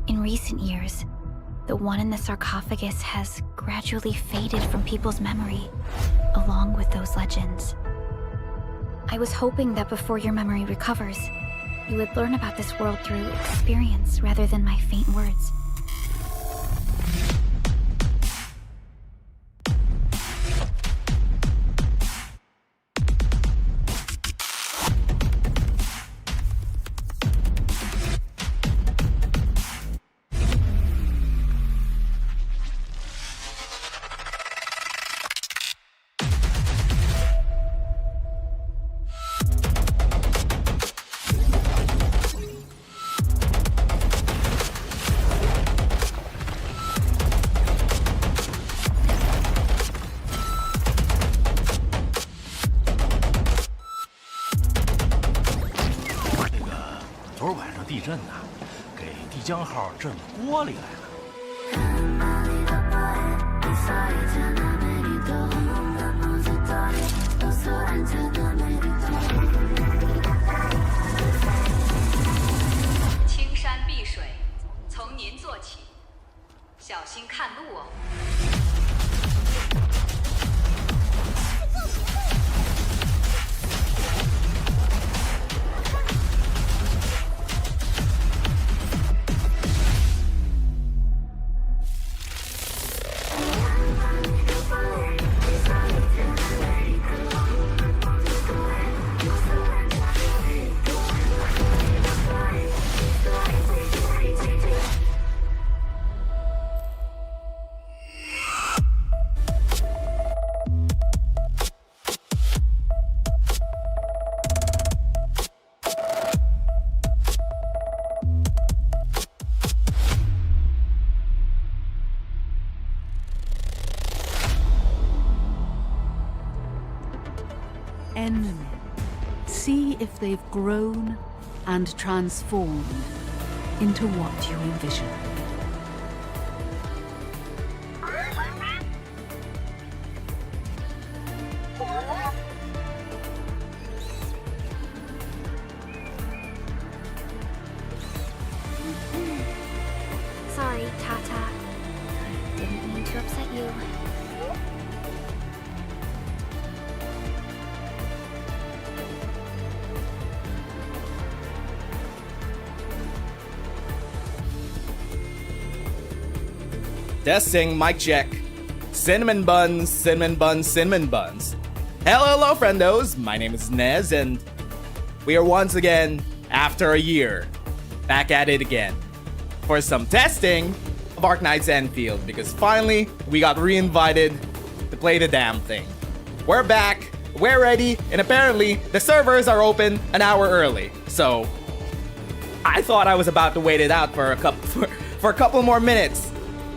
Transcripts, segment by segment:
In recent years, the one in the sarcophagus has gradually faded from people's memory, along with those legends. I was hoping that before your memory recovers, you would learn about this world through experience rather than my faint words. Enemy. See if they've grown and transformed into what you envision. Sorry, Tata. Didn't mean to upset you. Testing, mic check. Cinnamon buns, cinnamon buns, cinnamon buns. Hello, friendos. My name is Nez, and we are once again, after a year, back at it again for some testing of Arknights Endfield, because finally we got re-invited to play the damn thing. We're back, we're ready, and apparently the servers are open an hour early. So I thought I was about to wait it out for a couple more minutes.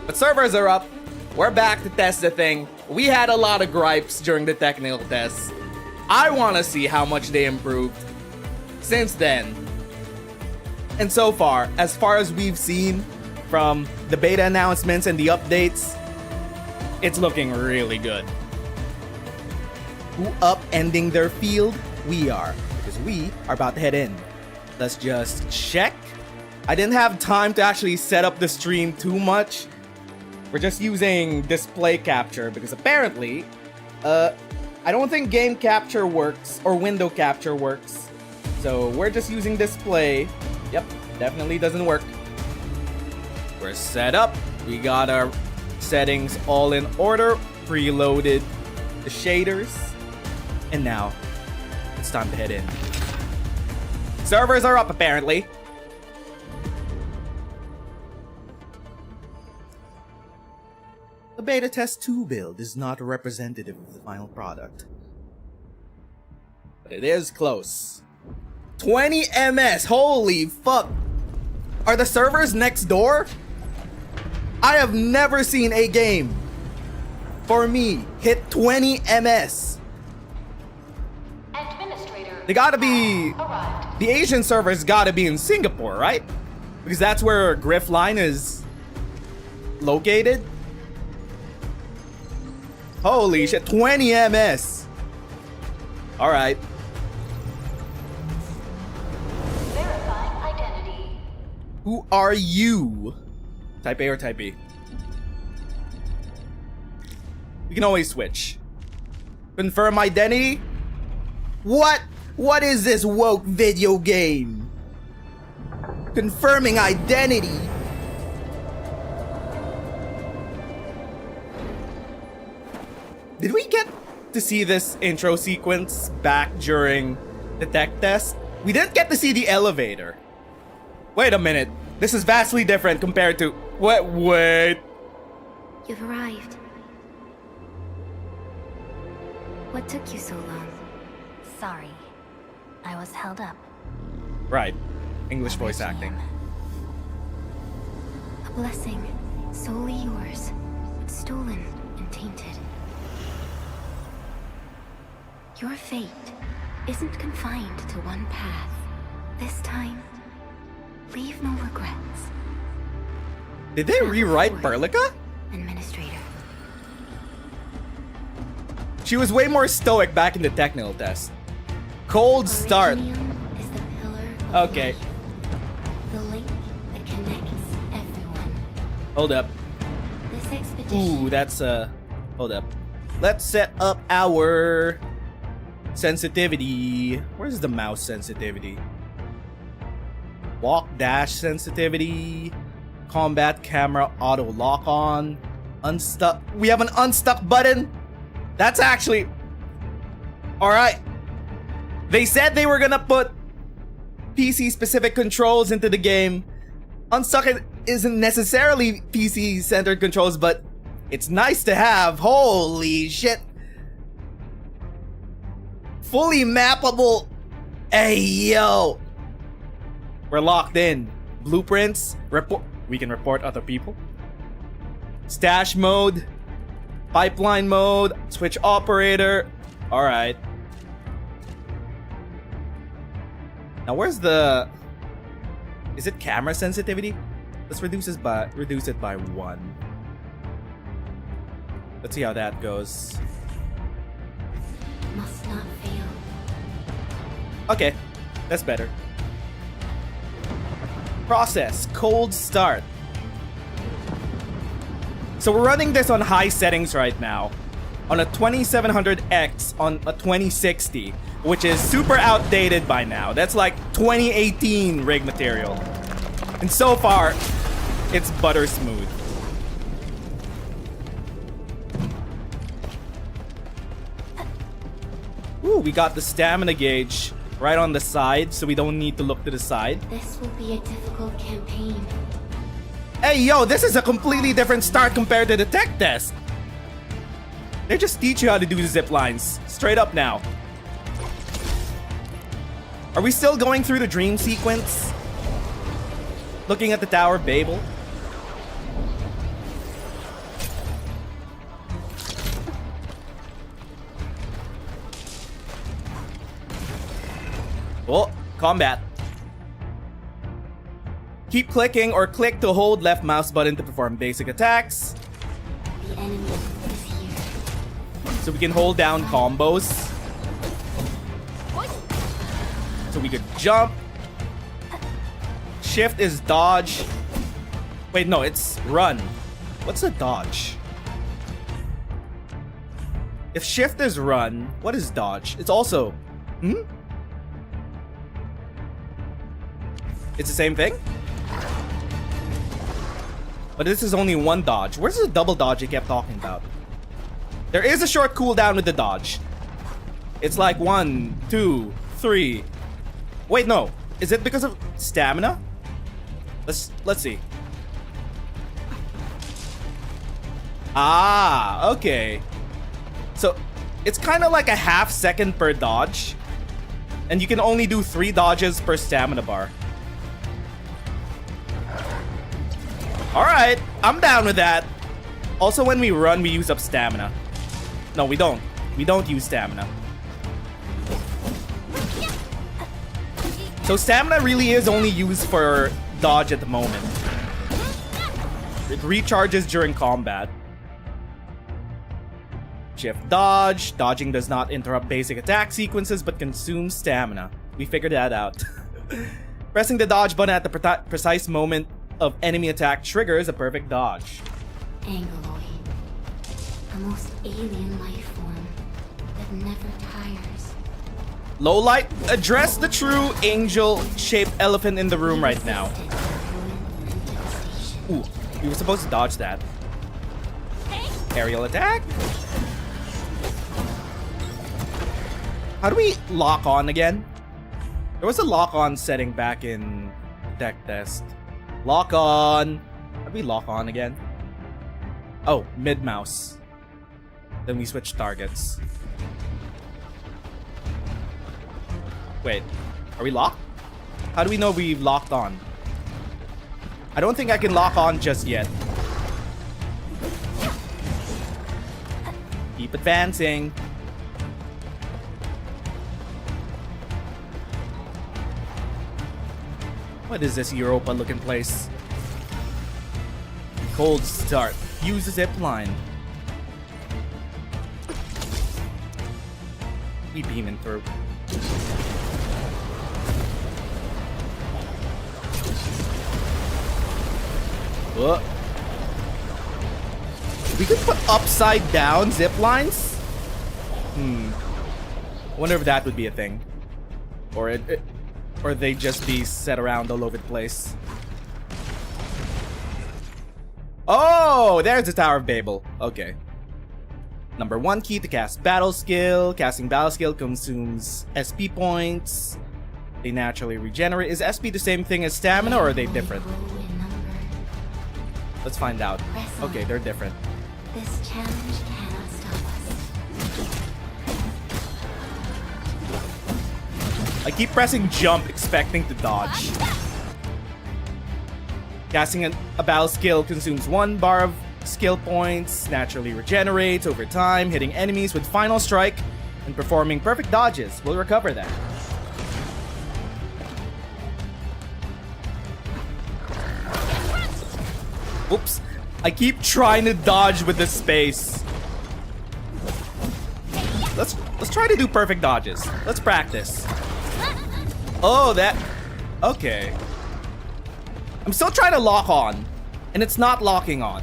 But servers are up. We're back to test the thing. We had a lot of gripes during the technical tests. I want to see how much they improved since then. And so far as we've seen from the beta announcements and the updates, it's looking really good. Who upending their field? We are, because we are about to head in. Let's just check. I didn't have time to actually set up the stream too much. We're just using display capture because apparently, I don't think game capture works or window capture works. So we're just using display. Yep, definitely doesn't work. We're set up. We got our settings all in order, preloaded the shaders, and now it's time to head in. Servers are up apparently. The beta test 2 build is not representative of the final product, but it is close. 20 ms, holy fuck. Are the servers next door? I have never seen a game, for me, hit 20 ms. They gotta be, the Asian servers gotta be in Singapore, right? Because that's where Griff Line is located. Holy shit, 20 ms. Alright. Verifying identity. Who are you? Type A or type B? We can always switch. Confirm identity? What? What is this woke video game? Confirming identity? Did we get to see this intro sequence back during the tech test? We didn't get to see the elevator. Wait a minute. This is vastly different compared to... Wait. You've arrived. What took you so long? Sorry. I was held up. Right. English voice acting. A blessing, solely yours, but stolen and tainted. Your fate isn't confined to one path. This time, leave no regrets. Did they rewrite Berlica? Administrator. She was way more stoic back in the technical test. Cold start. Originium is the pillar of Okay. life, the link that connects everyone. Hold up. This expedition. Ooh, that's hold up. Let's set up our sensitivity. Where's the mouse sensitivity? Walk dash sensitivity. Combat camera auto lock on. Unstuck. We have an unstuck button. That's actually... Alright. They said they were gonna put PC specific controls into the game. Unstuck isn't necessarily PC centered controls, but it's nice to have. Holy shit. Fully mappable. Hey, yo. We're locked in. Blueprints. Report. We can report other people. Stash mode. Pipeline mode. Switch operator. Alright. Now where's the... Is it camera sensitivity? Let's reduce it by 1. Let's see how that goes. Must not fail. Okay, that's better. Process, cold start. So we're running this on high settings right now. On a 2700X on a 2060, which is super outdated by now. That's like 2018 rig material. And so far, it's butter smooth. Ooh, we got the stamina gauge right on the side, so we don't need to look to the side. This will be a difficult campaign. Hey, yo, this is a completely different start compared to the tech test. They just teach you how to do the zip lines. Straight up now. Are we still going through the dream sequence? Looking at the Tower of Babel? Oh, combat. Keep clicking or click to hold left mouse button to perform basic attacks. The enemy is here. So we can hold down combos. So we could jump. Shift is dodge. Wait, no, it's run. What's a dodge? If shift is run, what is dodge? It's also... It's the same thing? But this is only one dodge. Where's the double dodge you kept talking about? There is a short cooldown with the dodge. It's like 1, 2, 3. Wait, no. Is it because of stamina? Let's see. Ah, okay. So it's kind of like a half second per dodge. And you can only do 3 dodges per stamina bar. Alright, I'm down with that. Also, when we run, we use up stamina. No, we don't. We don't use stamina. So stamina really is only used for dodge at the moment. It recharges during combat. Shift dodge. Dodging does not interrupt basic attack sequences but consumes stamina. We figured that out. Pressing the dodge button at the precise moment of enemy attack triggers a perfect dodge. Aggeloi, a most alien life form that never tires. Lowlight, address the true angel-shaped elephant in the room right now. Ooh, we were supposed to dodge that. Aerial attack? How do we lock on again? There was a lock on setting back in deck test. Lock on. How do we lock on again? Oh, mid mouse. Then we switch targets. Wait, are we locked? How do we know we've locked on? I don't think I can lock on just yet. Keep advancing. What is this Europa looking place? Cold start. Use the zip line. We beaming through. Whoa. We could put upside down zip lines? I wonder if that would be a thing. Or they just be set around all over the place. Oh, there's the Tower of Babel. Okay. Number 1 key to cast battle skill. Casting battle skill consumes SP points. They naturally regenerate. Is SP the same thing as stamina or are they different? Let's find out. Okay, they're different. This challenge cannot stop us. I keep pressing jump expecting to dodge. Casting a battle skill consumes 1 bar of skill points, naturally regenerates over time, hitting enemies with final strike, and performing perfect dodges will recover that. Oops. I keep trying to dodge with the space. Let's try to do perfect dodges. Let's practice. Oh, that... Okay. I'm still trying to lock on, and it's not locking on.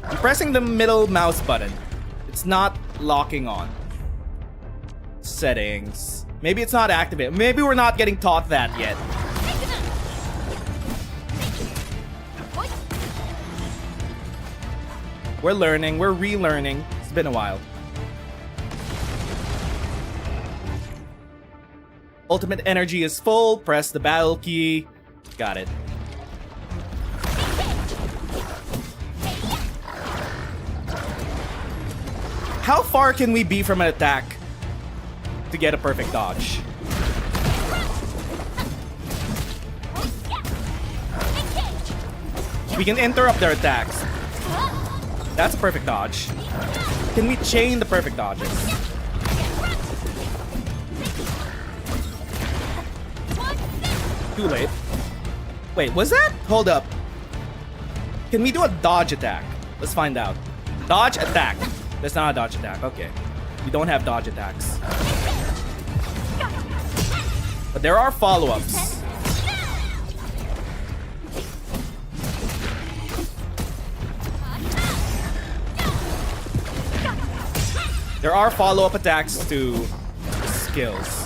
I'm pressing the middle mouse button. It's not locking on. Settings. Maybe it's not activated. Maybe we're not getting taught that yet. We're learning. We're relearning. It's been a while. Ultimate energy is full. Press the battle key. Got it. How far can we be from an attack to get a perfect dodge? We can interrupt their attacks. That's a perfect dodge. Can we chain the perfect dodges? Too late. Wait, was that? Hold up. Can we do a dodge attack? Let's find out. Dodge attack. That's not a dodge attack. Okay. We don't have dodge attacks. But there are follow-ups. There are follow-up attacks to skills.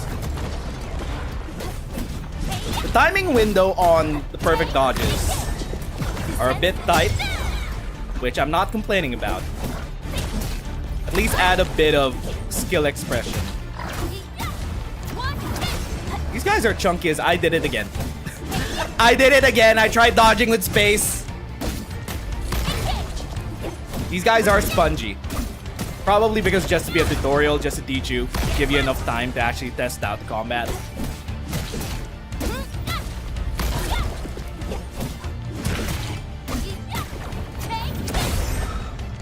The timing window on the perfect dodges are a bit tight, which I'm not complaining about. At least add a bit of skill expression. These guys are chunky as I did it again. I did it again. I tried dodging with space. These guys are spongy. Probably because just to be a tutorial, just to teach you, give you enough time to actually test out the combat.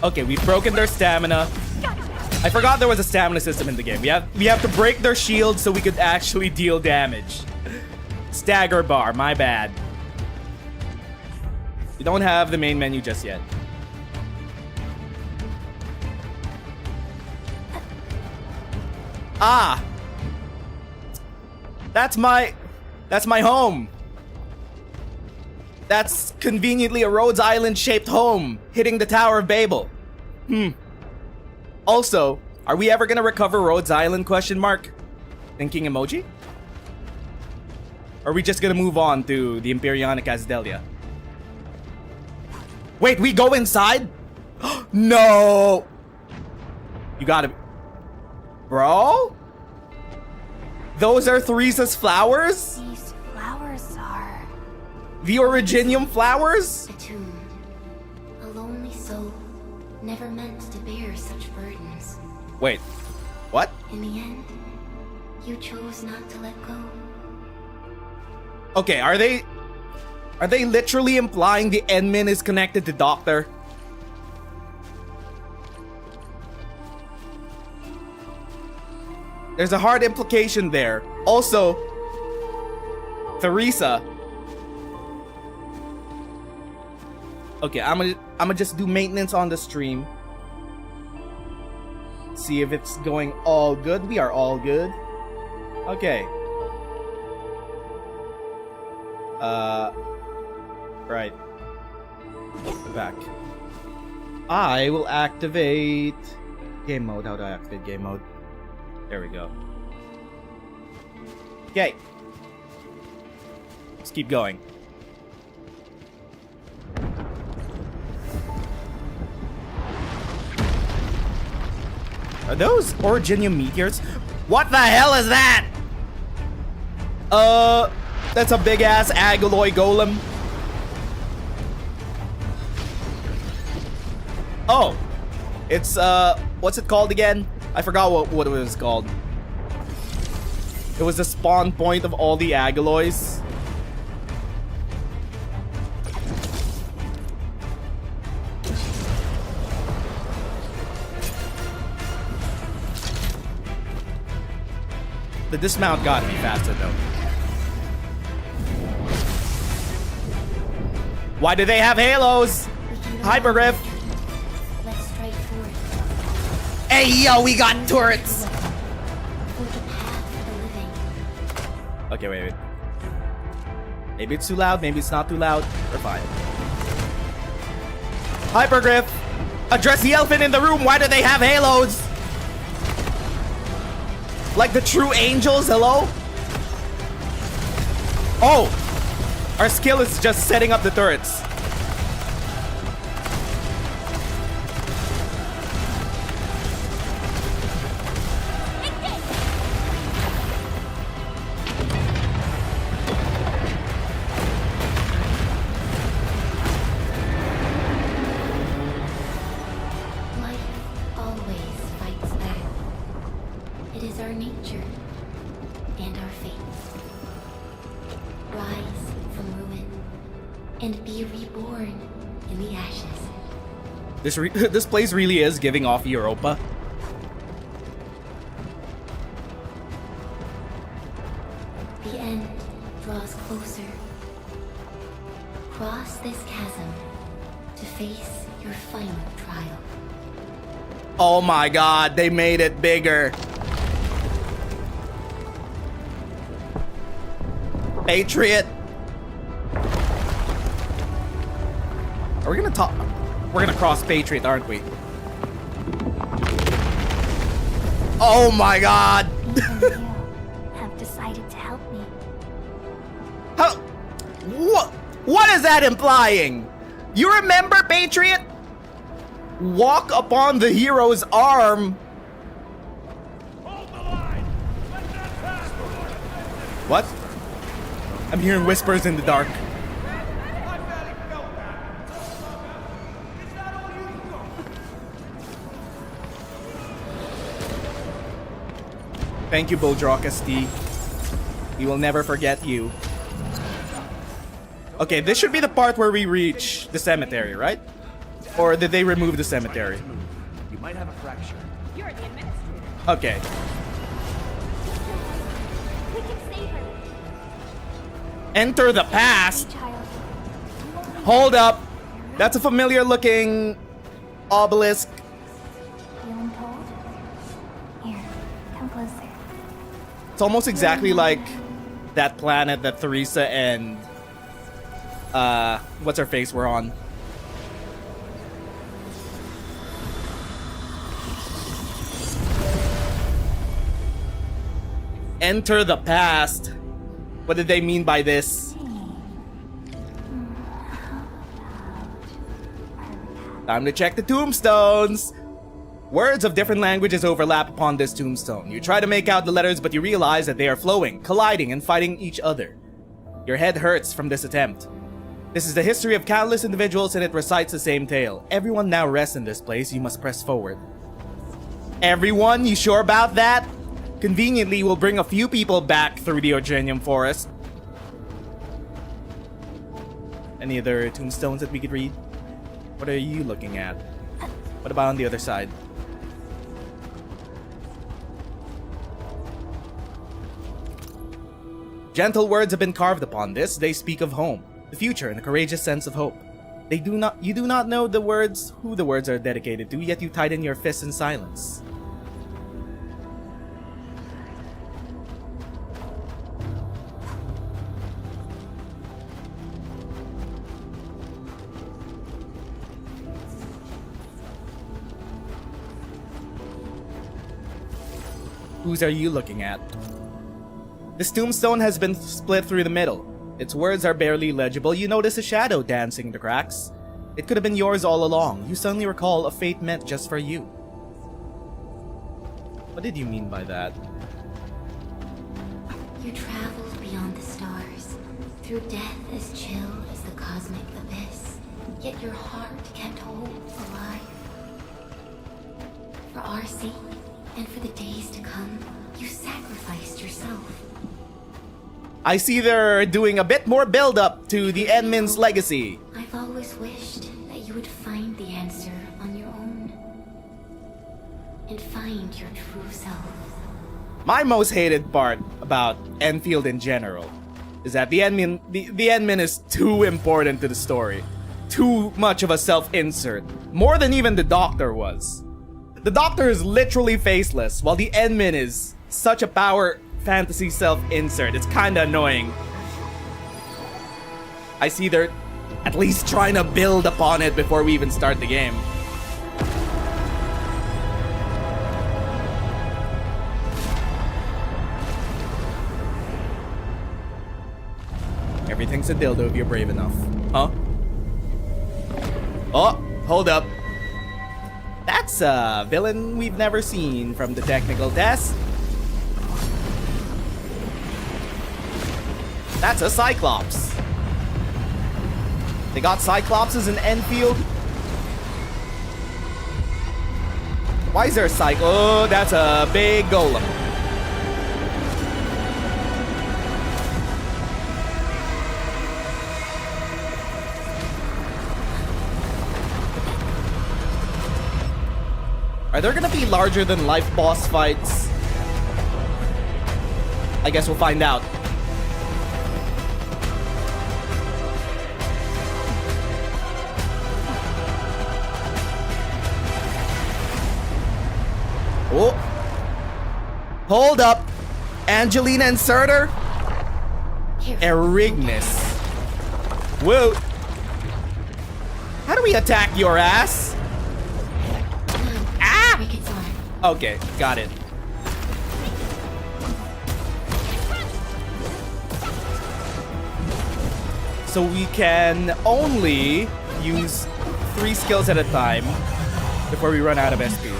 Okay, we've broken their stamina. I forgot there was a stamina system in the game. We have to break their shield so we could actually deal damage. Stagger bar, my bad. We don't have the main menu just yet. Ah! That's my home. That's conveniently a Rhodes Island shaped home hitting the Tower of Babel. Also, are we ever gonna recover Rhodes Island, question mark? Thinking emoji? Or are we just gonna move on to the Imperionic Asdelia? Wait, we go inside? No! You gotta... Bro? Those are Theresa's flowers? These flowers are... The Originium flowers? A tomb. A lonely soul, never meant to bear such burdens. Wait, what? In the end, you chose not to let go. Okay, are they literally implying the Enmin is connected to Doctor? There's a hard implication there. Also, Theresa. Okay, I'm gonna just do maintenance on the stream. See if it's going all good. We are all good. Okay. Right. Back. I will activate game mode. How do I activate game mode? There we go. Okay. Let's keep going. Are those Originium meteors? What the hell is that? That's a big ass aggeloi golem. Oh, it's what's it called again? I forgot what it was called. It was the spawn point of all the aggelois. The dismount got me faster though. Why do they have halos? Hypergriff. Let's strike forth. Hey yo, we got turrets. Forge a path for the living. Okay, wait. Maybe it's too loud, maybe it's not too loud. We're fine. Hypergriff. Address the elephant in the room. Why do they have halos? Like the true angels, hello? Oh! Our skill is just setting up the turrets. Life always fights back. It is our nature and our fate. Rise from ruin and be reborn in the ashes. This place really is giving off Europa. The end draws closer. Cross this chasm to face your final trial. Oh my god, they made it bigger. Patriot. Are we gonna talk? We're gonna cross Patriot, aren't we? Oh my god. And you have decided to help me. How? What is that implying? You remember, Patriot? Walk upon the hero's arm. What? I'm hearing whispers in the dark. Thank you, Bodrokas T. We will never forget you. Okay, this should be the part where we reach the cemetery, right? Or did they remove the cemetery? You might have a fracture. You're the administrator. Okay. We can save her. Enter the past. Child. Hold up. That's a familiar looking obelisk. Feeling cold? Here, come closer. It's almost exactly like that planet that Theresa and what's her face we're on. Enter the past. What did they mean by this? Time to check the tombstones. Words of different languages overlap upon this tombstone. You try to make out the letters, but you realize that they are flowing, colliding, and fighting each other. Your head hurts from this attempt. This is the history of countless individuals, and it recites the same tale. Everyone now rests in this place. You must press forward. Everyone? You sure about that? Conveniently, we'll bring a few people back through the Orgenium Forest. Any other tombstones that we could read? What are you looking at? What about on the other side? Gentle words have been carved upon this. They speak of home, the future, and a courageous sense of hope. You do not know the words, who the words are dedicated to, yet you tighten your fists in silence. Whose are you looking at? This tombstone has been split through the middle. Its words are barely legible. You notice a shadow dancing in the cracks. It could have been yours all along. You suddenly recall a fate meant just for you. What did you mean by that? You traveled beyond the stars, through death as chill as the cosmic abyss. Yet your heart kept hope alive. For our sake, and for the days to come, you sacrificed yourself. I see they're doing a bit more build-up to the Endmin's legacy. I've always wished that you would find the answer on your own. And find your true self. My most hated part about Endfield in general is that the Endmin is too important to the story. Too much of a self-insert. More than even the Doctor was. The Doctor is literally faceless, while the Endmin is such a power fantasy self-insert. It's kinda annoying. I see they're at least trying to build upon it before we even start the game. Everything's a dildo if you're brave enough. Huh? Oh, hold up. That's a villain we've never seen from the technical test. That's a Cyclops. They got Cyclopses in Endfield. Why is there a Oh, that's a big golem. Are there gonna be larger than life boss fights? I guess we'll find out. Oh. Hold up. Angelina and Surtur? Erignus. Whoa. How do we attack your ass? Ah! Okay, got it. So we can only use 3 skills at a time before we run out of SP.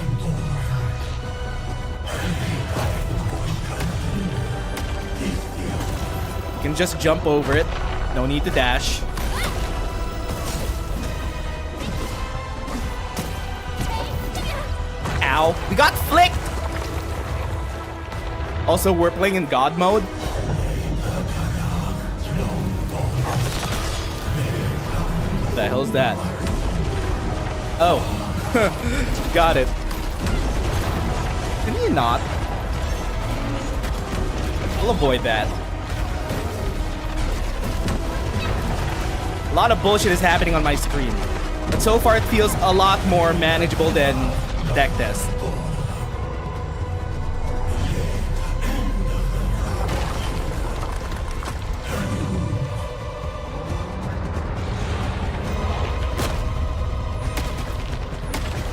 You can just jump over it. No need to dash. Ow. We got flicked! Also, we're playing in God mode. What the hell's that? Oh. Got it. Can you not? We'll avoid that. A lot of bullshit is happening on my screen. But so far it feels a lot more manageable than deck test.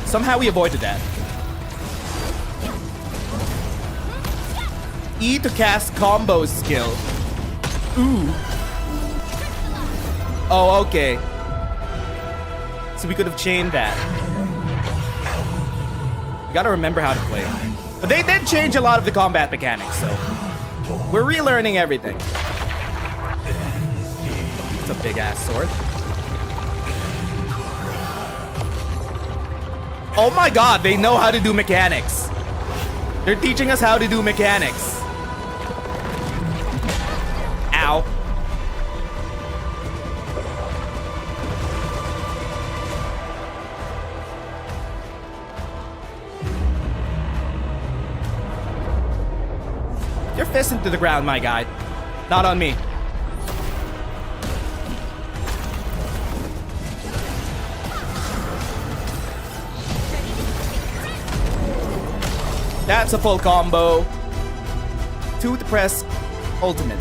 Somehow we avoided that. E to cast combo skill. Ooh. Oh, okay. So we could have chained that. We gotta remember how to play. But they did change a lot of the combat mechanics, so we're relearning everything. It's a big ass sword. Oh my god, they know how to do mechanics. They're teaching us how to do mechanics. Ow. Your fist into the ground, my guy. Not on me. That's a full combo. 2 to press ultimate.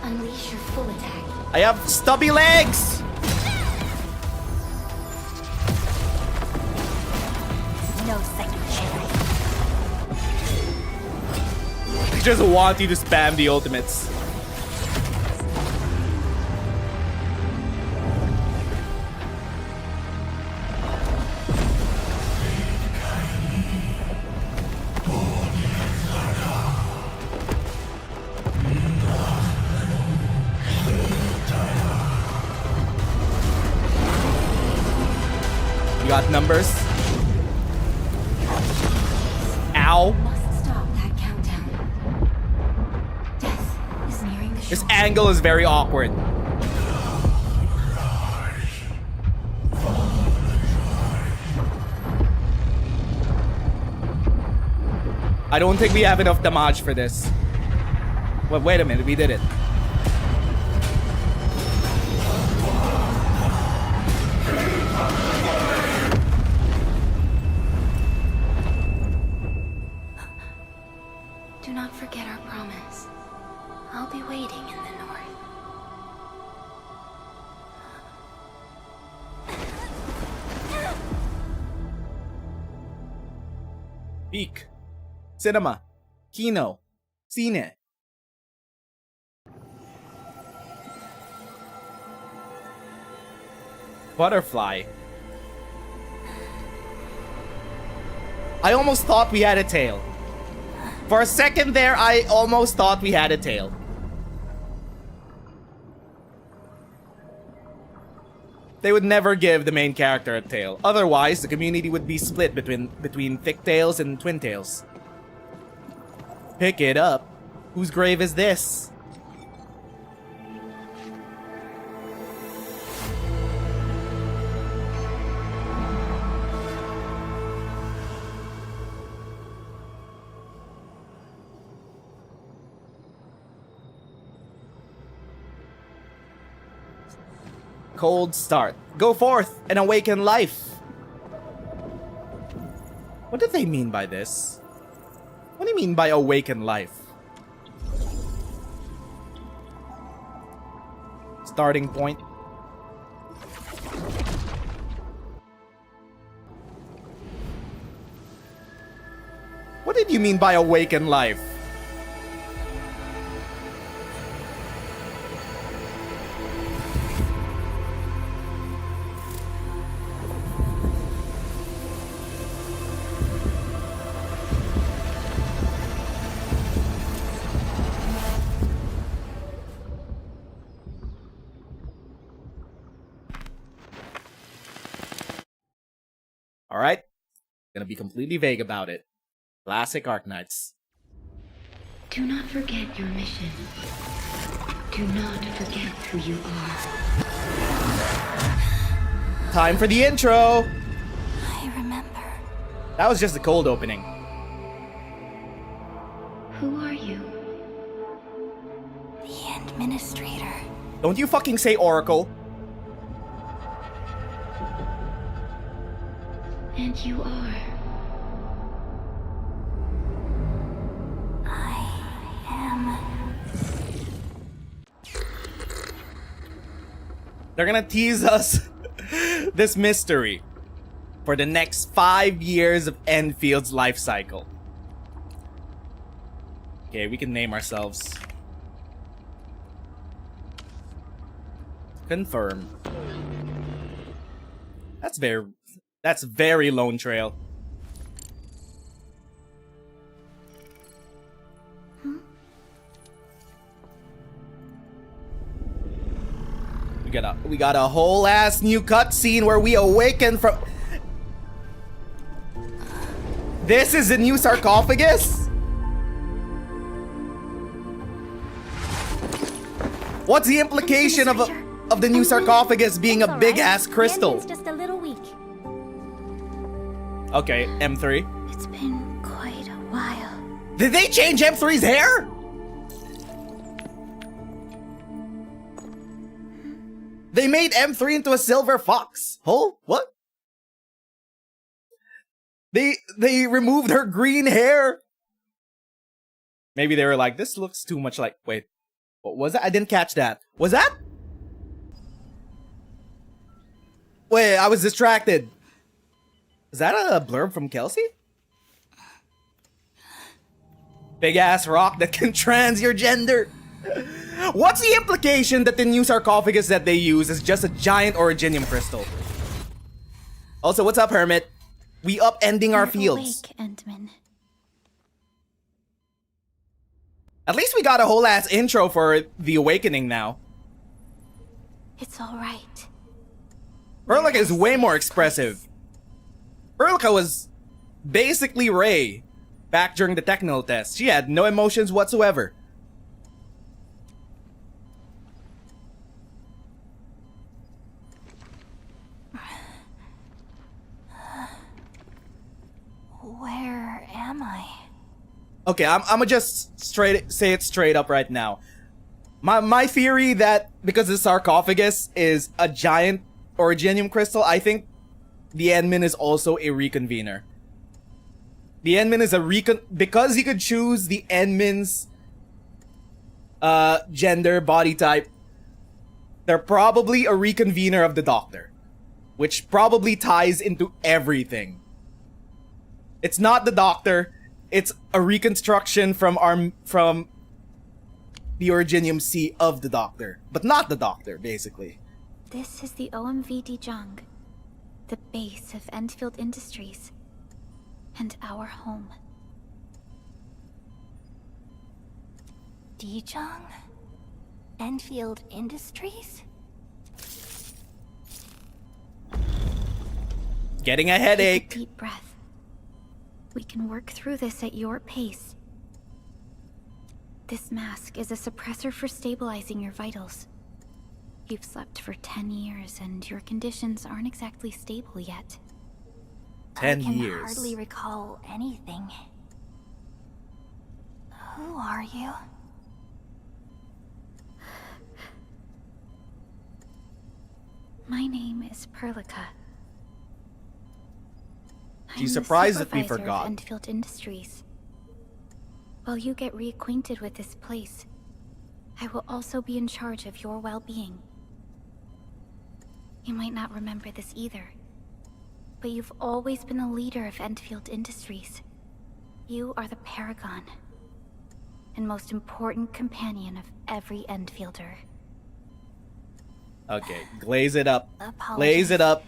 Unleash your full attack. I have stubby legs! No second chance. I just want you to spam the ultimates. You got numbers? Ow. Must stop that countdown. Death is nearing the shore. This angle is very awkward. I don't think we have enough damage for this. Wait a minute, we did it. Do not forget our promise. I'll be waiting in the north. Peak. Cinema. Kino. Cine. Butterfly. I almost thought we had a tail. For a second there, I almost thought we had a tail. They would never give the main character a tail. Otherwise, the community would be split between thick tails and twin tails. Pick it up. Whose grave is this? Cold start. Go forth and awaken life. What do they mean by this? What do you mean by awaken life? Starting point. What did you mean by awaken life? Alright? Gonna be completely vague about it. Classic Arknights. Do not forget your mission. Do not forget who you are. Time for the intro! I remember. That was just the cold opening. Who are you? The administrator. Don't you fucking say Oracle. And you are. I am. They're gonna tease us this mystery for the next 5 years of Enfield's life cycle. Okay, we can name ourselves. Confirm. That's very Lone Trail. We got a whole ass new cutscene where we awaken from. This is the new sarcophagus? What's the implication of the new sarcophagus being a big ass crystal? It's just a little weak. Okay, M3. It's been quite a while. Did they change M3's hair? They made M3 into a silver fox. Oh, what? They removed her green hair. Maybe they were like, this looks too much like... Wait, what was that? I didn't catch that. Was that? Wait, I was distracted. Is that a blurb from Kelsey? Big ass rock that can trans your gender. What's the implication that the new sarcophagus that they use is just a giant originium crystal? Also, what's up, Hermit? We upending our fields. Awake, Endman. At least we got a whole ass intro for the awakening now. It's all right. Perlica is way more expressive. Perlica was basically Ray back during the technical test. She had no emotions whatsoever. Where am I? Okay, I'm gonna just say it straight up right now. My theory that because the sarcophagus is a giant originium crystal, I think the Endman is also a reconvener. The Endman is because he could choose the Endman's gender, body type. They're probably a reconvener of the Doctor, which probably ties into everything. It's not the Doctor. It's a reconstruction from the Originium C of the Doctor, but not the Doctor, basically. This is the OMV Dijong, the base of Endfield Industries, and our home. Dijong? Endfield Industries? Getting a Take a headache. deep breath. We can work through this at your pace. This mask is a suppressor for stabilizing your vitals. You've slept for 10 years and your conditions aren't exactly stable yet. 10 I can years. hardly recall anything. Who are you? My name is Perlica. She's I'm the surprised that we supervisor forgot. of Endfield Industries. While you get reacquainted with this place, I will also be in charge of your well-being. You might not remember this either, but you've always been a leader of Endfield Industries. You are the paragon and most important companion of every Endfielder. Okay, glaze it up. Apologies. Glaze it up.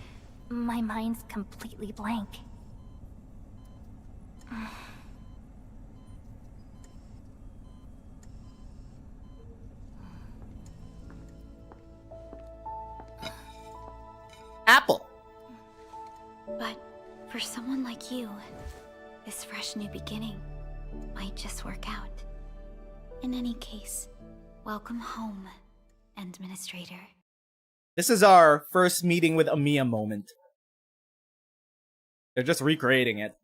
My mind's completely blank. Apple. But for someone like you, this fresh new beginning might just work out. In any case, welcome home, Administrator. This is our first meeting with Amiya moment. They're just recreating it.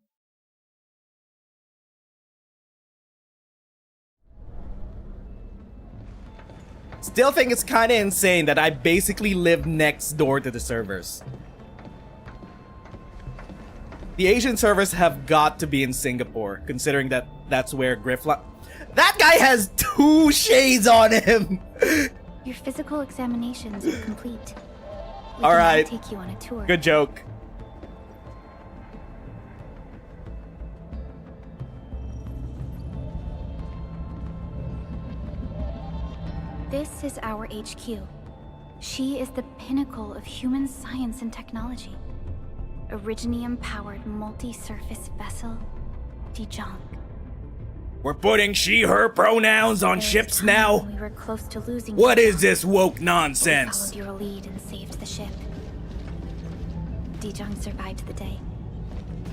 Still think it's kinda insane that I basically live next door to the servers. The Asian servers have got to be in Singapore, considering that that's where Griffla... That guy has 2 shades on him! Your physical examinations are complete. We All can now right. take you on a tour. Good joke. This is our HQ. She is the pinnacle of human science and technology. Originium-powered multi-surface vessel, Dijong. We're putting she, her pronouns on There was ships time now? when we were close to losing What Dijong, is this woke but we nonsense? followed your lead and saved the ship. Dijong survived the day.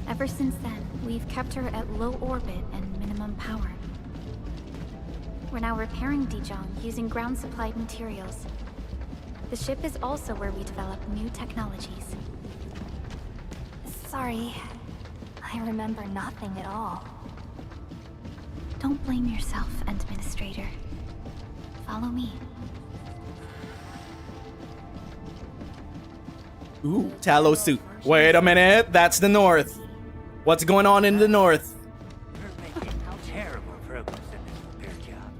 Ever since then, we've kept her at low orbit and minimum power. We're now repairing Dijong using ground-supplied materials. The ship is also where we develop new technologies. Sorry, I remember nothing at all. Don't blame yourself, Administrator. Follow me. Ooh, Talos suit. Wait a minute, that's the north. What's going on in the north? We're making terrible progress in this repair job.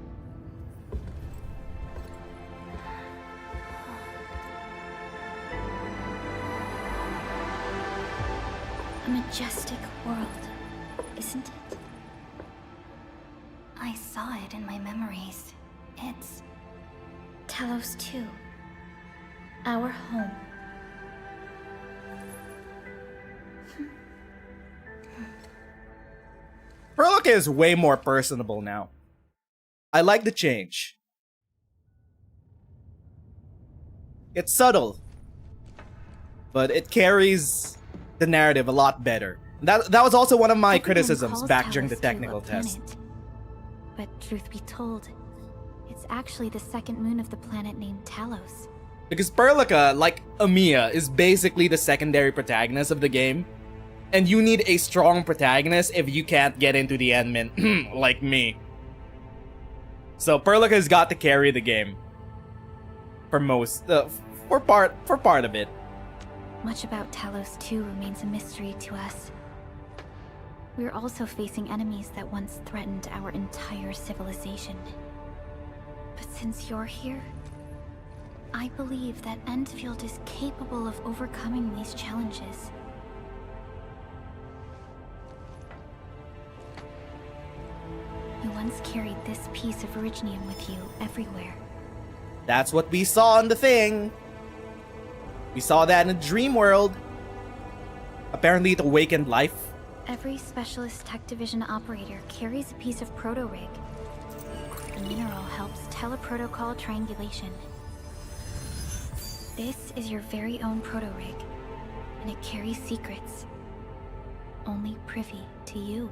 A majestic world, isn't it? I saw it in my memories. It's... Talos 2. Our home. Perlica is way more personable now. I like the change. It's subtle, but it carries the narrative a lot better. That was also one of my Everyone criticisms calls back during the Talos 2 technical a test. planet. But truth be told, it's actually the second moon of the planet named Talos. Because Perlica, like Amiya, is basically the secondary protagonist of the game. And you need a strong protagonist if you can't get into the endmin, like me. So Perlica's got to carry the game. For most, for part of it. Much about Talos 2 remains a mystery to us. We're also facing enemies that once threatened our entire civilization. But since you're here, I believe that Endfield is capable of overcoming these challenges. You once carried this piece of Originium with you everywhere. That's what we saw in the thing. We saw that in a dream world. Apparently it awakened life. Every Specialist Tech Division operator carries a piece of proto-rig. The mineral helps teleprotocol triangulation. This is your very own proto-rig, and it carries secrets. Only privy to you.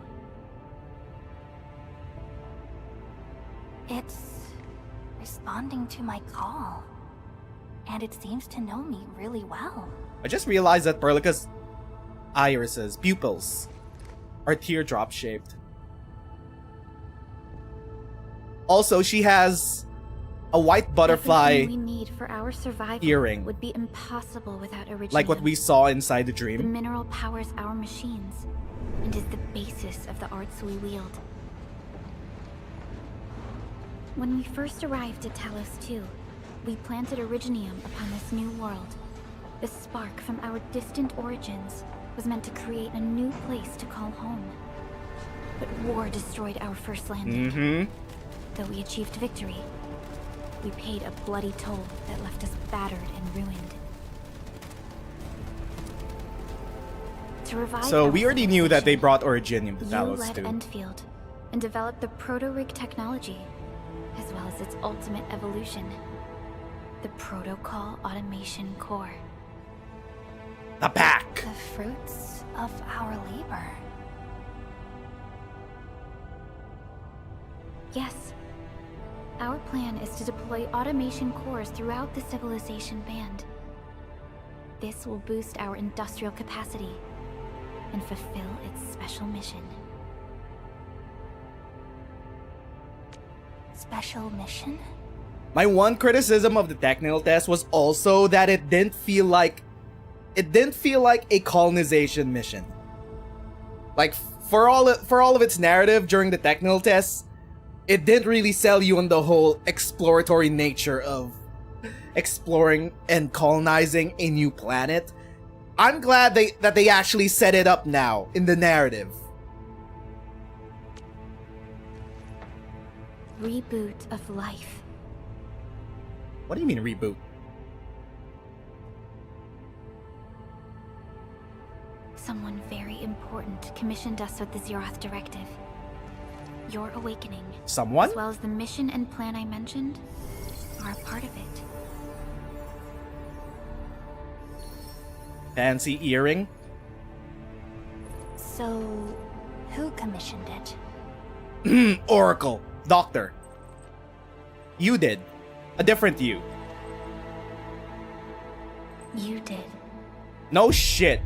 It's responding to my call. And it seems to know me really well. I just realized that Perlica's irises, pupils, are teardrop shaped. Also, she has a white butterfly Everything we need for our survival earring, would be impossible without Originium. like what we saw inside the The dream. mineral powers our machines, and is the basis of the arts we wield. When we first arrived at Talos 2, we planted Originium upon this new world. The spark from our distant origins was meant to create a new place to call home. But war destroyed our first landing. Mm-hmm. Though we achieved victory, we paid a bloody toll that left us battered and ruined. To revive So our we already knew that they civilization, brought Originium to you Talos led 2. Endfield and developed the proto-rig technology, as well as its ultimate evolution, the Protocol Automation Core. The pack! The fruits of our labor. Yes. Our plan is to deploy automation cores throughout the civilization band. This will boost our industrial capacity and fulfill its special mission. Special mission? My one criticism of the technical test was also that it didn't feel like a colonization mission. Like for all of its narrative during the technical tests, it didn't really sell you on the whole exploratory nature of exploring and colonizing a new planet. I'm glad that they actually set it up now in the narrative. Reboot of life. What do you mean reboot? Someone very important commissioned us with the Zeroth Directive. Your awakening, Someone? as well as the mission and plan I mentioned, are a part of it. Fancy earring? So, who commissioned it? Oracle. Doctor. You did. A different you. You did. No shit.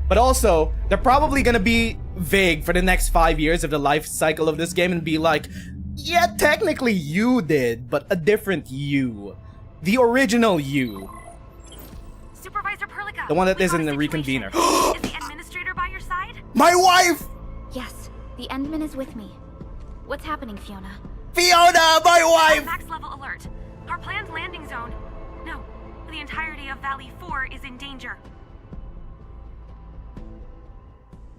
But also, they're probably gonna be vague for the next 5 years of the life cycle of this game and be like, yeah, technically you did, but a different you. The original you. Supervisor Perlica, The one that we is got in a the situation. reconvener. Is the administrator by your side? My wife! Yes, the Endman is with me. What's happening, Fiona? Fiona, my wife! Max level alert. Our planned landing zone. No, the entirety of Valley 4 is in danger.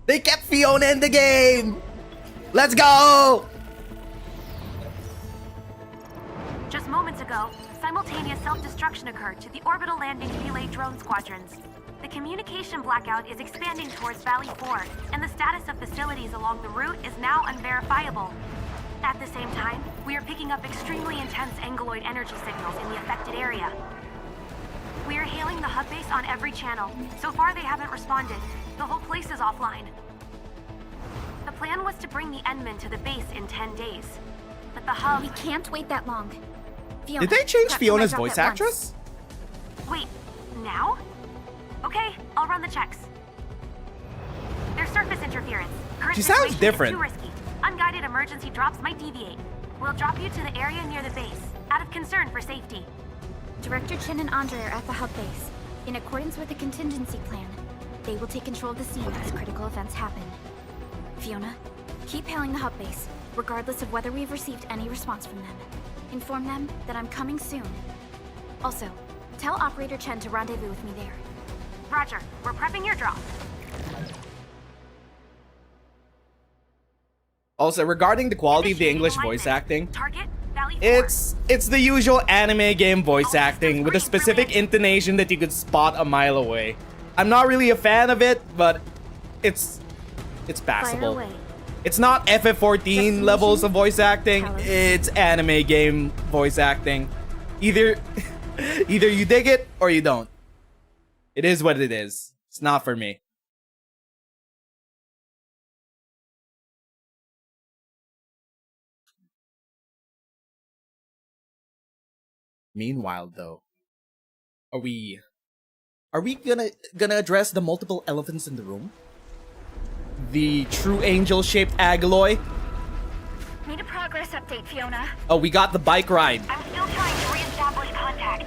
They kept Fiona in the game! Let's go! Just moments ago, simultaneous self-destruction occurred to the orbital landing relay drone squadrons. The communication blackout is expanding towards Valley 4, and the status of facilities along the route is now unverifiable. At the same time, we are picking up extremely intense aggeloi energy signals in the affected area. We are hailing the hub base on every channel. So far, they haven't responded. The whole place is offline. The plan was to bring the Endman to the base in 10 days. But the hub... We can't wait that long. Fiona, Did they change grab Fiona's my drop voice at actress? Wait, now? Okay, I'll run the checks. There's surface interference. Current She sounds situation is different. Too risky. Unguided emergency drops might deviate. We'll drop you to the area near the base, out of concern for safety. once. Director Chen and Andre are at the hub base. In accordance with the contingency plan, they will take control of the scene as critical events happen. Fiona, keep hailing the hub base, regardless of whether we've received any response from them. Inform them that I'm coming soon. Also, tell Operator Chen to rendezvous with me there. Roger, we're prepping your drop. Also, regarding the quality of the Initiating English alignment. voice acting, Target, Valley 4. it's the usual anime game voice acting with a specific intonation that you could spot a mile away. I'm not really a fan of it, but it's Fire passable. away. It's not FF14 levels of voice acting. Talent. It's anime game voice acting. Either either you dig it or you don't. It is what it is. It's not for me. Meanwhile, though, are we gonna address the multiple elephants in the room? The true angel-shaped aggeloi? Need a progress update, Fiona. Oh, we got the bike ride. I'm still trying to reestablish contact.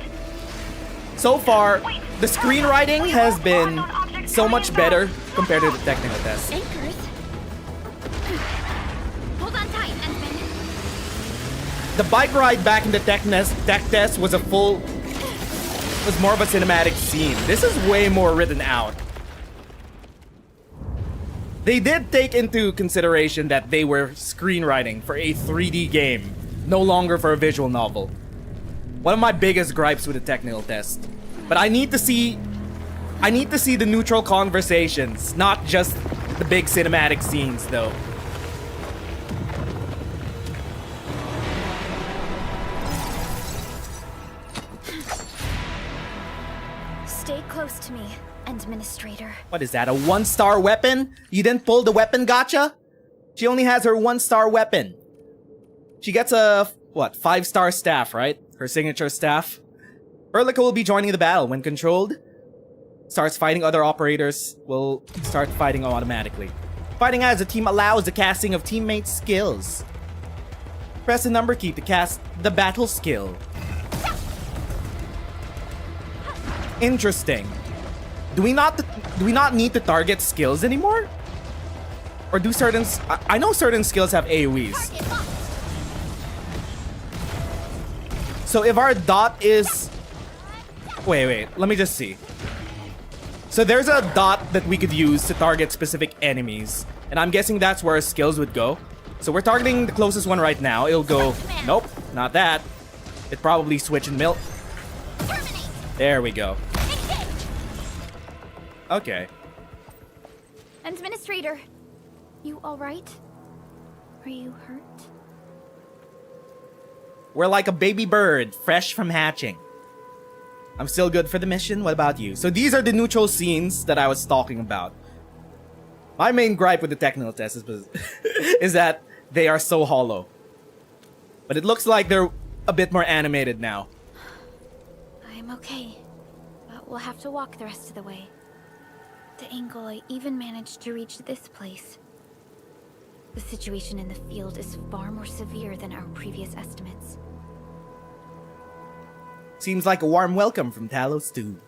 So far, the screenwriting has been so much better compared to the technical test. Anchors? Hold on tight, Endman. The bike ride back in the tech test was more of a cinematic scene. This is way more written out. They did take into consideration that they were screenwriting for a 3D game, no longer for a visual novel. One of my biggest gripes with the technical test. But I need to see the neutral conversations, not just the big cinematic scenes though. Stay close to me, Administrator. What is that, a 1-star weapon? You didn't pull the weapon gotcha? She only has her 1-star weapon. She gets a, what, 5-star staff, right? Her signature staff. Erlica will be joining the battle. When controlled, starts fighting other operators, will start fighting automatically. Fighting as a team allows the casting of teammates' skills. Press the number key to cast the battle skill. Interesting. Do we not need to target skills anymore? Or do certain... I know certain skills have AoEs. So if our dot is Wait. Let me just see. So there's a dot that we could use to target specific enemies. And I'm guessing that's where our skills would go. So we're targeting the closest one right now. It'll go... Nope, not that. It'd probably switch and milk. There we go. Okay. Administrator, you alright? Are you hurt? We're like a baby bird, fresh from hatching. I'm still good for the mission. What about you? So these are the neutral scenes that I was talking about. My main gripe with the technical test is that they are so hollow. But it looks like they're a bit more animated now. I'm okay, but we'll have to walk the rest of the way. The aggeloi even managed to reach this place. The situation in the field is far more severe than our previous estimates. Seems like a warm welcome from Talos 2.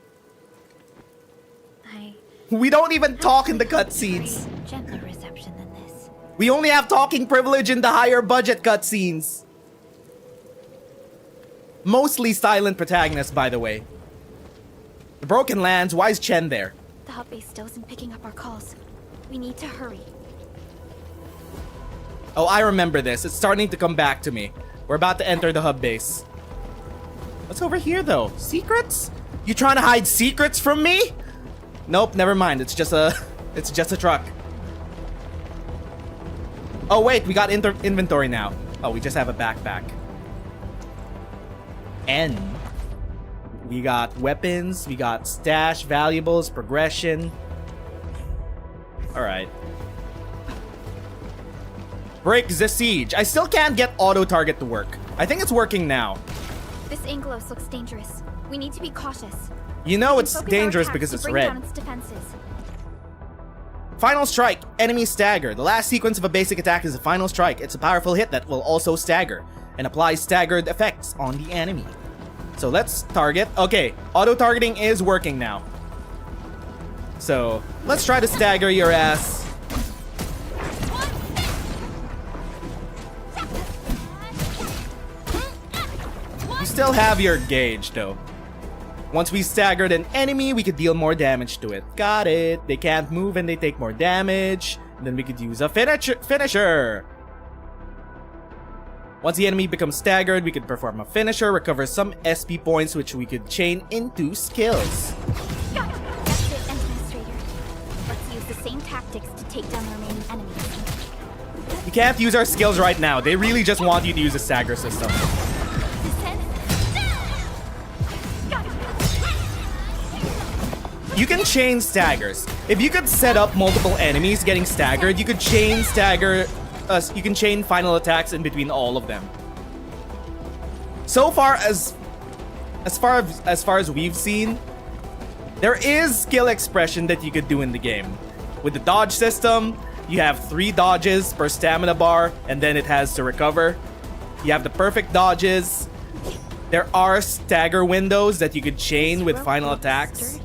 We don't even talk in the cutscenes. Gentler reception than this. We only have talking privilege in the higher budget cutscenes. Mostly silent protagonists, by the way. The Broken Lands, why is Chen there? The hub base still isn't picking up our calls. We need to hurry. Oh, I remember this. It's starting to come back to me. We're about to enter the hub base. What's over here, though? Secrets? You trying to hide secrets from me? Nope, never mind. It's just a truck. Oh, wait. We got inventory now. Oh, we just have a backpack. And we got weapons. We got stash, valuables, progression. Alright. Break the siege. I still can't get auto-target to work. I think it's working now. This Angelos looks dangerous. We need to be cautious. You know We it's can focus our dangerous attacks because to it's bring red. down its defenses. Final strike. Enemy stagger. The last sequence of a basic attack is a final strike. It's a powerful hit that will also stagger and applies staggered effects on the enemy. So let's target. Okay, auto-targeting is working now. So let's try to stagger your ass. You still have your gauge though. Once we staggered an enemy, we could deal more damage to it. Got it. They can't move and they take more damage. Then we could use a finisher. Once the enemy becomes staggered, we could perform a finisher, recover some SP points, which we could chain into skills. That's it, Administrator. Let's use the same tactics to take down the remaining enemies. We can't use our skills right now. They really just want you to use a stagger system. You can chain staggers. If you could set up multiple enemies getting staggered, you could chain you can chain final attacks in between all of them. So far as far as we've seen, there is skill expression that you could do in the game. With the dodge system, you have 3 dodges per stamina bar, and then it has to recover. You have the perfect dodges. There are stagger windows that you could chain with final attacks. Sturdy.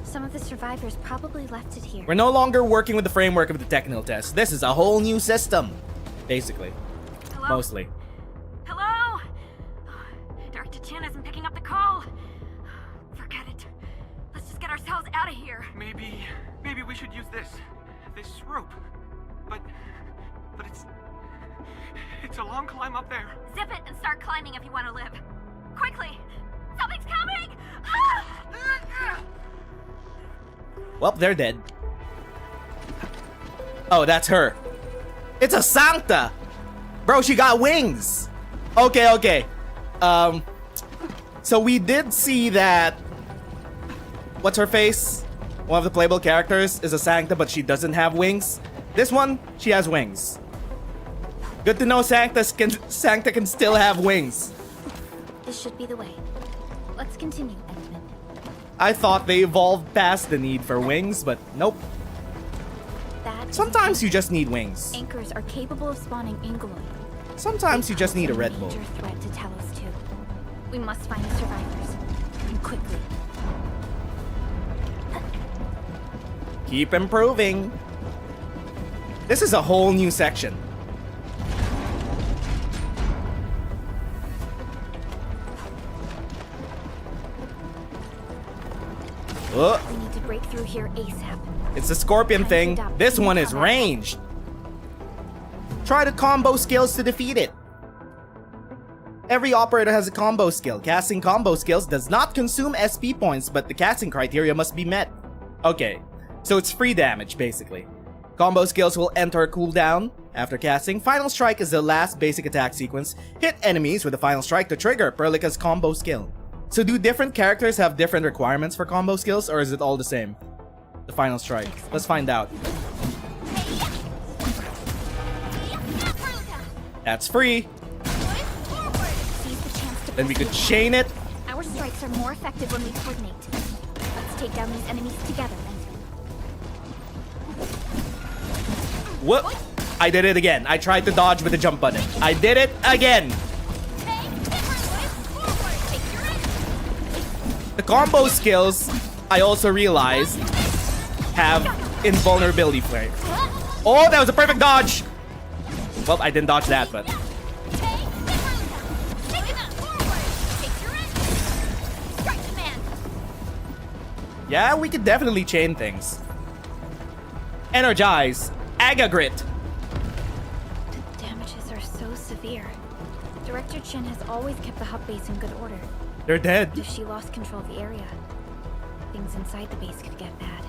Some of the survivors probably left it here. We're no longer working with the framework of the technical test. This is a whole new system, basically. Hello? Mostly. Hello? Dr. Chen isn't picking up the call. Forget it. Let's just get ourselves out of here. Maybe we should use this rope. But it's a long climb up there. Zip it and start climbing if you want to live. Quickly! Something's coming! Ah! Well, they're dead. Oh, that's her. It's a Sancta! Bro, she got wings! Okay. So we did see that... What's her face? One of the playable characters is a Sancta, but she doesn't have wings. This one, she has wings. Good to know Sancta can still have wings. This should be the way. Let's continue, Edmund. I thought they evolved past the need for wings, but nope. Sometimes you just need wings. Anchors are capable of spawning aggeloi. Sometimes you just need a Red Bull. Major threat to Talos 2. We must find the survivors, and quickly. Keep improving. This is a whole new section. We need to break through here ASAP. It's the scorpion thing. This one is ranged. Try the combo skills to defeat it. Every operator has a combo skill. Casting combo skills does not consume SP points, but the casting criteria must be met. Okay, so it's free damage, basically. Combo skills will enter a cooldown after casting. Final Strike is the last basic attack sequence. Hit enemies with the Final Strike to trigger Perlica's combo skill. So do different characters have different requirements for combo skills, or is it all the same? The Final Strike. Let's find out. That's free. Then we could chain it. Our strikes are more effective when we coordinate. Let's take down these enemies together, Whoop! I did it again. I tried to dodge with the jump button. I did it again. The combo skills, I also realized, have invulnerability flare. Oh, that was a perfect dodge. Well, I didn't dodge that, but. Yeah, we could definitely chain things. Energize. Agagrit. The damages are so severe. Director Chin has always kept the hub base in good order. They're dead. If she lost control of the area, things inside the base could get bad.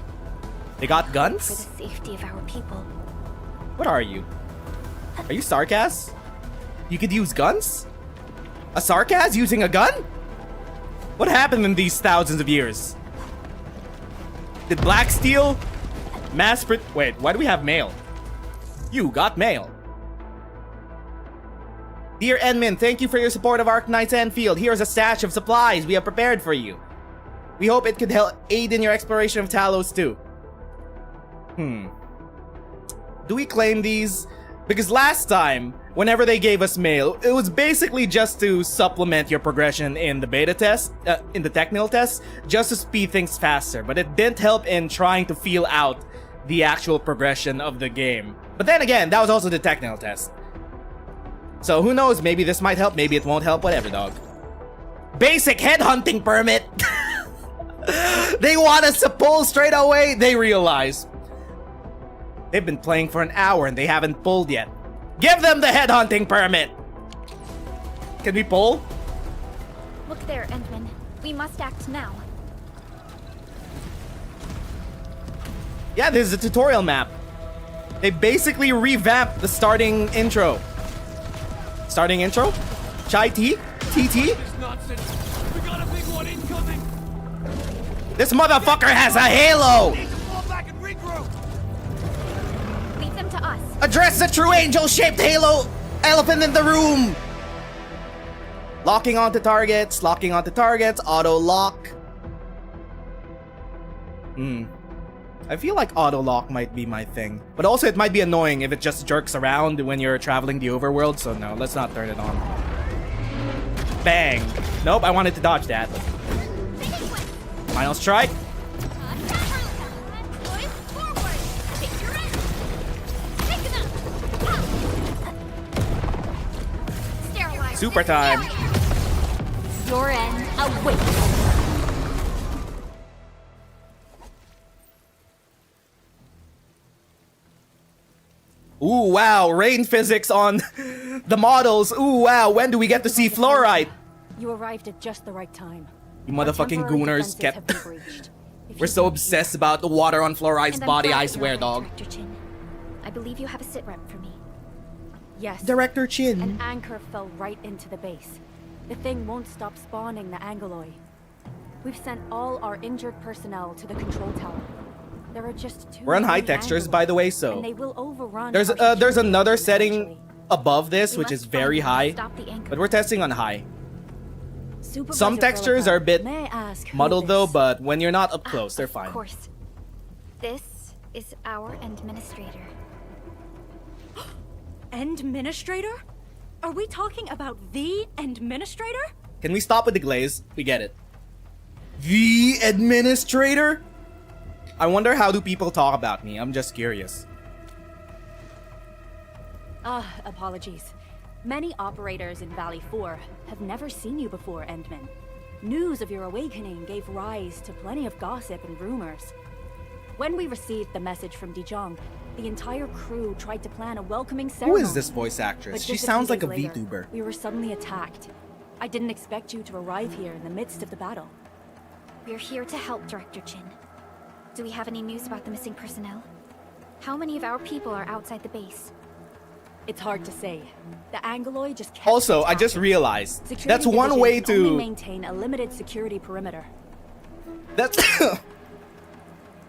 They got For guns? the safety of our people. What are you? Are you Sarkaz? You could use guns? A Sarkaz using a gun? What happened in these thousands of years? Did Black Steel wait, why do we have mail? You got mail. Dear Enmin, thank you for your support of Arknights Endfield. Here's a stash of supplies we have prepared for you. We hope it could help aid in your exploration of Talos too. Do we claim these? Because last time, whenever they gave us mail, it was basically just to supplement your progression in the beta test, in the technical test, just to speed things faster. But it didn't help in trying to feel out the actual progression of the game. But then again, that was also the technical test. So who knows, maybe this might help, maybe it won't help, whatever, dog. Basic headhunting permit! They want us to pull straight away, they realize. They've been playing for an hour and they haven't pulled yet. Give them the headhunting permit! Can we pull? Look there, Endman. We must act now. Yeah, this is a tutorial map. They basically revamped the starting intro. Starting intro? Chai tea? TT? This nonsense. We got a big one incoming. This motherfucker has a halo! Need to fall back and regroup. Leave them to us. Address the true angel-shaped halo elephant in the room! Locking onto targets, auto lock. I feel like auto lock might be my thing. But also it might be annoying if it just jerks around when you're traveling the overworld, so no, let's not turn it on. Bang! Nope, I wanted to dodge that. Final strike. Super time. Your end awaits. Ooh, wow, rain physics on the models. Ooh, wow, when do we get to see fluorite? You arrived at just the right time. You motherfucking gooners kept... We're We're so obsessed about the water on fluorite's And I'm body, glad I you're swear, right, dog. Director Chin. I believe you have a sit rep for me. Yes. Director Chin. An anchor fell right into the base. The thing won't stop spawning the aggeloi. We've sent all our injured personnel to the control tower. There are just too We're on high many textures, aggeloi, by the way, so... and they will overrun There's our there's security another eventually. setting above this, We which must is very find them high. and stop the anchor. But we're testing on high. Supervisor Some textures Philippa, are a bit may I ask who muddled though, this- but when you're not up close, they're fine. Of course. This is our administrator. Administrator? Are we talking about the administrator? Can we stop with the glaze? We get it. The administrator? I wonder how do people talk about me? I'm just curious. Apologies. Many operators in Valley 4 have never seen you before, Endman. News of your awakening gave rise to plenty of gossip and rumors. When we received the message from Dijon, the entire crew tried to plan a welcoming Who ceremony. is this voice But actress? She just sounds few like a days later, VTuber. We were suddenly attacked. I didn't expect you to arrive here in the midst of the battle. We're here to help, Director Chin. Do we have any news about the missing personnel? How many of our people are outside the base? It's hard to say. The Angoloi just kept Also, I just attacking. realized Security that's one division way can only to maintain a limited security perimeter. that's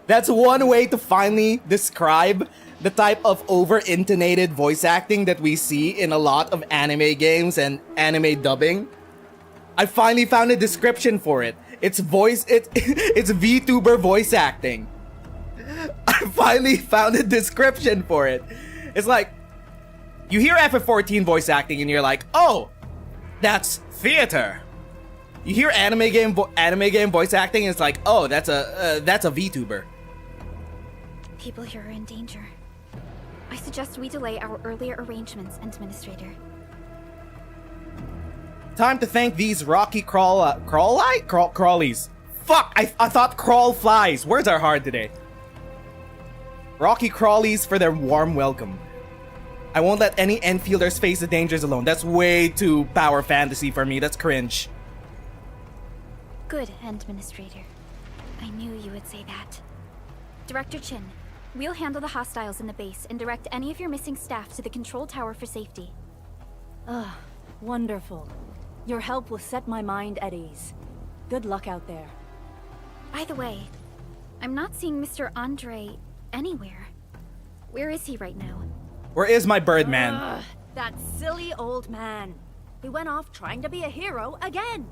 that's one way to finally describe the type of over-intonated voice acting that we see in a lot of anime games and anime dubbing. I finally found a description for it. It's VTuber voice acting. I finally found a description for it. It's like you hear FF14 voice acting and you're like, "Oh, that's theater." You hear anime game voice acting and it's like, "Oh, that's a VTuber." People here are in danger. I suggest we delay our earlier arrangements, Administrator. Time to thank these rocky crawlies. Fuck! I thought crawl flies. Words are hard today. Rocky crawlies for their warm welcome. I won't let any Enfielders face the dangers alone. That's way too power fantasy for me. That's cringe. Good, Administrator. I knew you would say that. Director Chin, we'll handle the hostiles in the base and direct any of your missing staff to the control tower for safety. Ah, wonderful. Your help will set my mind at ease. Good luck out there. By the way, I'm not seeing Mr. Andre anywhere. Where is he right now? Where is my Birdman? Ugh, that silly old man. He went off trying to be a hero again.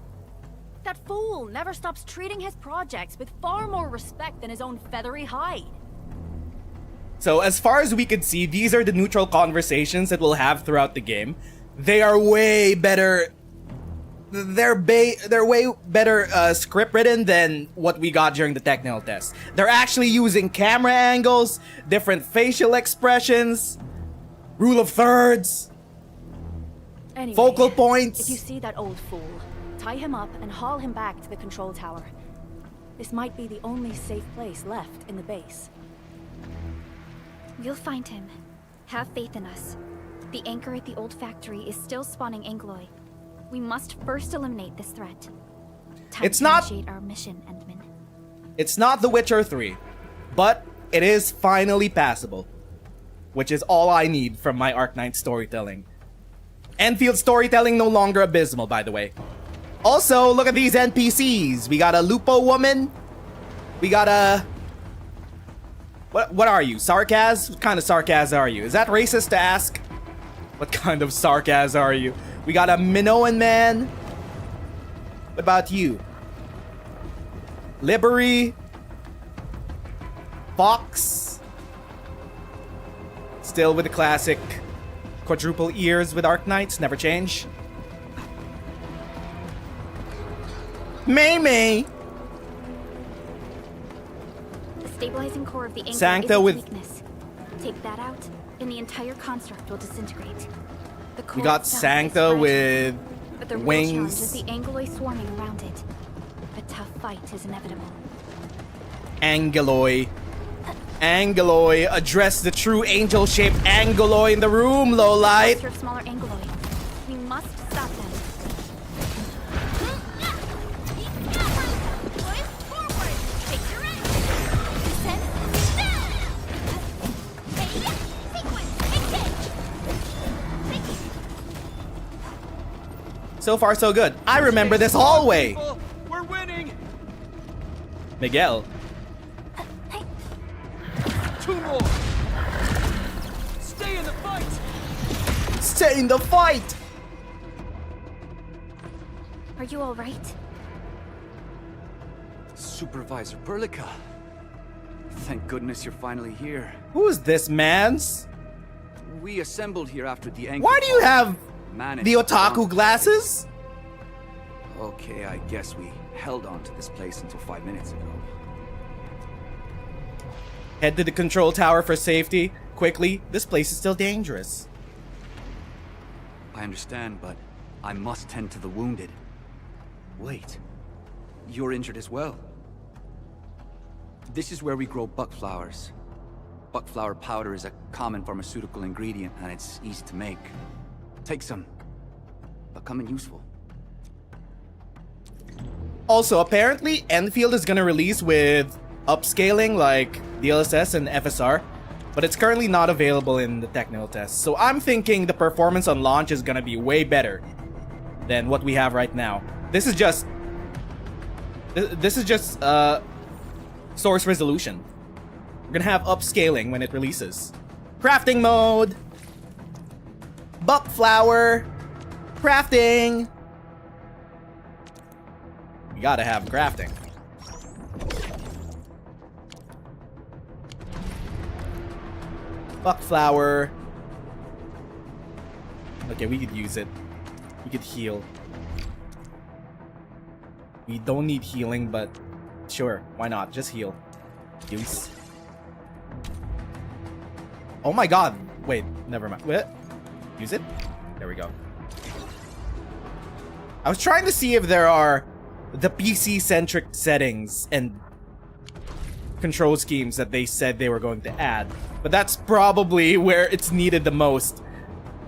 That fool never stops treating his projects with far more respect than his own feathery hide. So as far as we could see, these are the neutral conversations that we'll have throughout the game. They are way better. They're way better script written than what we got during the technical test. They're actually using camera angles, different facial expressions, rule of thirds, Anyway, focal points. If you see that old fool, tie him up and haul him back to the control tower. This might be the only safe place left in the base. We'll find him. Have faith in us. The anchor at the old factory is still spawning aggeloi. We must first eliminate this threat. Time It's to not- initiate our mission, Endman. It's not The Witcher 3, but it is finally passable, which is all I need from my Arknight storytelling. Enfield storytelling no longer abysmal, by the way. Also, look at these NPCs. We got a Lupo woman. We got a... What are you? Sarkaz? What kind of Sarkaz are you? Is that racist to ask? What kind of Sarkaz are you? We got a Minoan man. What about you? Liberty. Fox. Still with the classic quadruple ears with Arknights. Never change. May. The stabilizing core of the anchor Sancta is its with- weakness. Take that out, and the entire construct will disintegrate. The We core got itself is Sancta fragile, with but the real challenge is wings. the aggeloi swarming around it. A tough fight is inevitable. Aggeloi. Aggeloi. Address the true angel-shaped Aggeloi in the room, Lowlight. Cluster of smaller aggeloi. We must stop them. So far, so good. I remember this hallway. We're winning! Miguel. Two more! Stay in the fight! Stay in the fight. Are you all right? Supervisor Berlica. Thank goodness you're finally here. Who is this man's? We assembled here after the anchor. Why do you have managed the to otaku bomb glasses? Okay, I guess we held on to this place until 5 minutes ago. Head to the control tower for safety. Quickly, this place is still dangerous. I understand, but I must tend to the wounded. Wait, you're injured as well. This is where we grow buckflowers. Buckflower powder is a common pharmaceutical ingredient, and it's easy to make. Take some. Become useful. Also, apparently, Endfield is gonna release with upscaling like DLSS and FSR, but it's currently not available in the technical test. So I'm thinking the performance on launch is gonna be way better than what we have right now. This is just source resolution. We're gonna have upscaling when it releases. Crafting mode. Buckflower. Crafting. We gotta have crafting. Buckflower. Okay, we could use it. We could heal. We don't need healing, but sure, why not? Just heal. Use. Oh my god! Wait, never mind. What? Use it? There we go. I was trying to see if there are the PC-centric settings and control schemes that they said they were going to add, but that's probably where it's needed the most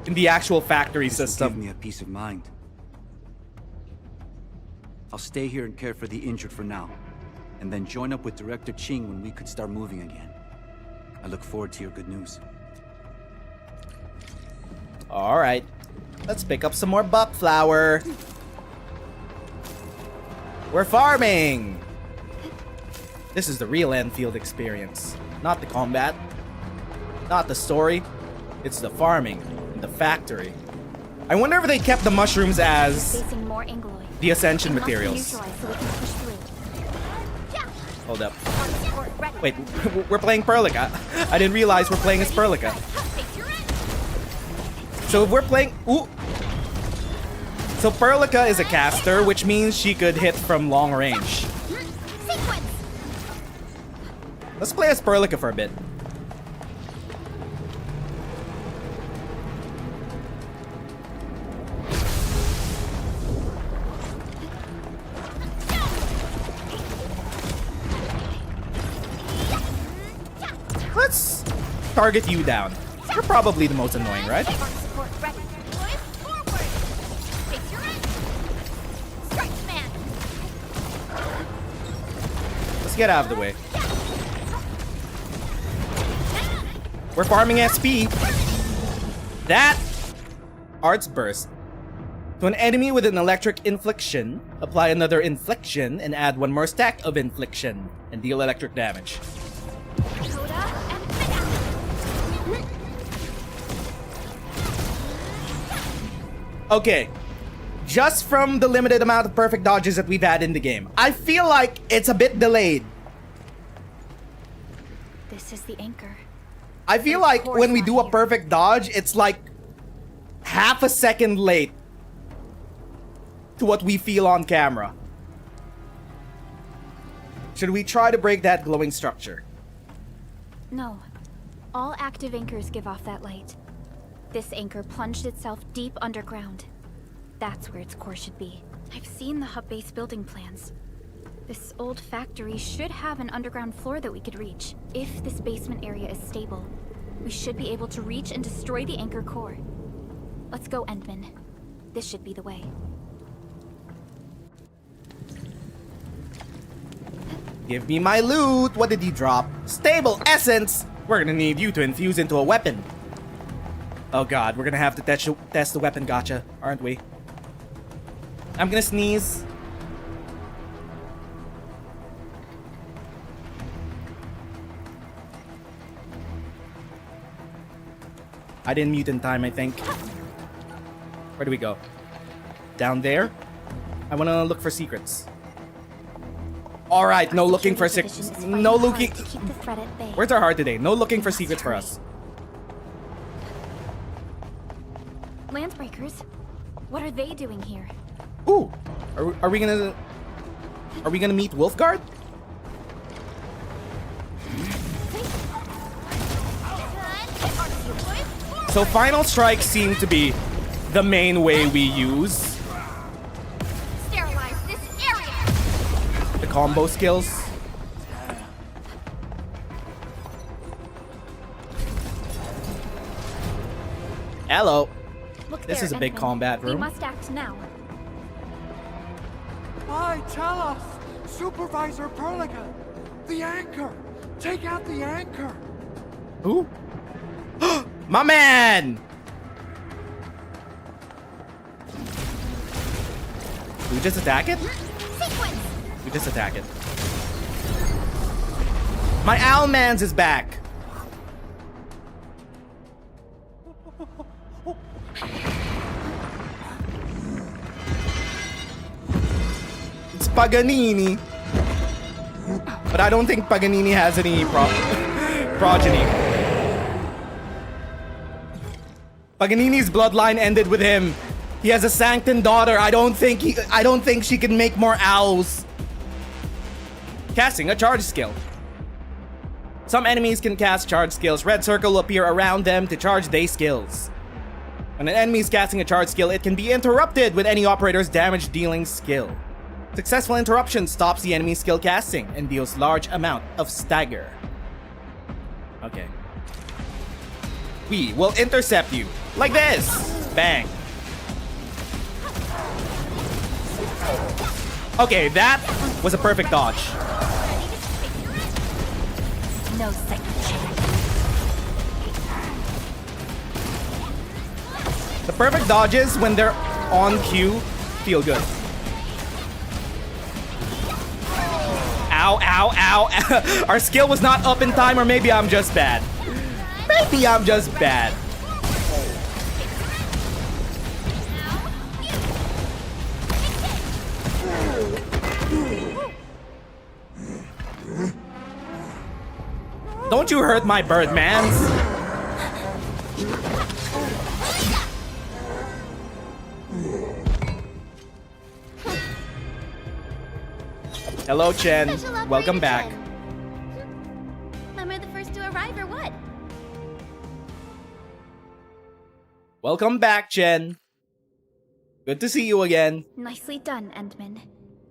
in the actual factory system. Give me a peace of mind. I'll stay here and care for the injured for now, and then join up with Director Ching when we could start moving again. I look forward to your good news. Alright. Let's pick up some more buckflower. We're farming! This is the real Endfield experience. Not the combat. Not the story. It's the farming and the factory. I wonder if they kept the mushrooms as Facing more aggeloi. the ascension It must be materials. neutralized so we can push through. Hold up. Wait, we're playing Perlica. I didn't realize we're playing as Perlica. So if we're playing... Ooh! So Perlica is a caster, which means she could hit from long range. Let's play as Perlica for a bit. Let's target you down. You're probably the most annoying, right? Let's get out of the way. We're farming SP. That Arts Burst. To an enemy with an electric infliction, apply another infliction and add one more stack of infliction and deal electric damage. Okay, just from the limited amount of perfect dodges that we've had in the game, I feel like it's a bit delayed. This is the anchor. I feel like when we do a perfect dodge, it's like half a second late to what we feel on camera. Should we try to break that glowing structure? No. All active anchors give off that light. This anchor plunged itself deep underground. That's where its core should be. I've seen the hub base building plans. This old factory should have an underground floor that we could reach. If this basement area is stable, we should be able to reach and destroy the anchor core. Let's go, Endman. This should be the way. Give me my loot. What did he drop? Stable essence. We're gonna need you to infuse into a weapon. Oh god, we're gonna have to test the weapon gacha, aren't we? I'm gonna sneeze. I didn't mute in time, I think. Where do we go? Down there? I wanna look for secrets. Alright, no looking for secrets. No looking. Where's our heart today? No looking for secrets for us. Landsbreakers? What are they doing here? Ooh! Are we gonna meet Wolfguard? So Final Strike seemed to be the main way we use. Sterilize this area. combo skills. Hello. Look This there, is a big Edmund. combat We room. must act now. Aye, tell us! Supervisor Perlica! The anchor! Take out the anchor! Who? My man! We just attack it? Sequence! We just attack it. My Owlmans is back! It's Paganini. But I don't think Paganini has any progeny. Paganini's bloodline ended with him. He has a Sancton daughter. I don't think she can make more owls. Casting a charge skill. Some enemies can cast charge skills. Red circle will appear around them to charge their skills. When an enemy is casting a charge skill, it can be interrupted with any operator's damage dealing skill. Successful interruption stops the enemy's skill casting and deals large amount of stagger. Okay. We will intercept you like this. Bang. Okay, that was a perfect dodge. No second chance. The perfect dodges when they're on cue feel good. Ow, ow, ow. Our skill was not up in time, or maybe I'm just bad. Maybe I'm just bad. Don't you hurt my birdmans. Hello, Chen. Welcome back. Am I the first to arrive or what? Welcome back, Chen. Good to see you again. Nicely done, Endman.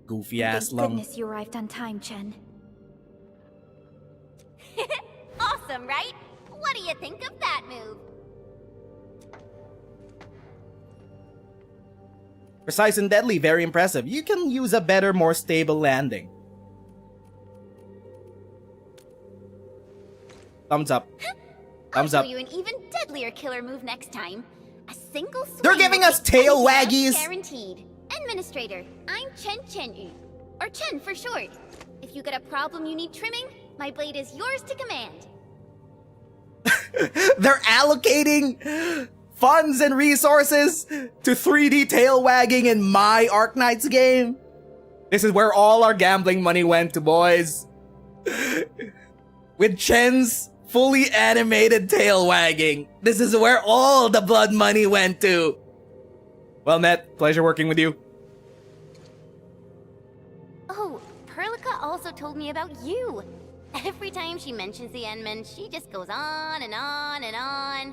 Goofy ass Thank lump. goodness you arrived on time, Chen. Awesome, right? What do you think of that move? Precise and deadly, very impressive. You can use a better, more stable landing. Thumbs up. Thumbs I'll up. show you an even deadlier killer move next time. A single swing. They're giving will us take tail anything else waggies. Guaranteed. Administrator, I'm Chen Chen-yu. Or Chen for short. If you got a problem you need trimming, my blade is yours to command. They're allocating funds and resources to 3D tail wagging in my Arknights game. This is where all our gambling money went to, boys. With Chen's fully animated tail wagging, this is where all the blood money went to. Well, Net, pleasure working with you. Oh, Perlica also told me about you. Every time she mentions the Endman, she just goes on and on and on.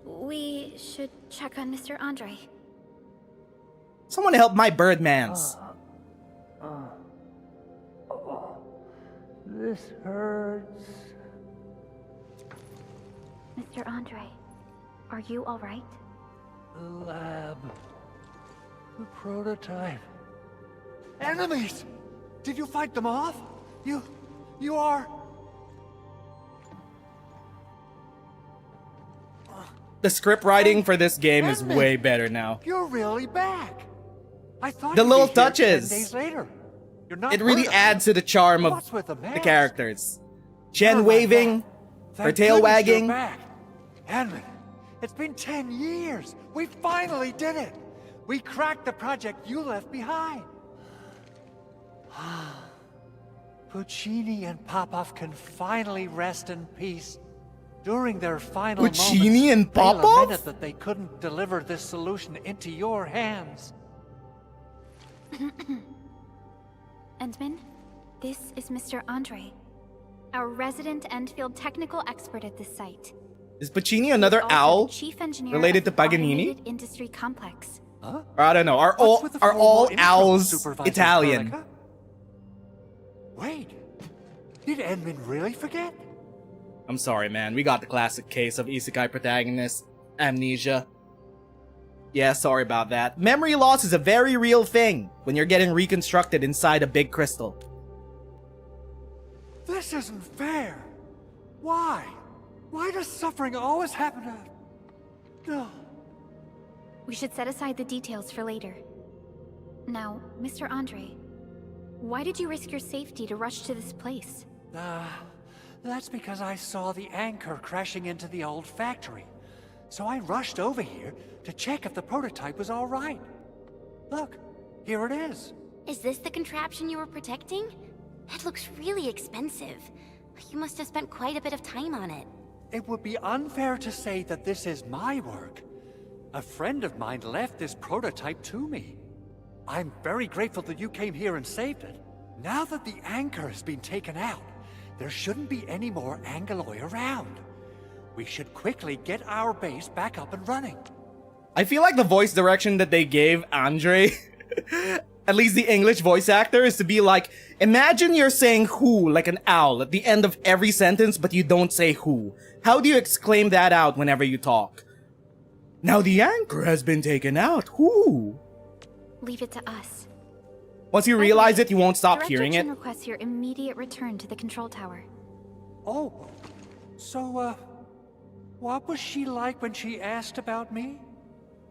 We should check on Mr. Andre. Someone help my birdmans. This hurts. Mr. Andre, are you all right? The lab. The prototype. Enemies! Did you fight them off? You are... The script writing for this game is way better now. You're really back. I thought The you'd little be here 10 touches. days later. You're not It really hurt. adds to the charm of What's with the the mask? characters. You're Chen right waving, back. her Thank tail goodness wagging. You're back. Edmund, it's been 10 years. We finally did it. We cracked the project you left behind. Puccini and Popov can finally rest in peace. During their final Puccini moments, and they Popov? lamented that they couldn't deliver this solution into your hands. Endman, this is Mr. Andre, our resident Endfield technical expert at this site. Is Puccini another Also owl the chief engineer related of to the Paganini? automated industry complex. Huh? Or I don't know. Are What's with the all formal intro, owls Supervisor Italian? Veronica? Wait, did Edmund really forget? I'm sorry, man. We got the classic case of isekai protagonist amnesia. Yeah, sorry about that. Memory loss is a very real thing when you're getting reconstructed inside a big crystal. This isn't fair. Why? Why does suffering always happen to... No. We should set aside the details for later. Now, Mr. Andre, why did you risk your safety to rush to this place? That's because I saw the anchor crashing into the old factory. So I rushed over here to check if the prototype was all right. Look, here it is. Is this the contraption you were protecting? It looks really expensive. You must have spent quite a bit of time on it. It would be unfair to say that this is my work. A friend of mine left this prototype to me. I'm very grateful that you came here and saved it. Now that the anchor has been taken out, there shouldn't be any more aggeloi around. We should quickly get our base back up and running. I feel like the voice direction that they gave Andre, at least the English voice actor, is to be like, imagine you're saying who like an owl at the end of every sentence, but you don't say who. How do you exclaim that out whenever you talk? Now the anchor has been taken out. Who? Leave it to us. Once you realize it, you won't stop Director hearing it. Chin requests your immediate return to the control tower. Oh, so, what was she like when she asked about me?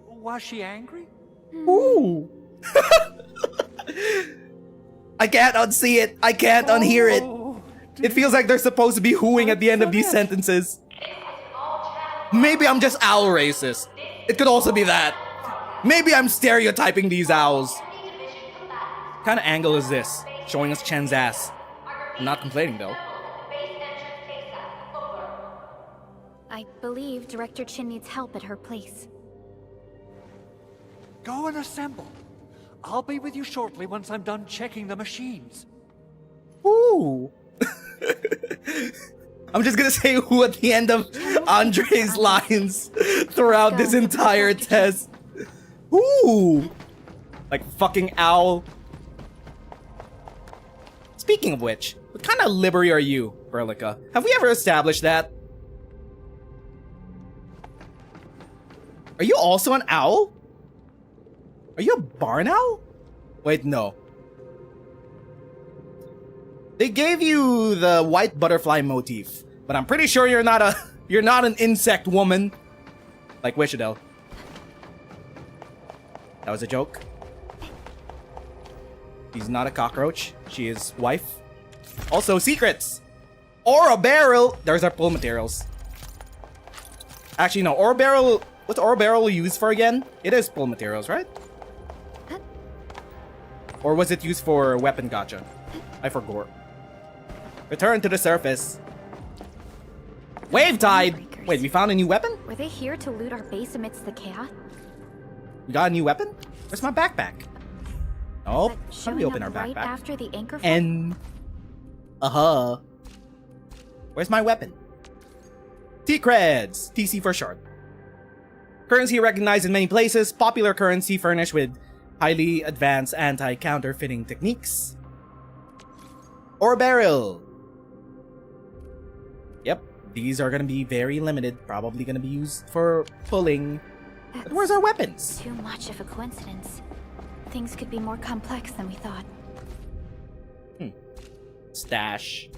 Was she angry? Ooh. I can't unsee it. I can't unhear it. It feels like they're supposed to be hooing at the end of these sentences. Maybe I'm just owl racist. It could also be that. Maybe I'm stereotyping these owls. What kind of angle is this? Showing us Chen's ass. I'm not complaining though. I believe Director Chin needs help at her place. Go and assemble. I'll be with you shortly once I'm done checking the machines. Ooh. I'm just gonna say who at the end of Andre's lines throughout this entire test. Ooh. Like fucking owl. Speaking of which, what kind of livery are you, Berlica? Have we ever established that? Are you also an owl? Are you a barn owl? Wait, no. They gave you the white butterfly motif, but I'm pretty sure you're not an insect woman. Like Wishadel. That was a joke. She's not a cockroach. She is wife. Also, secrets! Or a barrel! There's our pull materials. Actually, no. Ore barrel... What's ore barrel used for again? It is pull materials, right? Or was it used for weapon gacha? I forgot. Return to the surface. Wave tide! Wait, we found a new weapon? Were they here to loot our base amidst the chaos? We got a new weapon? Where's my backpack? Oh, how do Showing we open our up right backpack? after the anchor fall? And... Where's my weapon? T-Creds! TC for short. Currency recognized in many places. Popular currency furnished with highly advanced anti-counterfeiting techniques. Ore barrel! Yep, these are gonna be very limited. Probably gonna be used for pulling. But where's our weapons? Too much of a coincidence. Things could be more complex than we thought. Stash.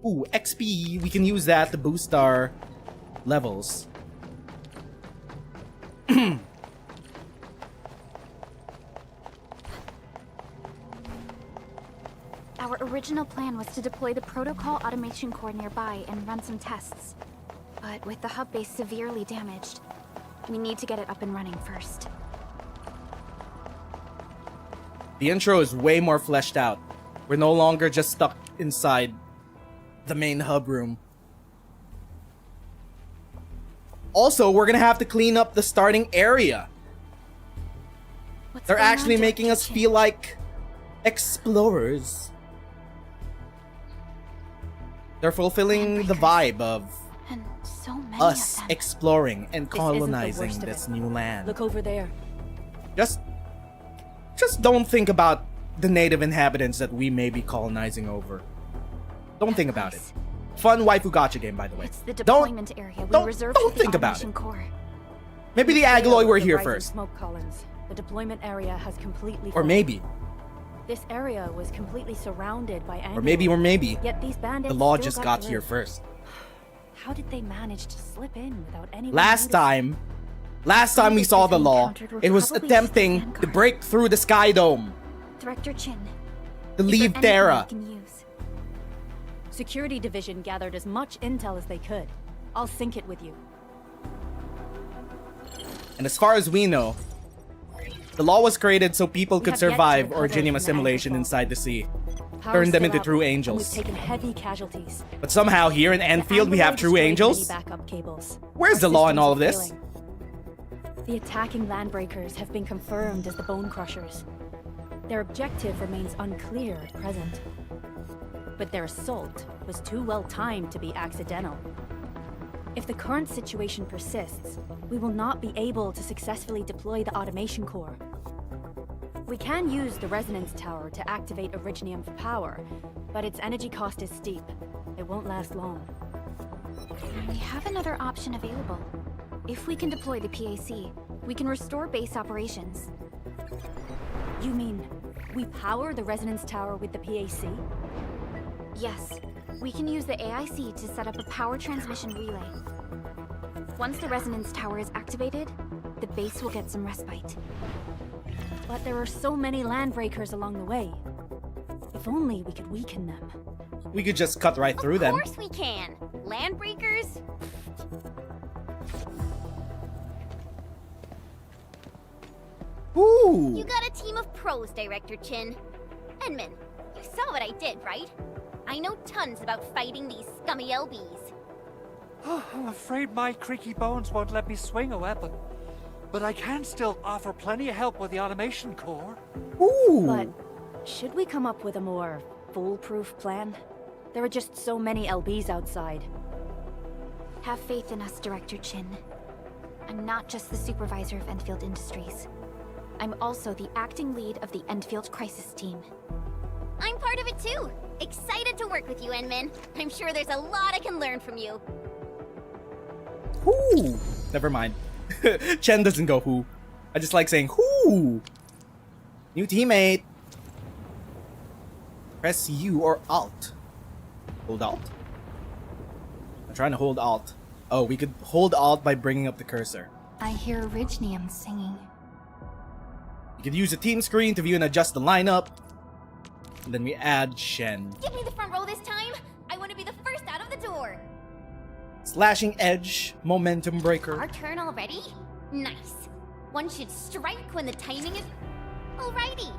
Ooh, XP. We can use that to boost our levels. Our original plan was to deploy the protocol automation core nearby and run some tests. But with the hub base severely damaged, we need to get it up and running first. The intro is way more fleshed out. We're no longer just stuck inside the main hub room. Also, we're gonna have to clean up the starting area. What's They're going on, actually making us Director feel like explorers. They're fulfilling the vibe of And so many Us of them. exploring and This isn't the colonizing worst of this it. new land. Look over there. Just don't think about the native inhabitants that we may be colonizing over. Don't think about it. Fun waifu gacha game, by the way. It's the Don't deployment area we don't reserved don't for think the about it. Automation Core. Maybe the aggeloi were The here rising first, Smoke columns. The deployment area has completely or fallen. maybe, This area was completely surrounded by or maybe Yet these bandits the law still just got through. here first. How did they manage to slip in without anyone Last noticing? time we saw the law, encountered were it was probably attempting just the to vanguard. break through the Sky Dome, Director Chin, to is leave there anything Terra. we can use? Security Division gathered as much intel as they could. I'll sync it with you. And as far as we know, the law was created so people could have yet to survive recover originium from the assimilation Anchor inside the sea. Power's Turn them still into up, true and angels. We've taken heavy casualties. But somehow here in Endfield we have Angeloi true destroyed angels? many backup cables. Where's Our the law in systems all are of this? failing. The attacking landbreakers have been confirmed as the Bone Crushers. Their objective remains unclear at present. But their assault was too well timed to be accidental. If the current situation persists, we will not be able to successfully deploy the automation core. We can use the resonance tower to activate Originium for power, but its energy cost is steep. It won't last long. We have another option available. If we can deploy the PAC, we can restore base operations. You mean, we power the resonance tower with the PAC? Yes, we can use the AIC to set up a power transmission relay. Once the resonance tower is activated, the base will get some respite. But there are so many landbreakers along the way. If only we could weaken them. We could just cut right through them. Of course we can. Landbreakers? Ooh! You got a team of pros, Director Chin. Edmund, you saw what I did, right? I know tons about fighting these scummy LBs. I'm afraid my creaky bones won't let me swing a weapon. But I can still offer plenty of help with the automation core. Ooh! But should we come up with a more foolproof plan? There are just so many LBs outside. Have faith in us, Director Chin. I'm not just the supervisor of Endfield Industries. I'm also the acting lead of the Endfield Crisis Team. I'm part of it too. Excited to work with you, Enmin. I'm sure there's a lot I can learn from you. Whoo! Never mind. Chen doesn't go who. I just like saying whoo! New teammate! Press U or Alt. Hold Alt? I'm trying to hold Alt. Oh, we could hold Alt by bringing up the cursor. I hear Originium singing. You could use the team screen to view and adjust the lineup. And then we add Shen. Give me the front row this time. I want to be the first out of the door. Slashing Edge, Momentum Our Breaker. turn already? Nice. One should strike when the timing is... Alrighty.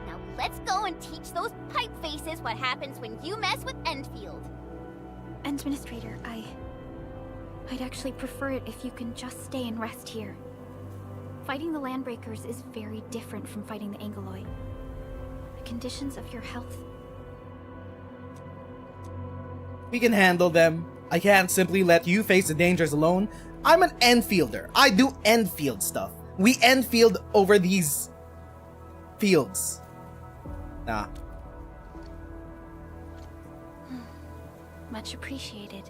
Now let's go and teach those pipe faces what happens when you mess with Endfield. Administrator, I'd actually prefer it if you can just stay and rest here. Fighting the Landbreakers is very different from fighting the Aggeloi. The conditions of your health... We can handle them. I can't simply let you face the dangers alone. I'm an Enfielder. I do Enfield stuff. We Enfield over these fields. Nah. Much appreciated,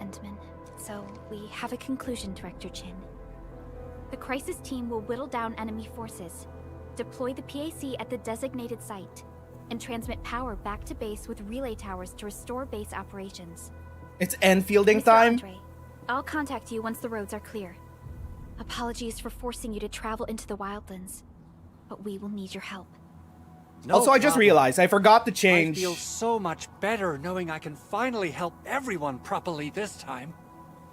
Endman. So, we have a conclusion, Director Chin. The Crisis Team will whittle down enemy forces, deploy the PAC at the designated site, and transmit power back to base with relay towers to restore base operations. It's Enfielding Mr. time. Andre, I'll contact you once the roads are clear. Apologies for forcing you to travel into the wildlands, but we will need your help. No Also, I just problem. realized I forgot to I change. feel so much better knowing I can finally help everyone properly this time.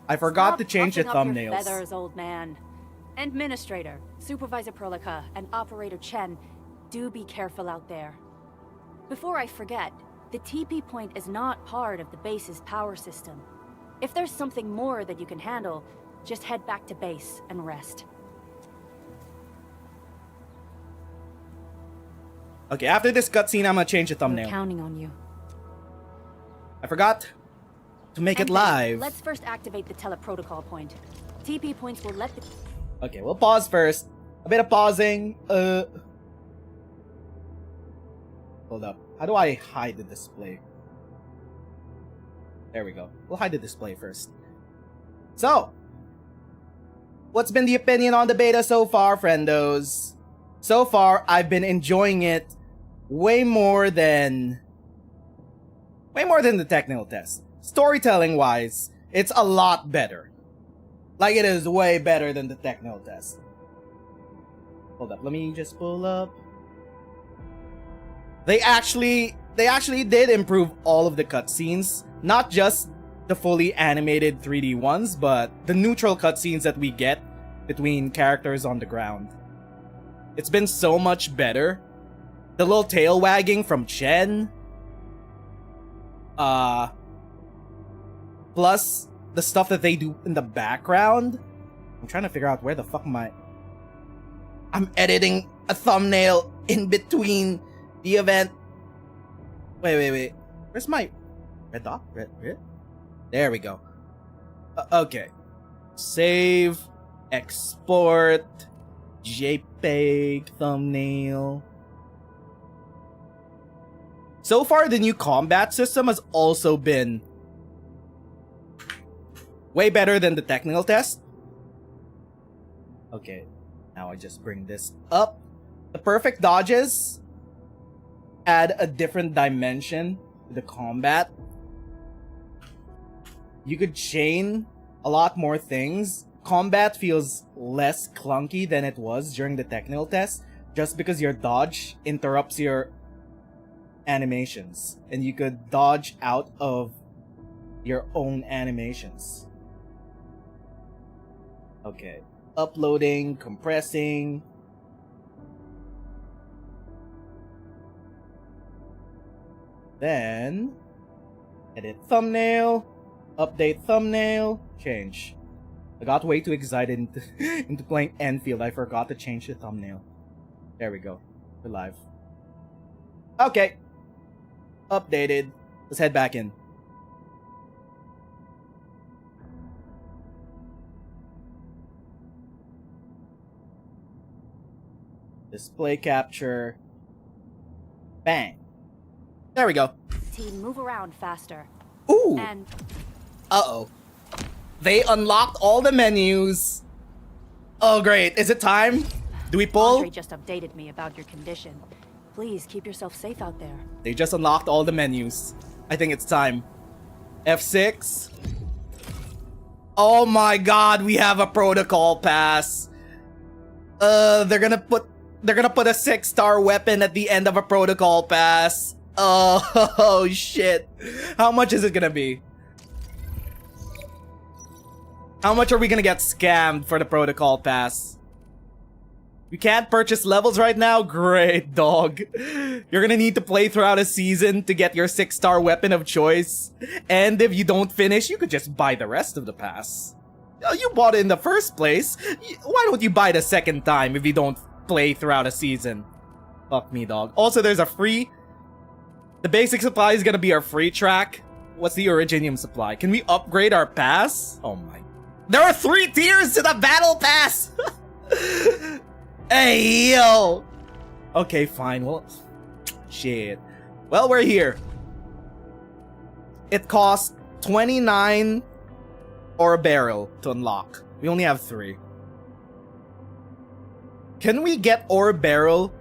I forgot Stop to change the puffing up your thumbnails. feathers, old man. Administrator, Supervisor Prolica, and Operator Chen, do be careful out there. Before I forget, the TP point is not part of the base's power system. If there's something more that you can handle, just head back to base and rest. Okay, after this cutscene, I'm gonna change the We're thumbnail. counting on you. I forgot to make it Endfield, live. Let's first activate the teleprotocol point. TP points will let the... Okay, we'll pause first. A bit of pausing. Hold up. How do I hide the display? There we go. We'll hide the display first. So, what's been the opinion on the beta so far, friendos? So far, I've been enjoying it way more than the technical test. Storytelling-wise, it's a lot better. Like, it is way better than the technical test. Hold up, let me just pull up. They actually did improve all of the cutscenes. Not just the fully animated 3D ones, but the neutral cutscenes that we get between characters on the ground. It's been so much better. The little tail wagging from Chen. Plus the stuff that they do in the background. I'm trying to figure out where the fuck am I. I'm editing a thumbnail in between the event. Wait. Where's my red dot? Red? There we go. Okay. Save. Export. JPEG. Thumbnail. So far, the new combat system has also been way better than the technical test. Okay. Now I just bring this up. The perfect dodges add a different dimension to the combat. You could chain a lot more things. Combat feels less clunky than it was during the technical test, just because your dodge interrupts your animations, and you could dodge out of your own animations. Okay. Uploading, compressing. Then edit thumbnail, update thumbnail, change. I got way too excited into playing Endfield. I forgot to change the thumbnail. There we go. We're live. Okay. Updated. Let's head back in. Display capture. Bang. There we go. Team, move around faster. Ooh. And Uh-oh. They unlocked all the menus. Oh, great. Is it time? Do we pull? Andre just updated me about your condition. Please keep yourself safe out there. They just unlocked all the menus. I think it's time. F6. Oh my god, we have a protocol pass. They're gonna put a 6-star weapon at the end of a protocol pass. Oh shit. How much is it gonna be? How much are we gonna get scammed for the protocol pass? You can't purchase levels right now? Great, dog. You're gonna need to play throughout a season to get your 6-star weapon of choice. And if you don't finish, you could just buy the rest of the pass. You bought it in the first place. Why don't you buy it a second time if you don't play throughout a season? Fuck me, dog. Also, there's a free... The basic supply is gonna be our free track. What's the Originium supply? Can we upgrade our pass? Oh my... There are 3 tiers to the battle pass! Hey, yo! Okay, fine. Well, shit. Well, we're here. It costs 29 or a barrel to unlock. We only have 3. Can we get ore barrel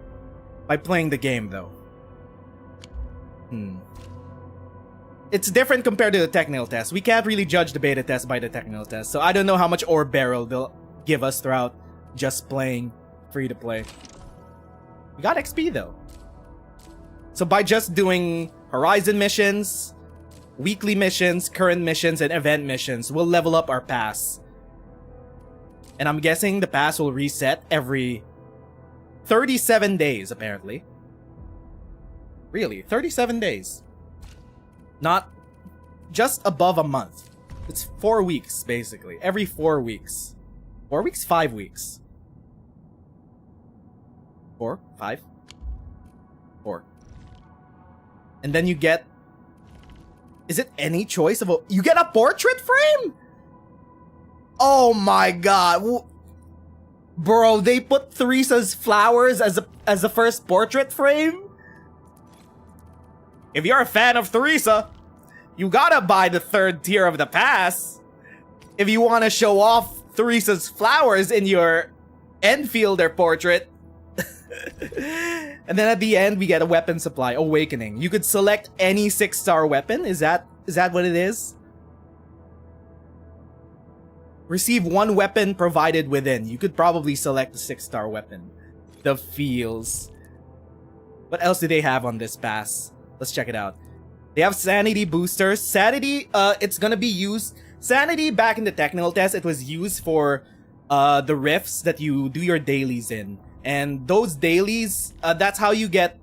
by playing the game, though? It's different compared to the technical test. We can't really judge the beta test by the technical test, so I don't know how much ore barrel they'll give us throughout just playing free to play. We got XP, though. So by just doing Horizon missions, weekly missions, current missions, and event missions, we'll level up our pass. And I'm guessing the pass will reset every 37 days, apparently. Really, 37 days. Not just above a month. It's 4 weeks, basically. Every 4 weeks. 4 weeks? 5 weeks. 4? 5? 4. And then you get Is it any choice of a... You get a portrait frame? Oh my god. Bro, they put Theresa's flowers as a first portrait frame? If you're a fan of Theresa, you gotta buy the 3rd tier of the pass. If you want to show off Theresa's flowers in your Endfielder portrait. And then at the end, we get a weapon supply, Awakening. You could select any 6-star weapon. Is that what it is? Receive 1 weapon provided within. You could probably select a 6-star weapon. The feels. What else do they have on this pass? Let's check it out. They have sanity boosters. Sanity, it's gonna be used... Sanity, back in the technical test, it was used for the rifts that you do your dailies in. And those dailies, that's how you get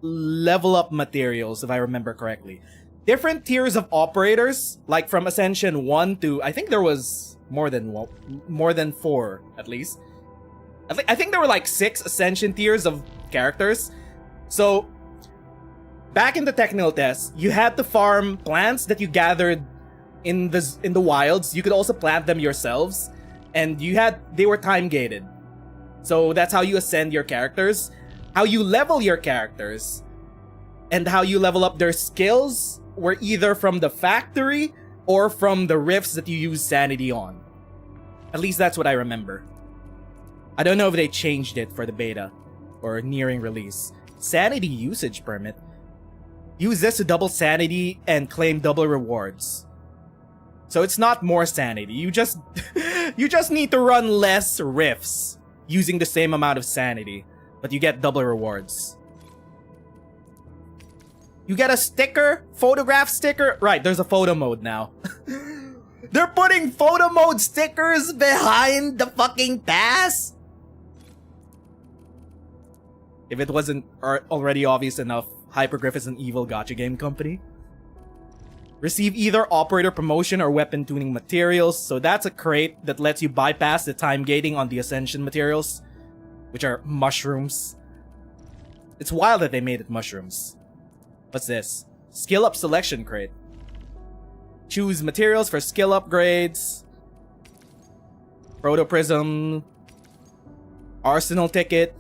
level up materials, if I remember correctly. Different tiers of operators, like from Ascension 1 to... I think there was more than 4, at least. I think there were like 6 Ascension tiers of characters. So, back in the technical test, you had to farm plants that you gathered in the wilds. You could also plant them yourselves, and they were time gated. So that's how you ascend your characters, how you level your characters, and how you level up their skills were either from the factory or from the rifts that you use sanity on. At least that's what I remember. I don't know if they changed it for the beta or nearing release. Sanity usage permit. Use this to double sanity and claim double rewards. So it's not more sanity. You just need to run less rifts using the same amount of sanity, but you get double rewards. You get a sticker, photograph sticker. Right, there's a photo mode now. They're putting photo mode stickers behind the fucking pass? If it wasn't already obvious enough, Hypergriff is an evil gacha game company. Receive either operator promotion or weapon tuning materials. So that's a crate that lets you bypass the time gating on the Ascension materials, which are mushrooms. It's wild that they made it mushrooms. What's this? Skill up selection crate. Choose materials for skill upgrades. Protoprism. Arsenal ticket.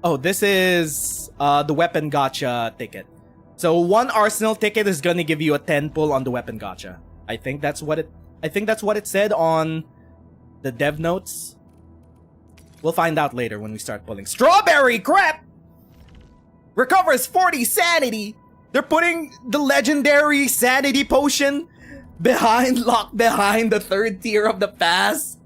Oh, this is the weapon gacha ticket. So 1 arsenal ticket is gonna give you a 10 pull on the weapon gacha. I think that's what it said on the dev notes. We'll find out later when we start pulling. Strawberry crap! Recovers 40 sanity! They're putting the legendary sanity potion locked behind the 3rd tier of the pass.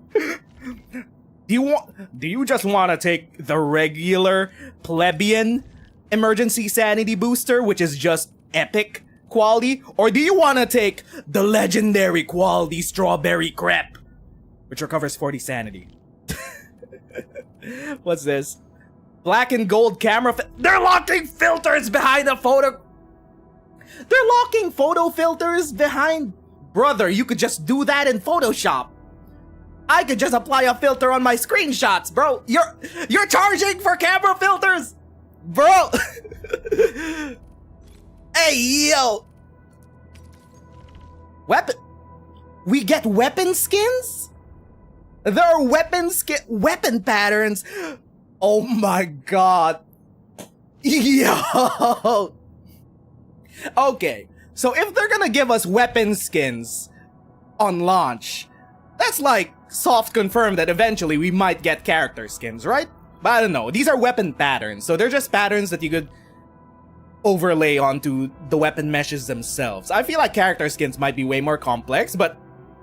Do you just want to take the regular plebeian emergency sanity booster, which is just epic quality, or do you want to take the legendary quality strawberry crap, which recovers 40 sanity? What's this? Black and gold camera. They're locking filters behind the photo. They're locking photo filters behind. Brother, you could just do that in Photoshop. I could just apply a filter on my screenshots, bro. You're charging for camera filters, bro. Hey, yo. Weapon. We get weapon skins? There are weapon patterns. Oh my god. Yo. Okay, so if they're gonna give us weapon skins on launch, that's like soft confirmed that eventually we might get character skins, right? But I don't know. These are weapon patterns, so they're just patterns that you could overlay onto the weapon meshes themselves. I feel like character skins might be way more complex, but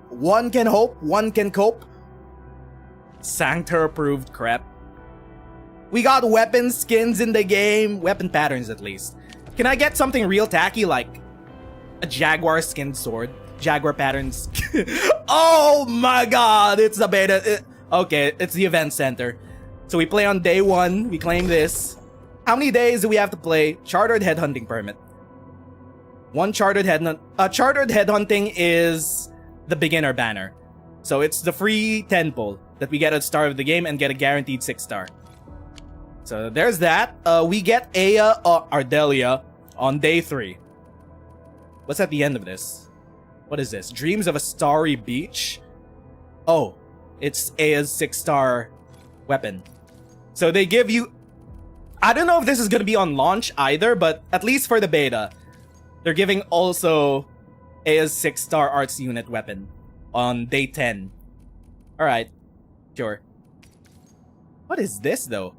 one can hope, one can cope. Sanctor approved crap. We got weapon skins in the game. Weapon patterns, at least. Can I get something real tacky, like a Jaguar skinned sword? Jaguar patterns. Oh my god, it's the beta. Okay, it's the event center. So we play on day 1, we claim this. How many days do we have to play? Chartered headhunting permit. 1 chartered headhunt. Chartered headhunting is the beginner banner. So it's the free 10 pull that we get at the start of the game and get a guaranteed 6-star. So there's that. We get Aya Ardelia on day 3. What's at the end of this? What is this? Dreams of a Starry Beach? Oh, it's Aya's 6-star weapon. So they give you... I don't know if this is going to be on launch either, but at least for the beta, they're giving also Aya's 6-star arts unit weapon on day 10. Alright, sure. What is this though?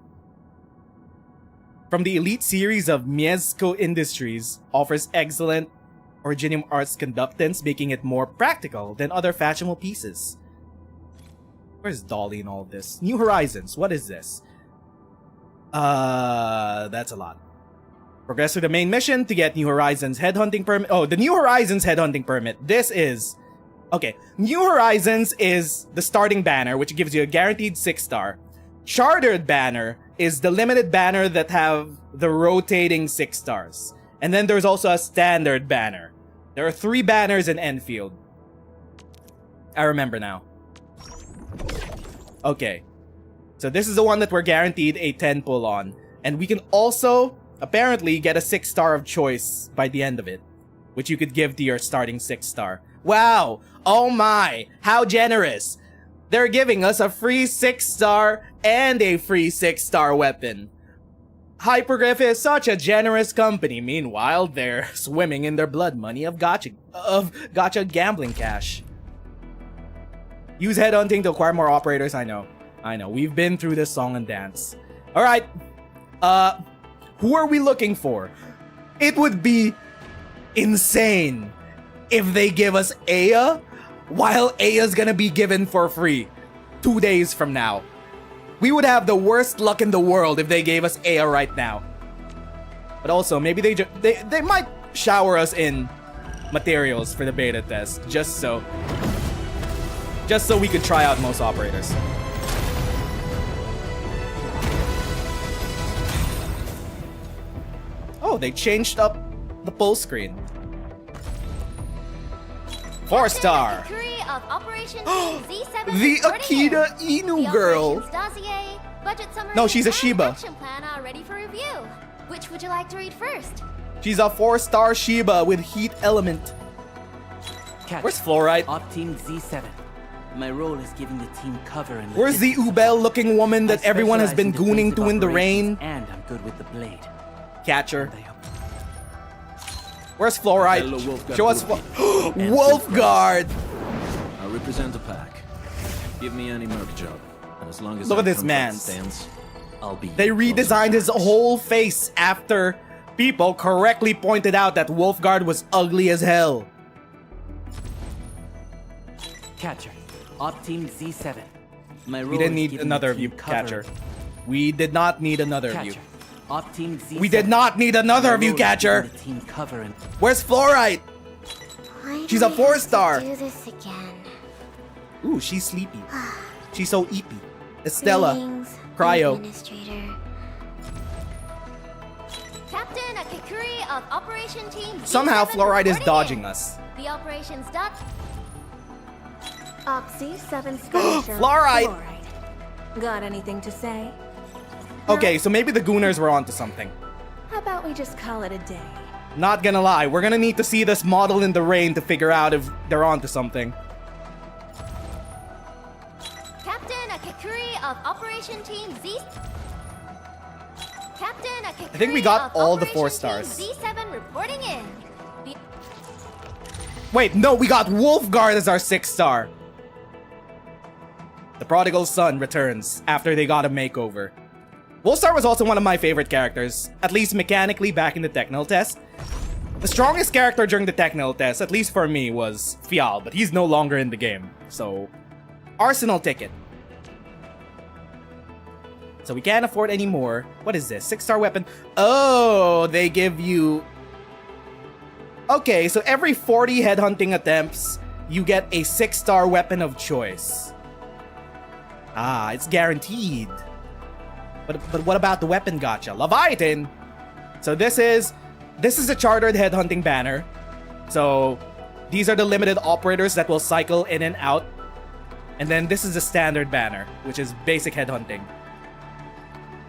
From the elite series of Miezco Industries, offers excellent Originium Arts conductance, making it more practical than other fashionable pieces. Where's Dolly in all this? New Horizons, what is this? That's a lot. Progress through the main mission to get New Horizons headhunting permit. Oh, the New Horizons headhunting permit. This is... Okay, New Horizons is the starting banner, which gives you a guaranteed 6-star. Chartered banner is the limited banner that have the rotating 6 stars. And then there's also a standard banner. There are 3 banners in Endfield. I remember now. Okay. So this is the one that we're guaranteed a 10 pull on. And we can also, apparently, get a 6-star of choice by the end of it. Which you could give to your starting 6-star. Wow! Oh my! How generous! They're giving us a free 6-star and a free 6-star weapon. Hypergriff is such a generous company. Meanwhile, they're swimming in their blood money of gacha gambling cash. Use headhunting to acquire more operators. I know. We've been through this song and dance. Alright. Who are we looking for? It would be insane if they give us Aya, while Aya's gonna be given for free 2 days from now. We would have the worst luck in the world if they gave us Aya right now. But also, maybe they might shower us in materials for the beta test, just so we could try out most operators. Oh, they changed up the pull screen. 4-star. The Akita Inu girl. No, she's a Shiba. Which would you like to read first? She's a 4-star Shiba with heat element. Where's Fluorite? Op Team Z7. My role is giving the team cover and where's the Ubel-looking woman that everyone has been gooning to in the rain? And I'm good with the blade. Catcher. Where's Fluorite? Show us Wolfguard! I represent the pack. Give me any merc job, and as long as look at this man. They redesigned his whole face after people correctly pointed out that Wolfguard was ugly as hell. Catcher, Op Team Z7. My role we didn't need another of you, Catcher. We did not need another of you. Op Team Z7. We did not need another of you, Catcher. Where's Fluorite? She's a 4-star. Do this again. Ooh, she's sleepy. She's so eepy. Estella. Cryo. Captain Akikuri of Operation Team Z7 somehow Fluorite is dodging us. The operation's done. Op Z7 skirmisher. Fluorite! Got anything to say? Okay, so maybe the Gooners were onto something. How about we just call it a day? Not gonna lie, we're gonna need to see this model in the rain to figure out if they're onto something. Captain Akikuri of Operation Team Z. Captain Akikuri I think we got all the Operation 4 stars. Team Z7 reporting in. Wait, no, we got Wolfguard as our 6-star. The prodigal son returns after they got a makeover. Wolfstar was also one of my favorite characters, at least mechanically back in the technical test. The strongest character during the technical test, at least for me, was Fial, but he's no longer in the game. So, Arsenal ticket. So we can't afford any more. What is this? 6-star weapon. Oh, they give you... Okay, so every 40 headhunting attempts, you get a 6-star weapon of choice. Ah, it's guaranteed. But what about the weapon gacha? Leviathan! So this is a chartered headhunting banner. So these are the limited operators that will cycle in and out. And then this is the standard banner, which is basic headhunting.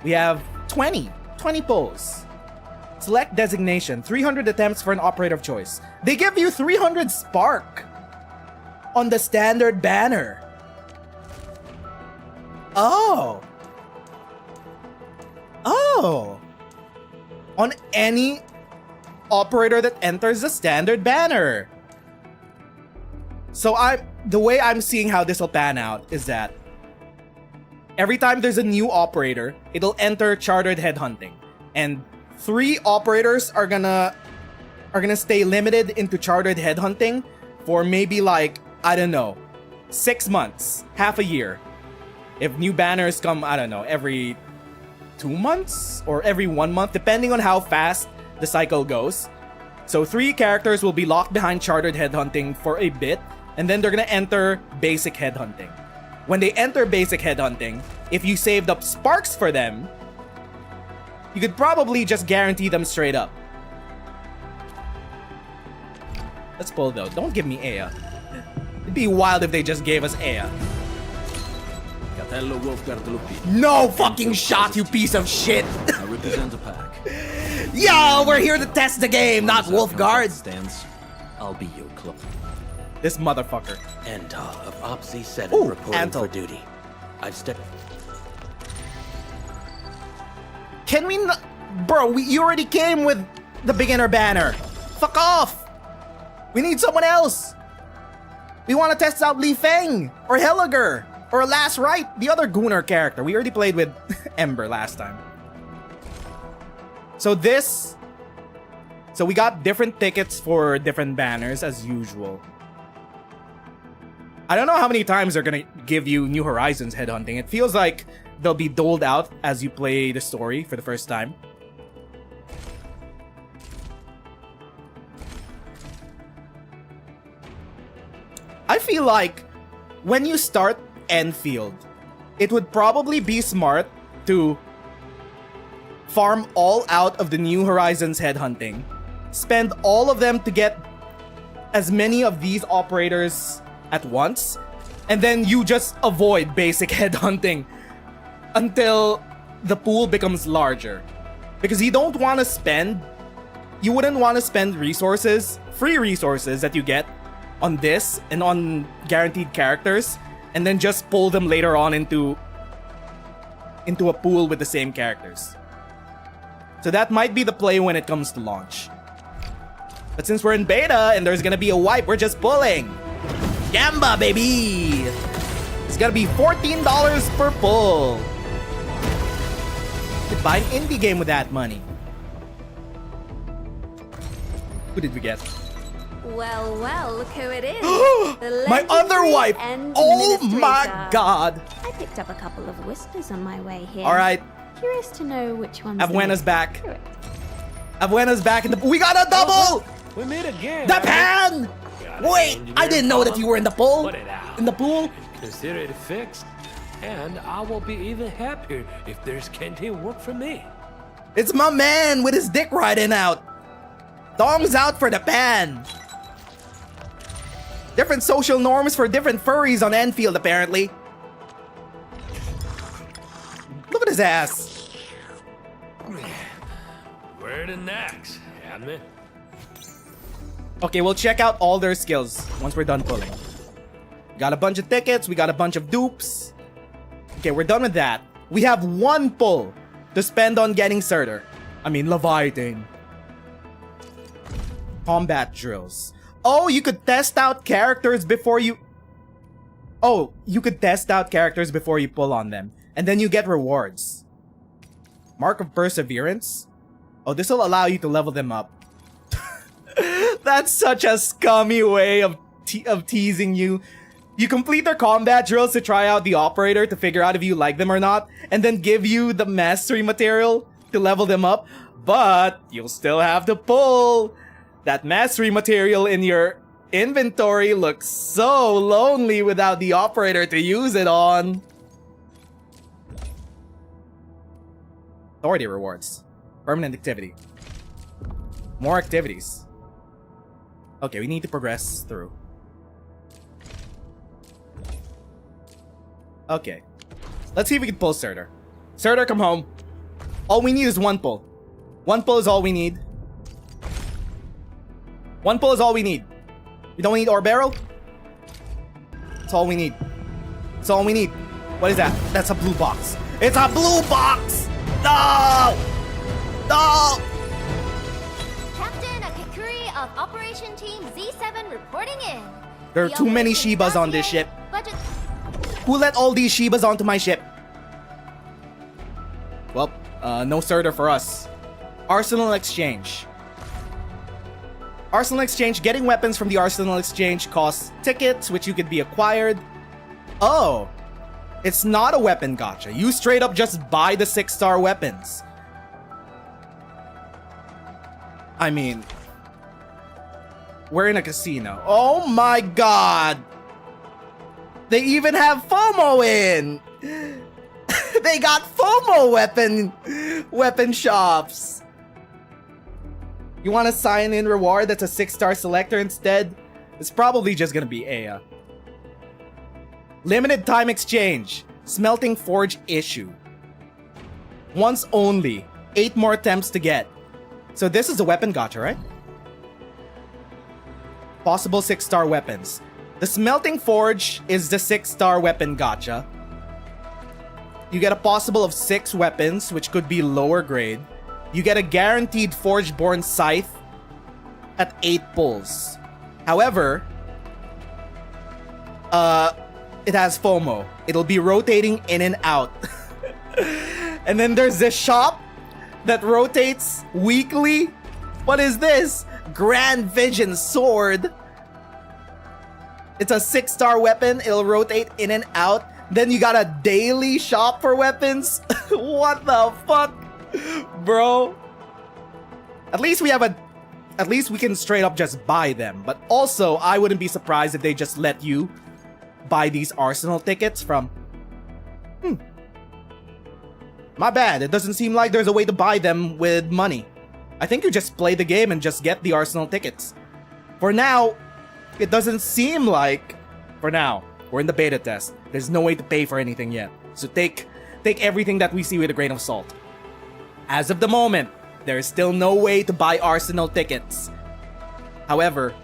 We have 20 pulls. Select designation. 300 attempts for an operator of choice. They give you 300 spark on the standard banner. Oh. Oh. On any operator that enters the standard banner. So the way I'm seeing how this will pan out is that every time there's a new operator, it'll enter chartered headhunting. And 3 operators are gonna stay limited into chartered headhunting for maybe like, I don't know, 6 months, half a year. If new banners come, I don't know, every 2 months or every 1 month, depending on how fast the cycle goes. So 3 characters will be locked behind chartered headhunting for a bit, and then they're gonna enter basic headhunting. When they enter basic headhunting, if you saved up sparks for them, you could probably just guarantee them straight up. Let's pull though. Don't give me Aya. It'd be wild if they just gave us Aya. No fucking shot, you piece of shit! I represent a pack. Yo, we're here to test the game, not Wolfguard. Stands. I'll be your club. This motherfucker. Antal of Op Z7 Ooh, reporting Antal. for duty. I've stepped. Can we not? Bro, you already came with the beginner banner. Fuck off! We need someone else! We want to test out Li Feng, or Helliger, or Last Right, the other Gunnar character. We already played with Ember last time. So we got different tickets for different banners as usual. I don't know how many times they're gonna give you New Horizons headhunting. It feels like they'll be doled out as you play the story for the first time. I feel like when you start Endfield, it would probably be smart to farm all out of the New Horizons headhunting, spend all of them to get as many of these operators at once, and then you just avoid basic headhunting until the pool becomes larger. Because you wouldn't want to spend resources, free resources that you get on this and on guaranteed characters, and then just pull them later on into a pool with the same characters. So that might be the play when it comes to launch. But since we're in beta and there's gonna be a wipe, we're just pulling. Gamba, baby! It's gonna be $14 per pull. You could buy an indie game with that money. Who did we get? Well, well, look who it is. The My other legendary wife! End Oh my Administrator. god! I picked up a couple of whispers on my way here. Alright, Curious to know which one's Abuena's the back. most accurate. Abuena's back in the... We got a double! We meet again. The pan! Wait, I didn't know that you were in the pool. Put it out. In the pool? Consider it fixed. And I will be even happier if there's canteen work for me. It's my man with his dick riding out. Thongs out for the pan. Different social norms for different furries on Enfield, apparently. Look at his ass. Where the next, admin? Okay, we'll check out all their skills once we're done pulling. We got a bunch of tickets, we got a bunch of dupes. Okay, we're done with that. We have 1 pull to spend on getting Surtur. I mean, Leviathan. Combat drills. Oh, you could test out characters before you... Oh, you could test out characters before you pull on them. And then you get rewards. Mark of Perseverance. Oh, this will allow you to level them up. That's such a scummy way of teasing you. You complete their combat drills to try out the operator to figure out if you like them or not, and then give you the mastery material to level them up, but you'll still have to pull. That mastery material in your inventory looks so lonely without the operator to use it on. Authority rewards. Permanent activity. More activities. Okay, we need to progress through. Okay. Let's see if we can pull Surtur. Surtur, come home. All we need is 1 pull. One pull is all we need. One pull is all we need. We don't need ore barrel. That's all we need. That's all we need. What is that? That's a blue box. It's a blue box! No! No! Captain Akikuri of Operation Team Z7 reporting in. There are The too many operation Shibas on this dossier, ship. Budget. Who let all these Shibas onto my ship? Well, no Surtur for us. Arsenal Exchange. Arsenal Exchange. Getting weapons from the Arsenal Exchange costs tickets, which you could be acquired. Oh, it's not a weapon gacha. You straight up just buy the 6-star weapons. I mean, we're in a casino. Oh my god! They even have FOMO in! They got FOMO weapon shops! You want a sign-in reward that's a 6-star selector instead? It's probably just gonna be Aya. Limited time exchange. Smelting forge issue. Once only. 8 more attempts to get. So this is a weapon gacha, right? Possible 6-star weapons. The smelting forge is the 6-star weapon gacha. You get a possible of 6 weapons, which could be lower grade. You get a guaranteed Forge-born Scythe at 8 pulls. However, it has FOMO. It'll be rotating in and out. And then there's this shop that rotates weekly. What is this? Grand Vision Sword. It's a 6-star weapon. It'll rotate in and out. Then you got a daily shop for weapons. What the fuck? Bro. At least we can straight up just buy them. But also, I wouldn't be surprised if they just let you buy these Arsenal tickets from... My bad. It doesn't seem like there's a way to buy them with money. I think you just play the game and just get the Arsenal tickets. For now, it doesn't seem like... For now, we're in the beta test. There's no way to pay for anything yet. So take everything that we see with a grain of salt. As of the moment, there is still no way to buy Arsenal tickets. However,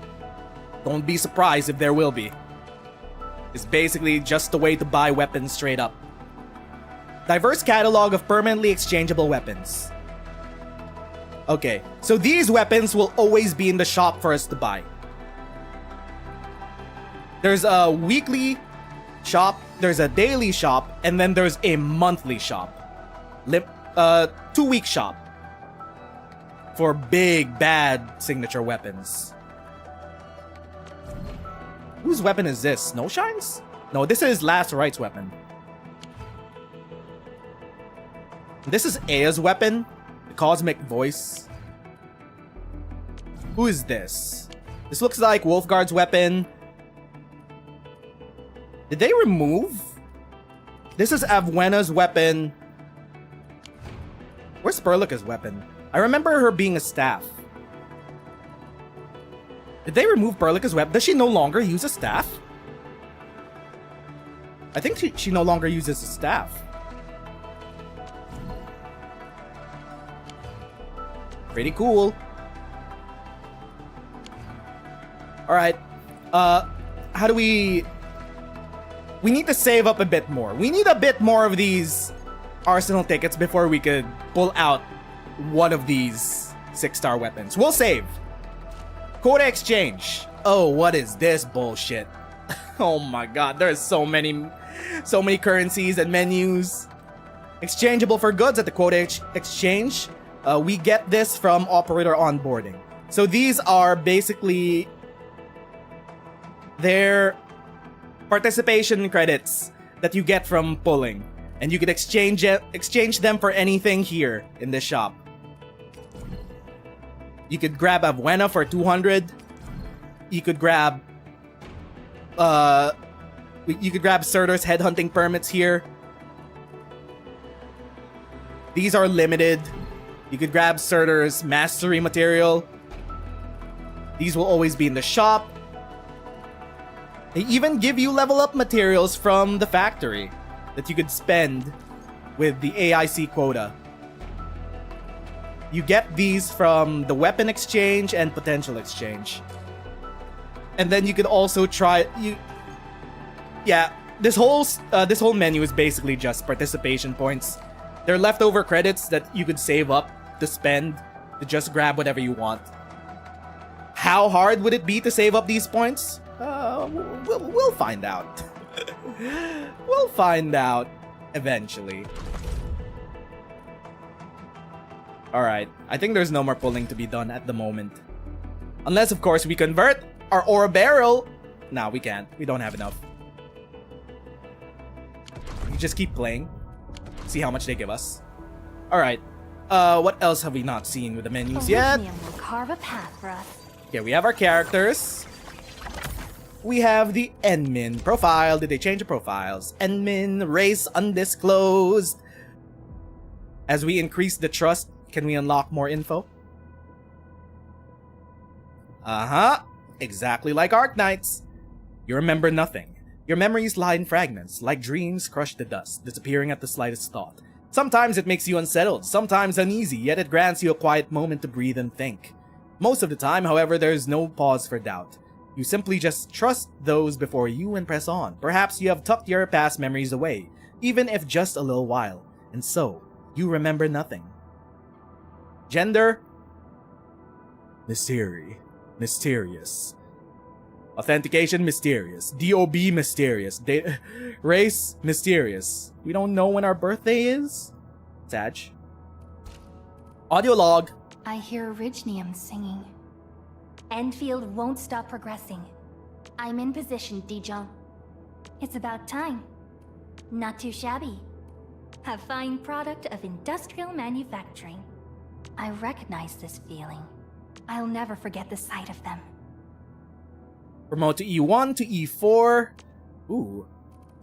don't be surprised if there will be. It's basically just a way to buy weapons straight up. Diverse catalog of permanently exchangeable weapons. Okay, so these weapons will always be in the shop for us to buy. There's a weekly shop, there's a daily shop, and then there's a monthly shop. 2-week shop. For big, bad signature weapons. Whose weapon is this? Snowshine's? No, this is Last Right's weapon. This is Aya's weapon. The Cosmic Voice. Who is this? This looks like Wolfguard's weapon. Did they remove? This is Avwena's weapon. Where's Perlica's weapon? I remember her being a staff. Did they remove Perlica's weapon? Does she no longer use a staff? I think she no longer uses a staff. Pretty cool. Alright. How do we... We need to save up a bit more. We need a bit more of these Arsenal tickets before we could pull out one of these 6-star weapons. We'll save. Quota exchange. Oh, what is this bullshit? Oh my god, there's so many currencies and menus. Exchangeable for goods at the quota exchange. We get this from operator onboarding. So these are basically their participation credits that you get from pulling. And you could exchange them for anything here in this shop. You could grab Avwena for 200. You could grab Surtur's headhunting permits here. These are limited. You could grab Surtur's mastery material. These will always be in the shop. They even give you level up materials from the factory that you could spend with the AIC quota. You get these from the weapon exchange and potential exchange. And then you could also try this whole menu is basically just participation points. They're leftover credits that you could save up to spend to just grab whatever you want. How hard would it be to save up these points? We'll find out. We'll find out eventually. Alright, I think there's no more pulling to be done at the moment. Unless, of course, we convert our ore barrel. Nah, we can't. We don't have enough. We just keep playing. See how much they give us. Alright. What else have we not seen with the menus yet? Will carve a path for us. Okay, we have our characters. We have the Endmin profile. Did they change the profiles? Endmin, race undisclosed. As we increase the trust, can we unlock more info? Exactly like Arknights. You remember nothing. Your memories lie in fragments, like dreams crushed to dust, disappearing at the slightest thought. Sometimes it makes you unsettled, sometimes uneasy, yet it grants you a quiet moment to breathe and think. Most of the time, however, there is no pause for doubt. You simply just trust those before you and press on. Perhaps you have tucked your past memories away, even if just a little while, and so, you remember nothing. Gender? Mysterious. Authentication? Mysterious. DOB? Mysterious. Race? Mysterious. We don't know when our birthday is? Sag. Audio log. I hear Orignium singing. Endfield won't stop progressing. I'm in position, Dijon. It's about time. Not too shabby. A fine product of industrial manufacturing. I recognize this feeling. I'll never forget the sight of them. Promote to E1 to E4. Ooh.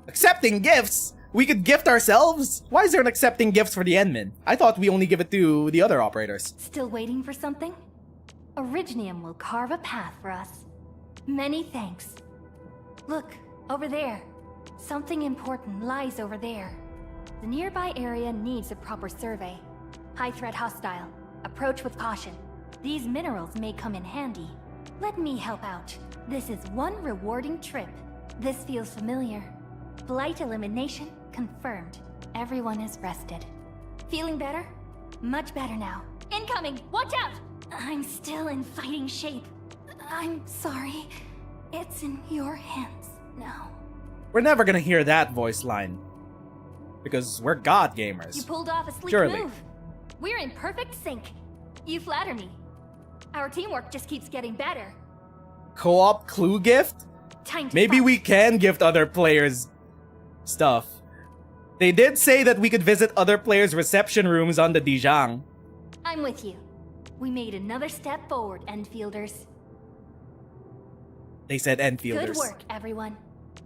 Accepting gifts? We could gift ourselves? Why is there an accepting gifts for the Endmin? I thought we only give it to the other operators. Still waiting for something? Orignium will carve a path for us. Many thanks. Look, over there. Something important lies over there. The nearby area needs a proper survey. High threat hostile. Approach with caution. These minerals may come in handy. Let me help out. This is one rewarding trip. This feels familiar. Blight elimination confirmed. Everyone is rested. Feeling better? Much better now. Incoming! Watch out! I'm still in fighting shape. I'm sorry. It's in your hands now. We're never gonna hear that voice line. Because we're god gamers. You pulled off a sleek Surely. move. We're in perfect sync. You flatter me. Our teamwork just keeps getting better. Co-op clue gift? Time to Maybe fight. we can gift other players stuff. They did say that we could visit other players' reception rooms on the Dijang. I'm with you. We made another step forward, Enfielders. They said Enfielders. Good work, everyone.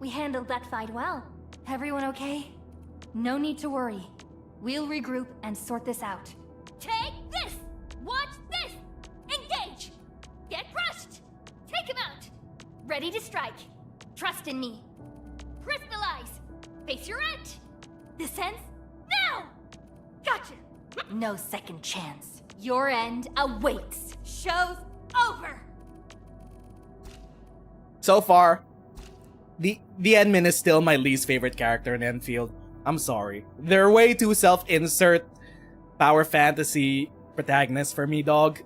We handled that fight well. Everyone okay? No need to worry. We'll regroup and sort this out. Take this! Watch this! Engage! Get crushed! Take him out! Ready to strike. Trust in me. Crystallize! Face your end! Descends now! Gotcha! No second chance. Your end awaits. Show's over! So far, the Endmin is still my least favorite character in Enfield. I'm sorry. They're way too self-insert power fantasy protagonists for me, dog.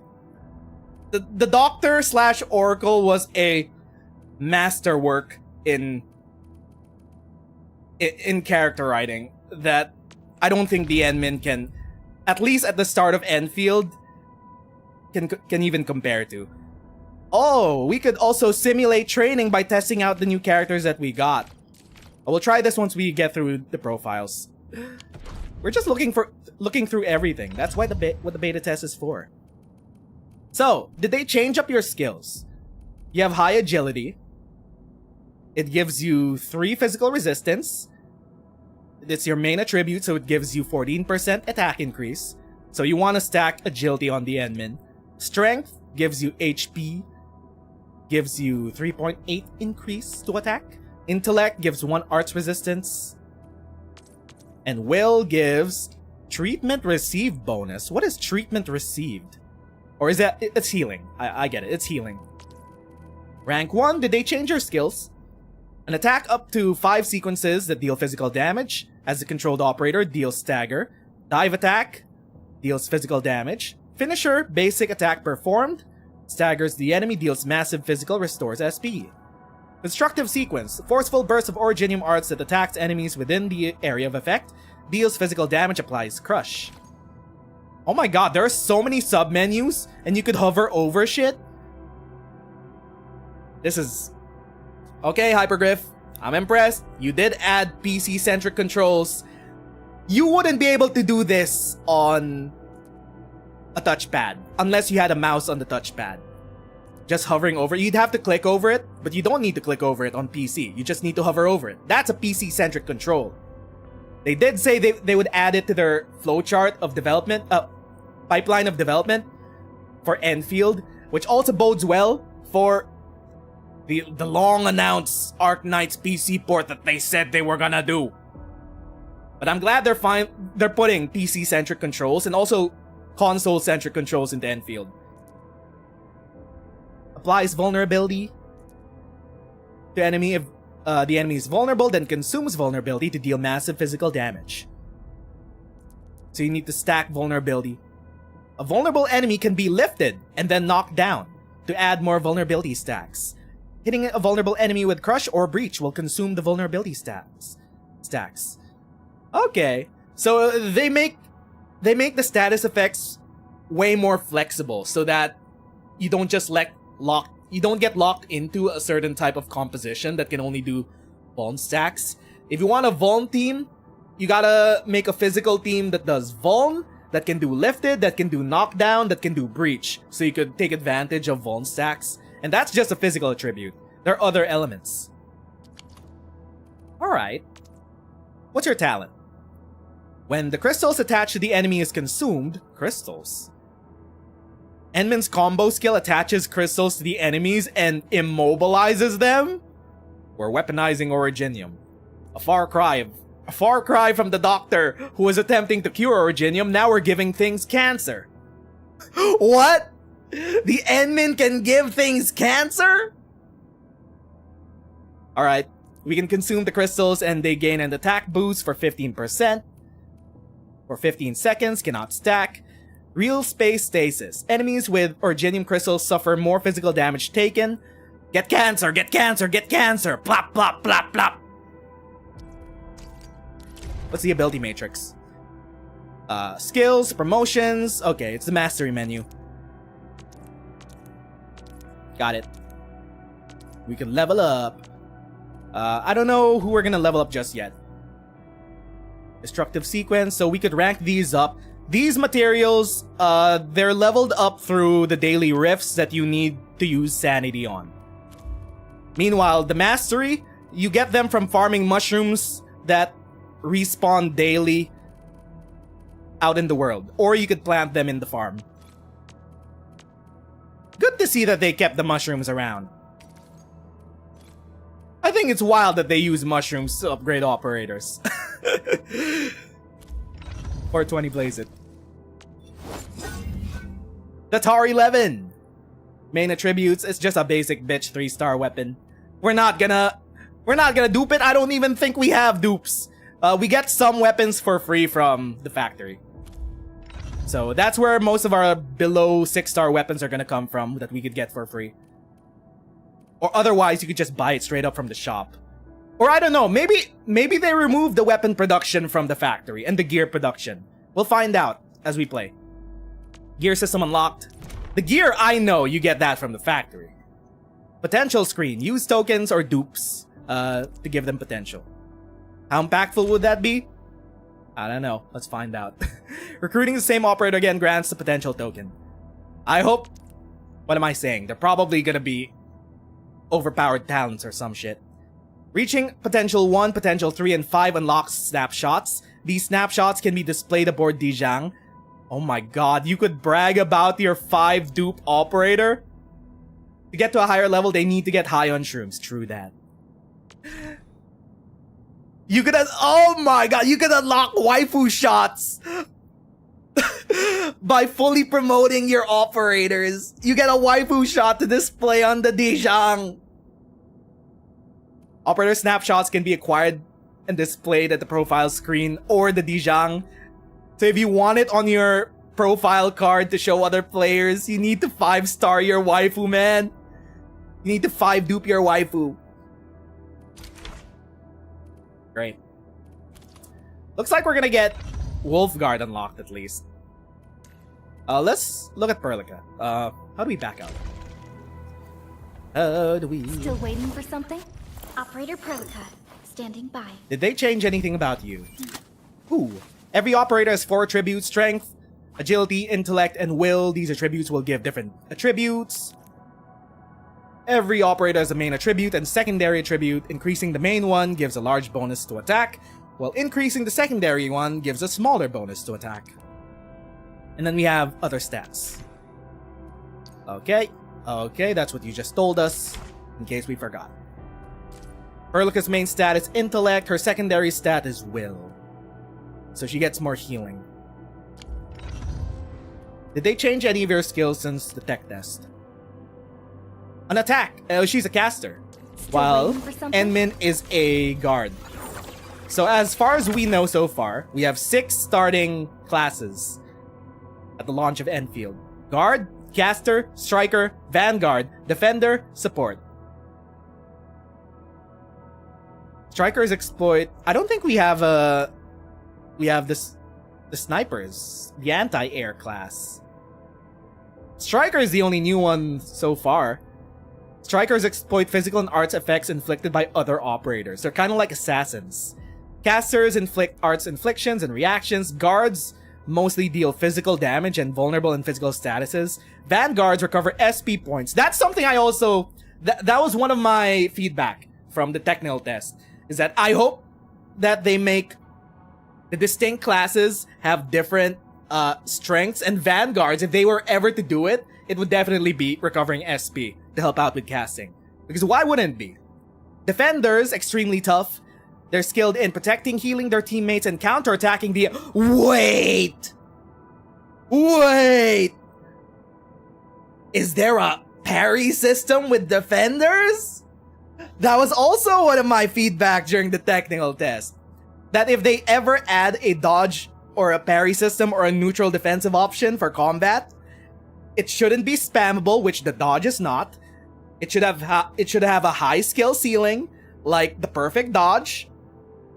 The Doctor / Oracle was a masterwork in character writing that I don't think the Endmin can, at least at the start of Enfield, can even compare to. Oh, we could also simulate training by testing out the new characters that we got. We'll try this once we get through the profiles. We're just looking through everything. That's why what the beta test is for. So, did they change up your skills? You have high agility. It gives you 3 physical resistance. It's your main attribute, so it gives you 14% attack increase. So you want to stack agility on the Endmin. Strength gives you HP. Gives you 3.8 increase to attack. Intellect gives 1 arts resistance. And will gives Treatment received bonus. What is treatment received? Or is that... It's healing. I get it. It's healing. Rank 1. Did they change your skills? An attack up to 5 sequences that deal physical damage. As a controlled operator, deals stagger. Dive attack. Deals physical damage. Finisher. Basic attack performed. Staggers the enemy. Deals massive physical. Restores SP. Constructive sequence. Forceful burst of Originium arts that attacks enemies within the area of effect. Deals physical damage. Applies crush. Oh my god, there are so many sub-menus, and you could hover over shit. This is... Okay, Hypergriff. I'm impressed. You did add PC-centric controls. You wouldn't be able to do this on a touchpad, unless you had a mouse on the touchpad. Just hovering over it. You'd have to click over it, but you don't need to click over it on PC. You just need to hover over it. That's a PC-centric control. They did say they would add it to their flowchart of development, pipeline of development for Endfield, which also bodes well for the long-announced Arknights PC port that they said they were gonna do. But I'm glad they're putting PC-centric controls and also console-centric controls into Endfield. Applies vulnerability to enemy if the enemy is vulnerable, then consumes vulnerability to deal massive physical damage. So you need to stack vulnerability. A vulnerable enemy can be lifted and then knocked down to add more vulnerability stacks. Hitting a vulnerable enemy with crush or breach will consume the vulnerability stacks. Okay, so they make the status effects way more flexible so that you don't just you don't get locked into a certain type of composition that can only do vuln stacks. If you want a vuln team, you gotta make a physical team that does vuln, that can do lifted, that can do knockdown, that can do breach, so you could take advantage of vuln stacks. And that's just a physical attribute. There are other elements. Alright. What's your talent? When the crystals attached to the enemy is consumed, crystals. Enman's combo skill attaches crystals to the enemies and immobilizes them? We're weaponizing Originium. A far cry from the doctor who was attempting to cure Originium. Now we're giving things cancer. What? The Enman can give things cancer? Alright, we can consume the crystals and they gain an attack boost for 15%. For 15 seconds, cannot stack. Real space stasis. Enemies with Originium crystals suffer more physical damage taken. Get cancer, get cancer, get cancer! Plop, plop, plop, plop! What's the ability matrix? Skills, promotions. Okay, it's the mastery menu. Got it. We can level up. I don't know who we're gonna level up just yet. Destructive sequence, so we could rank these up. These materials, they're leveled up through the daily rifts that you need to use sanity on. Meanwhile, the mastery, you get them from farming mushrooms that respawn daily out in the world. Or you could plant them in the farm. Good to see that they kept the mushrooms around. I think it's wild that they use mushrooms to upgrade operators. 420 plays it. The Tar 11. Main attributes, it's just a basic bitch 3-star weapon. We're not gonna dupe it. I don't even think we have dupes. We get some weapons for free from the factory. So that's where most of our below 6-star weapons are gonna come from that we could get for free. Or otherwise, you could just buy it straight up from the shop. Or I don't know, maybe they removed the weapon production from the factory and the gear production. We'll find out as we play. Gear system unlocked. The gear, I know, you get that from the factory. Potential screen. Use tokens or dupes to give them potential. How impactful would that be? I don't know. Let's find out. Recruiting the same operator again grants the potential token. I hope... What am I saying? They're probably gonna be overpowered talents or some shit. Reaching potential 1, potential 3, and 5 unlocks snapshots. These snapshots can be displayed aboard Dijang. Oh my god, you could brag about your 5 dupe operator? To get to a higher level, they need to get high on shrooms. True that. You could... Oh my god, you could unlock waifu shots! By fully promoting your operators, you get a waifu shot to display on the Dijang. Operator snapshots can be acquired and displayed at the profile screen or the Dijang. So if you want it on your profile card to show other players, you need to 5-star your waifu, man. You need to 5-dupe your waifu. Great. Looks like we're gonna get Wolfguard unlocked at least. Let's look at Perlica. How do we back out? How do we... Still waiting for something? Operator Perlica, standing by. Did they change anything about you? Ooh. Every operator has 4 attributes: strength, agility, intellect, and will. These attributes will give different attributes. Every operator has a main attribute and secondary attribute. Increasing the main one gives a large bonus to attack, while increasing the secondary one gives a smaller bonus to attack. And then we have other stats. Okay, that's what you just told us, in case we forgot. Perlica's main stat is intellect, her secondary stat is will. So she gets more healing. Did they change any of your skills since the tech test? An attack! She's a caster. While Enmin is a guard. So as far as we know so far, we have 6 starting classes at the launch of Endfield. Guard, Caster, Striker, Vanguard, Defender, Support. Striker's exploit. I don't think we have the snipers, the anti-air class. Striker is the only new one so far. Strikers exploit physical and arts effects inflicted by other operators. They're kind of like assassins. Casters inflict arts inflictions and reactions. Guards mostly deal physical damage and vulnerable in physical statuses. Vanguards recover SP points. That's something I also... That was one of my feedback from the technical test. Is that I hope that they make the distinct classes have different strengths. And Vanguards, if they were ever to do it, it would definitely be recovering SP to help out with casting. Because why wouldn't it be? Defenders, extremely tough. They're skilled in protecting, healing their teammates, and counterattacking the... Wait! Is there a parry system with defenders? That was also one of my feedback during the technical test. That if they ever add a dodge or a parry system or a neutral defensive option for combat, it shouldn't be spammable, which the dodge is not. It should have a high skill ceiling, like the perfect dodge,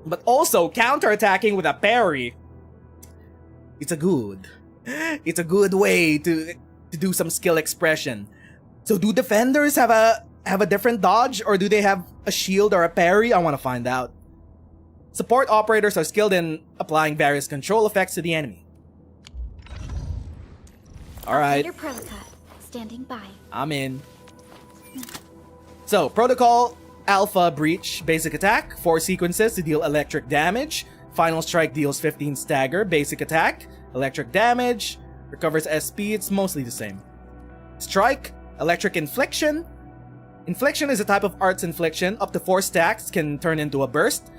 but also counterattacking with a parry. It's a good way to do some skill expression. So do defenders have a different dodge, or do they have a shield or a parry? I want to find out. Support operators are skilled in applying various control effects to the enemy. Alright. Operator Perlica, standing by. I'm in. So, Protocol Alpha Breach, basic attack, 4 sequences to deal electric damage. Final Strike deals 15 stagger, basic attack, electric damage, recovers SP, it's mostly the same. Strike, electric infliction. Infliction is a type of arts infliction, up to 4 stacks can turn into a burst.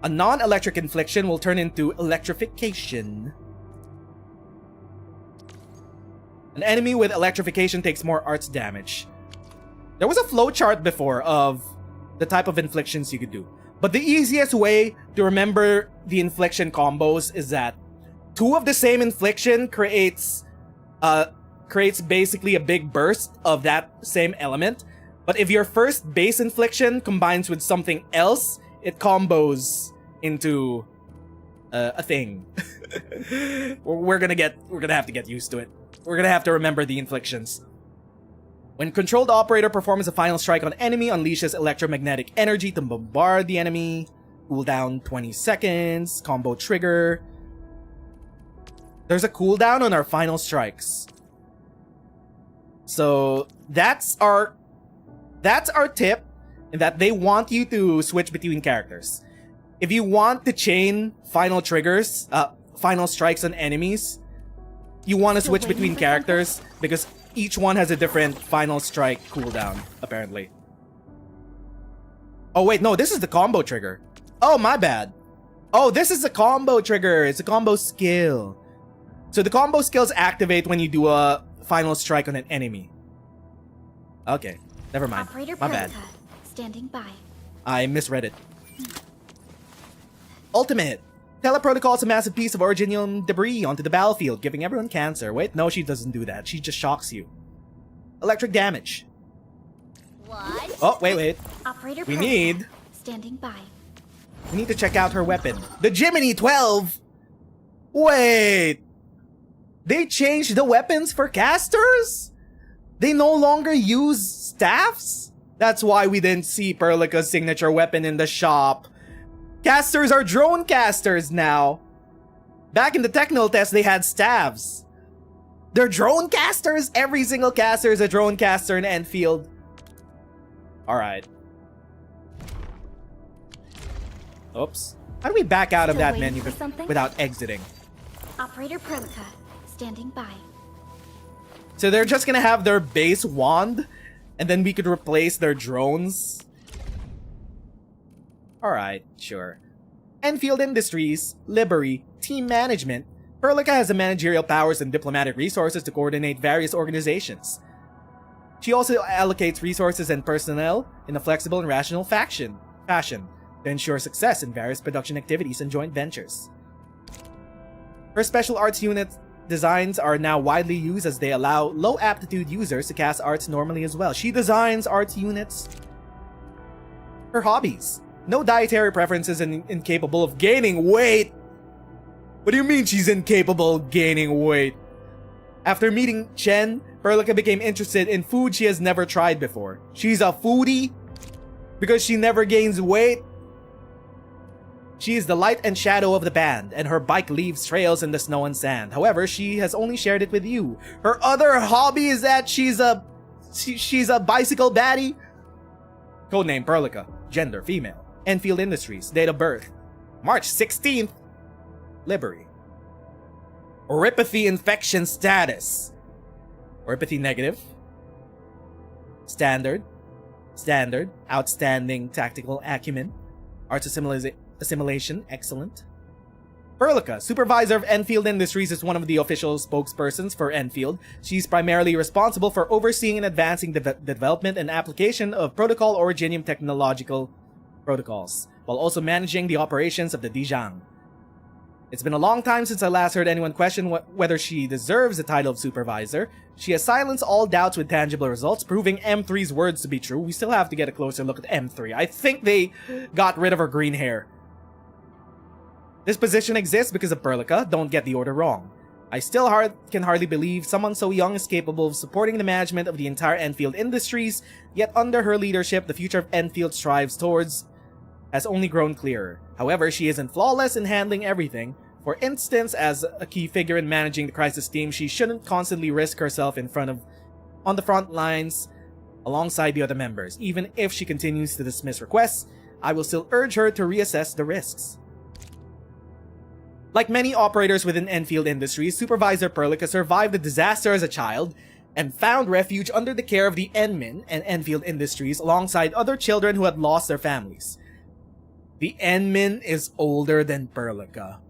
A non-electric infliction will turn into electrification. An enemy with electrification takes more arts damage. There was a flowchart before of the type of inflictions you could do. But the easiest way to remember the infliction combos is that 2 of the same infliction creates basically a big burst of that same element. But if your first base infliction combines with something else, it combos into a thing. We're gonna have to get used to it. We're gonna have to remember the inflictions. When controlled operator performs a final strike on enemy, unleashes electromagnetic energy to bombard the enemy. Cooldown 20 seconds. Combo trigger. There's a cooldown on our final strikes. So that's our tip, in that they want you to switch between characters. If you want to chain final triggers, final strikes on enemies, you want to switch between characters because each one has a different final strike cooldown, apparently. Oh wait, no, this is the combo trigger. Oh, my bad. Oh, this is a combo trigger. It's a combo skill. So the combo skills activate when you do a final strike on an enemy. Okay, never mind. Operator My bad. Protocol, standing by. I misread it. Ultimate. Teleprotocols a massive piece of originium debris onto the battlefield, giving everyone cancer. Wait, no, she doesn't do that. She just shocks you. Electric damage. What? Oh, wait. Operator We Protocol, need standing by. to check out her weapon. The Jiminy 12! Wait! They changed the weapons for casters? They no longer use staffs? That's why we didn't see Perlica's signature weapon in the shop. Casters are drone casters now. Back in the technical test, they had staves. They're drone casters? Every single caster is a drone caster in Endfield. Alright. Oops. How do we back out of Still that waiting menu for something? without exiting? Operator Protocol, standing by. So they're just gonna have their base wand, and then we could replace their drones? Alright, sure. Enfield Industries, Livery, Team Management. Perlica has the managerial powers and diplomatic resources to coordinate various organizations. She also allocates resources and personnel in a flexible and rational fashion to ensure success in various production activities and joint ventures. Her special arts unit designs are now widely used as they allow low-aptitude users to cast arts normally as well. She designs arts units. Her hobbies. No dietary preferences and incapable of gaining weight. What do you mean she's incapable of gaining weight? After meeting Chen, Perlica became interested in food she has never tried before. She's a foodie? Because she never gains weight? She is the light and shadow of the band, and her bike leaves trails in the snow and sand. However, she has only shared it with you. Her other hobby is that she's a bicycle baddie? Codename Perlica. Gender female. Enfield Industries. Date of birth March 16th. Livery. Oripathy infection status. Oripathy negative. Standard. Outstanding tactical acumen. Arts assimilation. Excellent. Perlica, supervisor of Enfield Industries, is one of the official spokespersons for Enfield. She's primarily responsible for overseeing and advancing the development and application of protocol originium technological protocols, while also managing the operations of the Dijang. It's been a long time since I last heard anyone question whether she deserves the title of supervisor. She has silenced all doubts with tangible results, proving M3's words to be true. We still have to get a closer look at M3. I think they got rid of her green hair. This position exists because of Perlica, don't get the order wrong. I still can hardly believe someone so young is capable of supporting the management of the entire Enfield Industries, yet under her leadership, the future of Enfield strives towards has only grown clearer. However, she isn't flawless in handling everything. For instance, as a key figure in managing the crisis team, she shouldn't constantly risk herself on the front lines alongside the other members. Even if she continues to dismiss requests, I will still urge her to reassess the risks. Like many operators within Enfield Industries, Supervisor Perlica survived the disaster as a child and found refuge under the care of the Enmin and Enfield Industries alongside other children who had lost their families. The Enmin is older than Perlica.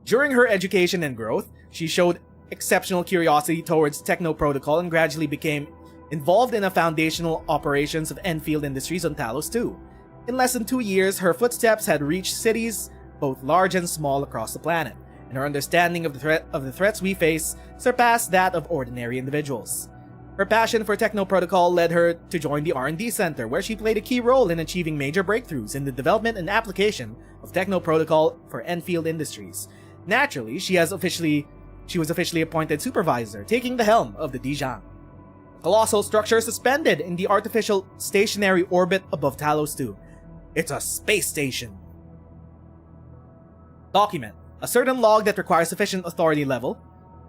During her education and growth, she showed exceptional curiosity towards Techno Protocol and gradually became involved in the foundational operations of Enfield Industries on Talos 2. In less than 2 years, her footsteps had reached cities, both large and small, across the planet, and her understanding of the threats we face surpassed that of ordinary individuals. Her passion for Techno Protocol led her to join the R&D Center, where she played a key role in achieving major breakthroughs in the development and application of Techno Protocol for Enfield Industries. Naturally, she was officially appointed supervisor, taking the helm of the Dijang. Colossal structure suspended in the artificial stationary orbit above Talos 2. It's a space station. Document. A certain log that requires sufficient authority level.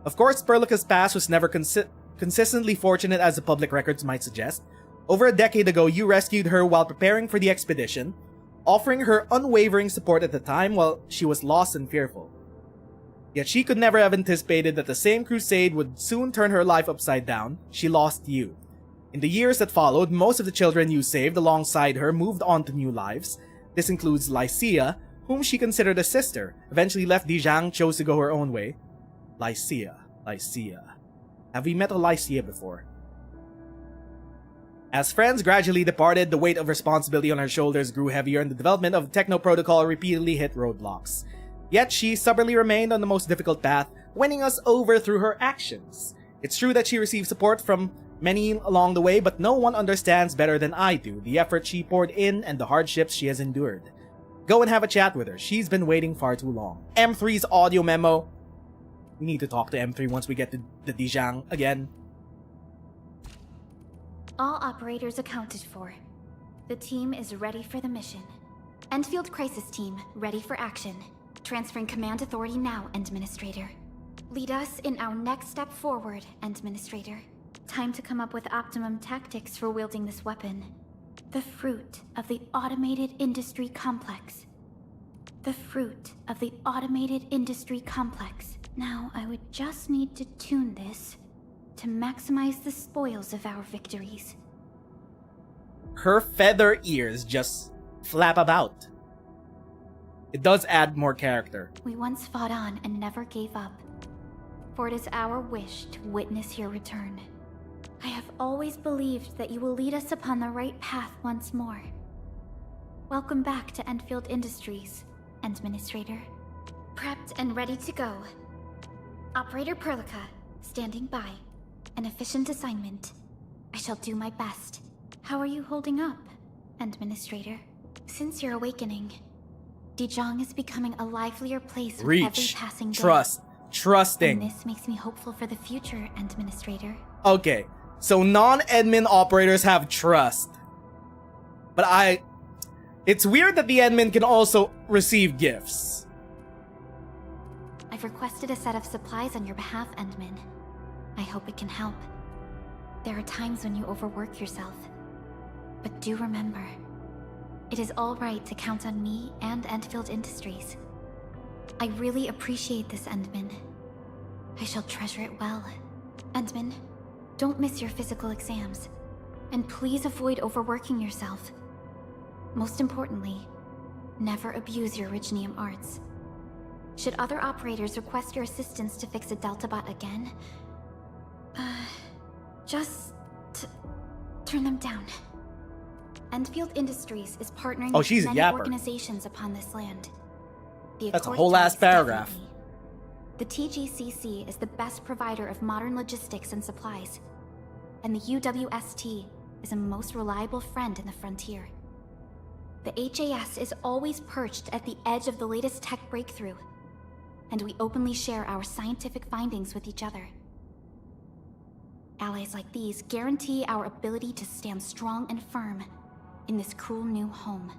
Of course, Perlica's past was never consistently fortunate as the public records might suggest. Over a decade ago, you rescued her while preparing for the expedition, offering her unwavering support at the time while she was lost and fearful. Yet she could never have anticipated that the same crusade would soon turn her life upside down. She lost you. In the years that followed, most of the children you saved alongside her moved on to new lives. This includes Lycia, whom she considered a sister, eventually left Dijang, chose to go her own way. Lycia. Have we met a Lycia before? As friends gradually departed, the weight of responsibility on her shoulders grew heavier and the development of Techno Protocol repeatedly hit roadblocks. Yet she stubbornly remained on the most difficult path, winning us over through her actions. It's true that she received support from many along the way, but no one understands better than I do the effort she poured in and the hardships she has endured. Go and have a chat with her. She's been waiting far too long. M3's audio memo. We need to talk to M3 once we get to the Dijang again. All operators accounted for. The team is ready for the mission. Endfield Crisis Team, ready for action. Transferring command authority now, Administrator. Lead us in our next step forward, Administrator. Time to come up with optimum tactics for wielding this weapon. The fruit of the automated industry complex. The fruit of the automated industry complex. Now, I would just need to tune this to maximize the spoils of our victories. Her feather ears just flap about. It does add more character. We once fought on and never gave up, for it is our wish to witness your return. I have always believed that you will lead us upon the right path once more. Welcome back to Endfield Industries, Administrator. Prepped and ready to go. Operator Perlica, standing by. An efficient assignment. I shall do my best. How are you holding up, Administrator? Since your awakening, Dijang is becoming a livelier place with every passing day. Trusting. And this makes me hopeful for the future, Administrator. Okay, so non-admin operators have trust. But it's weird that the admin can also receive gifts. I've requested a set of supplies on your behalf, Endman. I hope it can help. There are times when you overwork yourself. But do remember, it is all right to count on me and Endfield Industries. I really appreciate this, Endman. I shall treasure it well. Endman, don't miss your physical exams. And please avoid overworking yourself. Most importantly, never abuse your Originium arts. Should other operators request your assistance to fix a Deltabot again, just turn them down. Endfield Industries is partnering with many organizations upon this land. That's a whole ass paragraph. The TGCC is the best provider of modern logistics and supplies, and the UWST is a most reliable friend in the frontier. The HAS is always perched at the edge of the latest tech breakthrough, and we openly share our scientific findings with each other. Allies like these guarantee our ability to stand strong and firm in this cool new home.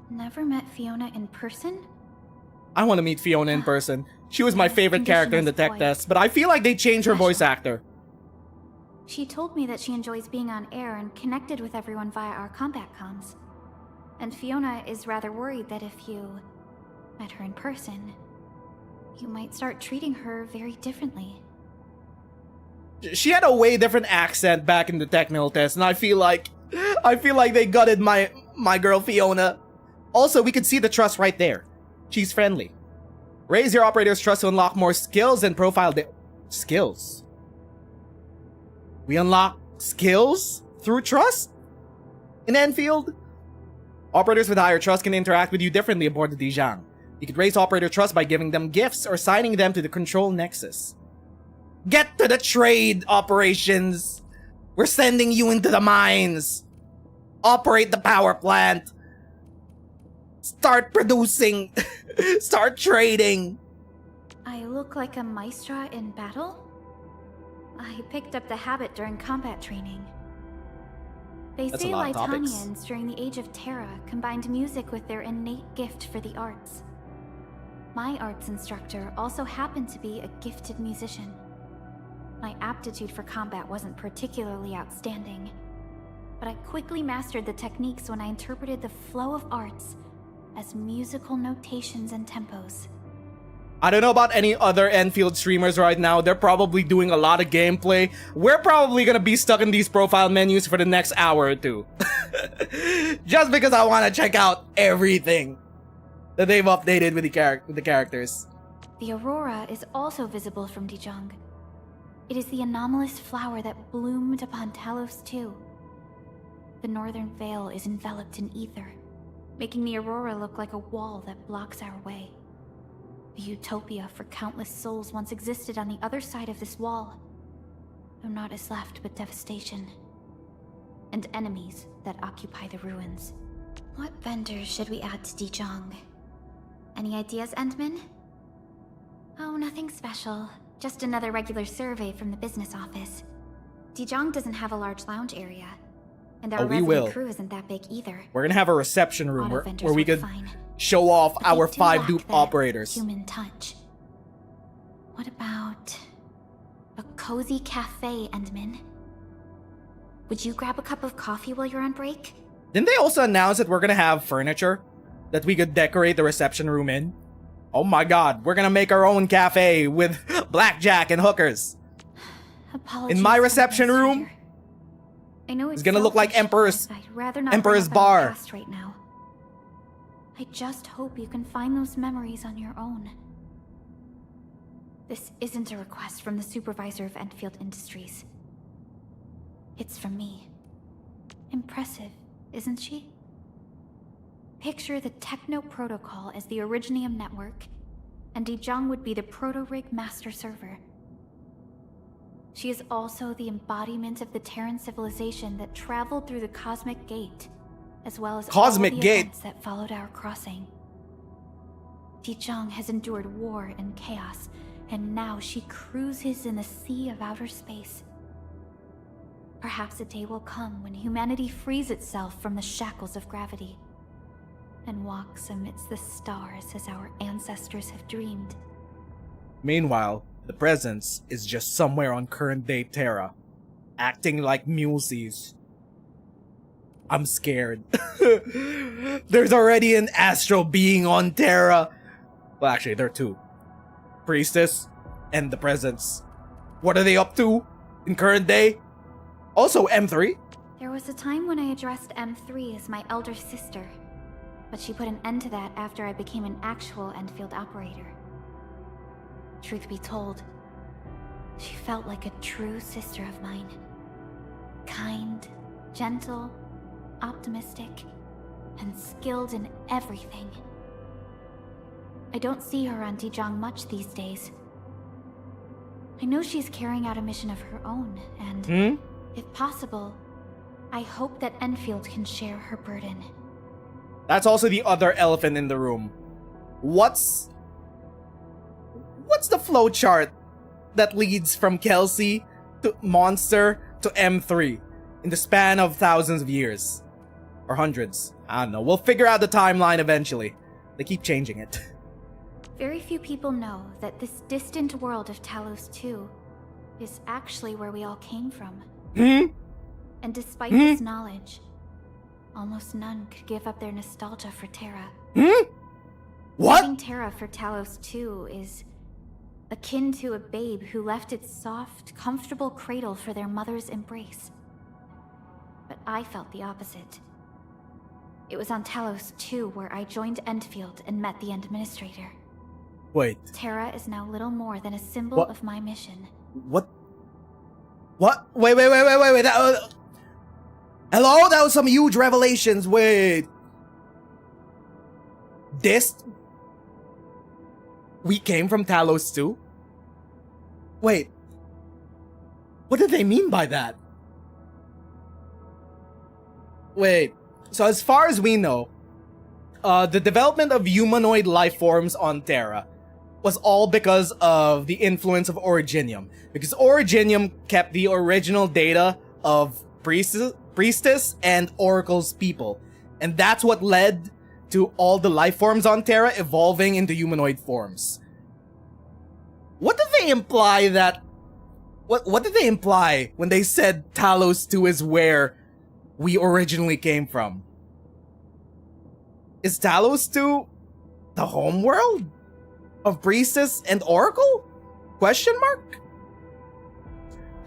Never met Fiona in person? I want to meet Fiona in person. She was my favorite character in the tech test, but I feel like they changed her voice actor. She told me that she enjoys being on air and connected with everyone via our combat comms. And Fiona is rather worried that if you met her in person, you might start treating her very differently. She had a way different accent back in the technical test, and I feel like they gutted my girl Fiona. Also, we could see the trust right there. She's friendly. Raise your operator's trust to unlock more skills and profile skills. We unlock skills through trust? In Enfield? Operators with higher trust can interact with you differently aboard the Dijang. You could raise operator trust by giving them gifts or signing them to the control nexus. Get to the trade operations! We're sending you into the mines! Operate the power plant! Start producing! Start trading! I look like a maestra in battle? I picked up the habit during combat training. They say Lytanians during the Age of Terra combined music with their innate gift for the arts. My arts instructor also happened to be a gifted musician. My aptitude for combat wasn't particularly outstanding, but I quickly mastered the techniques when I interpreted the flow of arts as musical notations and tempos. I don't know about any other Enfield streamers right now. They're probably doing a lot of gameplay. We're probably gonna be stuck in these profile menus for the next hour or two. Just because I want to check out everything. that they've updated with the characters. The aurora is also visible from Dijong. It is the anomalous flower that bloomed upon Talos too. The northern veil is enveloped in ether, making the aurora look like a wall that blocks our way. The utopia for countless souls once existed on the other side of this wall, though naught is left but devastation, and enemies that occupy the ruins. What vendors should we add to Dijong? Any ideas, Endman? Oh, nothing special. Just another regular survey from the business office. Dijong doesn't have a large lounge area, and our resident crew isn't that big either. We're gonna have a reception room where we would could fine, show off but they our do 5 lack dupe that operators. Human touch. What about a cozy cafe, Endman? Would you grab a cup of coffee while you're on break? Didn't they also announce that we're gonna have furniture that we could decorate the reception room in? Oh my god, we're gonna make our own cafe with blackjack and hookers. Apologies In my for reception this, room, Peter. I know it's gonna look like selfish, but I'd rather not Emperor's bring up our Bar. past right now. I just hope you can find those memories on your own. This isn't a request from the supervisor of Endfield Industries. It's from me. Impressive, isn't she? Picture the Techno Protocol as the Originium network, and Dijong would be the Proto-Rig master server. She is also the embodiment of the Terran civilization that traveled through the Cosmic Gate, as well as all the events that followed our crossing. Dijong has endured war and chaos, and now she cruises in the sea of outer space. Perhaps a day will come when humanity frees itself from the shackles of gravity and walks amidst the stars as our ancestors have dreamed. Meanwhile, the presence is just somewhere on current-day Terra, acting like muleses. I'm scared. There's already an astral being on Terra. Well, actually, there are 2. Priestess and the presence. What are they up to in current day? Also, M3. There was a time when I addressed M3 as my elder sister, but she put an end to that after I became an actual Endfield operator. Truth be told, she felt like a true sister of mine. Kind, gentle, optimistic, and skilled in everything. I don't see her on Dijong much these days. I know she's carrying out a mission of her own, and if possible, I hope that Endfield can share her burden. That's also the other elephant in the room. What's the flowchart that leads from Kelsey to Monster to M3 in the span of thousands of years? Or hundreds. I don't know. We'll figure out the timeline eventually. They keep changing it. Very few people know that this distant world of Talos 2 is actually where we all came from. And despite this knowledge, almost none could give up their nostalgia for Terra. What? Leaving Terra for Talos 2 is akin to a babe who left its soft, comfortable cradle for their mother's embrace. But I felt the opposite. It was on Talos 2 where I joined Endfield and met the Administrator. Wait. Terra is now little more than a symbol of my mission. What? What? Wait. Hello? That was some huge revelations. Wait. We came from Talos too? Wait. What did they mean by that? Wait. So as far as we know, the development of humanoid life forms on Terra was all because of the influence of Originium. Because Originium kept the original data of Priestess and Oracle's people. And that's what led to all the life forms on Terra evolving into humanoid forms. What did they imply that... What did they imply when they said Talos 2 is where we originally came from? Is Talos 2 the home world of Priestess and Oracle? Question mark?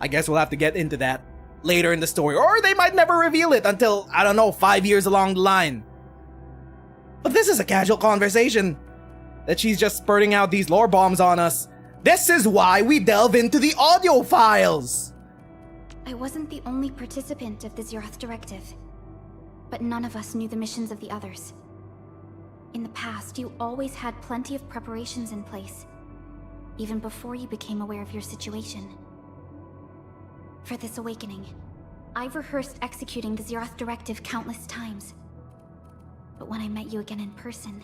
I guess we'll have to get into that later in the story. Or they might never reveal it until, I don't know, 5 years along the line. But this is a casual conversation that she's just spurting out these lore bombs on us. This is why we delve into the audio files! I wasn't the only participant of the Zeroth Directive, but none of us knew the missions of the others. In the past, you always had plenty of preparations in place, even before you became aware of your situation. For this awakening, I've rehearsed executing the Zeroth Directive countless times. But when I met you again in person,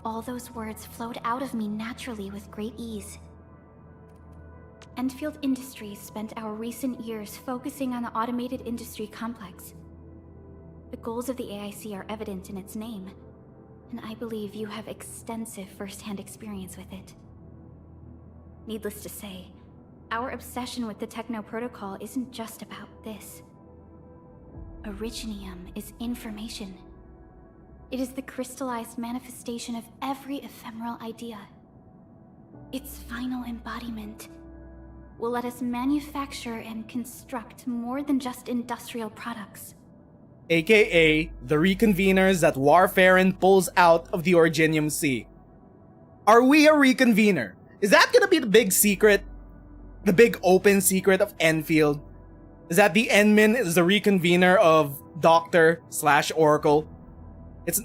all those words flowed out of me naturally with great ease. Endfield Industries spent our recent years focusing on the automated industry complex. The goals of the AIC are evident in its name, and I believe you have extensive first-hand experience with it. Needless to say, our obsession with the Techno Protocol isn't just about this. Originium is information. It is the crystallized manifestation of every ephemeral idea. Its final embodiment will let us manufacture and construct more than just industrial products. AKA the reconveners that Warfarin pulls out of the Originium Sea. Are we a reconvener? Is that gonna be the big secret? The big open secret of Endfield? Is that the Endmin is the reconvener of Doctor/Oracle?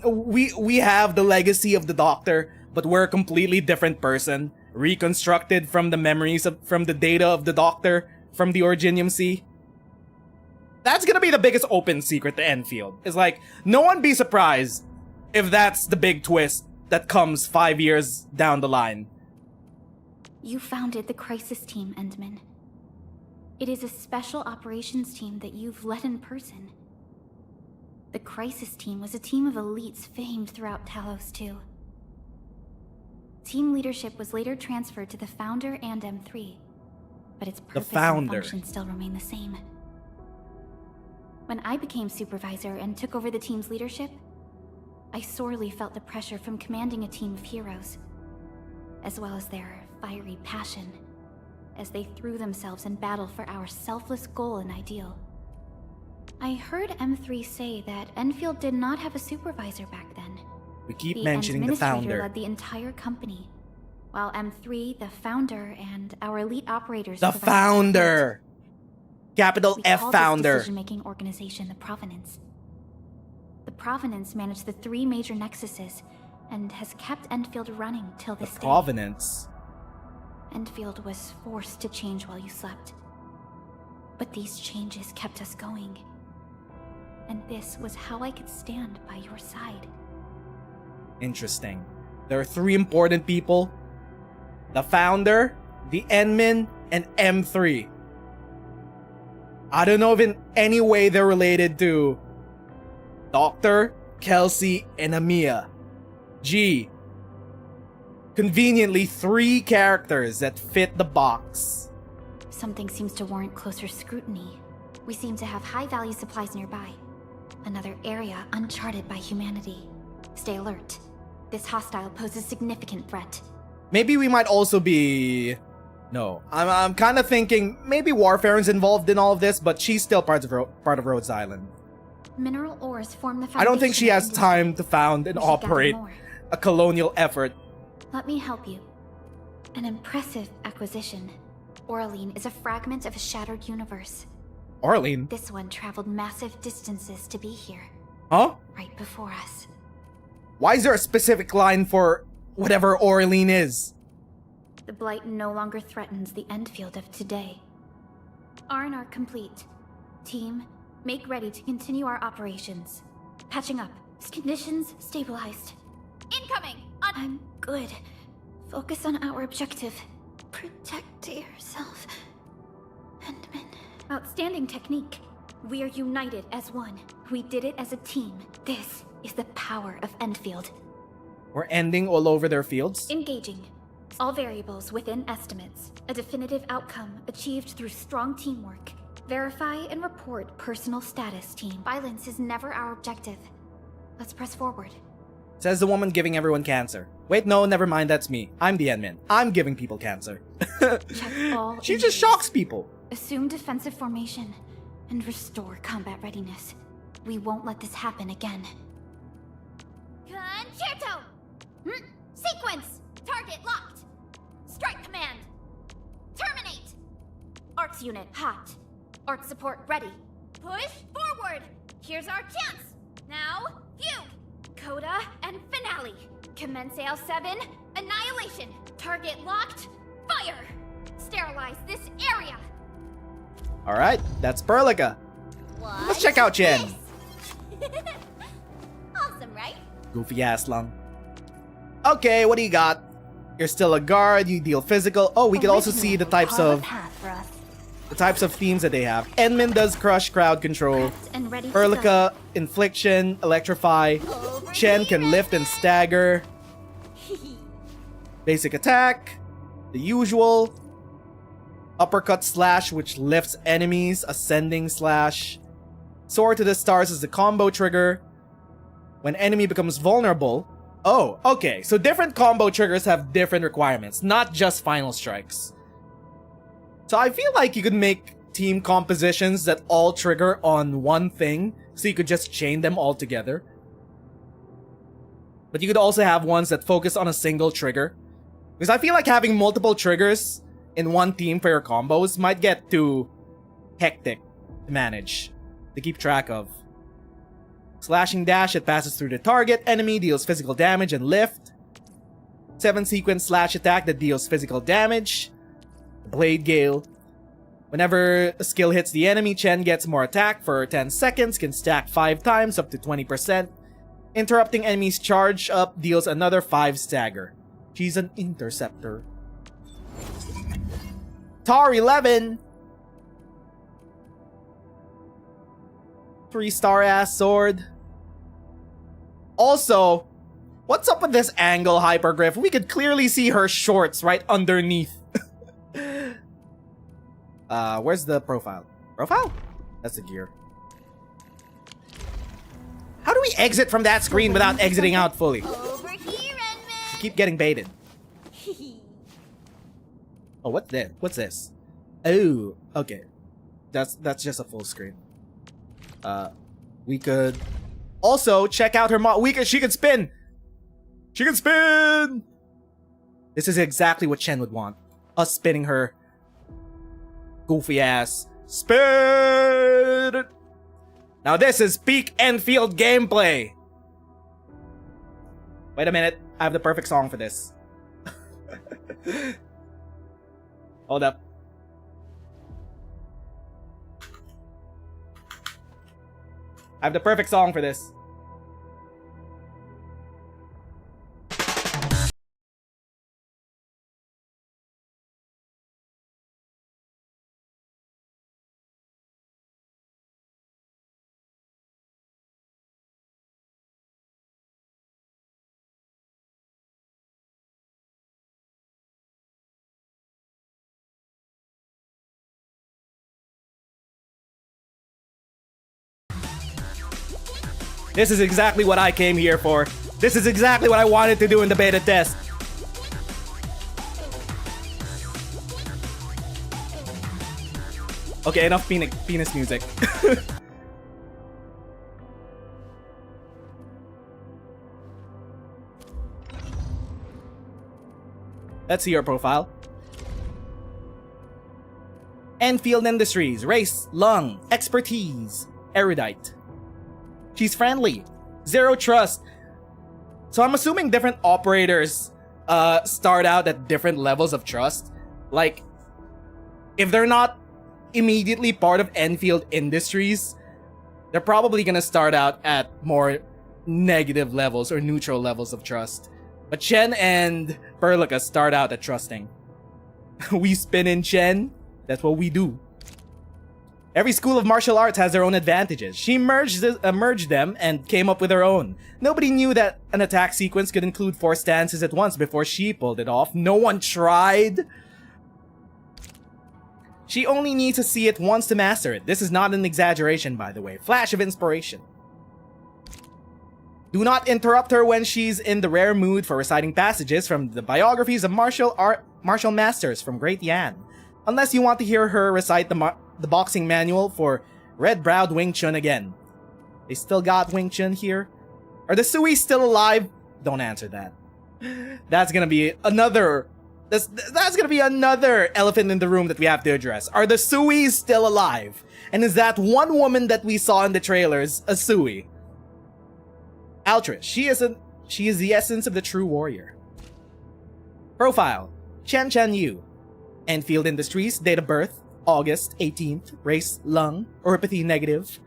We have the legacy of the Doctor, but we're a completely different person, reconstructed from the memories from the data of the Doctor from the Originium Sea. That's gonna be the biggest open secret to Endfield. It's like, no one be surprised if that's the big twist that comes 5 years down the line. You founded the Crisis Team, Endman. It is a special operations team that you've led in person. The Crisis Team was a team of elites famed throughout Talos too. Team leadership was later transferred to the Founder and M3, but its purpose and function still remain the same. When I became supervisor and took over the team's leadership, I sorely felt the pressure from commanding a team of heroes, as well as their fiery passion, as they threw themselves in battle for our selfless goal and ideal. I heard M3 say that Enfield did not have a supervisor back then. We keep mentioning the Founder. Led the entire company, while M3, the Founder, and our elite operators. The Founder! Capital F Founder. This decision-making organization the Provenance. The Provenance managed the 3 major nexuses and has kept Endfield running till this day. The Provenance. Endfield was forced to change while you slept. But these changes kept us going. And this was how I could stand by your side. Interesting. There are 3 important people. The Founder, the Endmin, and M3. I don't know if in any way they're related to Doctor, Kelsey, and Amia. Gee. Conveniently 3 characters that fit the box. Something seems to warrant closer scrutiny. We seem to have high-value supplies nearby. Another area uncharted by humanity. Stay alert. This hostile poses significant threat. Maybe we might also be... No, I'm kind of thinking maybe Warfarin's involved in all of this, but she's still part of Rhodes Island. Mineral ores form the foundation. I don't think she has time to found and operate a colonial effort. Let me help you. An impressive acquisition. Oraline is a fragment of a shattered universe. Oraline? This one traveled massive distances to be here. Huh? Right before us. Why is there a specific line for whatever Oraline is? The Blight no longer threatens the Endfield of today. R&R complete. Team, make ready to continue our operations. Patching up. Conditions stabilized. Incoming! I'm good. Focus on our objective. Protect yourself. Endman. Outstanding technique. We are united as one. We did it as a team. This is the power of Endfield. We're ending all over their fields? Engaging. All variables within estimates. A definitive outcome achieved through strong teamwork. Verify and report personal status, team. Violence is never our objective. Let's press forward. Says the woman giving everyone cancer. Wait, no, never mind, that's me. I'm the Endman. I'm giving people cancer. Check all she just shocks people. Assume defensive formation and restore combat readiness. We won't let this happen again. Concerto! Sequence! Target locked! Strike command! Terminate! Arcs unit hot. Arc support ready. Push forward! Here's our chance! Now, fugue! Coda and finale. Commence AL7, annihilation. Target locked, fire! Sterilize this area! Alright, that's Perlica. Let's check out Chen. Awesome, right? Goofy ass lung. Okay, what do you got? You're still a guard, you deal physical. Oh, we can also see the types of themes that they have. Enmin does crush crowd control. Perlica, infliction, electrify. Chen can lift and stagger. Basic attack, the usual. Uppercut slash, which lifts enemies. Ascending slash. Soar to the stars is the combo trigger. When enemy becomes vulnerable. Oh, okay. So different combo triggers have different requirements, not just final strikes. So I feel like you could make team compositions that all trigger on one thing, so you could just chain them all together. But you could also have ones that focus on a single trigger. Because I feel like having multiple triggers in one team for your combos might get too hectic to manage, to keep track of. Slashing dash, it passes through the target enemy, deals physical damage and lift. 7 sequence slash attack that deals physical damage. Blade Gale. Whenever a skill hits the enemy, Chen gets more attack for 10 seconds, can stack 5 times up to 20%. Interrupting enemy's charge up deals another 5 stagger. She's an interceptor. Tar 11. 3-star ass sword. Also, what's up with this angle hypergriff? We could clearly see her shorts right underneath. Where's the profile? Profile? That's the gear. How do we exit from that screen without exiting out fully? Over here, Enman! Keep getting baited. Oh, what's this? What's this? Oh, okay. That's just a full screen. We could also check out her she can spin! She can spin! This is exactly what Chen would want. Us spinning her goofy ass. Spin! Now this is peak Endfield gameplay! Wait a minute. I have the perfect song for this. Hold up. I have the perfect song for this. This is exactly what I came here for. This is exactly what I wanted to do in the beta test. Okay, enough penis music. Let's see your profile. Endfield Industries, race, lung, expertise, erudite. She's friendly. 0 trust. So I'm assuming different operators start out at different levels of trust. Like, if they're not immediately part of Endfield Industries, they're probably gonna start out at more negative levels or neutral levels of trust. But Chen and Perlica start out at trusting. We spin in Chen. That's what we do. Every school of martial arts has their own advantages. She merged them and came up with her own. Nobody knew that an attack sequence could include 4 stances at once before she pulled it off. No one tried. She only needs to see it once to master it. This is not an exaggeration, by the way. Flash of inspiration. Do not interrupt her when she's in the rare mood for reciting passages from the biographies of martial masters from Great Yan. Unless you want to hear her recite the boxing manual for Red-Browed Wing Chun again. They still got Wing Chun here. Are the Sui still alive? Don't answer that. That's gonna be another... That's gonna be another elephant in the room that we have to address. Are the Sui still alive? And is that one woman that we saw in the trailers a Sui? Altrish, she is the essence of the true warrior. Profile, Chen Chan Yu. Enfield Industries, date of birth, August 18th, race lung, oropathy negative.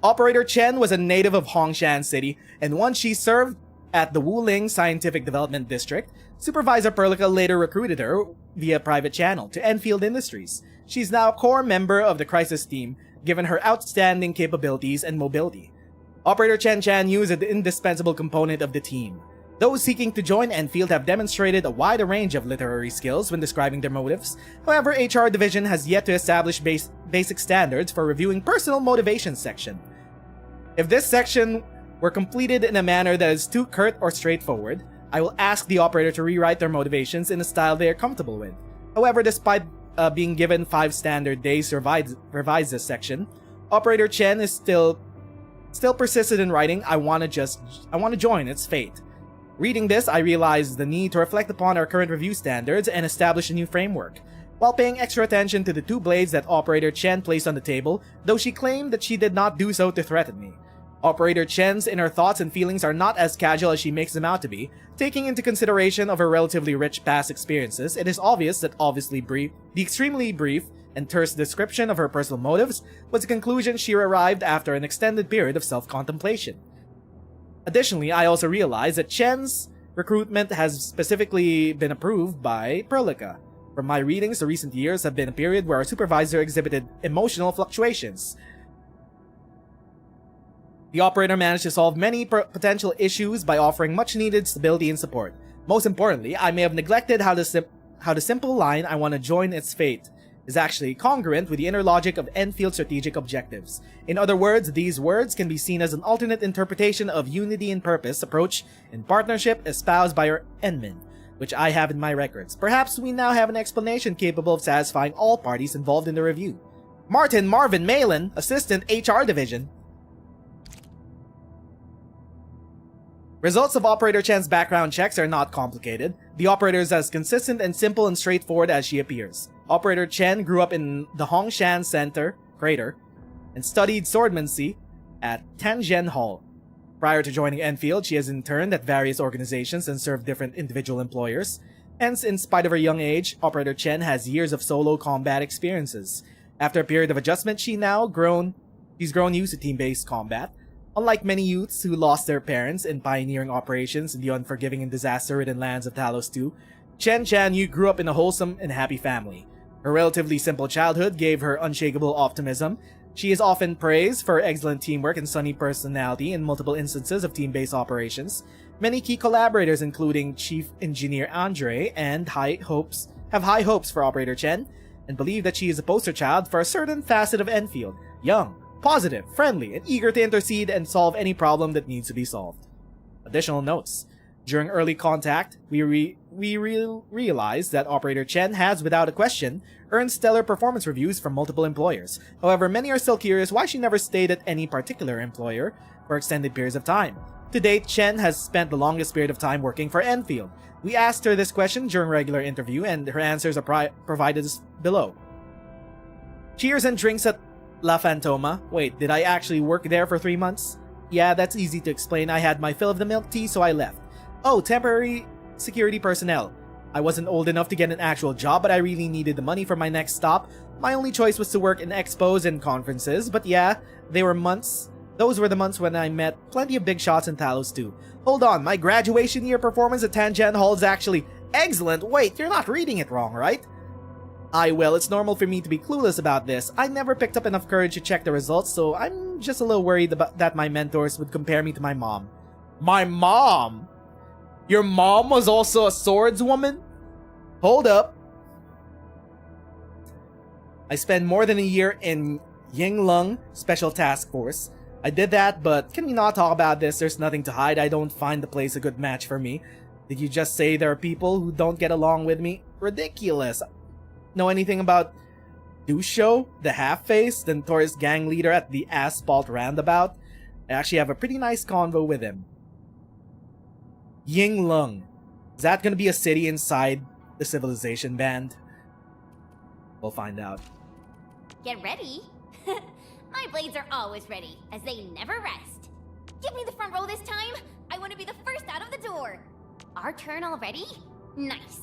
Operator Chen was a native of Hongshan City, and once she served at the Wuling Scientific Development District, Supervisor Perlica later recruited her via private channel to Enfield Industries. She's now a core member of the Crisis Team, given her outstanding capabilities and mobility. Operator Chen Chan Yu is an indispensable component of the team. Those seeking to join Enfield have demonstrated a wide range of literary skills when describing their motives. However, HR Division has yet to establish basic standards for reviewing personal motivation section. If this section were completed in a manner that is too curt or straightforward, I will ask the operator to rewrite their motivations in a style they are comfortable with. However, despite being given 5 standard days to revise this section, Operator Chen is still persistent in writing, I want to join, it's fate. Reading this, I realized the need to reflect upon our current review standards and establish a new framework. While paying extra attention to the 2 blades that Operator Chen placed on the table, though she claimed that she did not do so to threaten me. Operator Chen's inner thoughts and feelings are not as casual as she makes them out to be. Taking into consideration of her relatively rich past experiences, it is obvious that the extremely brief and terse description of her personal motives was a conclusion she arrived after an extended period of self-contemplation. Additionally, I also realized that Chen's recruitment has specifically been approved by Perlica. From my readings, the recent years have been a period where our supervisor exhibited emotional fluctuations. The operator managed to solve many potential issues by offering much-needed stability and support. Most importantly, I may have neglected how the simple line, "I want to join its fate," is actually congruent with the inner logic of Enfield strategic objectives. In other words, these words can be seen as an alternate interpretation of unity and purpose approach in partnership espoused by our Enmin, which I have in my records. Perhaps we now have an explanation capable of satisfying all parties involved in the review. Marvin Malin, Assistant HR Division. Results of Operator Chen's background checks are not complicated. The operator is as consistent and simple and straightforward as she appears. Operator Chen grew up in the Hongshan Crater and studied swordmancy at Tanzhen Hall. Prior to joining Enfield, she has interned at various organizations and served different individual employers. Hence, in spite of her young age, Operator Chen has years of solo combat experiences. After a period of adjustment, she's grown used to team-based combat. Unlike many youths who lost their parents in pioneering operations in the unforgiving and disaster-ridden lands of Talos II, Chen Chan Yu grew up in a wholesome and happy family. Her relatively simple childhood gave her unshakable optimism. She is often praised for her excellent teamwork and sunny personality in multiple instances of team-based operations. Many key collaborators, including Chief Engineer Andre, have high hopes for Operator Chen, and believe that she is a poster child for a certain facet of Enfield: young, positive, friendly, and eager to intercede and solve any problem that needs to be solved. Additional notes. During early contact, we realized that Operator Chen has, without a question, earned stellar performance reviews from multiple employers. However, many are still curious why she never stayed at any particular employer for extended periods of time. To date, Chen has spent the longest period of time working for Enfield. We asked her this question during regular interview, and her answers are provided below. Cheers and drinks at La Fantoma. Wait, did I actually work there for 3 months? Yeah, that's easy to explain. I had my fill of the milk tea, so I left. Oh, temporary security personnel. I wasn't old enough to get an actual job, but I really needed the money for my next stop. My only choice was to work in expos and conferences, but yeah, those were the months when I met plenty of big shots in Talos 2. Hold on, my graduation year performance at Tanzhen Hall is actually excellent. Wait, you're not reading it wrong, right? Well, it's normal for me to be clueless about this. I never picked up enough courage to check the results, so I'm just a little worried that my mentors would compare me to my mom. My mom? Your mom was also a swordswoman? Hold up. I spent more than a year in Yinglong Special Task Force. I did that, but can we not talk about this? There's nothing to hide. I don't find the place a good match for me. Did you just say there are people who don't get along with me? Ridiculous. Know anything about Dusho, the half-face, the notorious gang leader at the Asphalt Roundabout? I actually have a pretty nice convo with him. Yinglung. Is that gonna be a city inside the civilization band? We'll find out. Get ready. My blades are always ready, as they never rest. Give me the front row this time. I want to be the first out of the door. Our turn already? Nice.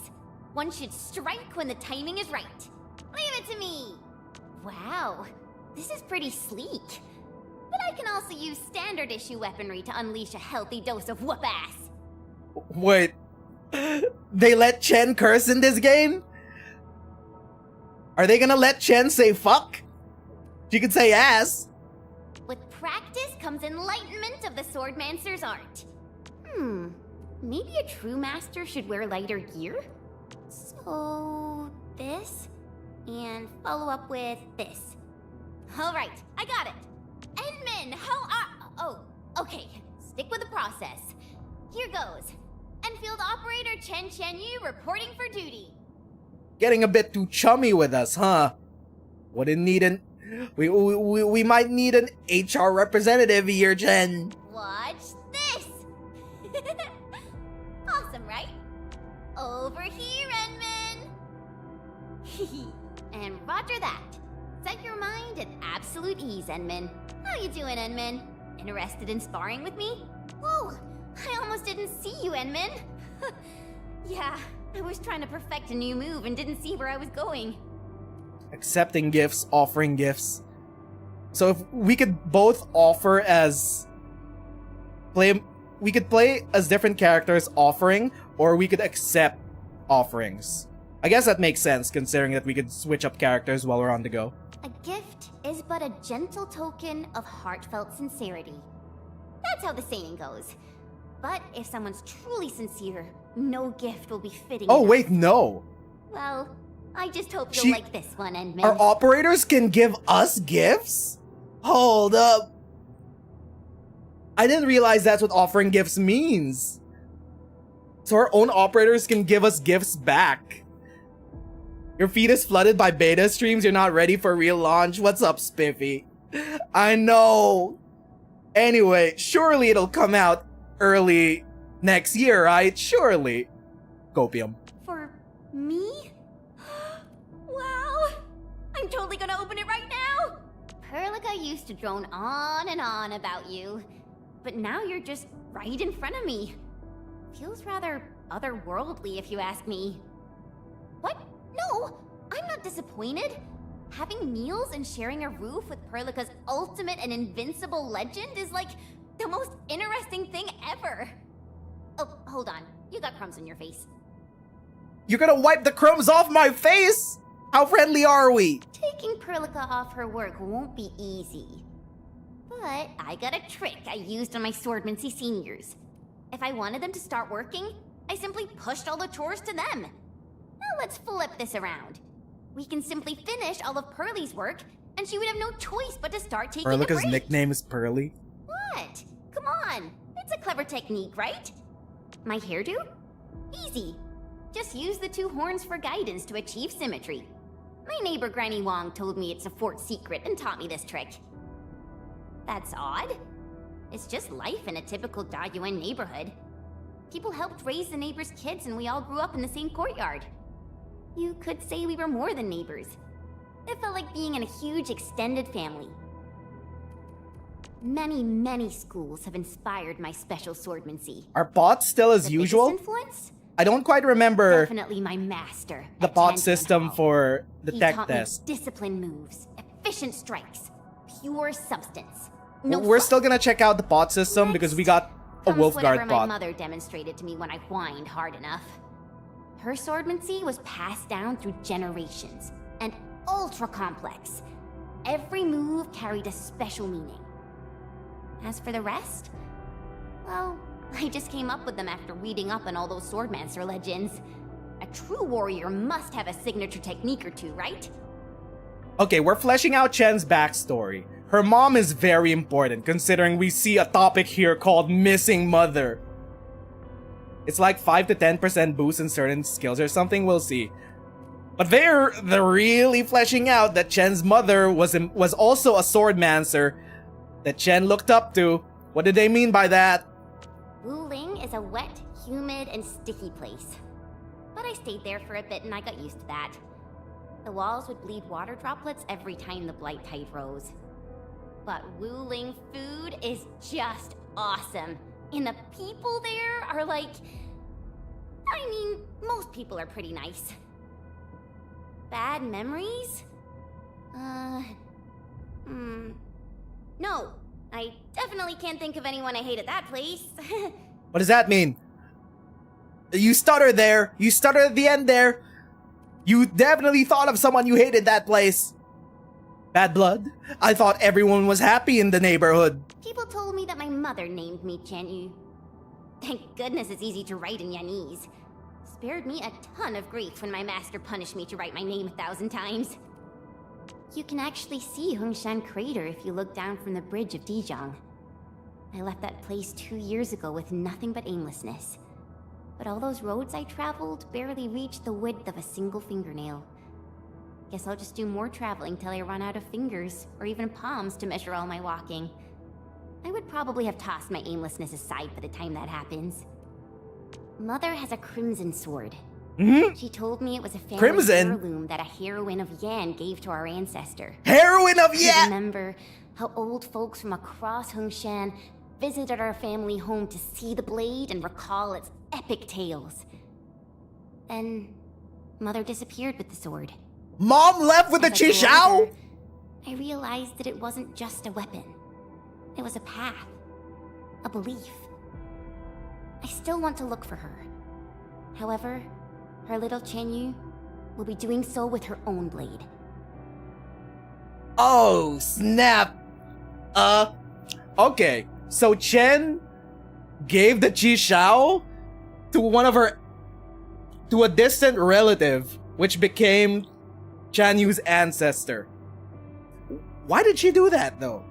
One should strike when the timing is right. Leave it to me. Wow, this is pretty sleek. But I can also use standard issue weaponry to unleash a healthy dose of whoop-ass. Wait, they let Chen curse in this game? Are they gonna let Chen say fuck? She could say ass. With practice comes enlightenment of the Swordmancer's art. Maybe a true master should wear lighter gear? So, this, and follow up with this. Alright, I got it. Endman, how are... Oh, okay, stick with the process. Here goes. Enfield Operator Chen Yu reporting for duty. Getting a bit too chummy with us, huh? Wouldn't need an... We might need an HR representative here, Chen. Watch this! Awesome, right? Over here, Enman! And roger that. Set your mind at absolute ease, Enman. How you doing, Enman? Interested in sparring with me? Whoa! I almost didn't see you, Enman! Yeah, I was trying to perfect a new move and didn't see where I was going. Accepting gifts, offering gifts. So if we could both offer as... We could play as different characters offering, or we could accept offerings. I guess that makes sense, considering that we could switch up characters while we're on the go. A gift is but a gentle token of heartfelt sincerity. That's how the saying goes. But if someone's truly sincere, no gift will be fitting. Oh, enough. wait, no. Well, I just hope you'll like this one, Endman. Our operators can give us gifts? Hold up. I didn't realize that's what offering gifts means. So our own operators can give us gifts back. Your feed is flooded by beta streams. You're not ready for real launch. What's up, Spiffy? I know. Anyway, surely it'll come out early next year, right? Surely. Copium. For me? Wow! I'm totally gonna open it right now! Perlica used to drone on and on about you, but now you're just right in front of me. Feels rather otherworldly, if you ask me. What? No! I'm not disappointed. Having meals and sharing a roof with Perlica's ultimate and invincible legend is like the most interesting thing ever. Oh, hold on. You got crumbs on your face. You're gonna wipe the crumbs off my face? How friendly are we? Taking Perlica off her work won't be easy. But I got a trick I used on my Swordmancy seniors. If I wanted them to start working, I simply pushed all the chores to them. Now let's flip this around. We can simply finish all of Pearly's work, and she would have no choice but to start taking a break. Perlica's nickname is Pearly. What? Come on. It's a clever technique, right? My hairdo? Easy. Just use the two horns for guidance to achieve symmetry. My neighbor Granny Wong told me it's a fort secret and taught me this trick. That's odd. It's just life in a typical Dayuan neighborhood. People helped raise the neighbors' kids and we all grew up in the same courtyard. You could say we were more than neighbors. It felt like being in a huge extended family. Many, many schools have inspired my special swordmancy. Are bots still as The usual? biggest influence? I don't quite remember Definitely my master. the at bot Tantan system Hall. for the He tech taught test. me disciplined moves, efficient strikes, pure substance. No We're fluff. still gonna check out the bot system because we got a Comes whatever Wolfguard my bot. mother demonstrated to me when I whined hard enough. Her swordmancy was passed down through generations and ultra complex. Every move carried a special meaning. As for the rest, well, I just came up with them after reading up on all those Swordmancer legends. A true warrior must have a signature technique or two, right? Okay, we're fleshing out Chen's backstory. Her mom is very important, considering we see a topic here called Missing Mother. It's like 5 to 10% boost in certain skills or something, we'll see. But they're really fleshing out that Chen's mother was also a swordmancer that Chen looked up to What did they mean by that? Wuling is a wet, humid, and sticky place. But I stayed there for a bit and I got used to that. The walls would bleed water droplets every time the blight tide rose. But Wuling food is just awesome. And the people there are like... I mean, most people are pretty nice. Bad memories? No. I definitely can't think of anyone I hate at that place. What does that mean? You stuttered there. You stuttered at the end there. You definitely thought of someone you hated that place. Bad blood? I thought everyone was happy in the neighborhood. People told me that my mother named me Chen-Yu. Thank goodness it's easy to write in Yanese. Spared me a ton of grief when my master punished me to write my name 1,000 times. You can actually see Hungshan Crater if you look down from the bridge of Dijiang. I left that place 2 years ago with nothing but aimlessness. But all those roads I traveled barely reached the width of a single fingernail. Guess I'll just do more traveling till I run out of fingers, or even palms to measure all my walking. I would probably have tossed my aimlessness aside by the time that happens. Mother has a crimson sword. She told me it was a family heirloom that a heroine of Yan gave to our ancestor. Heroine of Yan! I remember how old folks from across Hungshan visited our family home to see the blade and recall its epic tales. Then, Mother disappeared with the sword. Mom left with the Qishao? I realized that it wasn't just a weapon. It was a path. A belief. I still want to look for her. However, her little Chen-Yu will be doing so with her own blade. Oh, snap. Okay. So Chen gave the Qishao to a distant relative, which became Chen-Yu's ancestor. Why did she do that, though?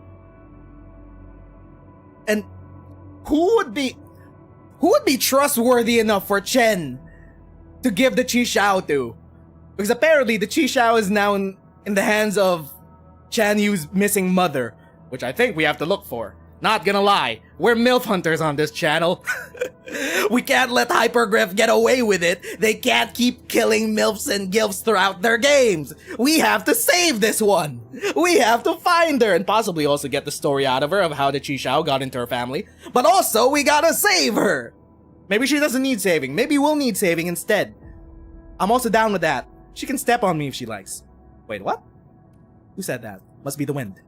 And who would be trustworthy enough for Chen to give the Qishao to? Because apparently the Qishao is now in the hands of Chen-Yu's missing mother, which I think we have to look for. Not gonna lie, we're MILF hunters on this channel. We can't let Hypergriff get away with it. They can't keep killing MILFs and GILFs throughout their games. We have to save this one. We have to find her and possibly also get the story out of her of how the Qishao got into her family. But also, we gotta save her. Maybe she doesn't need saving. Maybe we'll need saving instead. I'm also down with that. She can step on me if she likes. Wait, what? Who said that? Must be the wind.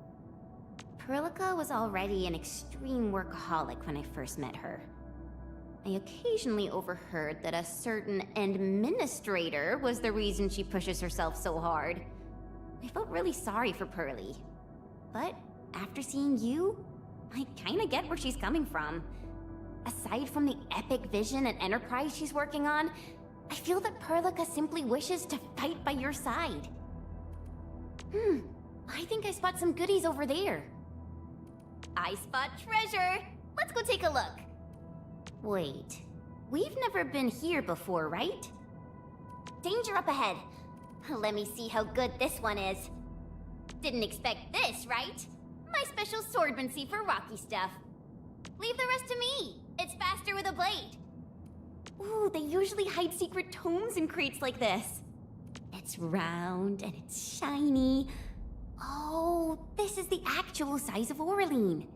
Perlica was already an extreme workaholic when I first met her. I occasionally overheard that a certain administrator was the reason she pushes herself so hard. I felt really sorry for Pearly. But after seeing you, I kinda get where she's coming from. Aside from the epic vision and enterprise she's working on, I feel that Perlica simply wishes to fight by your side. I think I spot some goodies over there. I spot treasure! Let's go take a look. Wait, we've never been here before, right? Danger up ahead. Let me see how good this one is. Didn't expect this, right? My special swordmancy for rocky stuff. Leave the rest to me. It's faster with a blade. Ooh, they usually hide secret tomes in crates like this. It's round and it's shiny. Oh, this is the actual size of Aureline.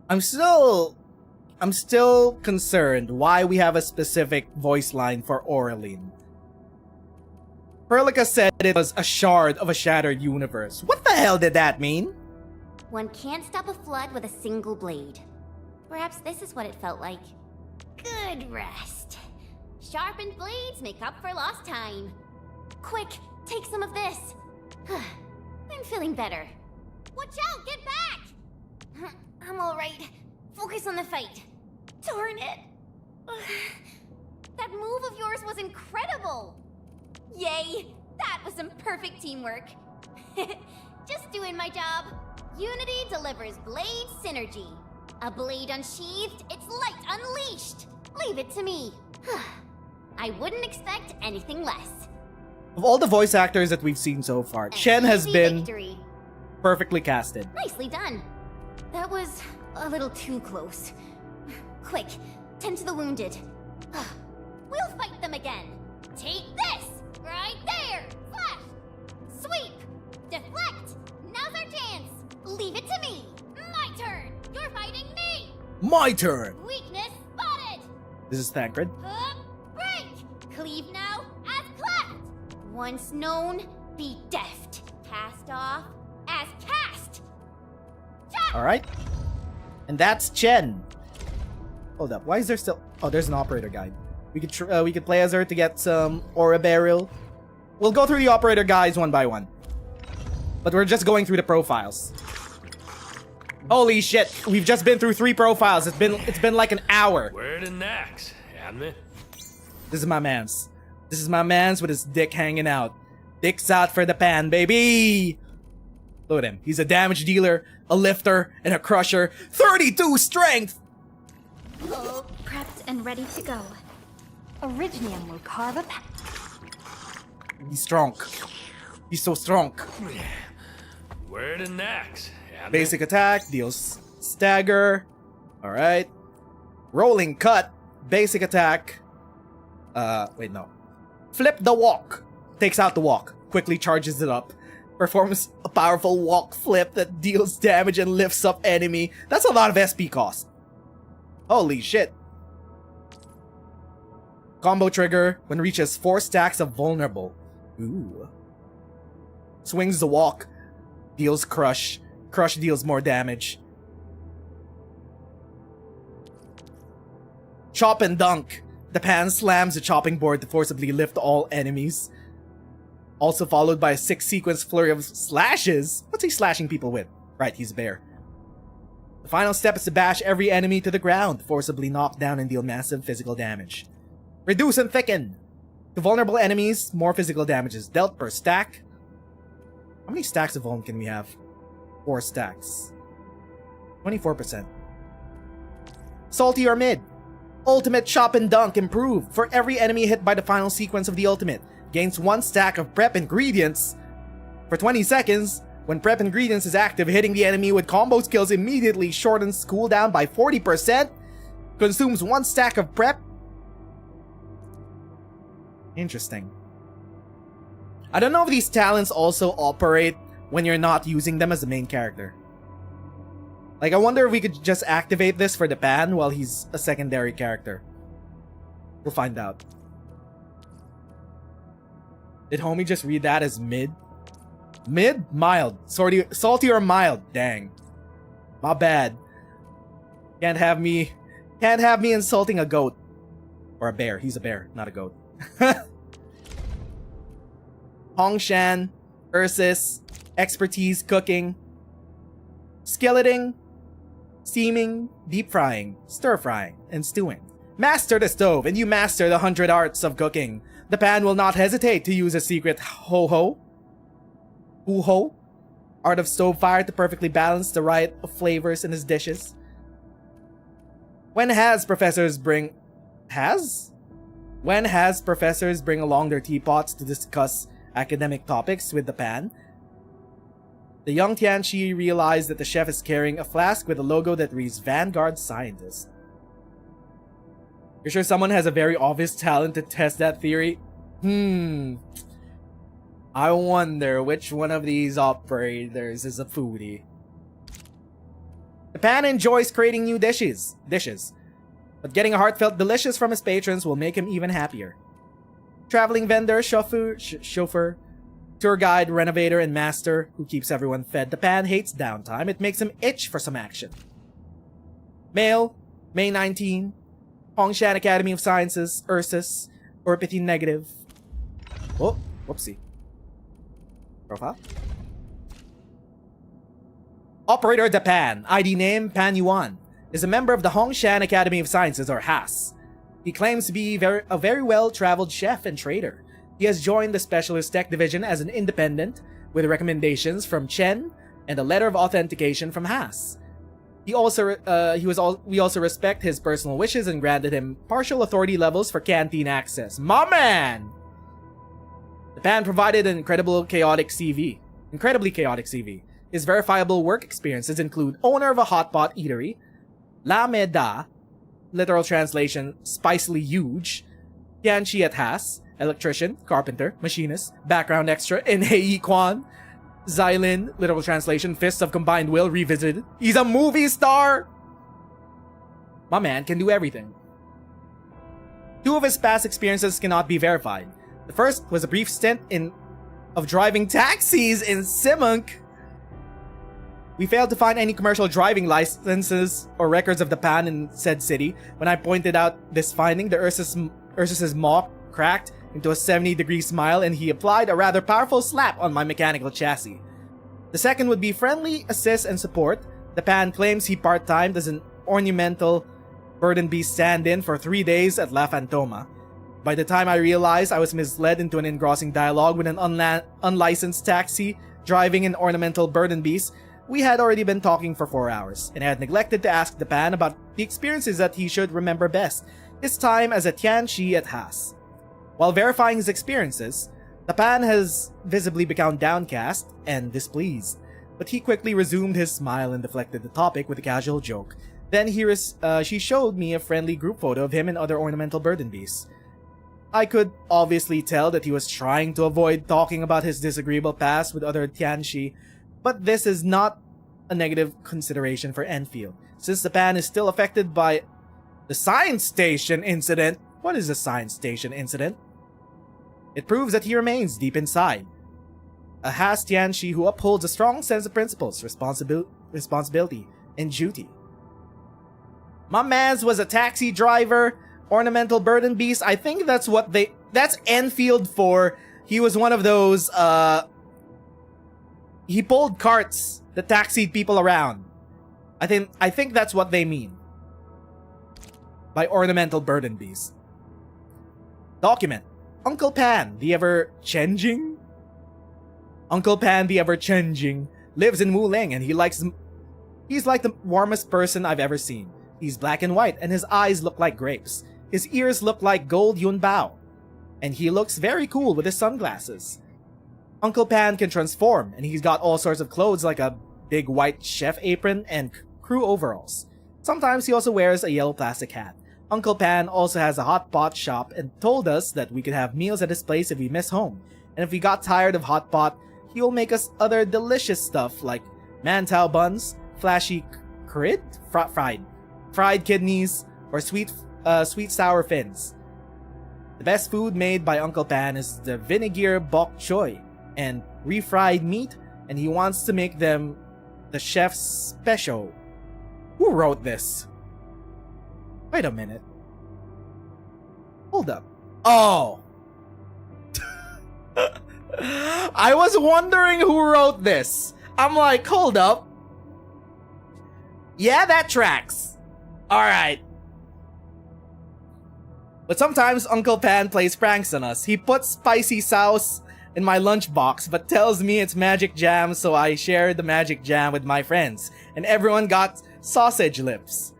I'm still concerned why we have a specific voice line for Aureline. Perlica said it was a shard of a shattered universe. What the hell did that mean? One can't stop a flood with a single blade. Perhaps this is what it felt like. Good rest. Sharpened blades make up for lost time. Quick, take some of this. I'm feeling better. Watch out, get back! I'm alright. Focus on the fight. Darn it! That move of yours was incredible! Yay! That was some perfect teamwork. Just doing my job. Unity delivers blade synergy. A blade unsheathed, its light unleashed. Leave it to me. I wouldn't expect anything less. Of all the voice actors that we've seen so far, Chen has been perfectly casted. Nicely done. That was a little too close. Quick, tend to the wounded. We'll fight them again. Take this! Right there! Flash! Sweep! Deflect! Now's our chance! Leave it to me! My turn! You're fighting me! My turn! Weakness spotted! This is Thancred. Break! Cleave now as cleft! Once known, be deft. Cast off as cast! Alright. And that's Chen. Hold up, why is there still... Oh, there's an operator guide. We could play as her to get some aura barrel. We'll go through the operator guides one by one. But we're just going through the profiles. Holy shit, we've just been through 3 profiles. It's been like an hour. Where the next, haven't This is my man's. This is my man's with his dick hanging out. Dick's out for the pan, baby! Look at him. He's a damage dealer, a lifter, and a crusher. 32 strength! All prepped and ready to go. Originium will carve a path. He's strong. He's so strong. Where the next, haven't Basic attack, deals stagger. Alright. Rolling cut, basic attack. Wait, no. Flip the walk. Takes out the walk. Quickly charges it up. Performs a powerful walk flip that deals damage and lifts up enemy. That's a lot of SP cost. Holy shit. Combo trigger when reaches 4 stacks of vulnerable. Ooh. Swings the walk. Deals crush. Crush deals more damage. Chop and dunk. The pan slams the chopping board to forcibly lift all enemies. Also followed by a 6-sequence flurry of slashes. What's he slashing people with? Right, he's a bear. The final step is to bash every enemy to the ground, forcibly knock down and deal massive physical damage. Reduce and thicken. To vulnerable enemies, more physical damage is dealt per stack. How many stacks of vuln can we have? 4 stacks. 24%. Salty or mid. Ultimate chop and dunk improved. For every enemy hit by the final sequence of the ultimate, gains 1 stack of prep ingredients. For 20 seconds, when prep ingredients is active, hitting the enemy with combo skills immediately shortens cooldown by 40%. Consumes 1 stack of prep. Interesting. I don't know if these talents also operate when you're not using them as the main character. Like, I wonder if we could just activate this for the pan while he's a secondary character. We'll find out. Did homie just read that as mid? Mid? Mild. Salty or mild? Dang. My bad. Can't have me insulting a goat. Or a bear. He's a bear, not a goat. Hongshan, Ursus, expertise cooking, skilleting, steaming, deep frying, stir frying, and stewing. Master the stove, and you master the 100 arts of cooking. The pan will not hesitate to use a secret ho-ho, art of stove fire to perfectly balance the riot of flavors in his dishes. When has professors bring along their teapots to discuss academic topics with the pan, the young Tianchi realized that the chef is carrying a flask with a logo that reads Vanguard Scientist. You're sure someone has a very obvious talent to test that theory? I wonder which one of these operators is a foodie. The pan enjoys creating new dishes, but getting a heartfelt delicious from his patrons will make him even happier. Traveling vendor, chauffeur, tour guide, renovator, and master who keeps everyone fed, the pan hates downtime. It makes him itch for some action. Male, May 19, Hongshan Academy of Sciences, Ursus, Orpity negative. Oh, whoopsie. Profile. Operator the Pan, ID name Pan Yuan, is a member of the Hongshan Academy of Sciences, or HAS. He claims to be a very well-traveled chef and trader. He has joined the Specialist Tech Division as an independent, with recommendations from Chen and a letter of authentication from HAS. We also respect his personal wishes and granted him partial authority levels for canteen access. My man! The Pan provided an incredibly chaotic CV. His verifiable work experiences include owner of a hotpot eatery, La Meda, literal translation, spicily huge, Tianchi at Has, electrician, carpenter, machinist, background extra in Hei Quan, Xylin, literal translation, fists of combined will revisited. He's a movie star! My man can do everything. 2 of his past experiences cannot be verified. The first was a brief stint of driving taxis in Simunk. We failed to find any commercial driving licenses or records of the pan in said city. When I pointed out this finding, the Ursus's maw cracked into a 70-degree smile and he applied a rather powerful slap on my mechanical chassis. The second would be friendly assist and support. The pan claims he part-timed as an ornamental burden beast stand-in for 3 days at La Fantoma. By the time I realized I was misled into an engrossing dialogue with an unlicensed taxi driving an ornamental burden beast, we had already been talking for 4 hours, and I had neglected to ask the pan about the experiences that he should remember best, his time as a Tianchi at Has. While verifying his experiences, the pan has visibly become downcast and displeased, but he quickly resumed his smile and deflected the topic with a casual joke. Then she showed me a friendly group photo of him and other ornamental burden beasts. I could obviously tell that he was trying to avoid talking about his disagreeable past with other Tianchi, but this is not a negative consideration for Endfield, since the pan is still affected by the science station incident. What is the science station incident? It proves that he remains deep inside a Has Tianchi who upholds a strong sense of principles, responsibility, and duty. My man's was a taxi driver, ornamental burden beast. I think that's Enfield for. He was one of those, he pulled carts that taxied people around. I think that's what they mean by ornamental burden beast. Document. Uncle Pan, the ever-changing? Uncle Pan, the ever-changing, lives in Wuling and he's like the warmest person I've ever seen. He's black and white and his eyes look like grapes. His ears look like gold yunbao. And he looks very cool with his sunglasses. Uncle Pan can transform and he's got all sorts of clothes like a big white chef apron and crew overalls. Sometimes he also wears a yellow plastic hat. Uncle Pan also has a hot pot shop and told us that we could have meals at his place if we miss home. And if we got tired of hot pot, he will make us other delicious stuff like mantau buns, flashy crid, fried kidneys, or sweet sour fins. The best food made by Uncle Pan is the vinegar bok choy and refried meat, and he wants to make them the chef's special. Who wrote this? Wait a minute. Hold up. Oh! I was wondering who wrote this. I'm like, hold up. Yeah, that tracks. Alright. But sometimes Uncle Pan plays pranks on us. He puts spicy sauce in my lunchbox but tells me it's magic jam, so I share the magic jam with my friends. And everyone got sausage lips.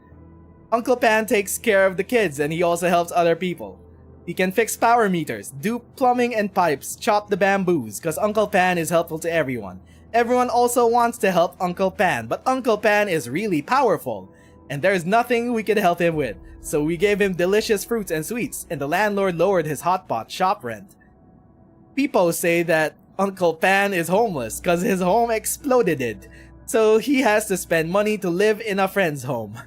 Uncle Pan takes care of the kids and he also helps other people. He can fix power meters, do plumbing and pipes, chop the bamboos, cause Uncle Pan is helpful to everyone. Everyone also wants to help Uncle Pan, but Uncle Pan is really powerful. And there's nothing we could help him with. So we gave him delicious fruits and sweets, and the landlord lowered his hotpot shop rent. People say that Uncle Pan is homeless cause his home exploded. So he has to spend money to live in a friend's home.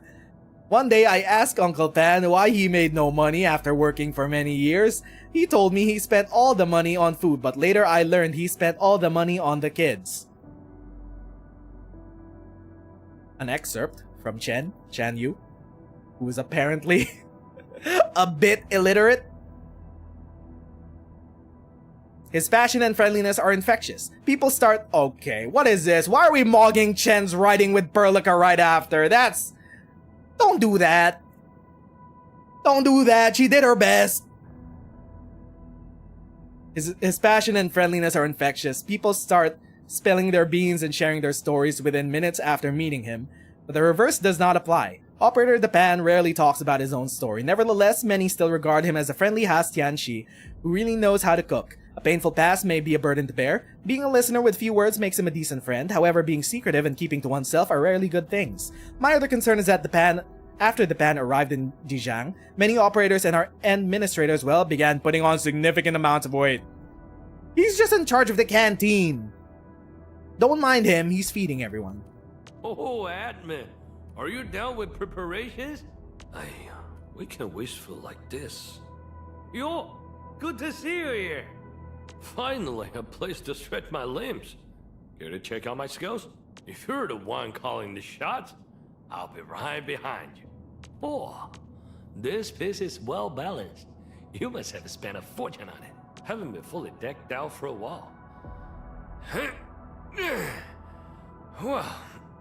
One day I asked Uncle Pan why he made no money after working for many years. He told me he spent all the money on food, but later I learned he spent all the money on the kids. An excerpt from Chen Yu, who is apparently a bit illiterate. His passion and friendliness are infectious. People start, okay, what is this? Why are we mogging Chen's writing with Perlica right after? Don't do that. Don't do that. She did her best. His passion and friendliness are infectious. People start spilling their beans and sharing their stories within minutes after meeting him. But the reverse does not apply. Operator the Pan rarely talks about his own story. Nevertheless, many still regard him as a friendly Has Tianchi who really knows how to cook. A painful past may be a burden to bear. Being a listener with few words makes him a decent friend. However, being secretive and keeping to oneself are rarely good things. My other concern is that after the pan arrived in Dijiang, many operators and our administrators, began putting on significant amounts of weight. He's just in charge of the canteen. Don't mind him, he's feeding everyone. Oh, admin, are you down with preparations? We can wasteful like this. Yo, good to see you here. Finally, a place to stretch my limbs. Here to check out my skills? If you're the one calling the shots, I'll be right behind you. Oh, this piece is well balanced. You must have spent a fortune on it. Haven't been fully decked out for a while. Well,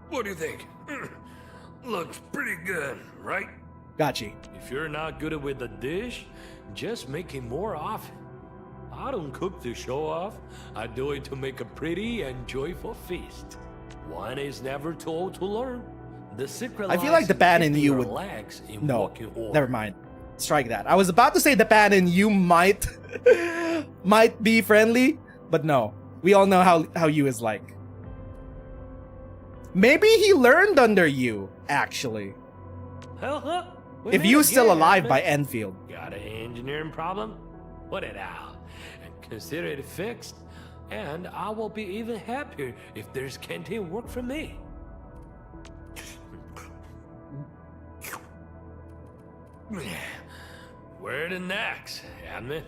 what do you think? Looks pretty good, right? Gotcha. If you're not good with the dish, just make it more often. I don't cook to show off. I do it to make a pretty and joyful feast. One is never too old to learn. The secret I feel like the pan in you would... No, never mind. Strike that. I was about to say the pan in you might be friendly, but no. We all know how you is like. Maybe he learned under you, actually. If Yu's still alive by Endfield. Got an engineering problem? Put it out and consider it fixed. And I will be even happier if there's canteen work for me. Where the next, admin?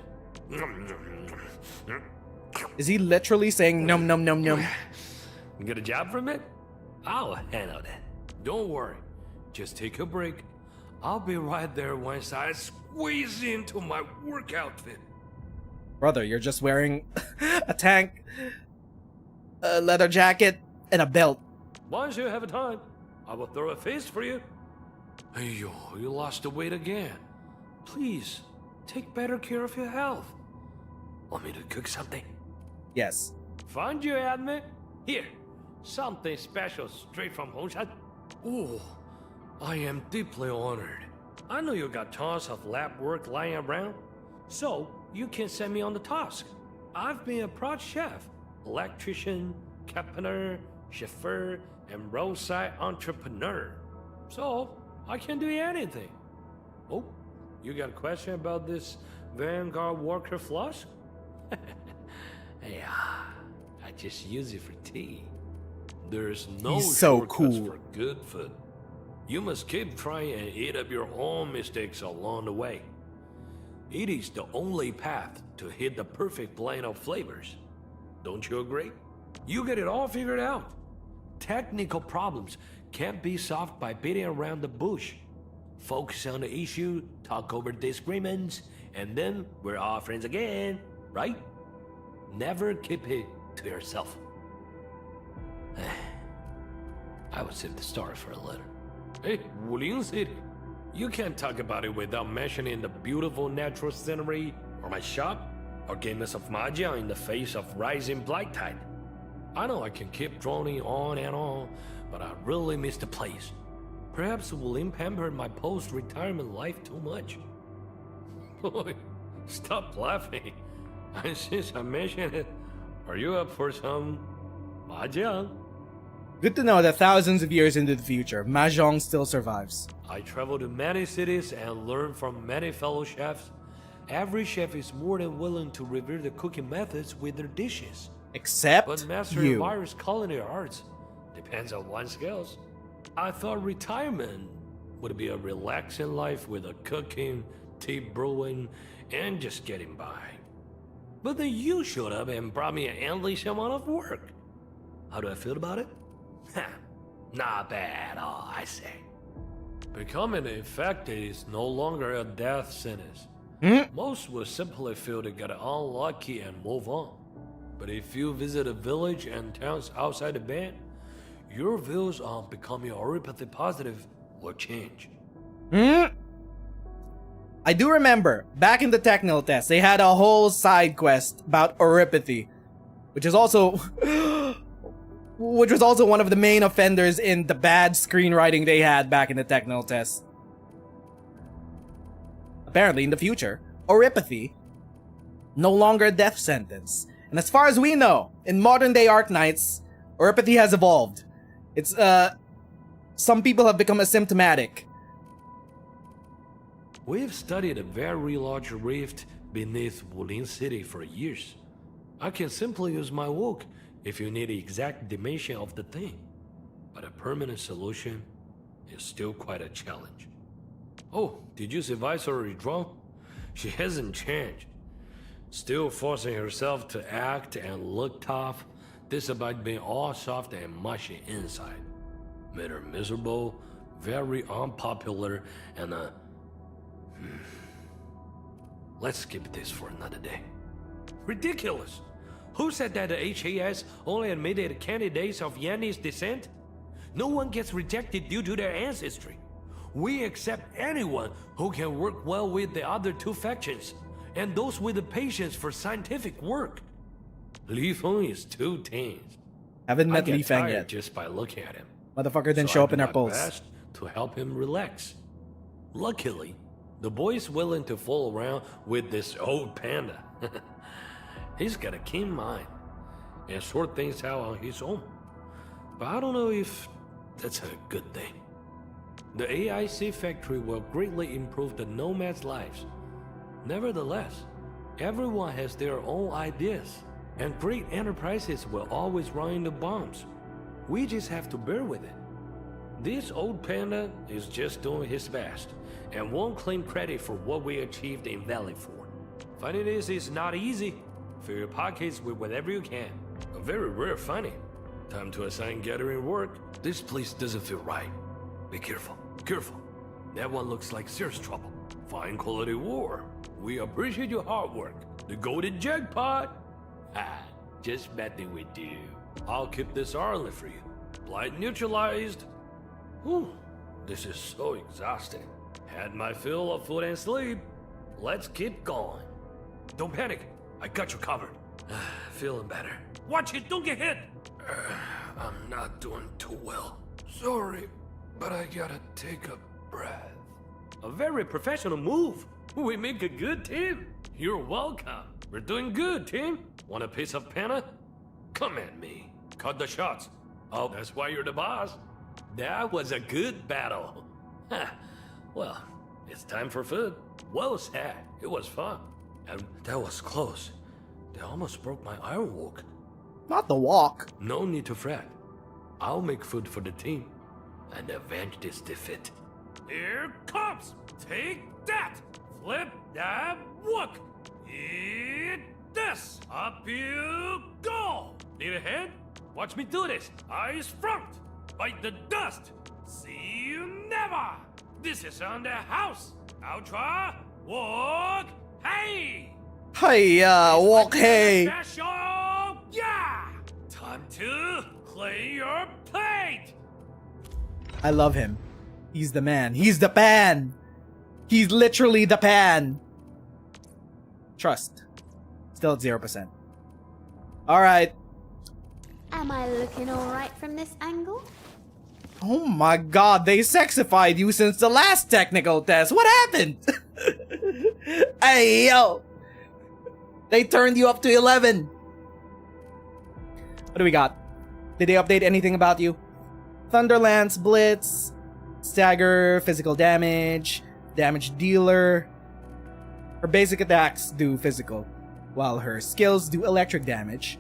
Is he literally saying num num num num? Get a job from it? I'll handle that. Don't worry. Just take a break. I'll be right there once I squeeze into my work outfit. Brother, you're just wearing a tank, a leather jacket, and a belt. Once you have a time, I will throw a feast for you. Hey, yo, you lost the weight again. Please, take better care of your health. Want me to cook something? Yes. Find you, admin. Here, something special straight from Hongshan. Oh, I am deeply honored. I know you got tons of lab work lying around, so you can send me on the task. I've been a prod chef, electrician, carpenter, chauffeur, and roadside entrepreneur. So, I can do anything. Oh, you got a question about this Vanguard Walker flask? Yeah, I just use it for tea. There's no He's so shortcuts cool. for good food. You must keep trying and eat up your own mistakes along the way. It is the only path to hit the perfect blend of flavors. Don't you agree? You get it all figured out. Technical problems can't be solved by beating around the bush. Focus on the issue, talk over disagreements, and then we're all friends again, right? Never keep it to yourself. I would save the story for a letter. Hey, Wuling City. You can't talk about it without mentioning the beautiful natural scenery, or my shop, or games of Mahjong in the face of rising black tide. I know I can keep droning on and on, but I really miss the place. Perhaps Wuling pampered my post-retirement life too much. Boy, stop laughing. And since I mentioned it, are you up for some Mahjong? Good to know that thousands of years into the future, Mahjong still survives. I travel to many cities and learn from many fellow chefs. Every chef is more than willing to reveal the cooking methods with their dishes. Except But mastering you. various culinary arts depends on one's skills. I thought retirement would be a relaxing life with a cooking, tea brewing, and just getting by. But then you showed up and brought me an endless amount of work. How do I feel about it? Not bad at all, I say. Becoming infected is no longer a death sentence. Most will simply feel they got unlucky and move on. But if you visit a village and towns outside the band, your views on becoming oripathy positive will change. I do remember, back in the technical test, they had a whole side quest about oripathy, which was also one of the main offenders in the bad screenwriting they had back in the technical test. Apparently, in the future, oripathy No longer a death sentence. And as far as we know, in modern day Arknights, oripathy has evolved. It's, some people have become asymptomatic. We've studied a very large rift beneath Wulin City for years. I can simply use my walk if you need the exact dimension of the thing. But a permanent solution is still quite a challenge. Oh, did you see Viceroy draw? She hasn't changed. Still forcing herself to act and look tough, despite being all soft and mushy inside. Made her miserable, very unpopular, and let's skip this for another day. Ridiculous! Who said that the HAS only admitted candidates of Yanni's descent? No one gets rejected due to their ancestry. We accept anyone who can work well with the other two factions, and those with the patience for scientific work. Li Feng is too tense. Haven't met I get Li Feng tired yet. just by looking at him. Motherfucker didn't So show I up in do our my polls. best to help him relax. Luckily, the boy's willing to fool around with this old panda. He's got a keen mind and sort things out on his own. But I don't know if that's a good thing. The AIC factory will greatly improve the nomads' lives. Nevertheless, everyone has their own ideas, and great enterprises will always run into bombs. We just have to bear with it. This old panda is just doing his best, and won't claim credit for what we achieved in Valley 4. Finding this is not easy. Fill your pockets with whatever you can. A very rare finding. Time to assign gathering work. This place doesn't feel right. Be careful. Careful. That one looks like serious trouble. Fine quality war. We appreciate your hard work. The golden jackpot. Ah, just betting with you. I'll keep this early for you. Blight neutralized. Whew, this is so exhausting. Had my fill of food and sleep. Let's keep going. Don't panic. I got you covered. Feeling better. Watch it, don't get hit. I'm not doing too well. Sorry, but I gotta take a breath. A very professional move. We make a good team. You're welcome. We're doing good, team. Want a piece of panna? Come at me. Cut the shots. Oh, that's why you're the boss. That was a good battle. Well, it's time for food. Well said. It was fun. And that was close. They almost broke my iron walk. Not the walk. No need to fret. I'll make food for the team and avenge this defeat. Here comes! Take that! Flip that walk! Eat this! Up you go! Need a hand? Watch me do this. Eyes front! Bite the dust! See you never! This is on the house! Ultra, walk, hey! Hey, walk, hey! Special, yeah! Time to clean your plate! I love him. He's the man. He's the pan! He's literally the pan! Trust. Still at 0%. Alright. Am I looking alright from this angle? Oh my god, they sexified you since the last technical test. What happened? Hey, yo! They turned you up to 11. What do we got? Did they update anything about you? Thunderlance, Blitz, Stagger, Physical Damage, Damage Dealer. Her basic attacks do physical, while her skills do electric damage.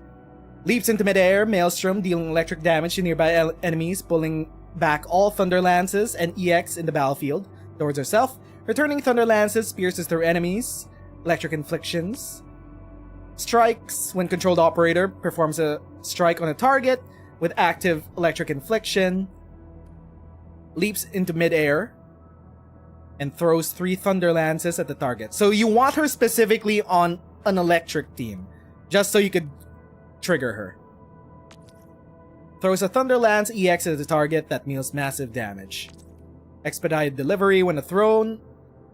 Leaps into midair, Maelstrom, dealing electric damage to nearby enemies, pulling back all Thunderlances and EX in the battlefield towards herself. Returning Thunderlances pierces through enemies, electric inflictions. Strikes, when controlled operator performs a strike on a target with active electric infliction. Leaps into midair and throws 3 Thunderlances at the target. So you want her specifically on an electric team, just so you could trigger her. Throws a Thunderlance EX at the target that deals massive damage. Expedited delivery when a thrown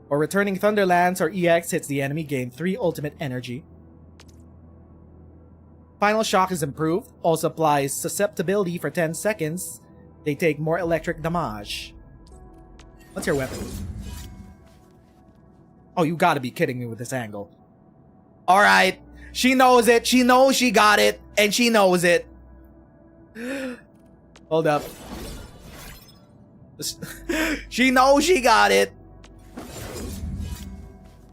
or returning Thunderlance or EX hits the enemy, gain 3 ultimate energy. Final Shock is improved, also applies susceptibility for 10 seconds. They take more electric damage. What's your weapon? Oh, you gotta be kidding me with this angle. Alright. She knows it. She knows she got it. And she knows it. Hold up. She knows she got it.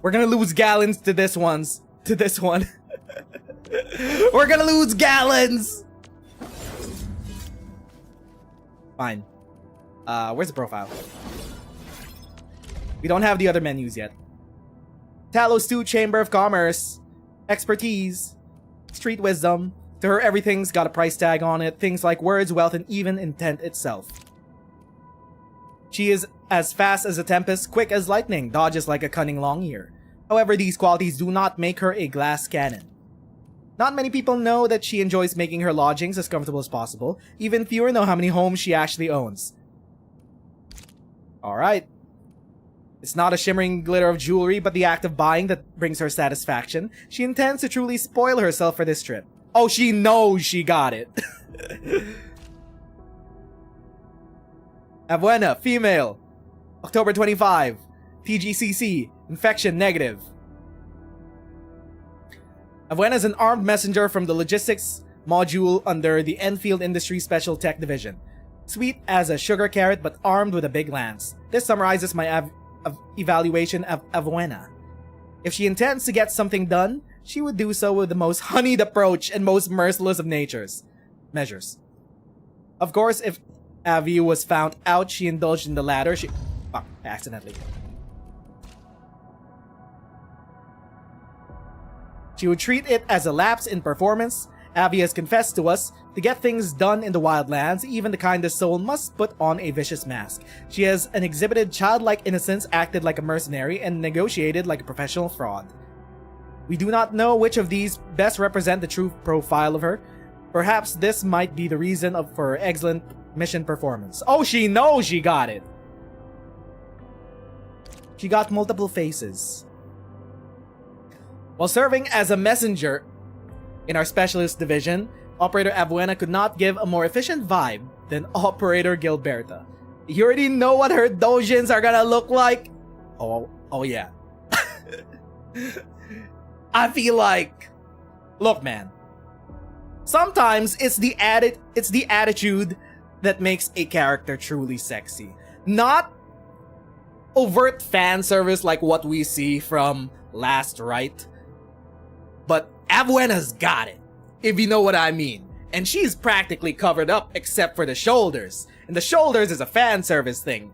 We're gonna lose gallons to this one. We're gonna lose gallons. Fine. Where's the profile? We don't have the other menus yet. Talos 2 Chamber of Commerce. Expertise. Street wisdom. To her, everything's got a price tag on it. Things like words, wealth, and even intent itself. She is as fast as a tempest, quick as lightning, dodges like a cunning long ear. However, these qualities do not make her a glass cannon. Not many people know that she enjoys making her lodgings as comfortable as possible. Even fewer know how many homes she actually owns. Alright. It's not a shimmering glitter of jewelry, but the act of buying that brings her satisfaction. She intends to truly spoil herself for this trip. Oh, she knows she got it. Abuena, female. October 25. TGCC. Infection negative. Abuena is an armed messenger from the logistics module under the Endfield Industry Special Tech Division. Sweet as a sugar carrot, but armed with a big lance. This summarizes my evaluation of Abuena. If she intends to get something done, she would do so with the most honeyed approach and most merciless of measures. Of course, if Avi was found out she indulged in the latter, fuck, accidentally. She would treat it as a lapse in performance. Avi has confessed to us, to get things done in the wildlands, even the kindest soul must put on a vicious mask. She has exhibited childlike innocence, acted like a mercenary, and negotiated like a professional fraud. We do not know which of these best represent the true profile of her. Perhaps this might be the reason for her excellent mission performance. Oh, she knows she got it! She got multiple faces. While serving as a messenger in our specialist division, Operator Abuena could not give a more efficient vibe than Operator Gilberta. You already know what her dojins are gonna look like? Oh yeah. I feel like... Look, man. Sometimes it's the attitude that makes a character truly sexy. Not overt fan service like what we see from Last Rite. But Abuena's got it, if you know what I mean. And she's practically covered up except for the shoulders. And the shoulders is a fan service thing,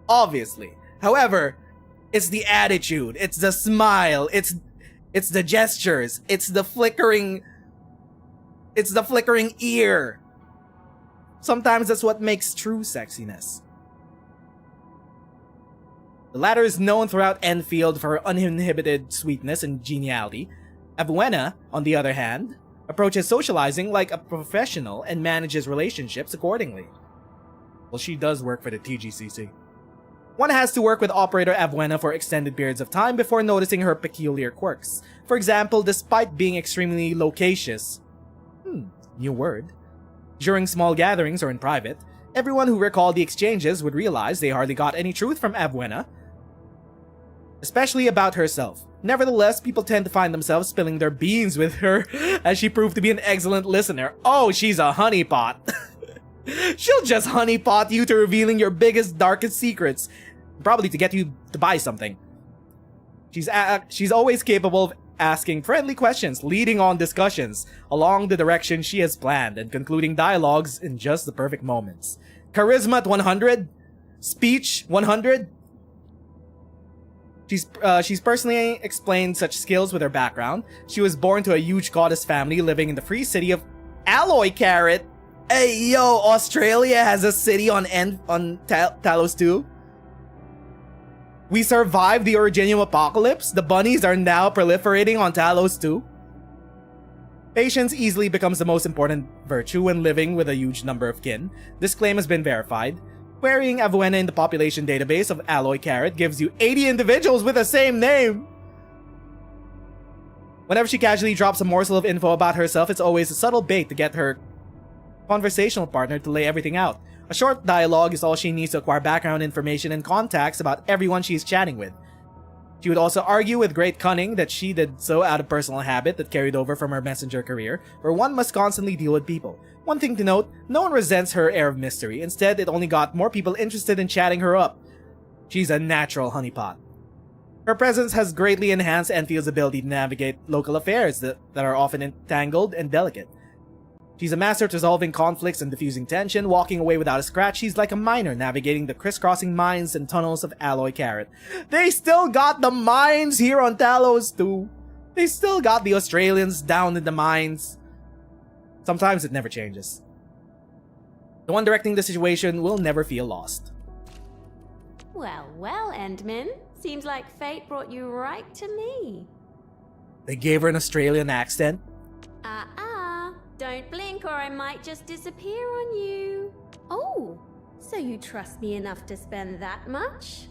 obviously. However, it's the attitude, it's the smile, it's the gestures, it's the flickering ear. Sometimes that's what makes true sexiness. The latter is known throughout Endfield for her uninhibited sweetness and geniality. Abuena, on the other hand, approaches socializing like a professional and manages relationships accordingly. Well, she does work for the TGCC. One has to work with Operator Abuena for extended periods of time before noticing her peculiar quirks. For example, despite being extremely loquacious, new word, during small gatherings or in private, everyone who recalled the exchanges would realize they hardly got any truth from Abuena, especially about herself. Nevertheless, people tend to find themselves spilling their beans with her, as she proved to be an excellent listener. Oh, she's a honeypot. She'll just honeypot you to revealing your biggest, darkest secrets, probably to get you to buy something. She's always capable of asking friendly questions, leading on discussions along the direction she has planned, and concluding dialogues in just the perfect moments. Charisma at 100, speech 100. She's personally explained such skills with her background. She was born to a huge goddess family living in the free city of Alloy Carrot. Hey yo, Australia has a city on Talos 2. We survived the Originium apocalypse. The bunnies are now proliferating on Talos 2. Patience easily becomes the most important virtue when living with a huge number of kin. This claim has been verified. Querying Abuena in the population database of Alloy Carrot gives you 80 individuals with the same name. Whenever she casually drops a morsel of info about herself, it's always a subtle bait to get her conversational partner to lay everything out. A short dialogue is all she needs to acquire background information and contacts about everyone she's chatting with. She would also argue with great cunning that she did so out of personal habit that carried over from her messenger career, where one must constantly deal with people. One thing to note, no one resents her air of mystery. Instead, it only got more people interested in chatting her up. She's a natural honeypot. Her presence has greatly enhanced Enfield's ability to navigate local affairs that are often entangled and delicate. She's a master at resolving conflicts and diffusing tension, walking away without a scratch. She's like a miner navigating the crisscrossing mines and tunnels of Alloy Carrot. They still got the mines here on Talos too. They still got the Australians down in the mines. Sometimes it never changes. The one directing the situation will never feel lost. Well, well, Endman. Seems like fate brought you right to me. They gave her an Australian accent. Don't blink or I might just disappear on you. Oh, so you trust me enough to spend that much?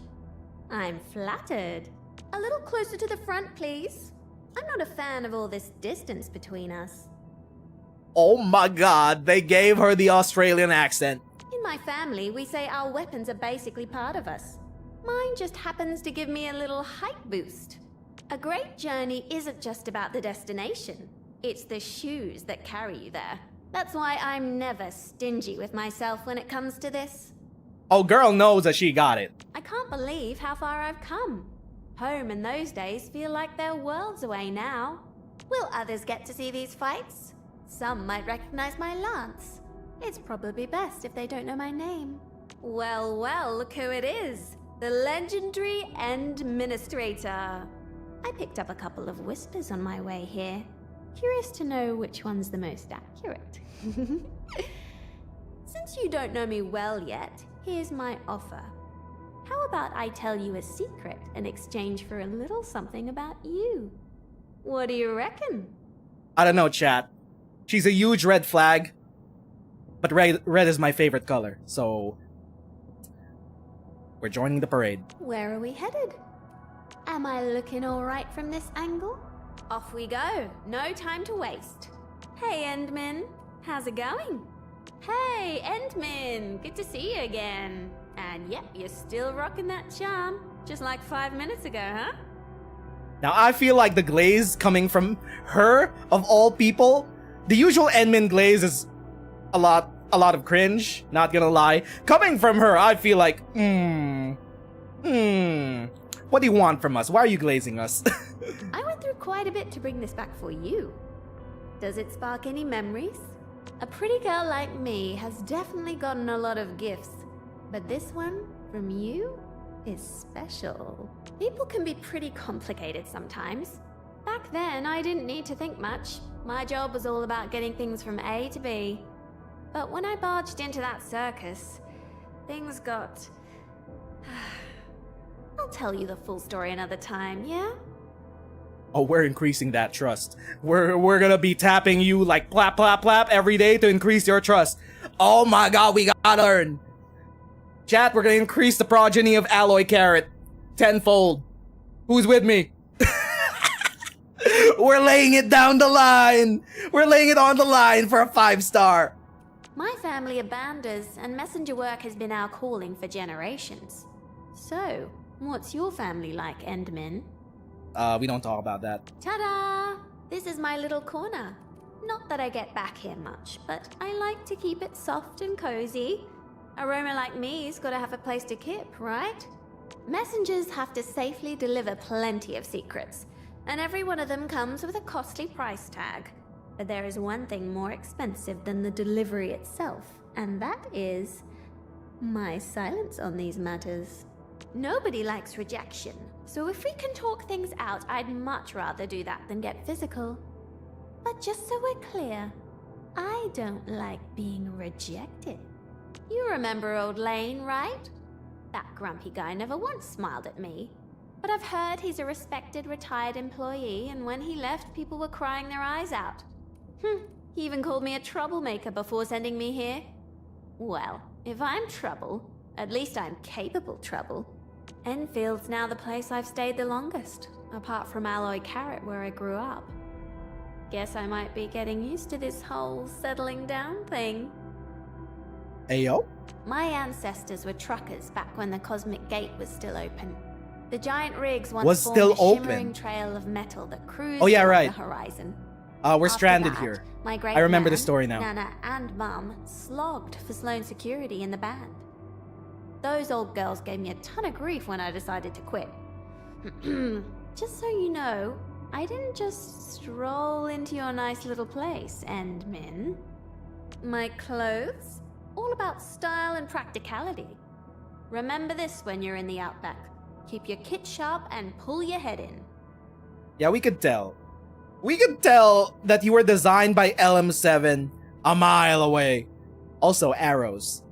I'm flattered. A little closer to the front, please. I'm not a fan of all this distance between us. Oh my god, they gave her the Australian accent. In my family, we say our weapons are basically part of us. Mine just happens to give me a little height boost. A great journey isn't just about the destination. It's the shoes that carry you there. That's why I'm never stingy with myself when it comes to this. Oh, girl knows that she got it. I can't believe how far I've come. Home in those days feel like they're worlds away now. Will others get to see these fights? Some might recognize my lance. It's probably best if they don't know my name. Well, well, look who it is. The legendary Endministrator. I picked up a couple of whispers on my way here. Curious to know which one's the most accurate. Since you don't know me well yet, here's my offer. How about I tell you a secret in exchange for a little something about you? What do you reckon? I don't know, chat. She's a huge red flag. But red is my favorite color, so we're joining the parade. Where are we headed? Am I looking all right from this angle? Off we go. No time to waste. Hey, Endman. How's it going? Hey, Endman. Good to see you again. And yep, you're still rocking that charm. Just like 5 minutes ago, huh? Now, I feel like the glaze coming from her, of all people, the usual Endman glaze is a lot of cringe, not gonna lie. Coming from her, I feel like, what do you want from us? Why are you glazing us? I went through quite a bit to bring this back for you. Does it spark any memories? A pretty girl like me has definitely gotten a lot of gifts, but this one, from you, is special. People can be pretty complicated sometimes. Back then, I didn't need to think much. My job was all about getting things from A to B. But when I barged into that circus, things got... I'll tell you the full story another time, yeah? Oh, we're increasing that trust. We're gonna be tapping you like plap, plap, plap every day to increase your trust. Oh my god, we gotta learn. Chat, we're gonna increase the progeny of Alloy Carrot tenfold. Who's with me? We're laying it down the line. We're laying it on the line for a 5-star. My family are banders, and messenger work has been our calling for generations. So, what's your family like, Endman? We don't talk about that. Ta-da! This is my little corner. Not that I get back here much, but I like to keep it soft and cozy. A roamer like me's gotta have a place to kip, right? Messengers have to safely deliver plenty of secrets, and every one of them comes with a costly price tag. But there is one thing more expensive than the delivery itself, and that is my silence on these matters. Nobody likes rejection, so if we can talk things out, I'd much rather do that than get physical. But just so we're clear, I don't like being rejected. You remember old Lane, right? That grumpy guy never once smiled at me. But I've heard he's a respected retired employee, and when he left, people were crying their eyes out. He even called me a troublemaker before sending me here. Well, if I'm trouble, at least I'm capable trouble. Enfield's now the place I've stayed the longest, apart from Alloy Carrot where I grew up. Guess I might be getting used to this whole settling down thing. Ayo? My ancestors were truckers back when the Cosmic Gate was still open. The giant rigs once was formed still a shimmering open. trail of metal that cruised Oh, yeah, along right. the horizon. We're After stranded that, here. My great I remember the nan, story now. Nana and Mum slogged for Sloane's security in the band. Those old girls gave me a ton of grief when I decided to quit. Just so you know, I didn't just stroll into your nice little place, Endmin. My clothes? All about style and practicality. Remember this when you're in the Outback. Keep your kit sharp and pull your head in. Yeah, we could tell. We could tell that you were designed by LM7 a mile away. Also, arrows.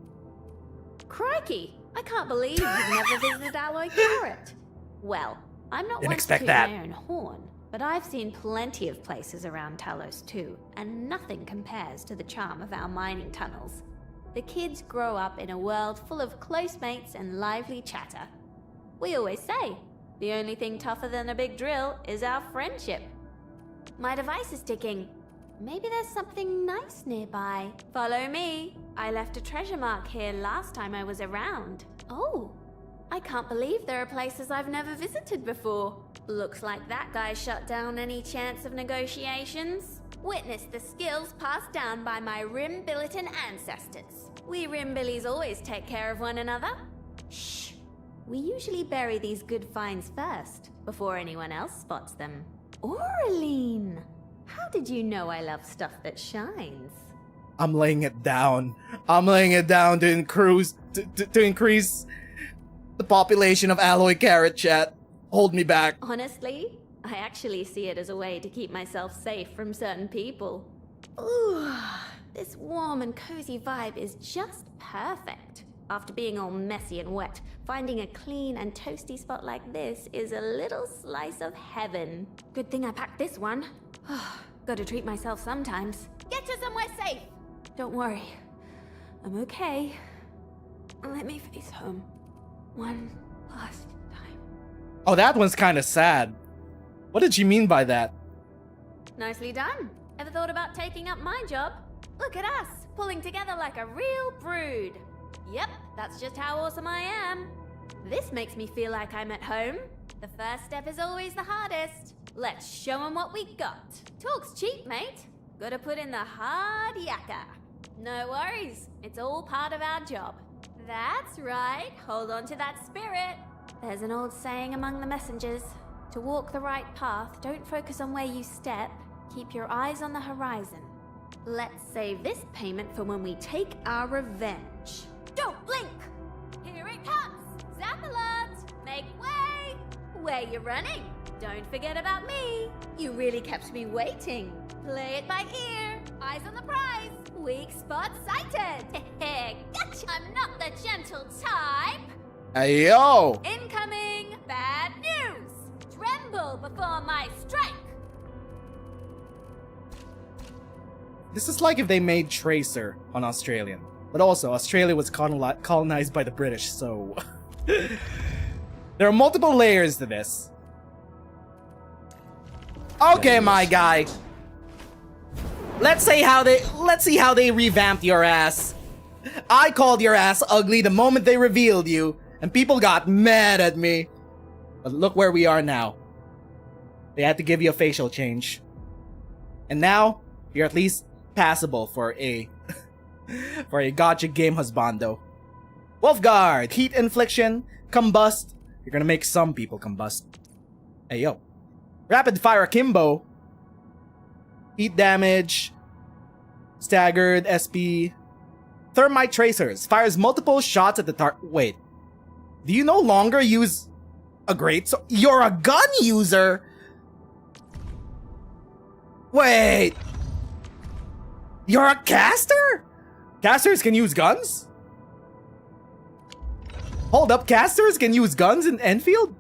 Crikey! I can't believe you've never visited Alloy Carrot. Well, I'm not Didn't one to expect toot that. my own horn, but I've seen plenty of places around Talos too, and nothing compares to the charm of our mining tunnels. The kids grow up in a world full of close mates and lively chatter. We always say, the only thing tougher than a big drill is our friendship. My device is ticking. Maybe there's something nice nearby. Follow me. I left a treasure mark here last time I was around. Oh, I can't believe there are places I've never visited before. Looks like that guy shut down any chance of negotiations. Witness the skills passed down by my Rimbilliton ancestors. We Rimbillies always take care of one another. Shh. We usually bury these good finds first, before anyone else spots them. Aureline! How did you know I love stuff that shines? I'm laying it down. I'm laying it down to increase the population of Alloy Carrot, chat. Hold me back. Honestly, I actually see it as a way to keep myself safe from certain people. Ooh, this warm and cozy vibe is just perfect. After being all messy and wet, finding a clean and toasty spot like this is a little slice of heaven. Good thing I packed this one. Gotta treat myself sometimes. Get to somewhere safe! Don't worry. I'm okay. Let me face home. One last time. Oh, that one's kind of sad. What did she mean by that? Nicely done. Ever thought about taking up my job? Look at us, pulling together like a real brood. Yep, that's just how awesome I am. This makes me feel like I'm at home. The first step is always the hardest. Let's show 'em what we got. Talk's cheap, mate. Gotta put in the hard yakka. No worries, it's all part of our job. That's right, hold on to that spirit. There's an old saying among the messengers. To walk the right path, don't focus on where you step. Keep your eyes on the horizon. Let's save this payment for when we take our revenge. Don't blink! Here it comes! Zap alert! Make way! Where you running? Don't forget about me. You really kept me waiting. Play it by ear. Eyes on the prize. Weak spot sighted. Gotcha! I'm not the gentle type. Hey, yo! Incoming! Bad news! Tremble before my strike! This is like if they made Tracer on Australian. But also, Australia was colonized by the British, so... there are multiple layers to this. Okay, my guy. Let's see how they revamped your ass. I called your ass ugly the moment they revealed you, and people got mad at me. But look where we are now. They had to give you a facial change. And now, you're at least passable for a for a gotcha game husbando. Wolfguard, heat infliction, combust. You're gonna make some people combust. Hey yo. Rapid fire akimbo. Heat damage. Staggered SP. Thermite tracers. Fires multiple shots at the target. Wait. Do you no longer use a great You're a gun user? Wait. You're a caster? Casters can use guns? Hold up, casters can use guns in Enfield?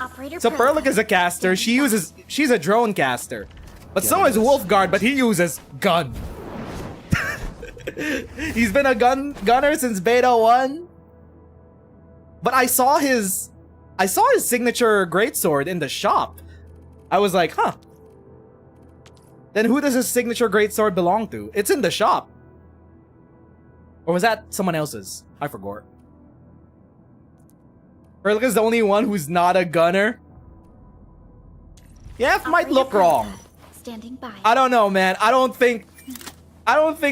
Operator So Perlic is a caster, she's a drone caster. But so is Wolfguard, but he uses gun. He's been a gunner since Beta 1. But I saw his signature greatsword in the shop. I was like, huh. Then who does his signature greatsword belong to? It's in the shop. Or was that someone else's? I forgot. Perlica's the only one who's not a gunner. Yeah, it might look wrong. Standing by. I don't know, man. I don't think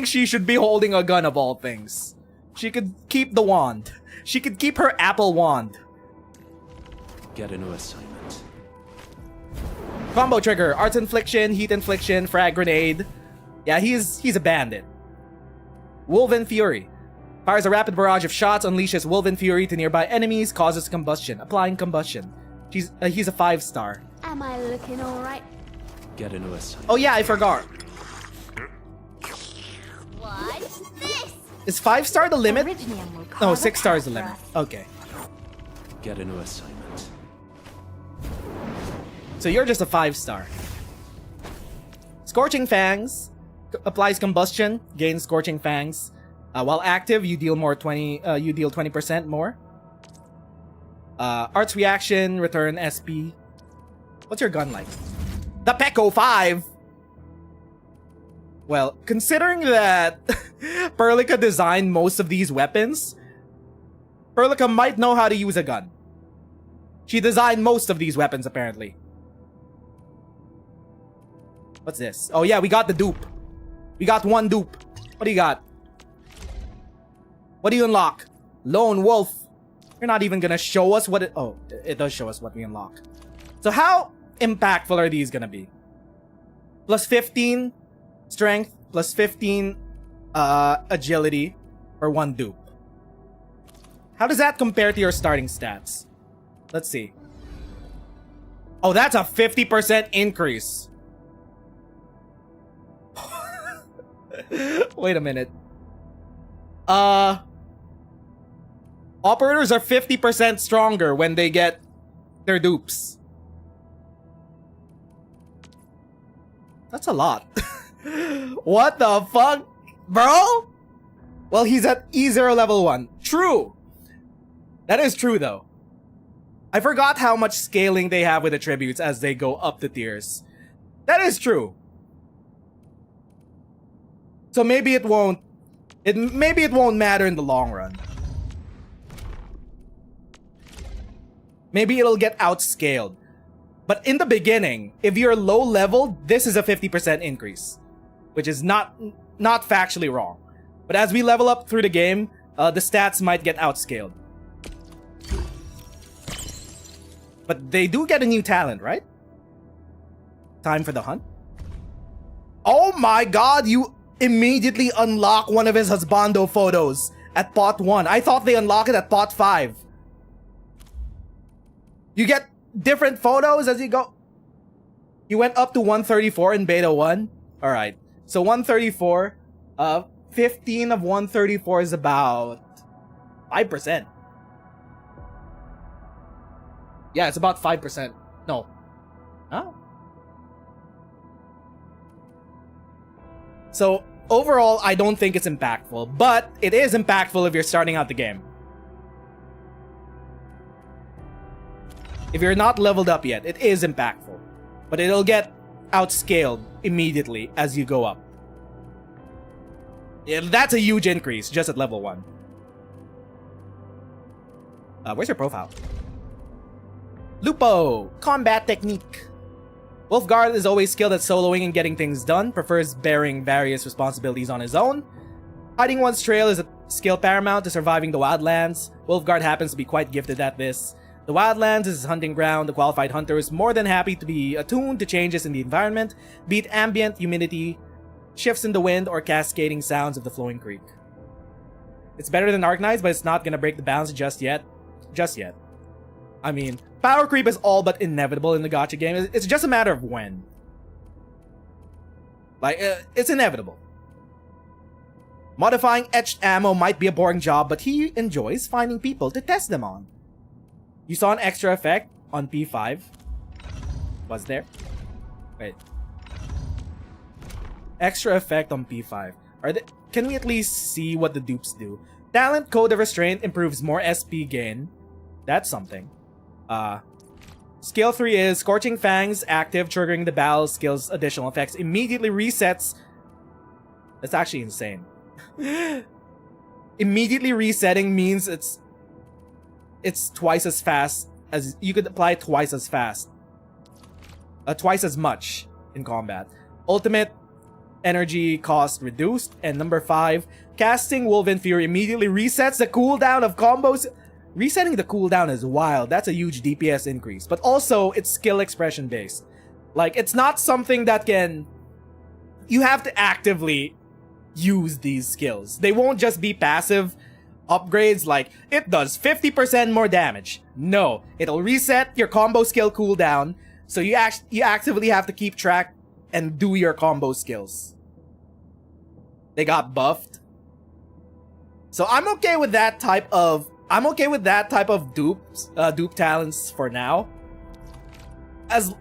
she should be holding a gun of all things. She could keep the wand. She could keep her apple wand. Get a new assignment. Combo trigger, arts infliction, heat infliction, frag grenade. Yeah, he's a bandit. Wolven Fury. Fires a rapid barrage of shots, unleashes Wolven Fury to nearby enemies, causes combustion, applying combustion. He's a 5-star. Am I looking alright? Get a new assignment. Oh yeah, I forgot. What's this? Is 5-star the limit? Originium will No, carve a 6-star is the path for limit. us. Okay. Get a new assignment. So you're just a 5-star. Scorching Fangs applies combustion, gains Scorching Fangs. While active, you deal 20% more. Arts reaction, return SP. What's your gun like? The Pecco 5. Well, considering that Perlica designed most of these weapons, Perlica might know how to use a gun. She designed most of these weapons, apparently. What's this? Oh yeah, we got the dupe. We got one dupe. What do you got? What do you unlock? Lone Wolf. You're not even gonna show us what it... Oh, it does show us what we unlock. So how impactful are these gonna be? Plus 15 strength, plus 15 agility for one dupe. How does that compare to your starting stats? Let's see. Oh, that's a 50% increase. Wait a minute. Operators are 50% stronger when they get their dupes. That's a lot. What the fuck? Bro? Well, he's at E0 level 1. True. That is true, though. I forgot how much scaling they have with attributes as they go up the tiers. That is true. So maybe it won't... Maybe it won't matter in the long run. Maybe it'll get outscaled. But in the beginning, if you're low level, this is a 50% increase. Which is not factually wrong. But as we level up through the game, the stats might get outscaled. But they do get a new talent, right? Time for the hunt. Oh my god, you immediately unlock one of his husbando photos at pot 1. I thought they unlock it at pot 5. You get different photos as you go. You went up to 134 in beta 1. Alright. So 134. 15 of 134 is about 5%. Yeah, it's about 5%. No. Huh? So, overall, I don't think it's impactful. But it is impactful if you're starting out the game. If you're not leveled up yet, it is impactful. But it'll get outscaled immediately as you go up. Yeah, that's a huge increase just at level 1. Where's your profile? Lupo! Combat technique. Wolfguard is always skilled at soloing and getting things done, prefers bearing various responsibilities on his own. Hiding one's trail is a skill paramount to surviving the wildlands. Wolfguard happens to be quite gifted at this. The wildlands is his hunting ground. The qualified hunter is more than happy to be attuned to changes in the environment, be it ambient humidity, shifts in the wind, or cascading sounds of the flowing creek. It's better than Arknights, but it's not gonna break the balance just yet. Just yet. I mean, power creep is all but inevitable in the gacha game. It's just a matter of when. Like, it's inevitable. Modifying etched ammo might be a boring job, but he enjoys finding people to test them on. You saw an extra effect on P5. Was there? Wait. Extra effect on P5. Can we at least see what the dupes do? Talent Code of Restraint improves more SP gain. That's something. Skill 3 is Scorching Fangs, active, triggering the battle skill's additional effects. Immediately resets. That's actually insane. Immediately resetting means it's twice as fast as you could apply twice as fast. Twice as much in combat. Ultimate energy cost reduced. And number 5, casting Woven Fury immediately resets the cooldown of combos. Resetting the cooldown is wild. That's a huge DPS increase. But also, it's skill expression based. Like, it's not something that can... You have to actively use these skills. They won't just be passive upgrades like, it does 50% more damage. No, it'll reset your combo skill cooldown, so you actively have to keep track and do your combo skills. They got buffed. So I'm okay with that type of dupe talents for now. As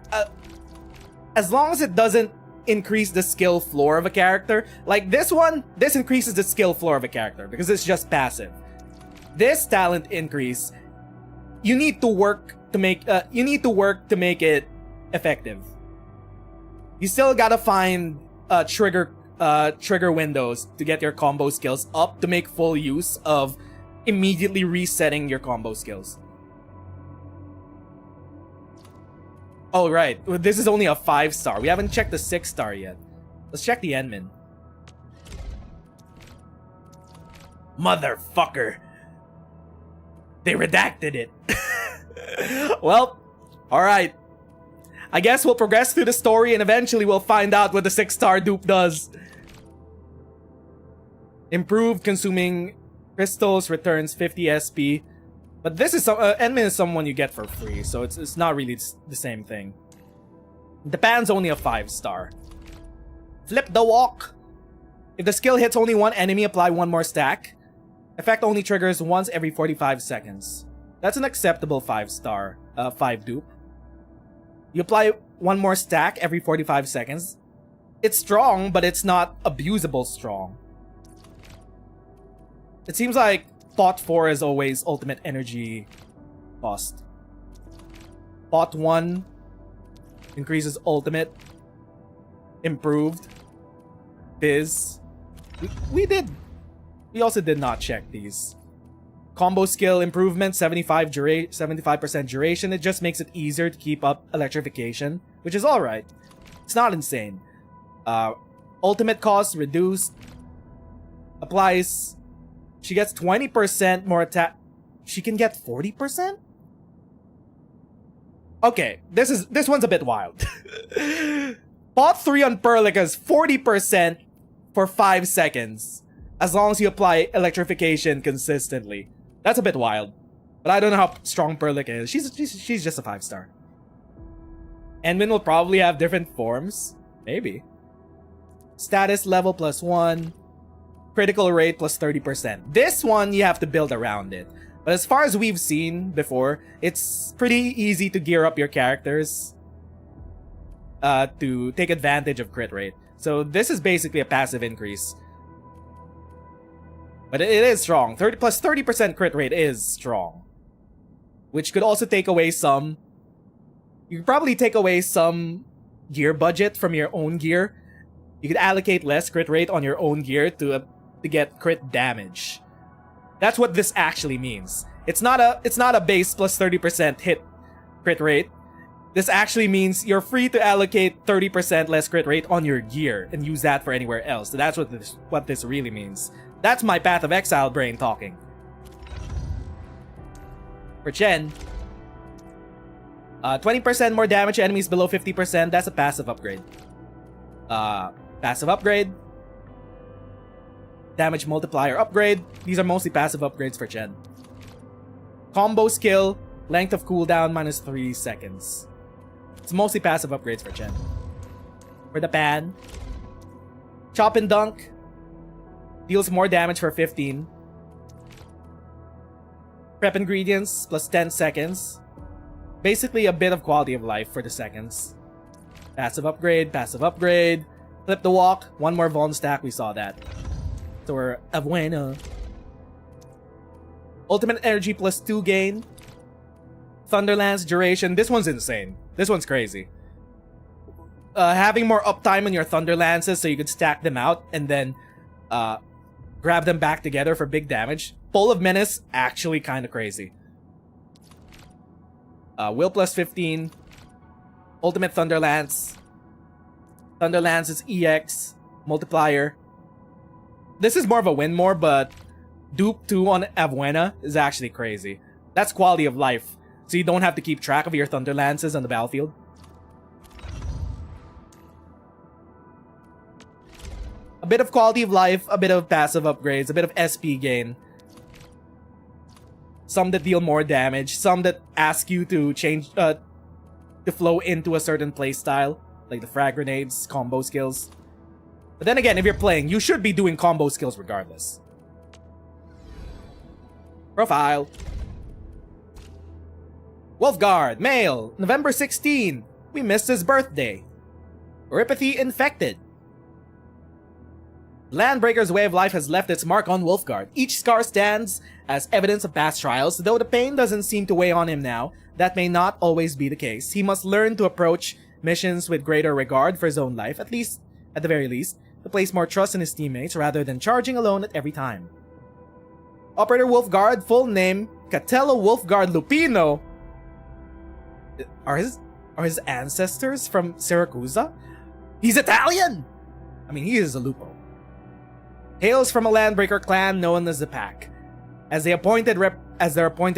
long as it doesn't increase the skill floor of a character. Like this one, this increases the skill floor of a character because it's just passive. This talent increase, you need to work to make it effective. You still gotta find trigger windows to get your combo skills up to make full use of immediately resetting your combo skills. Oh, right. This is only a 5-star. We haven't checked the 6-star yet. Let's check the Enmin. Motherfucker. They redacted it. Well, alright. I guess we'll progress through the story and eventually we'll find out what the 6-star dupe does. Improved consuming crystals returns 50 SP. But this is Enmin is someone you get for free, so it's not really the same thing. The pan's only a 5-star. Flip the walk. If the skill hits only one enemy, apply one more stack. Effect only triggers once every 45 seconds. That's an acceptable 5-star, 5 dupe. You apply one more stack every 45 seconds. It's strong, but it's not abusable strong. It seems like Pot 4 is always ultimate energy cost. Pot 1 increases ultimate. Improved. Biz. We also did not check these. Combo skill improvement, 75% duration. It just makes it easier to keep up electrification, which is alright. It's not insane. Ultimate cost reduced. Applies... She gets 20% more attack. She can get 40%? Okay, this one's a bit wild. Pot 3 on Perlica is 40% for 5 seconds. As long as you apply electrification consistently. That's a bit wild. But I don't know how strong Perlica is. She's just a 5-star. Enmin will probably have different forms. Maybe. Status level +1. Critical rate plus 30%. This one, you have to build around it. But as far as we've seen before, it's pretty easy to gear up your characters to take advantage of crit rate. So this is basically a passive increase. But it is strong. 30% crit rate is strong. Which could also take away some... You could probably take away some gear budget from your own gear. You could allocate less crit rate on your own gear to get crit damage. That's what this actually means. It's not a base plus 30% hit crit rate. This actually means you're free to allocate 30% less crit rate on your gear and use that for anywhere else. So that's what this really means. That's my Path of Exile brain talking. For Chen, 20% more damage to enemies below 50%. That's a passive upgrade. Passive upgrade. Damage multiplier upgrade. These are mostly passive upgrades for Chen. Combo skill. Length of cooldown minus 3 seconds. It's mostly passive upgrades for Chen. For the Pan. Chop and Dunk. Deals more damage for 15. Prep ingredients plus 10 seconds. Basically a bit of quality of life for the seconds. Passive upgrade, passive upgrade. Flip the walk. One more Vuln stack, we saw that. So we're Abuena. Ultimate energy plus 2 gain. Thunderlance duration. This one's insane. This one's crazy. Having more uptime on your Thunderlances so you could stack them out and then grab them back together for big damage. Pull of Menace, actually kind of crazy. Will plus 15. Ultimate Thunderlance. Thunderlance is EX. Multiplier. This is more of a win more, but dupe 2 on Abuena is actually crazy. That's quality of life. So you don't have to keep track of your Thunderlances on the battlefield. A bit of quality of life, a bit of passive upgrades, a bit of SP gain. Some that deal more damage, some that ask you to change, to flow into a certain playstyle, like the frag grenades, combo skills. But then again, if you're playing, you should be doing combo skills regardless. Profile. Wolfguard, male, November 16. We missed his birthday. Oripathy infected. Landbreaker's way of life has left its mark on Wolfguard. Each scar stands as evidence of past trials, though the pain doesn't seem to weigh on him now. That may not always be the case. He must learn to approach missions with greater regard for his own life, at the very least, to place more trust in his teammates rather than charging alone at every time. Operator Wolfguard, full name, Catello Wolfguard Lupino. Are his ancestors from Siracusa? He's Italian! I mean, he is a Lupo. Hails from a Landbreaker clan known as the Pack. As their appointed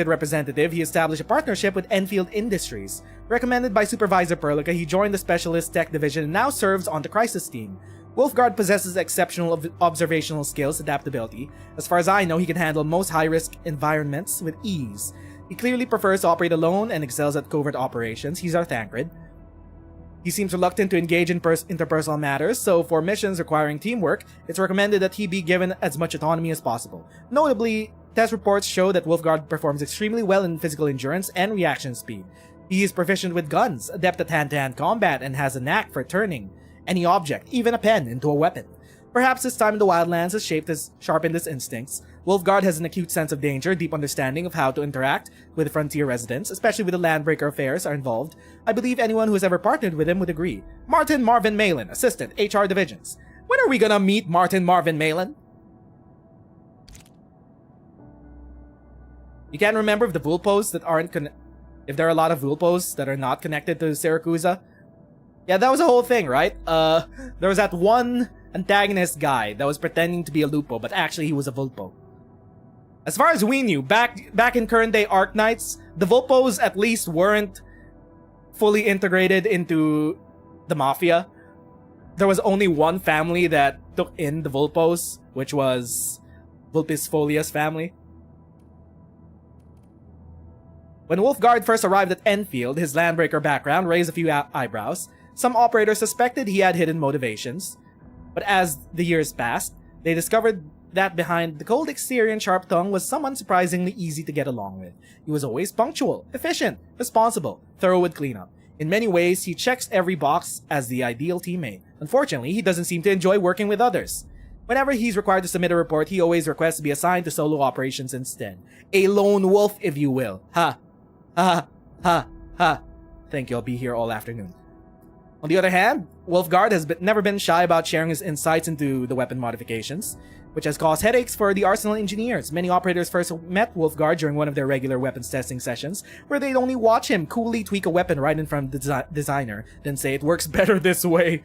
representative, he established a partnership with Endfield Industries. Recommended by Supervisor Perlica, he joined the Specialist Tech Division and now serves on the Crisis team. Wolfguard possesses exceptional observational skills, adaptability. As far as I know, he can handle most high-risk environments with ease. He clearly prefers to operate alone and excels at covert operations. He's our Thancred. He seems reluctant to engage in interpersonal matters, so for missions requiring teamwork, it's recommended that he be given as much autonomy as possible. Notably, test reports show that Wolfguard performs extremely well in physical endurance and reaction speed. He is proficient with guns, adept at hand-to-hand combat, and has a knack for turning any object, even a pen, into a weapon. Perhaps his time in the Wildlands has sharpened his instincts. Wolfguard has an acute sense of danger, deep understanding of how to interact with frontier residents, especially when the Landbreaker affairs are involved. I believe anyone who has ever partnered with him would agree. Martin Marvin Malin, Assistant, HR Divisions. When are we gonna meet Martin Marvin Malin? You can't remember if the Vulpos that aren't if there are a lot of Vulpos that are not connected to Siracusa. Yeah, that was a whole thing, right? There was that one antagonist guy that was pretending to be a Lupo, but actually he was a Vulpo. As far as we knew, back in current day Arknights, the Vulpos at least weren't fully integrated into the Mafia. There was only one family that took in the Vulpos, which was Vulpes Folia's family. When Wolfguard first arrived at Endfield, his Landbreaker background raised a few eyebrows. Some operators suspected he had hidden motivations, but as the years passed, they discovered that behind the cold exterior and sharp tongue was someone surprisingly easy to get along with. He was always punctual, efficient, responsible, thorough with cleanup. In many ways, he checks every box as the ideal teammate. Unfortunately, he doesn't seem to enjoy working with others. Whenever he's required to submit a report, he always requests to be assigned to solo operations instead. A lone wolf, if you will. Ha. Ha. Ha. Ha. Think you'll be here all afternoon. On the other hand, Wolfguard has never been shy about sharing his insights into the weapon modifications, which has caused headaches for the Arsenal engineers. Many operators first met Wolfguard during one of their regular weapons testing sessions, where they'd only watch him coolly tweak a weapon right in front of the designer, then say it works better this way.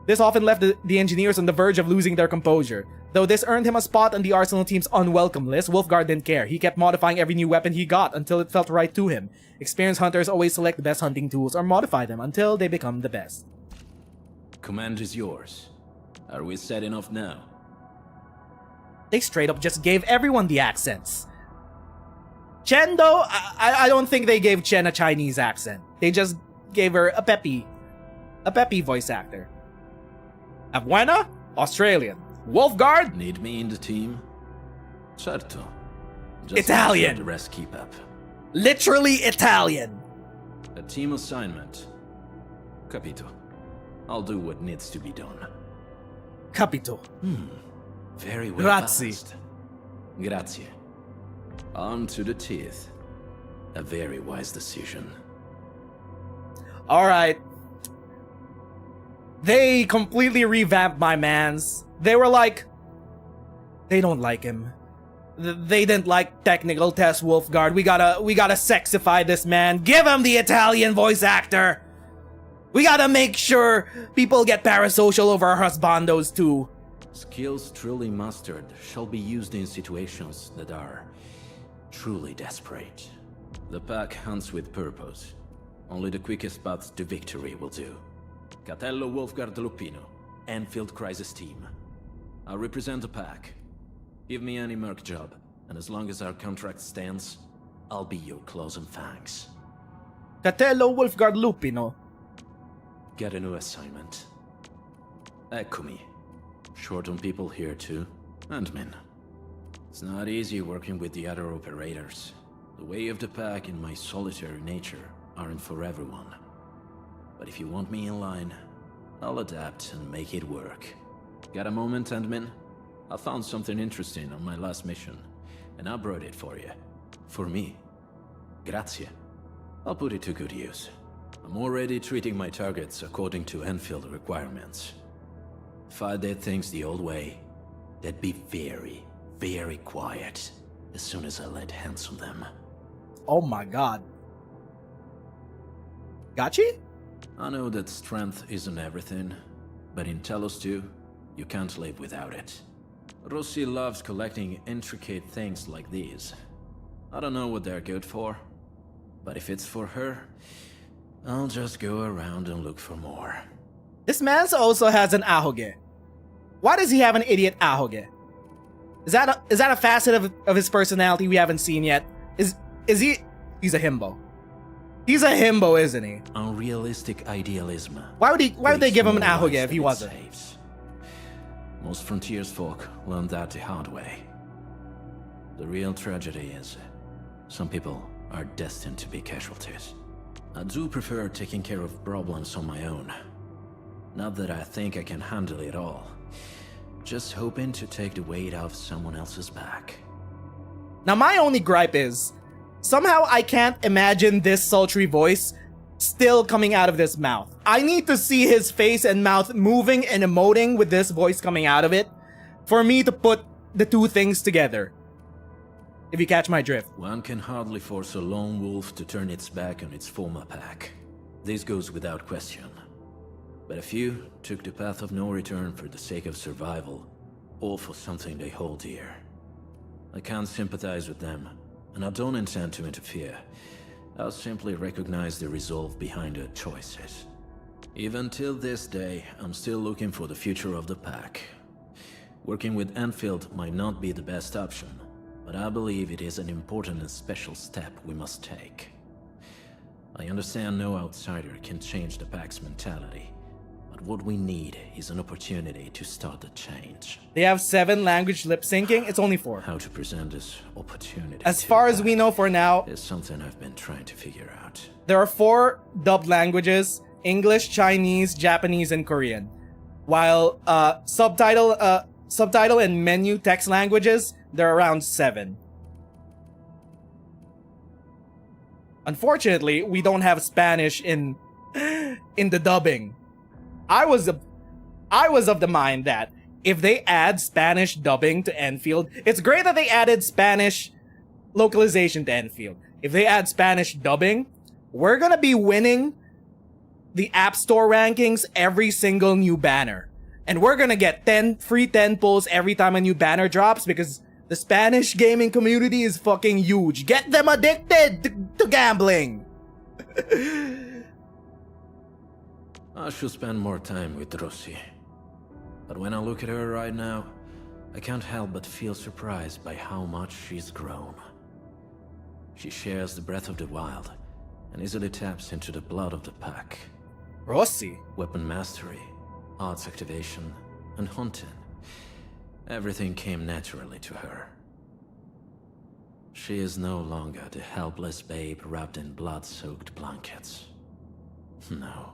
This often left the engineers on the verge of losing their composure. Though this earned him a spot on the Arsenal team's unwelcome list, Wolfguard didn't care. He kept modifying every new weapon he got until it felt right to him. Experienced hunters always select the best hunting tools or modify them until they become the best. Command is yours. Are we set enough now? They straight up just gave everyone the accents. Chen, though, I don't think they gave Chen a Chinese accent. They just gave her a peppy voice actor. Abuena, Australian. Wolfguard, need me in the team? Certo. Just Italian. let the rest keep up. Literally Italian. A team assignment. Capito. I'll do what needs to be done. Capito. Very well Grazie. balanced. Grazie. On to the teeth. A very wise decision. Alright. They completely revamped my mans. They were like, they don't like him. They didn't like technical test, Wolfguard. We gotta sexify this man. Give him the Italian voice actor. We gotta make sure people get parasocial over our husbandos too. Skills truly mastered shall be used in situations that are truly desperate. The pack hunts with purpose. Only the quickest path to victory will do. Catello Wolfguard Lupino, Endfield Crisis Team. I represent the pack. Give me any merc job, and as long as our contract stands, I'll be your claws and fangs. Catello Wolfguard Lupino. Get a new assignment. Eccomi. Short on people here too. Admin. It's not easy working with the other operators. The way of the pack and my solitary nature aren't for everyone. But if you want me in line, I'll adapt and make it work. Got a moment, admin? I found something interesting on my last mission, and I brought it for you. For me. Grazie. I'll put it to good use. I'm already treating my targets according to Enfield requirements. If I did things the old way, they'd be very, very quiet as soon as I laid hands on them. Oh my god. Gotchi? I know that strength isn't everything, but in Telos 2, you can't live without it. Rossi loves collecting intricate things like these. I don't know what they're good for, but if it's for her, I'll just go around and look for more. This man also has an ahoge. Why does he have an idiot ahoge? Is that a facet of his personality we haven't seen yet? Is he? He's a himbo. He's a himbo, isn't he? Unrealistic idealism. Why would they give him an ahoge if he wasn't? Saves. Most frontiers folk learn that the hard way. The real tragedy is, some people are destined to be casualties. I do prefer taking care of problems on my own. Not that I think I can handle it all. Just hoping to take the weight off someone else's back. Now my only gripe is, somehow I can't imagine this sultry voice still coming out of this mouth. I need to see his face and mouth moving and emoting with this voice coming out of it for me to put the two things together. If you catch my drift. One can hardly force a lone wolf to turn its back on its former pack. This goes without question. But a few took the path of no return for the sake of survival, or for something they hold dear. I can't sympathize with them, and I don't intend to interfere. I'll simply recognize the resolve behind their choices. Even till this day, I'm still looking for the future of the pack. Working with Endfield might not be the best option, but I believe it is an important and special step we must take. I understand no outsider can change the pack's mentality, but what we need is an opportunity to start the change. They have 7 language lip syncing. It's only 4. How to present this opportunity. As far as we know for now, is something I've been trying to figure out. There are 4 dubbed languages: English, Chinese, Japanese, and Korean. While subtitle and menu text languages, there are around 7. Unfortunately, we don't have Spanish in the dubbing. I was of the mind that if they add Spanish dubbing to Enfield, it's great that they added Spanish localization to Enfield. If they add Spanish dubbing, we're gonna be winning the App Store rankings every single new banner. And we're gonna get free 10 pulls every time a new banner drops because the Spanish gaming community is fucking huge. Get them addicted to gambling! I should spend more time with Rossi. But when I look at her right now, I can't help but feel surprised by how much she's grown. She shares the breath of the wild, and easily taps into the blood of the pack. Rossi? Weapon mastery, arts activation, and hunting. Everything came naturally to her. She is no longer the helpless babe wrapped in blood-soaked blankets. No.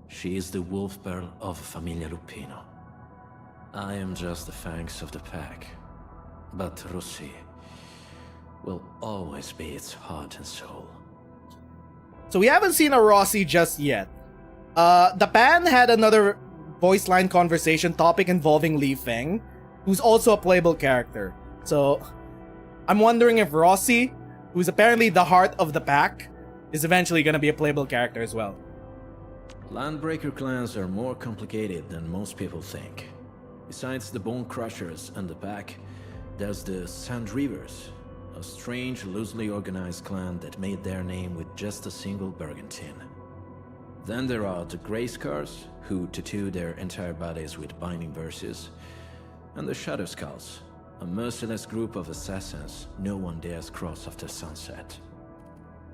She is the wolf pearl of Familia Lupino. I am just the fangs of the pack. But Rossi will always be its heart and soul. So we haven't seen a Rossi just yet. The Pan had another voice line conversation topic involving Li Feng, who's also a playable character. So I'm wondering if Rossi, who's apparently the heart of the pack, is eventually gonna be a playable character as well. Landbreaker clans are more complicated than most people think. Besides the Bone Crushers and the pack, there's the Sand Reavers, a strange, loosely organized clan that made their name with just a single Bergantine. Then there are the Grey Scars, who tattoo their entire bodies with binding verses, and the Shadow Skulls, a merciless group of assassins no one dares cross after sunset.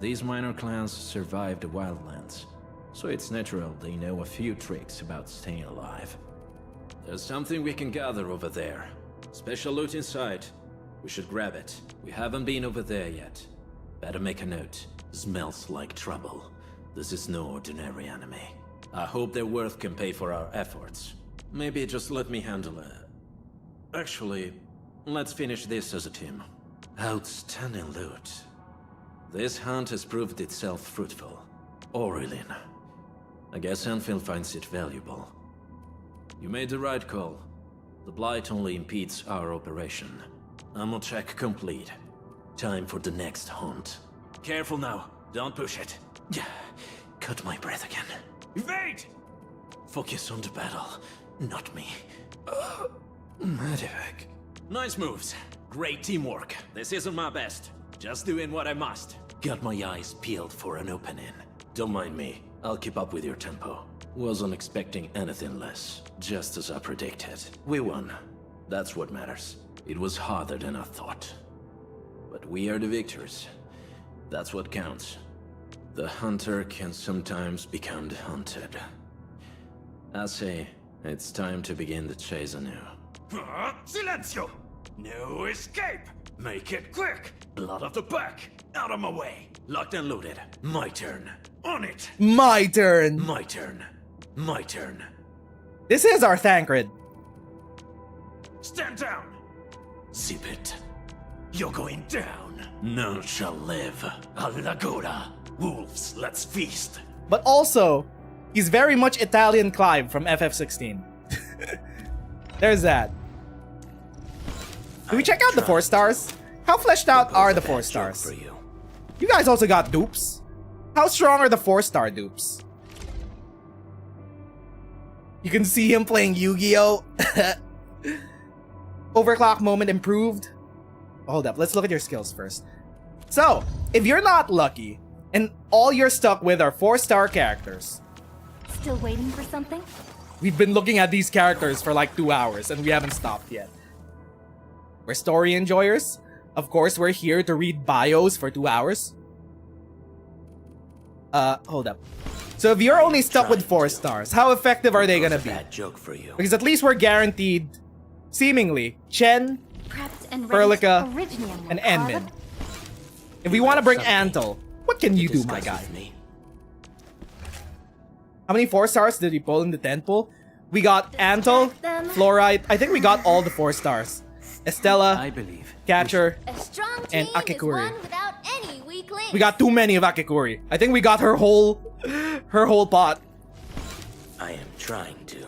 These minor clans survive the wildlands, so it's natural they know a few tricks about staying alive. There's something we can gather over there. Special loot inside. We should grab it. We haven't been over there yet. Better make a note. Smells like trouble. This is no ordinary enemy. I hope their worth can pay for our efforts. Maybe just let me handle it. Actually, let's finish this as a team. Outstanding loot. This hunt has proved itself fruitful. Aurelin. I guess Endfield finds it valuable. You made the right call. The Blight only impedes our operation. Ammo check complete. Time for the next hunt. Careful now, don't push it. Cut my breath again. Evade! Focus on the battle, not me. Medevac. Nice moves. Great teamwork. This isn't my best. Just doing what I must. Got my eyes peeled for an opening. Don't mind me. I'll keep up with your tempo. Wasn't expecting anything less. Just as I predicted. We won. That's what matters. It was harder than I thought. But we are the victors. That's what counts. The hunter can sometimes become the hunted. I say, it's time to begin the chase anew. Silencio! No escape! Make it quick! Blood of the pack! Out of my way! Locked and loaded. My turn. On it! My turn! My turn. My turn. This is our Thancred. Stand down! Zip it. You're going down! None shall live. Alagora! Wolves, let's feast! But also, he's very much Italian Clive from FF16. There's that. Can we check out the 4 stars? How fleshed out are the 4 stars? You guys also got dupes. How strong are the 4-star dupes? You can see him playing Yu-Gi-Oh! Overclock moment improved. Hold up, let's look at your skills first. So, if you're not lucky, and all you're stuck with are 4-star characters. Still waiting for something? We've been looking at these characters for like 2 hours and we haven't stopped yet. We're story enjoyers. Of course, we're here to read bios for 2 hours. Hold up. So if you're only stuck with 4 stars, how effective are they gonna be? Joke for you. Because at least we're guaranteed, seemingly, Chen, Perlica, and Enmin. If we want to bring Antle, what can you do, my guy? How many 4 stars did we pull in the 10 pool? We got Antle, Fluorite. I think we got all the 4 stars. Estella, I believe. Catcher, A strong and team is Akikuri. one without any weak links. We got too many of Akikuri. I think we got her whole pot. I am trying to.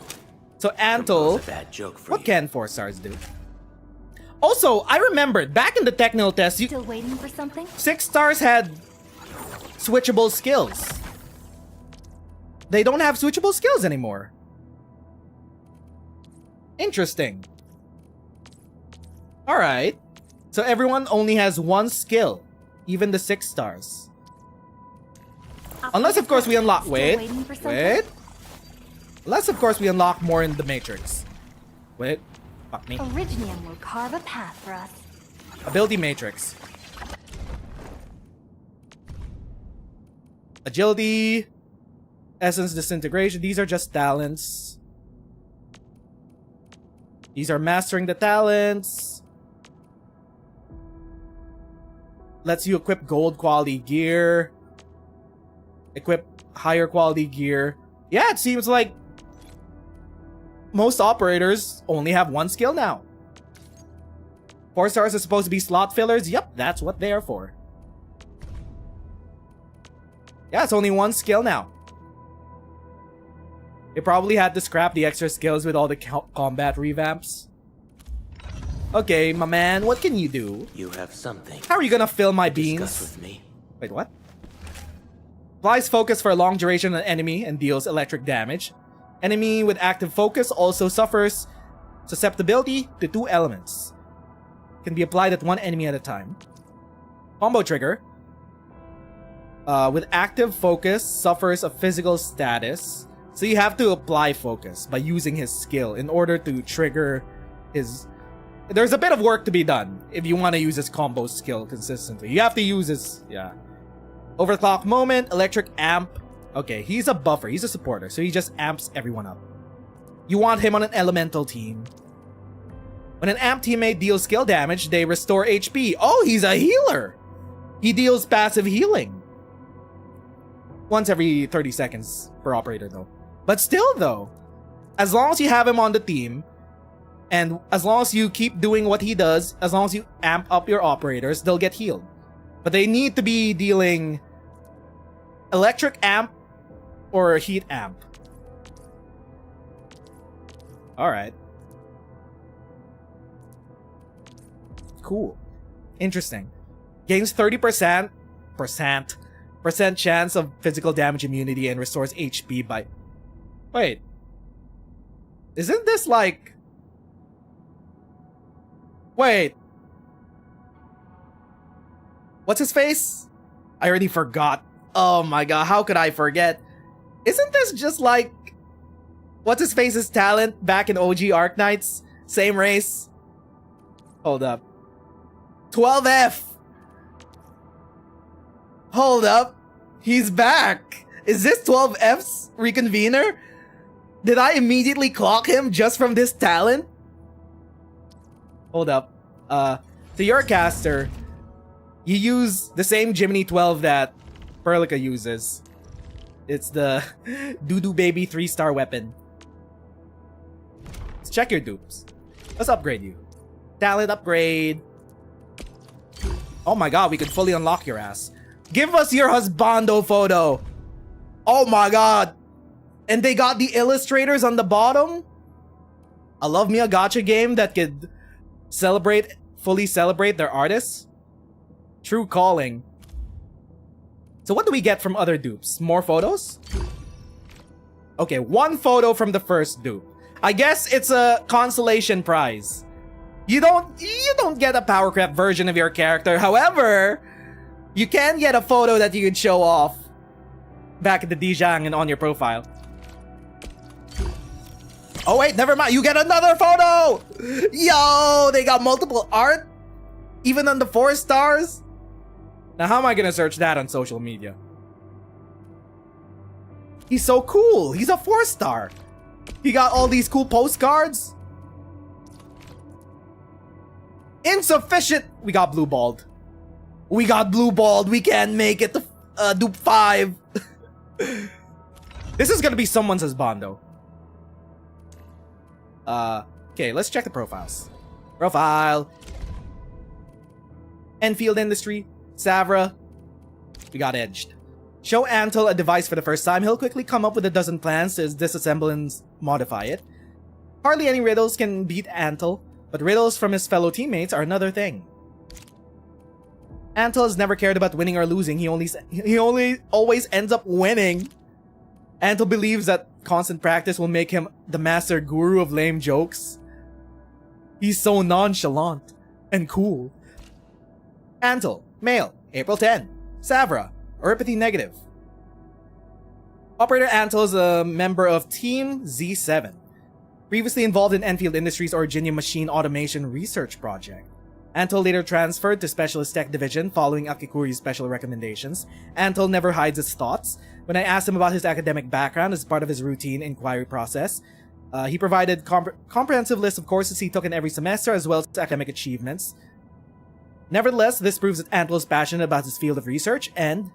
So Antle, Bad joke for what you. can 4 stars do? Also, I remembered back in the technical test, Still waiting for something? 6 stars had switchable skills. They don't have switchable skills anymore. Interesting. Alright. So everyone only has 1 skill. Even the 6 stars. Unless of course we unlock... Wait. Unless of course we unlock more in the Matrix. Wait. Fuck me. Originium will carve a path for us. Ability Matrix. Agility. Essence Disintegration. These are just talents. These are mastering the talents. Lets you equip gold quality gear. Equip higher quality gear. Yeah, it seems like most operators only have 1 skill now. 4 stars are supposed to be slot fillers. Yep, that's what they are for. Yeah, it's only 1 skill now. They probably had to scrap the extra skills with all the combat revamps. Okay, my man, what can you do? You have something. How are you gonna fill my Discuss beans? with me. Wait, what? Applies focus for a long duration on enemy and deals electric damage. Enemy with active focus also suffers susceptibility to 2 elements. Can be applied at 1 enemy at a time. Combo trigger. With active focus suffers a physical status. So you have to apply focus by using his skill in order to trigger his... There's a bit of work to be done if you want to use his combo skill consistently. You have to use his... Yeah. Overclock moment, electric amp. Okay, he's a buffer. He's a supporter. So he just amps everyone up. You want him on an elemental team. When an amp teammate deals skill damage, they restore HP. Oh, he's a healer. He deals passive healing. Once every 30 seconds per operator though. But still though, as long as you have him on the team, and as long as you keep doing what he does, as long as you amp up your operators, they'll get healed. But they need to be dealing electric amp or heat amp. Alright. Cool. Interesting. Gains 30% chance of physical damage immunity and restores HP by... Wait. Isn't this like... Wait. What's his face? I already forgot. Oh my god, how could I forget? Isn't this just like... What's his face's talent back in OG Arknights? Same race? Hold up. 12F! Hold up. He's back. Is this 12F's reconvener? Did I immediately clock him just from this talent? Hold up. So you're a caster. You use the same Jiminy 12 that Perlica uses. It's the Doo-Doo Baby 3-star weapon. Let's check your dupes. Let's upgrade you. Talent upgrade. Oh my god, we could fully unlock your ass. Give us your husbando photo. Oh my god. And they got the illustrators on the bottom? I love me a gacha game that could fully celebrate their artists. True calling. So what do we get from other dupes? More photos? Okay, 1 photo from the first dupe. I guess it's a consolation prize. You don't get a power crept version of your character. However, you can get a photo that you can show off back at the Dijang and on your profile. Oh wait, never mind. You get another photo! Yo, they got multiple art? Even on the 4 stars? Now how am I gonna search that on social media? He's so cool. He's a 4-star. He got all these cool postcards. Insufficient. We got blue balled. We got blue balled. We can't make it to dupe 5. This is gonna be someone's husbando. Okay, let's check the profiles. Profile. Enfield Industry. Savra. We got edged. Show Antle a device for the first time. He'll quickly come up with a dozen plans to disassemble and modify it. Hardly any riddles can beat Antle, but riddles from his fellow teammates are another thing. Antle has never cared about winning or losing. He only always ends up winning. Antle believes that constant practice will make him the master guru of lame jokes. He's so nonchalant and cool. Antle, male, April 10. Savra, Oripathy negative. Operator Antle is a member of Team Z7. Previously involved in Enfield Industries' Originium Machine Automation Research Project. Antle later transferred to Specialist Tech Division following Akikuri's special recommendations. Antle never hides his thoughts. When I asked him about his academic background as part of his routine inquiry process, he provided comprehensive list of courses he took in every semester as well as academic achievements. Nevertheless, this proves that Antle is passionate about his field of research and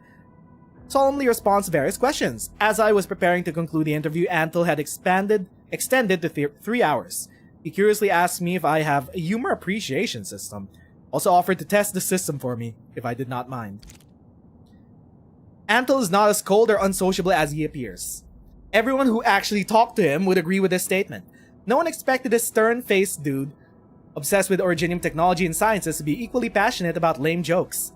solemnly responds to various questions. As I was preparing to conclude the interview, Antle had extended to 3 hours. He curiously asked me if I have a humor appreciation system. Also offered to test the system for me, if I did not mind. Antle is not as cold or unsociable as he appears. Everyone who actually talked to him would agree with this statement. No one expected this stern-faced dude obsessed with Originium technology and sciences to be equally passionate about lame jokes.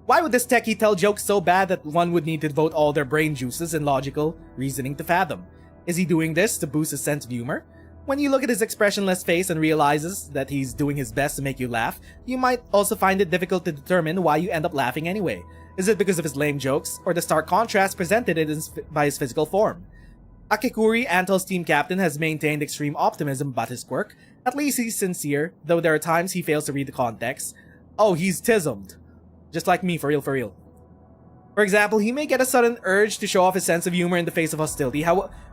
Why would this techie tell jokes so bad that one would need to devote all their brain juices and logical reasoning to fathom? Is he doing this to boost his sense of humor? When you look at his expressionless face and realizes that he's doing his best to make you laugh, you might also find it difficult to determine why you end up laughing anyway. Is it because of his lame jokes, or the stark contrast presented by his physical form? Akikuri, Antel's team captain, has maintained extreme optimism about his quirk. At least he's sincere, though there are times he fails to read the context. Oh, he's tismed. Just like me, for real, for real. For example, he may get a sudden urge to show off his sense of humor in the face of hostility.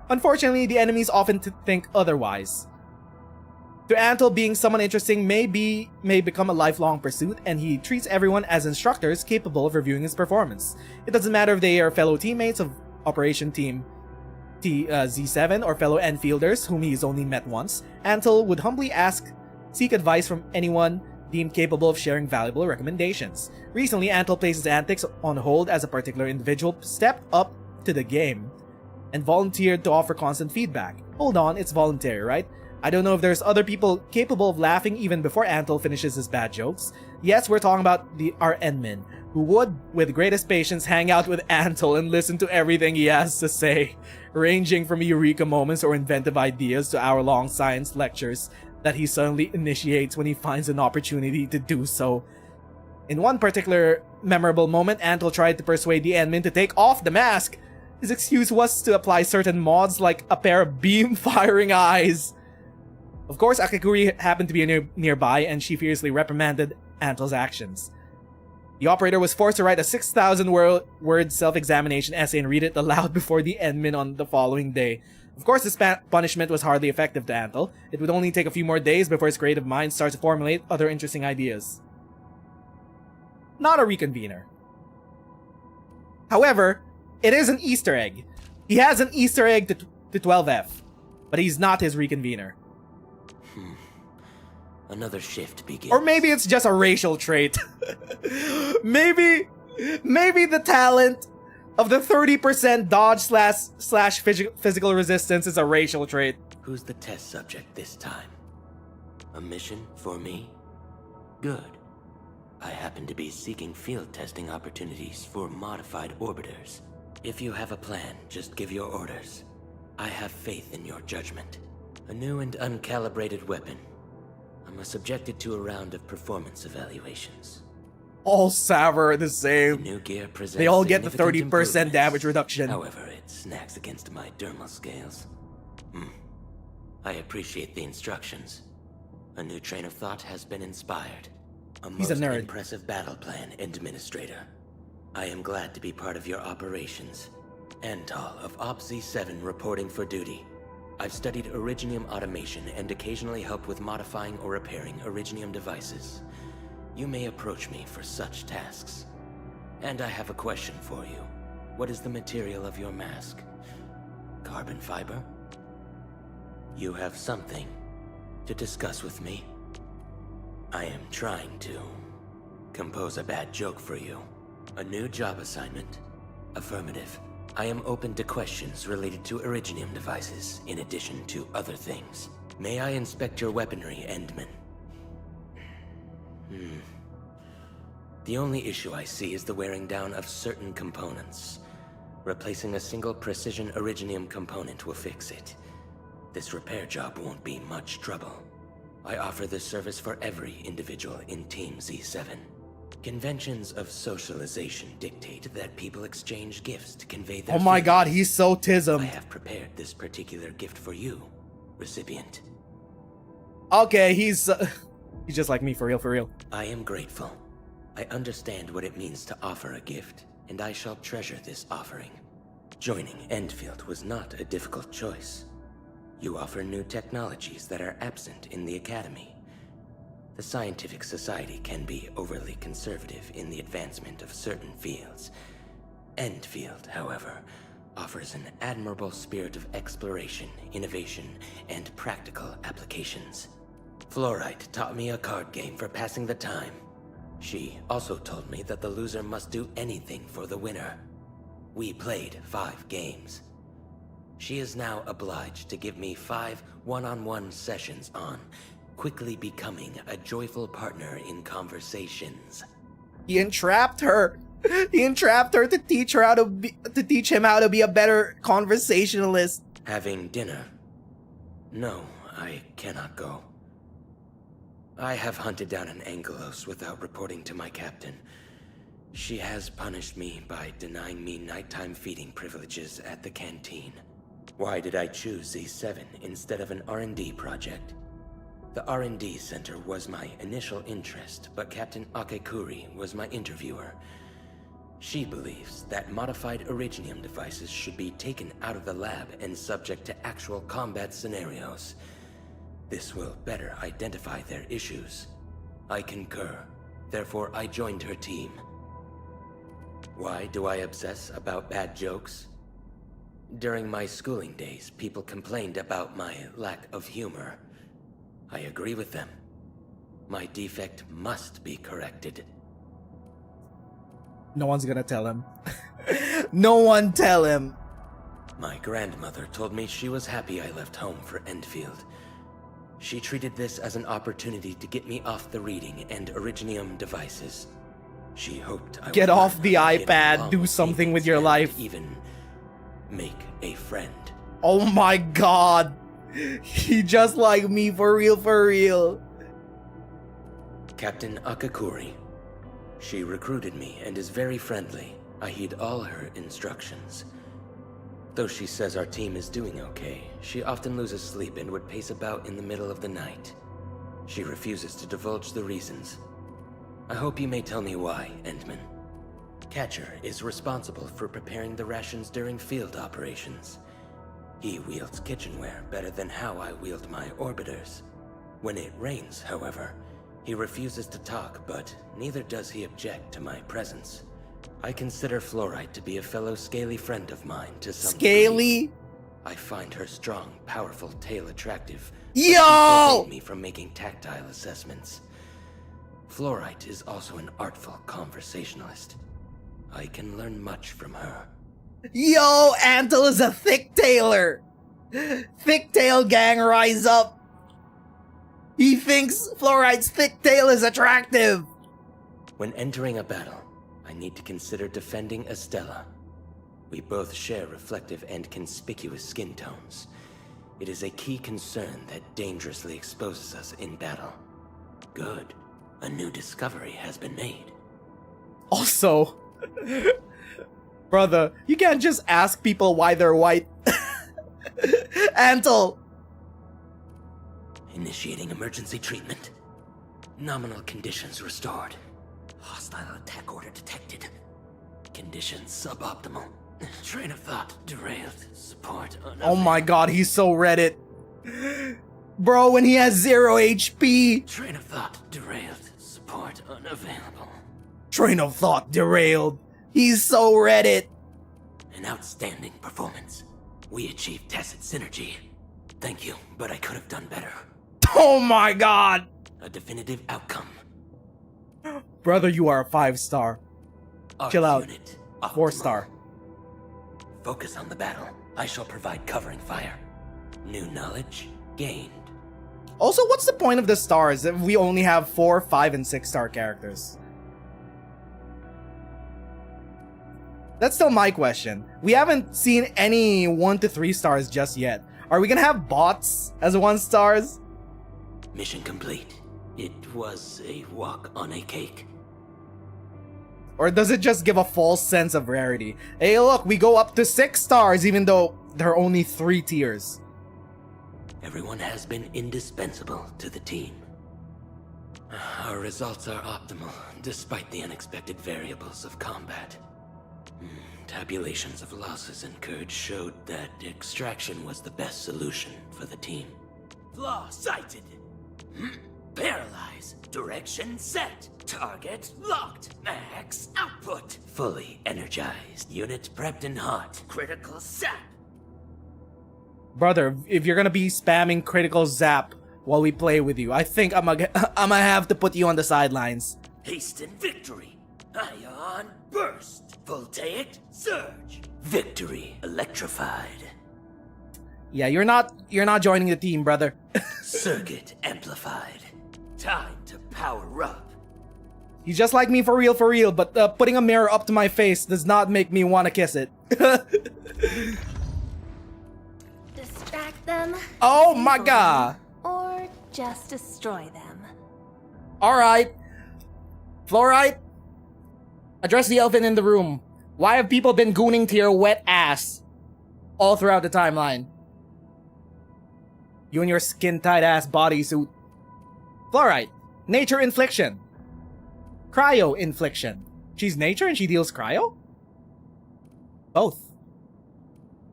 Unfortunately, the enemies often think otherwise. To Antel, being someone interesting may become a lifelong pursuit, and he treats everyone as instructors capable of reviewing his performance. It doesn't matter if they are fellow teammates of Operation Team Z7 or fellow Enfielders whom he's only met once. Antel would humbly seek advice from anyone deemed capable of sharing valuable recommendations. Recently, Antel placed his antics on hold as a particular individual stepped up to the game and volunteered to offer constant feedback. Hold on, it's voluntary, right? I don't know if there's other people capable of laughing even before Antel finishes his bad jokes. Yes, we're talking about our Enmin, who would, with greatest patience, hang out with Antel and listen to everything he has to say, ranging from eureka moments or inventive ideas to hour-long science lectures that he suddenly initiates when he finds an opportunity to do so. In one particular memorable moment, Antel tried to persuade the Enmin to take off the mask. His excuse was to apply certain mods like a pair of beam-firing eyes. Of course, Akikuri happened to be nearby, and she fiercely reprimanded Antel's actions. The operator was forced to write a 6,000-word self-examination essay and read it aloud before the Enmin on the following day. Of course, this punishment was hardly effective to Antel. It would only take a few more days before his creative mind starts to formulate other interesting ideas. Not a reconvener. However, it is an Easter egg. He has an Easter egg to 12F, but he's not his reconvener. Another shift begins. Or maybe it's just a racial trait. maybe the talent of the 30% dodge slash physical resistance is a racial trait. Who's the test subject this time? A mission for me? Good. I happen to be seeking field testing opportunities for modified orbiters. If you have a plan, just give your orders. I have faith in your judgment. A new and uncalibrated weapon. I'm subjected to a round of performance evaluations. All Saver are the same. New gear presents they all get the significant 30% damage reduction. However, it snags against my dermal scales. I appreciate the instructions. A new train of thought has been inspired. He's a nerd. Impressive battle plan, Administrator. I am glad to be part of your operations. Antal of Op Z7 reporting for duty. I've studied Originium automation and occasionally help with modifying or repairing Originium devices. You may approach me for such tasks. And I have a question for you. What is the material of your mask? Carbon fiber? You have something to discuss with me? I am trying to compose a bad joke for you. A new job assignment? Affirmative. I am open to questions related to Originium devices, in addition to other things. May I inspect your weaponry, Endman? The only issue I see is the wearing down of certain components. Replacing a single precision Originium component will fix it. This repair job won't be much trouble. I offer this service for every individual in Team Z7. Conventions of socialization dictate that people exchange gifts to convey their Oh my feelings. god, he's so tism. I have prepared this particular gift for you, recipient. Okay, he's just like me, for real, for real. I am grateful. I understand what it means to offer a gift, and I shall treasure this offering. Joining Endfield was not a difficult choice. You offer new technologies that are absent in the Academy. The scientific society can be overly conservative in the advancement of certain fields. Endfield, however, offers an admirable spirit of exploration, innovation, and practical applications. Fluorite taught me a card game for passing the time. She also told me that the loser must do anything for the winner. We played 5 games. She is now obliged to give me 5 one-on-one sessions on quickly becoming a joyful partner in conversations. He entrapped her. He entrapped her to teach her to teach him how to be a better conversationalist. Having dinner? No, I cannot go. I have hunted down an Angelos without reporting to my captain. She has punished me by denying me nighttime feeding privileges at the canteen. Why did I choose Z7 instead of an R&D project? The R&D center was my initial interest, but Captain Akekuri was my interviewer. She believes that modified Originium devices should be taken out of the lab and subject to actual combat scenarios. This will better identify their issues. I concur. Therefore, I joined her team. Why do I obsess about bad jokes? During my schooling days, people complained about my lack of humor. I agree with them. My defect must be corrected. No one's gonna tell him. No one tell him. My grandmother told me she was happy I left home for Endfield. She treated this as an opportunity to get me off the reading and Originium devices. She hoped I would Get off learn the how to get iPad, along do with something with humans your and life. Even make a friend. Oh my god. He just like me, for real, for real. Captain Akekuri. She recruited me and is very friendly. I heed all her instructions. Though she says our team is doing okay, she often loses sleep and would pace about in the middle of the night. She refuses to divulge the reasons. I hope you may tell me why, Endman. Catcher is responsible for preparing the rations during field operations. He wields kitchenware better than how I wield my orbiters. When it rains, however, he refuses to talk, but neither does he object to my presence. I consider Fluorite to be a fellow scaly friend of mine to some Scaly? degree. I find her strong, powerful tail attractive. Yo! But she forbade me from making tactile assessments. Fluorite is also an artful conversationalist. I can learn much from her. Yo, Antle is a thick tailer. Thick tail gang, rise up. He thinks Fluorite's thick tail is attractive. When entering a battle, I need to consider defending Estella. We both share reflective and conspicuous skin tones. It is a key concern that dangerously exposes us in battle. Good. A new discovery has been made. Also, brother, you can't just ask people why they're white. Antle. Initiating emergency treatment. Nominal conditions restored. Hostile attack order detected. Conditions suboptimal. Train of thought derailed. Support unavailable. Oh my god, he's so Reddit. Bro, when he has 0 HP. Train of thought derailed. Support unavailable. Train of thought derailed. He's so Reddit. An outstanding performance. We achieved tacit synergy. Thank you, but I could have done better. Oh my god. A definitive outcome. Brother, you are a 5-star. Chill out. Unit 4-star. Focus on the battle. I shall provide covering fire. New knowledge gained. Also, what's the point of the stars if we only have 4, 5, and 6-star characters? That's still my question. We haven't seen any 1 to 3 stars just yet. Are we gonna have bots as 1 stars? Mission complete. It was a walk on a cake. Or does it just give a false sense of rarity? Hey, look, we go up to 6 stars even though there are only 3 tiers. Everyone has been indispensable to the team. Our results are optimal, despite the unexpected variables of combat. Tabulations of losses incurred showed that extraction was the best solution for the team. Flaw sighted. Paralyze. Direction set. Target locked. Max output. Fully energized. Unit prepped and hot. Critical zap. Brother, if you're gonna be spamming critical zap while we play with you, I think I'm gonna have to put you on the sidelines. Hasten victory. Ion burst. Voltaic surge. Victory electrified. Yeah, you're not joining the team, brother. Circuit amplified. Time to power up. He's just like me for real, but putting a mirror up to my face does not make me want to kiss it. Distract them. Oh my god. Or just destroy them. Alright. Fluorite, address the elephant in the room. Why have people been gooning to your wet ass all throughout the timeline? You and your skin-tight ass bodysuit. Fluorite, nature infliction. Cryo infliction. She's nature and she deals cryo? Both.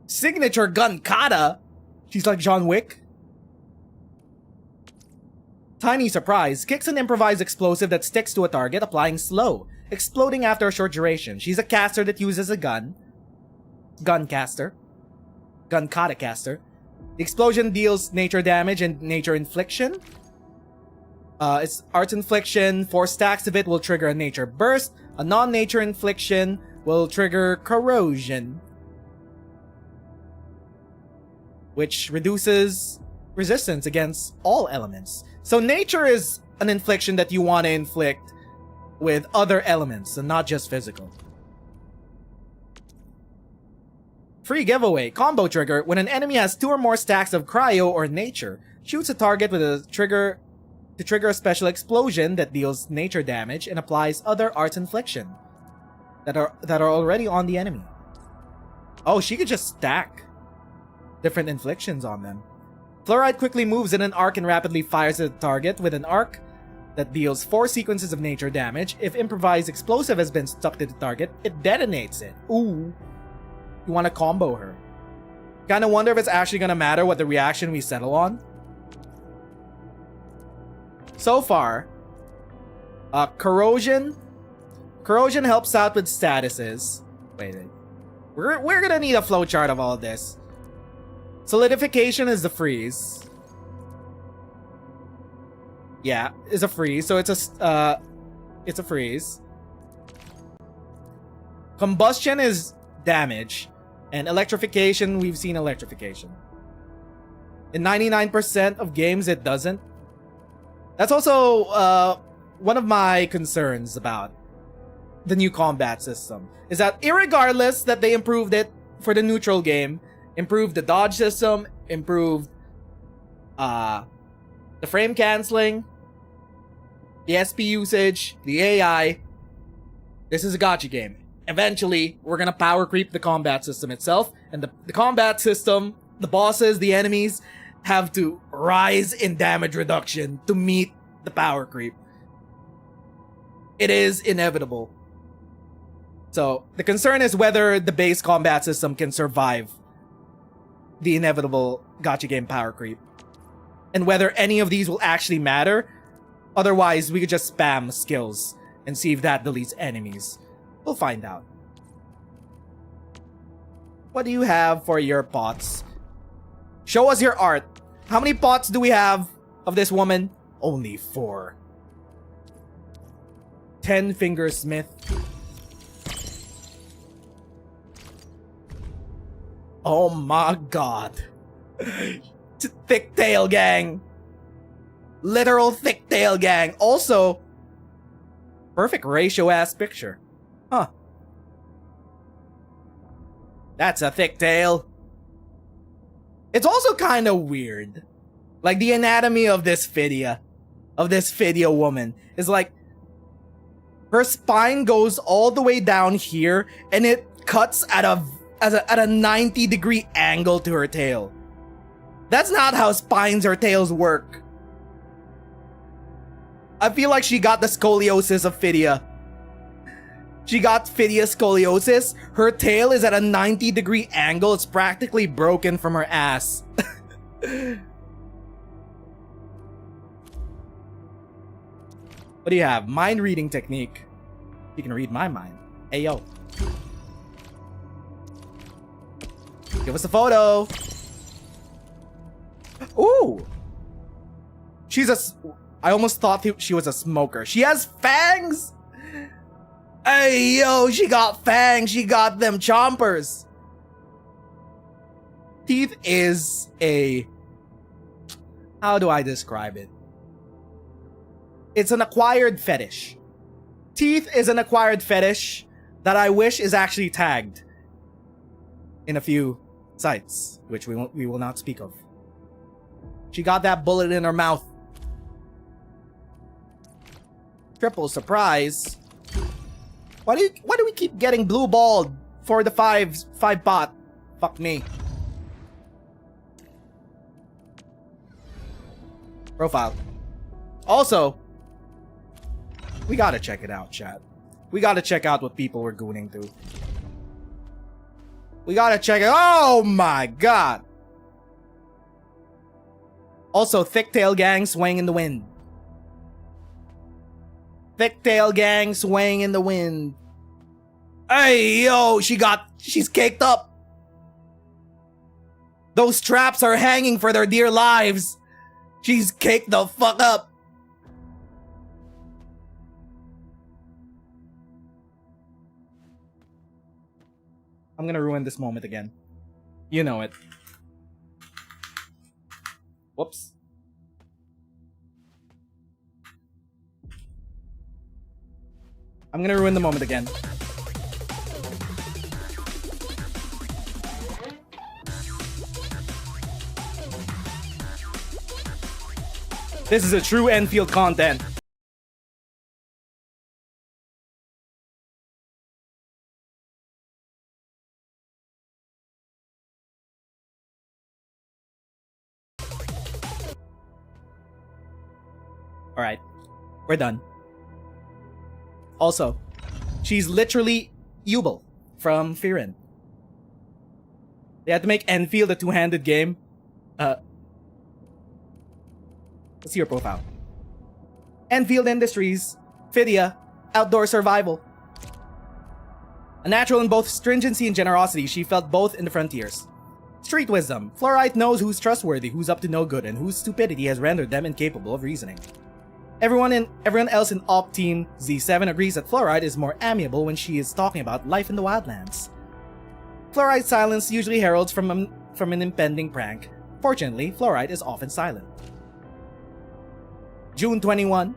Signature gun kata. She's like John Wick. Tiny surprise. Kicks an improvised explosive that sticks to a target, applying slow, exploding after a short duration. She's a caster that uses a gun. Gun caster. Gun kata caster. The explosion deals nature damage and nature infliction. It's art infliction. 4 stacks of it will trigger a nature burst. A non-nature infliction will trigger corrosion, which reduces resistance against all elements. So nature is an infliction that you want to inflict with other elements and not just physical. Free giveaway. Combo trigger. When an enemy has 2 or more stacks of cryo or nature, shoots a target with a trigger to trigger a special explosion that deals nature damage and applies other arts infliction that are already on the enemy. Oh, she could just stack different inflictions on them. Fluorite quickly moves in an arc and rapidly fires at the target with an arc that deals 4 sequences of nature damage. If improvised explosive has been stuck to the target, it detonates it. Ooh. You want to combo her. Kinda wonder if it's actually gonna matter what the reaction we settle on. So far, corrosion. Corrosion helps out with statuses. Wait. We're gonna need a flowchart of all of this. Solidification is the freeze. Yeah, is a freeze. So it's a freeze. Combustion is damage, and electrification. We've seen electrification. In 99% of games, it doesn't. That's also one of my concerns about the new combat system. Is that irregardless that they improved it for the neutral game, improved the dodge system, improved the frame canceling, the SP usage, the AI. This is a gacha game. Eventually, we're gonna power creep the combat system itself, and the combat system, the bosses, the enemies, have to rise in damage reduction to meet the power creep. It is inevitable. So, the concern is whether the base combat system can survive the inevitable gacha game power creep, and whether any of these will actually matter. Otherwise, we could just spam skills and see if that deletes enemies. We'll find out. What do you have for your pots? Show us your art. How many pots do we have of this woman? Only 4. 10 finger smith. Oh my god. Thick tail gang. Literal thick tail gang. Also, perfect ratio ass picture. Huh. That's a thick tail. It's also kind of weird. Like the anatomy of this Phidia woman is like her spine goes all the way down here and it cuts at a 90-degree angle to her tail. That's not how spines or tails work. I feel like she got the scoliosis of Phidia. She got Phidia scoliosis. Her tail is at a 90-degree angle. It's practically broken from her ass. What do you have? Mind reading technique. You can read my mind. Hey, yo. Give us a photo. Ooh. I almost thought she was a smoker. She has fangs. Hey, yo, she got fangs. She got them chompers. Teeth is a... How do I describe it? It's an acquired fetish. Teeth is an acquired fetish that I wish is actually tagged in a few sites, which we will not speak of. She got that bullet in her mouth. Triple surprise. Why do we keep getting blue balled for the 5 bot? Fuck me. Profile. Also, we gotta check it out, chat. We gotta check out what people were gooning to. We gotta check it. Oh my god. Also, thick tail gang swaying in the wind. Thick tail gang swaying in the wind. Hey, yo, she's caked up. Those traps are hanging for their dear lives. She's caked the fuck up. I'm gonna ruin this moment again. You know it. Whoops. I'm gonna ruin the moment again. This is a true Endfield content. Alright, we're done. Also, she's literally Yubel from Firin. They had to make Endfield a two-handed game. Let's see your profile. Endfield Industries, Fidia, Outdoor Survival. A natural in both stringency and generosity, she felt both in the frontiers. Street wisdom. Fluorite knows who's trustworthy, who's up to no good, and whose stupidity has rendered them incapable of reasoning. Everyone else in Op Team Z7 agrees that Fluorite is more amiable when she is talking about life in the wildlands. Fluorite's silence usually heralds from an impending prank. Fortunately, Fluorite is often silent. June 21.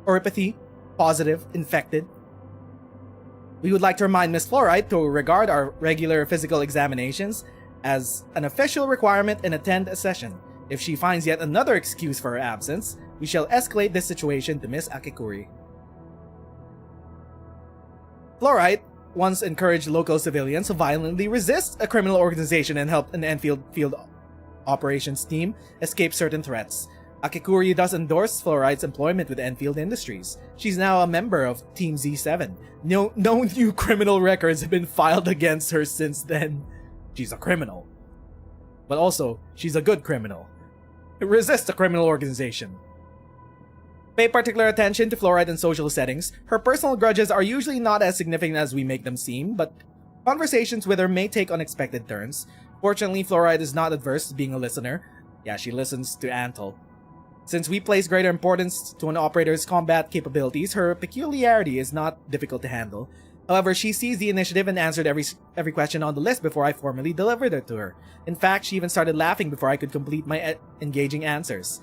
Oripathy. Positive. Infected. We would like to remind Miss Fluorite to regard our regular physical examinations as an official requirement and attend a session. If she finds yet another excuse for her absence, we shall escalate this situation to Miss Akikuri. Fluorite once encouraged local civilians to violently resist a criminal organization and help an Enfield field operations team escape certain threats. Akikuri thus endorsed Fluorite's employment with Enfield Industries. She's now a member of Team Z7. No new criminal records have been filed against her since then. She's a criminal. But also, she's a good criminal. Resist a criminal organization. Pay particular attention to Fluorite in social settings. Her personal grudges are usually not as significant as we make them seem, but conversations with her may take unexpected turns. Fortunately, Fluorite is not adverse to being a listener. Yeah, she listens to Antle. Since we place greater importance to an operator's combat capabilities, her peculiarity is not difficult to handle. However, she seized the initiative and answered every question on the list before I formally delivered it to her. In fact, she even started laughing before I could complete my engaging answers.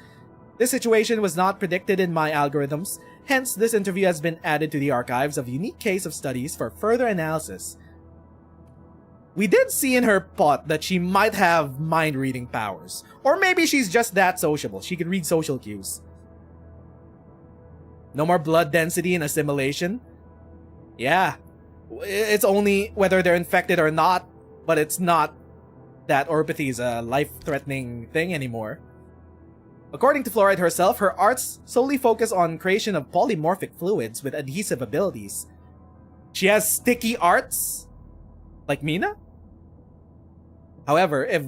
This situation was not predicted in my algorithms, hence this interview has been added to the archives of unique case of studies for further analysis. We did see in her pot that she might have mind-reading powers. Or maybe she's just that sociable. She can read social cues. No more blood density and assimilation? Yeah. It's only whether they're infected or not, but it's not that oripathy is a life-threatening thing anymore. According to Fluorite herself, her arts solely focus on creation of polymorphic fluids with adhesive abilities. She has sticky arts? Like Mina? However, if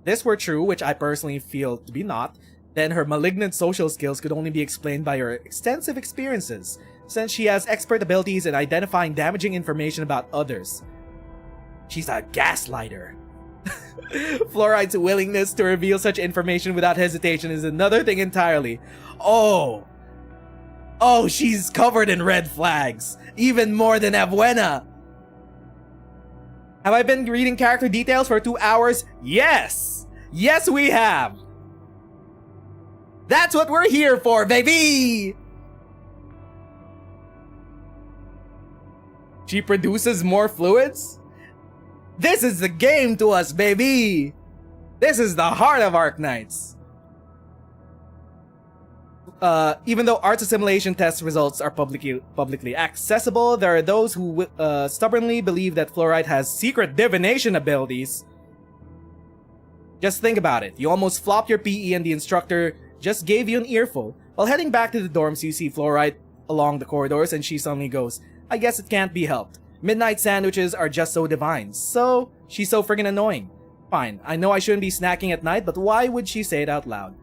this were true, which I personally feel to be not, then her malignant social skills could only be explained by her extensive experiences, since she has expert abilities in identifying damaging information about others. She's a gaslighter. Fluorite's willingness to reveal such information without hesitation is another thing entirely. Oh, she's covered in red flags, even more than Abuena. Have I been reading character details for 2 hours? Yes! Yes, we have! That's what we're here for, baby! She produces more fluids? This is the game to us, baby! This is the heart of Arknights. Even though arts assimilation test results are publicly accessible, there are those who stubbornly believe that fluorite has secret divination abilities. Just think about it. You almost flopped your PE and the instructor just gave you an earful. While heading back to the dorms, you see fluorite along the corridors and she suddenly goes, I guess it can't be helped. Midnight sandwiches are just so divine. So, she's so friggin' annoying. Fine, I know I shouldn't be snacking at night, but why would she say it out loud?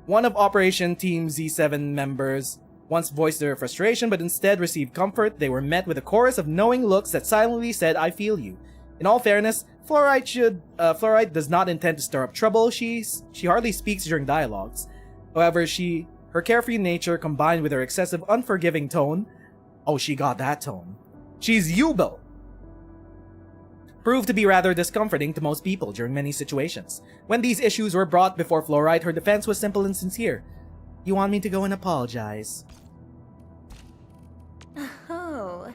One of Operation Team Z7 members once voiced their frustration, but instead received comfort. They were met with a chorus of knowing looks that silently said, I feel you. In all fairness, Fluorite does not intend to stir up trouble. She hardly speaks during dialogues. However, her carefree nature combined with her excessive unforgiving tone, oh, she got that tone. She's Yubel. Proved to be rather discomforting to most people during many situations. When these issues were brought before Fluorite, her defense was simple and sincere. You want me to go and apologize? Oh,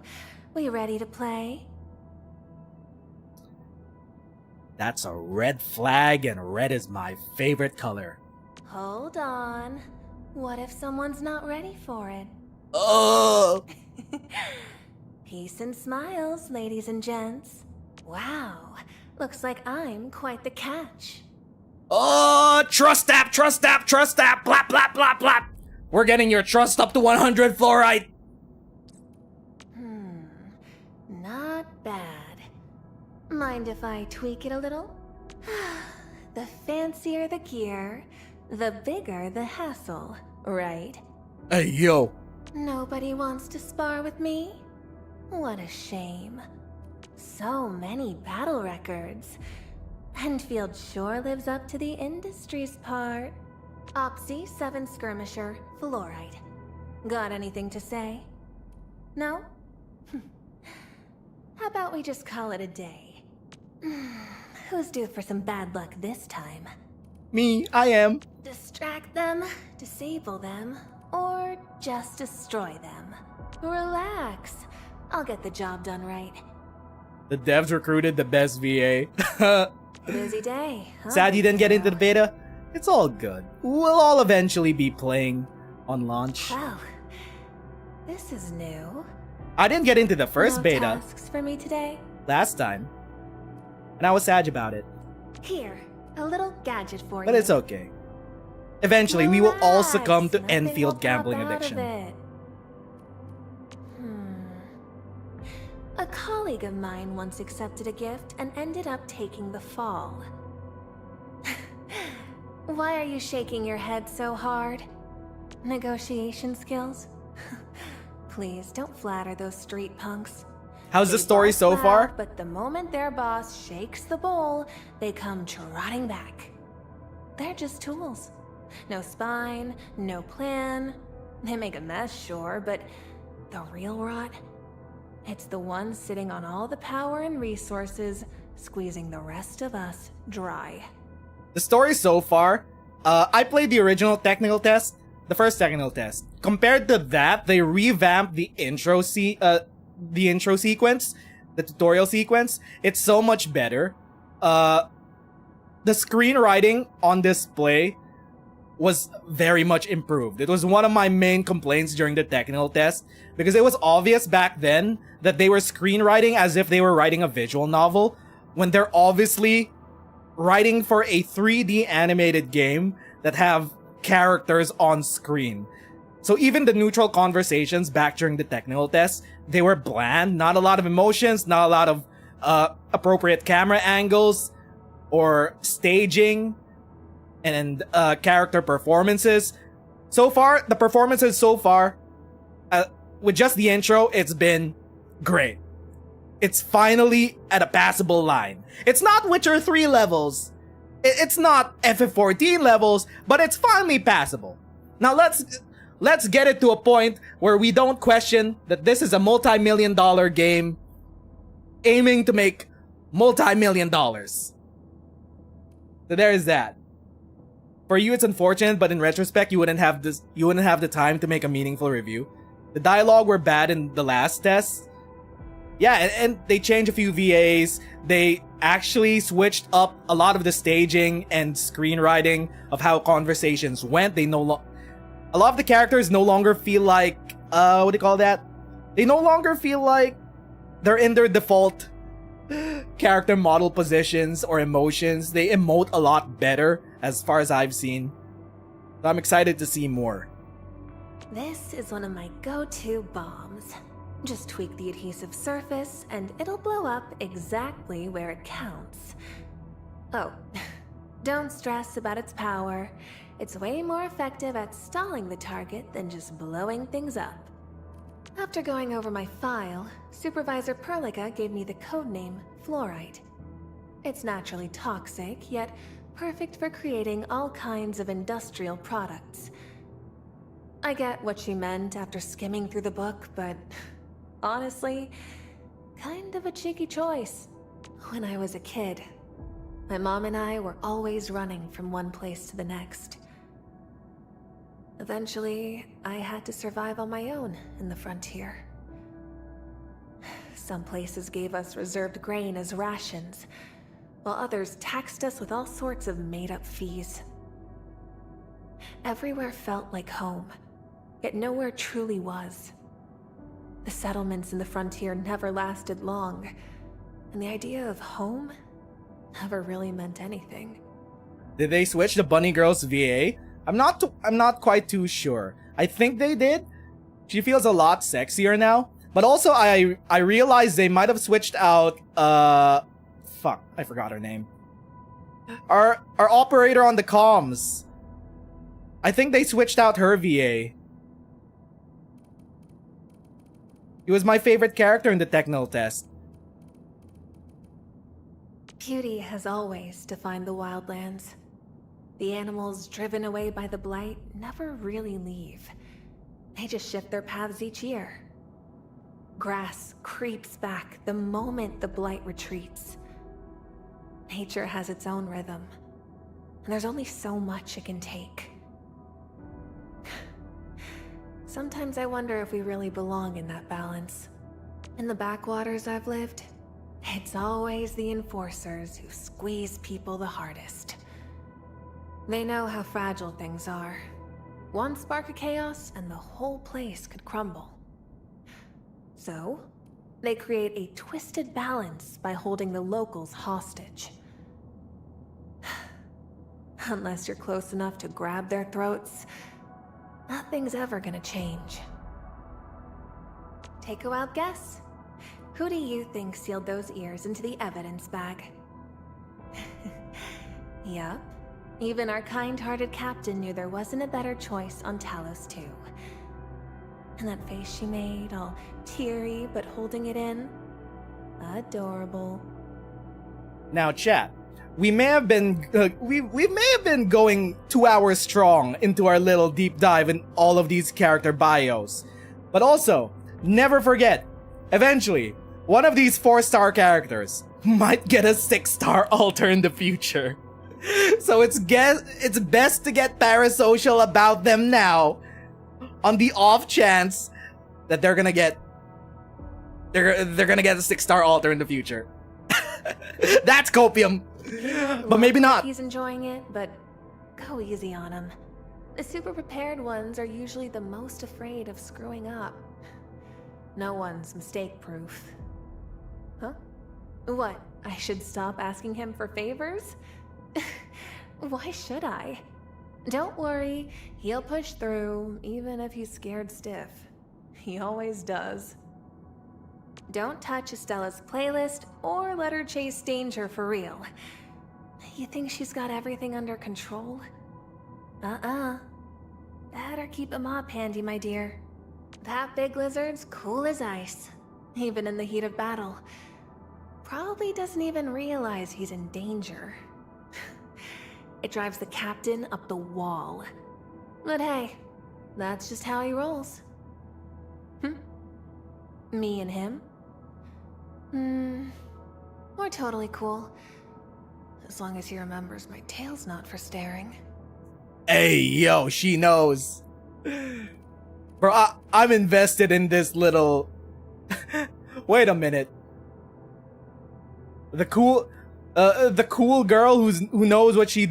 we ready to play? That's a red flag, and red is my favorite color. Hold on. What if someone's not ready for it? Oh! Peace and smiles, ladies and gents. Wow, looks like I'm quite the catch. Oh, trust app, trust app, trust app, blap, blap, blap, blap. We're getting your trust up to 100, Fluorite. Not bad. Mind if I tweak it a little? The fancier the gear, the bigger the hassle, right? Hey, yo. Nobody wants to spar with me? What a shame. So many battle records. Endfield sure lives up to the industry's part. Opsy 7 Skirmisher, Fluorite. Got anything to say? No? How about we just call it a day? Who's due for some bad luck this time? Me, I am. Distract them, disable them, or just destroy them. Relax. I'll get the job done right. The devs recruited the best VA. Busy day, huh? Sad you didn't get into the beta. It's all good. We'll all eventually be playing on launch. Wow. This is new. I didn't get into the first No beta tasks for me today? last time, and I was sad about it. Here, a little gadget for you. But it's okay. Eventually, we will all succumb to Nothing will Enfield pop gambling out of addiction. it. A colleague of mine once accepted a gift and ended up taking the fall. Why are you shaking your head so hard? Negotiation skills? Please, don't flatter those street punks. How's the They story boss so loud, far? But the moment their boss shakes the bowl, they come trotting back. They're just tools. No spine, no plan. They make a mess, sure, but the real rot? It's the one sitting on all the power and resources, squeezing the rest of us dry. The story so far, I played the original technical test, the first technical test. Compared to that, they revamped the intro sequence, the tutorial sequence. It's so much better. The screenwriting on display was very much improved. It was one of my main complaints during the technical test, because it was obvious back then that they were screenwriting as if they were writing a visual novel, when they're obviously writing for a 3D animated game that have characters on screen. So even the neutral conversations back during the technical test, they were bland, not a lot of emotions, not a lot of appropriate camera angles or staging and character performances. So far, the performances so far, with just the intro, it's been great. It's finally at a passable line. It's not Witcher 3 levels. It's not FF14 levels, but it's finally passable. Now let's get it to a point where we don't question that this is a multi-million-dollar game aiming to make multi-million dollars. So there is that. For you, it's unfortunate, but in retrospect, you wouldn't have the time to make a meaningful review. The dialogue were bad in the last test. Yeah, and they changed a few VAs. They actually switched up a lot of the staging and screenwriting of how conversations went. A lot of the characters no longer feel like, what do you call that? They no longer feel like they're in their default character model positions or emotions. They emote a lot better, as far as I've seen. So I'm excited to see more. This is one of my go-to bombs. Just tweak the adhesive surface, and it'll blow up exactly where it counts. Oh, don't stress about its power. It's way more effective at stalling the target than just blowing things up. After going over my file, Supervisor Perlica gave me the codename Fluorite. It's naturally toxic, yet perfect for creating all kinds of industrial products. I get what she meant after skimming through the book, but honestly, kind of a cheeky choice. When I was a kid, my mom and I were always running from one place to the next. Eventually, I had to survive on my own in the frontier. Some places gave us reserved grain as rations, while others taxed us with all sorts of made-up fees. Everywhere felt like home, yet nowhere truly was. The settlements in the frontier never lasted long, and the idea of home never really meant anything. Did they switch the Bunny Girl's VA? I'm not quite too sure. I think they did. She feels a lot sexier now. But also I realized they might have switched out fuck, I forgot her name. Our operator on the comms. I think they switched out her VA. He was my favorite character in the technical test. Beauty has always defined the wildlands. The animals driven away by the blight never really leave. They just shift their paths each year. Grass creeps back the moment the blight retreats. Nature has its own rhythm, and there's only so much it can take. Sometimes I wonder if we really belong in that balance. In the backwaters I've lived, it's always the enforcers who squeeze people the hardest. They know how fragile things are. One spark of chaos and the whole place could crumble. So, they create a twisted balance by holding the locals hostage. Unless you're close enough to grab their throats, nothing's ever gonna change. Take a wild guess. Who do you think sealed those ears into the evidence bag? Yup. Even our kind-hearted captain knew there wasn't a better choice on Talos 2. And that face she made, all teary but holding it in, adorable. Now, chat, we may have been we may have been going 2 hours strong into our little deep dive in all of these character bios, but also never forget, eventually, one of these 4-star characters might get a 6-star alter in the future. So it's best to get parasocial about them now, on the off chance that they're gonna get a 6-star alter in the future. That's copium, but maybe not. He's enjoying it, but go easy on him. The super prepared ones are usually the most afraid of screwing up. No one's mistake-proof. Huh? What? I should stop asking him for favors? Why should I? Don't worry, he'll push through, even if he's scared stiff. He always does. Don't touch Estella's playlist or let her chase danger for real. You think she's got everything under control? Better keep a mop handy, my dear. That big lizard's cool as ice, even in the heat of battle. Probably doesn't even realize he's in danger. It drives the captain up the wall. But hey, that's just how he rolls. Me and him? We're We're totally cool. As long as he remembers my tail's not for staring. Hey, yo, she knows. Bro, I'm invested in this little... Wait a minute. The cool girl who knows what she's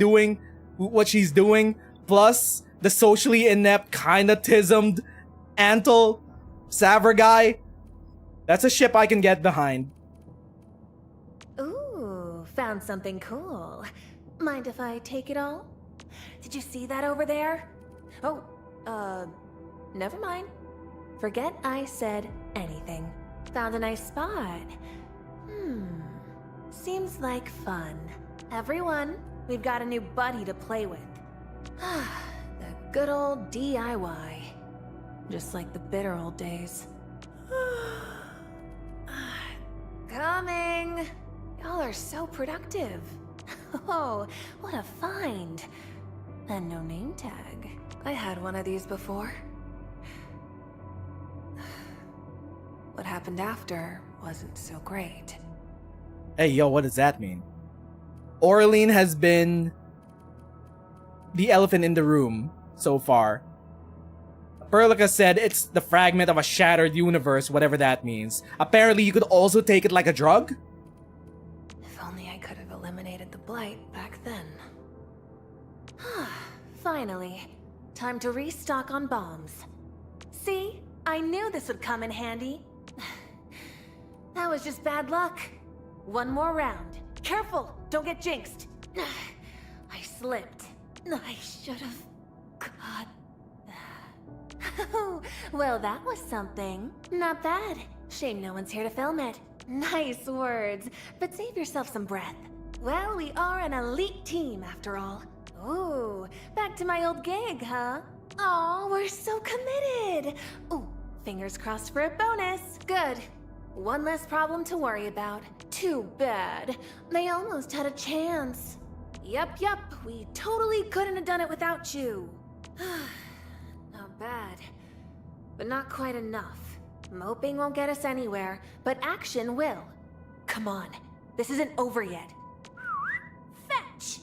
doing, plus the socially inept, kinda tismed Antle Savra guy. That's a ship I can get behind. Ooh, found something cool. Mind if I take it all? Did you see that over there? Oh, never mind. Forget I said anything. Found a nice spot. Seems like fun. Everyone, we've got a new buddy to play with. The good old DIY. Just like the bitter old days. Coming! Y'all are so productive. Oh, what a find. And no name tag. I had one of these before. What happened after wasn't so great. Hey, yo, what does that mean? Orlean has been the elephant in the room so far. Perlica said it's the fragment of a shattered universe, whatever that means. Apparently, you could also take it like a drug? If only I could have eliminated the blight back then. Finally, time to restock on bombs. See? I knew this would come in handy. That was just bad luck. One more round. Careful, don't get jinxed. I slipped. I should have. God. Well, that was something. Not bad. Shame no one's here to film it. Nice words, but save yourself some breath. Well, we are an elite team after all. Ooh, back to my old gig, huh? Aw, we're so committed. Ooh, fingers crossed for a bonus. Good. One less problem to worry about. Too bad. They almost had a chance. Yep, we totally couldn't have done it without you. Not bad, but not quite enough. Moping won't get us anywhere, but action will. Come on, this isn't over yet. Fetch!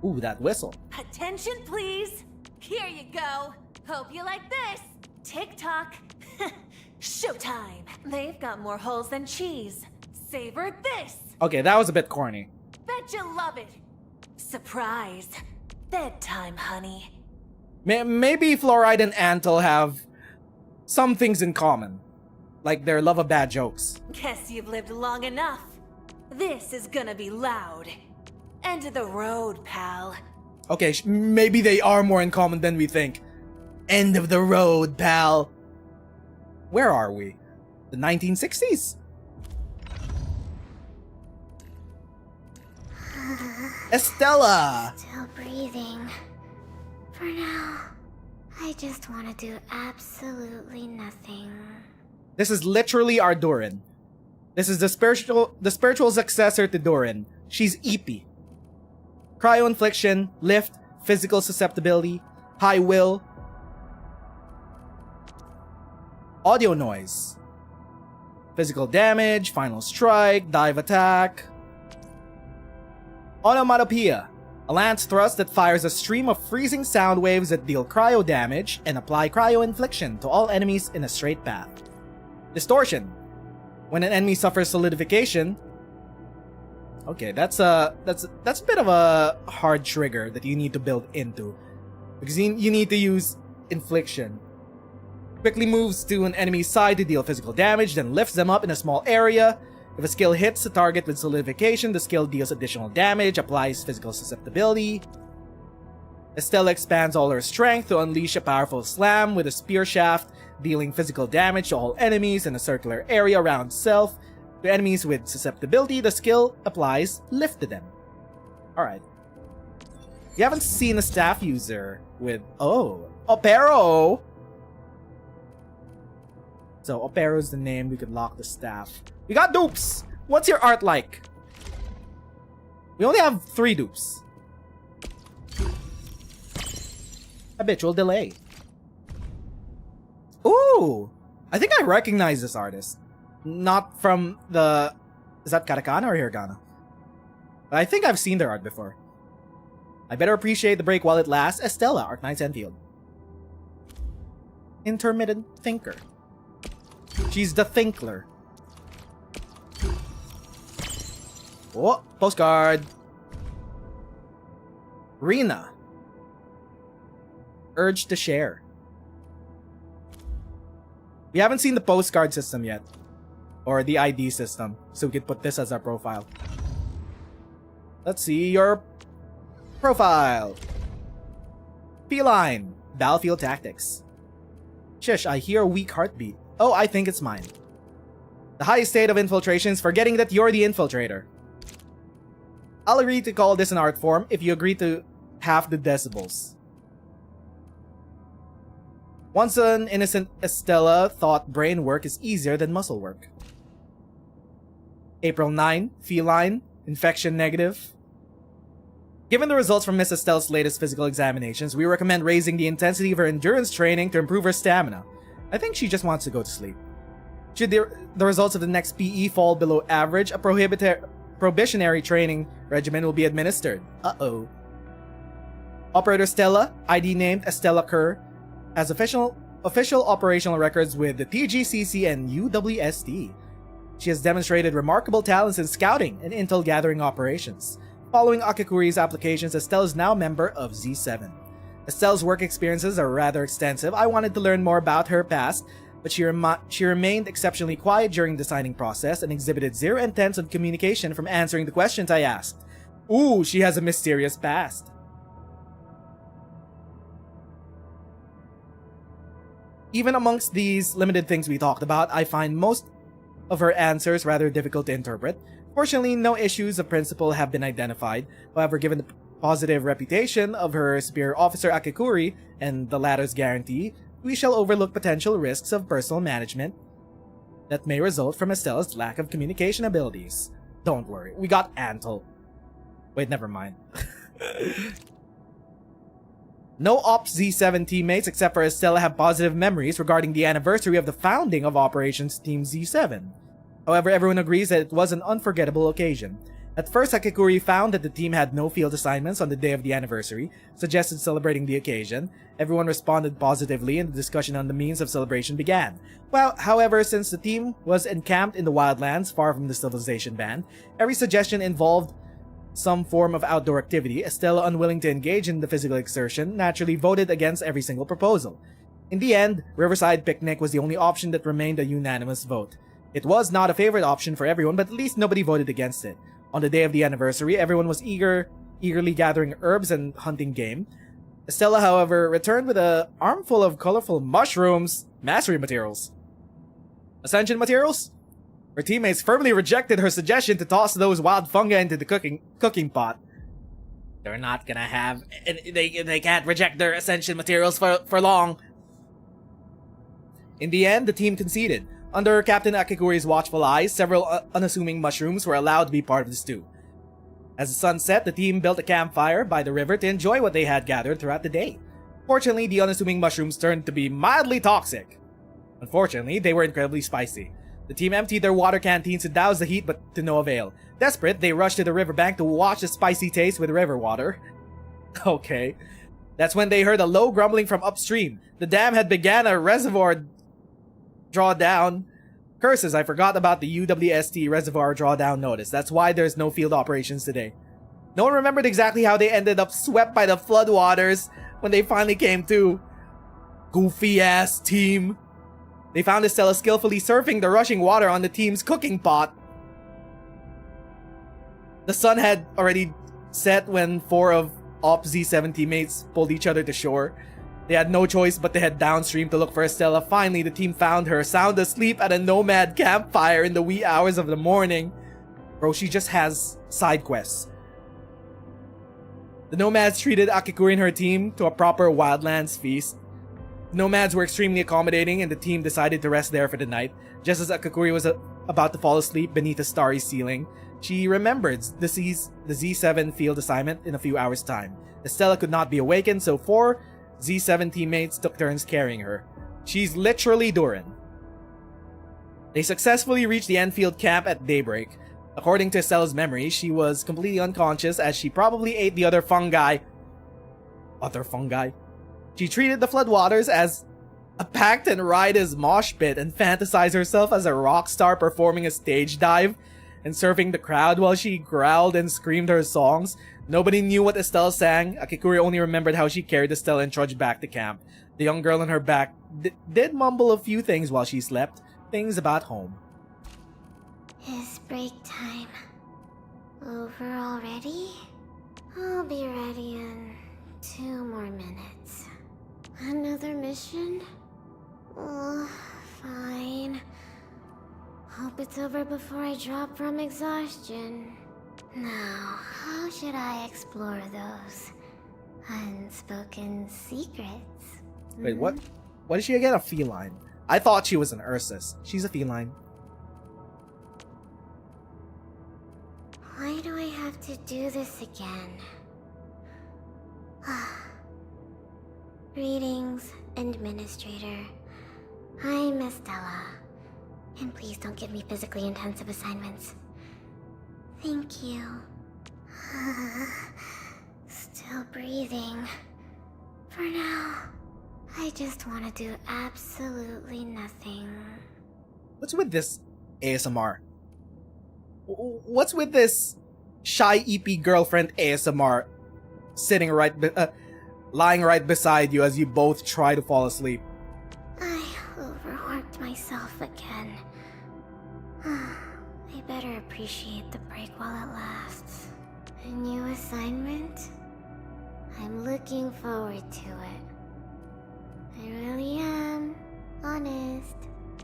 Ooh, that whistle. Attention, please. Here you go. Hope you like this. Tick-tock. Showtime. They've got more holes than cheese. Savor this. Okay, that was a bit corny. Bet you love it. Surprise. Bedtime, honey. Maybe Fluoride and Antle have some things in common. Like their love of bad jokes. Guess you've lived long enough. This is gonna be loud. End of the road, pal. Okay, maybe they are more in common than we think. End of the road, pal. Where are we? The 1960s? Estella! Still breathing. For now, I just want to do absolutely nothing. This is literally our Durin. This is the spiritual successor to Durin. She's EP. Cryo infliction, lift, physical susceptibility, high will, audio noise, physical damage, final strike, dive attack, onomatopoeia, a lance thrust that fires a stream of freezing sound waves that deal cryo damage and apply cryo infliction to all enemies in a straight path. Distortion, when an enemy suffers solidification. Okay, that's a bit of a hard trigger that you need to build into, because you need to use infliction. Quickly moves to an enemy's side to deal physical damage, then lifts them up in a small area. If a skill hits the target with solidification, the skill deals additional damage, applies physical susceptibility. Estella expands all her strength to unleash a powerful slam with a spear shaft, dealing physical damage to all enemies in a circular area around self. To enemies with susceptibility, the skill applies lift to them. Alright. You haven't seen a staff user with... Oh, Opero! So, Opero is the name. We could lock the staff. We got dupes! What's your art like? We only have 3 dupes. Habitual delay. Ooh! I think I recognize this artist. Not from the Is that katakana or hiragana? But I think I've seen their art before. I better appreciate the break while it lasts. Estella, Arknights Endfield. Intermittent thinker. She's the thinkler. Oh, postcard. Rena. Urge to share. We haven't seen the postcard system yet. Or the ID system. So we could put this as our profile. Let's see your profile. Feline. Battlefield tactics. Shush, I hear a weak heartbeat. Oh, I think it's mine. The highest state of infiltration is forgetting that you're the infiltrator. I'll agree to call this an art form if you agree to half the decibels. Once an innocent Estella thought brain work is easier than muscle work. April 9, feline, infection negative. Given the results from Miss Estelle's latest physical examinations, we recommend raising the intensity of her endurance training to improve her stamina. I think she just wants to go to sleep. Should the results of the next PE fall below average, a probationary training regimen will be administered. Uh-oh. Operator Stella, ID named Estella Kerr, has official operational records with the TGCC and UWST. She has demonstrated remarkable talents in scouting and intel gathering operations. Following Akakuri's applications, Estelle is now a member of Z7. Estelle's work experiences are rather extensive. I wanted to learn more about her past, but she remained exceptionally quiet during the signing process and exhibited zero intent of communication from answering the questions I asked. Ooh, she has a mysterious past. Even amongst these limited things we talked about, I find most of her answers rather difficult to interpret. Fortunately, no issues of principle have been identified. However, given the positive reputation of her superior officer Akakuri and the latter's guarantee, we shall overlook potential risks of personal management that may result from Estella's lack of communication abilities. Don't worry, we got Antle. Wait, never mind. No Ops Z7 teammates except for Estella have positive memories regarding the anniversary of the founding of Operations Team Z7. However, everyone agrees that it was an unforgettable occasion. At first, Akakuri found that the team had no field assignments on the day of the anniversary, suggested celebrating the occasion. Everyone responded positively and the discussion on the means of celebration began. Well, however, since the team was encamped in the wildlands far from the civilization band, every suggestion involved some form of outdoor activity. Estella, unwilling to engage in the physical exertion, naturally voted against every single proposal. In the end, Riverside Picnic was the only option that remained a unanimous vote. It was not a favorite option for everyone, but at least nobody voted against it. On the day of the anniversary, everyone was eagerly gathering herbs and hunting game. Estella, however, returned with an armful of colorful mushrooms, mastery materials. Ascension materials? Her teammates firmly rejected her suggestion to toss those wild fungi into the cooking pot. They're not gonna have... They can't reject their Ascension materials for long. In the end, the team conceded. Under Captain Akakuri's watchful eyes, several unassuming mushrooms were allowed to be part of the stew. As the sun set, the team built a campfire by the river to enjoy what they had gathered throughout the day. Fortunately, the unassuming mushrooms turned to be mildly toxic. Unfortunately, they were incredibly spicy. The team emptied their water canteens to douse the heat, but to no avail. Desperate, they rushed to the riverbank to wash the spicy taste with river water. Okay. That's when they heard a low grumbling from upstream. The dam had began a reservoir drawdown. Curses, I forgot about the UWST reservoir drawdown notice. That's why there's no field operations today. No one remembered exactly how they ended up swept by the floodwaters when they finally came to. Goofy ass team. They found Estella skillfully surfing the rushing water on the team's cooking pot. The sun had already set when 4 of Op Z7 teammates pulled each other to shore. They had no choice but to head downstream to look for Estella. Finally, the team found her, sound asleep at a nomad campfire in the wee hours of the morning. Bro, she just has side quests. The nomads treated Akakuri and her team to a proper wildlands feast. The nomads were extremely accommodating and the team decided to rest there for the night. Just as Akakuri was about to fall asleep beneath a starry ceiling, she remembered the Z7 field assignment in a few hours' time. Estella could not be awakened, so 4 Z7 teammates took turns carrying her. She's literally Durin. They successfully reached the Endfield camp at daybreak. According to Estella's memory, she was completely unconscious as she probably ate the other fungi. Other fungi? She treated the floodwaters as a packed and riotous mosh pit and fantasized herself as a rock star performing a stage dive and surfing the crowd while she growled and screamed her songs. Nobody knew what Estella sang. Akikuri only remembered how she carried Estella and trudged back to camp. The young girl on her back did mumble a few things while she slept. Things about home. Is break time over already? I'll be ready in 2 more minutes. Another mission? Oh, fine. Hope it's over before I drop from exhaustion. Now, how should I explore those unspoken secrets? Wait, what? What is she again? A feline? I thought she was an Ursus. She's a feline. Why do I have to do this again? Greetings, Administrator. I'm Estella. And please don't give me physically intensive assignments. Thank you. Still breathing. For now, I just want to do absolutely nothing. What's with this ASMR? What's with this shy EP girlfriend ASMR sitting lying right beside you as you both try to fall asleep? I overworked myself again. I better appreciate the break while it lasts. A new assignment? I'm looking forward to it. I really am. Honest.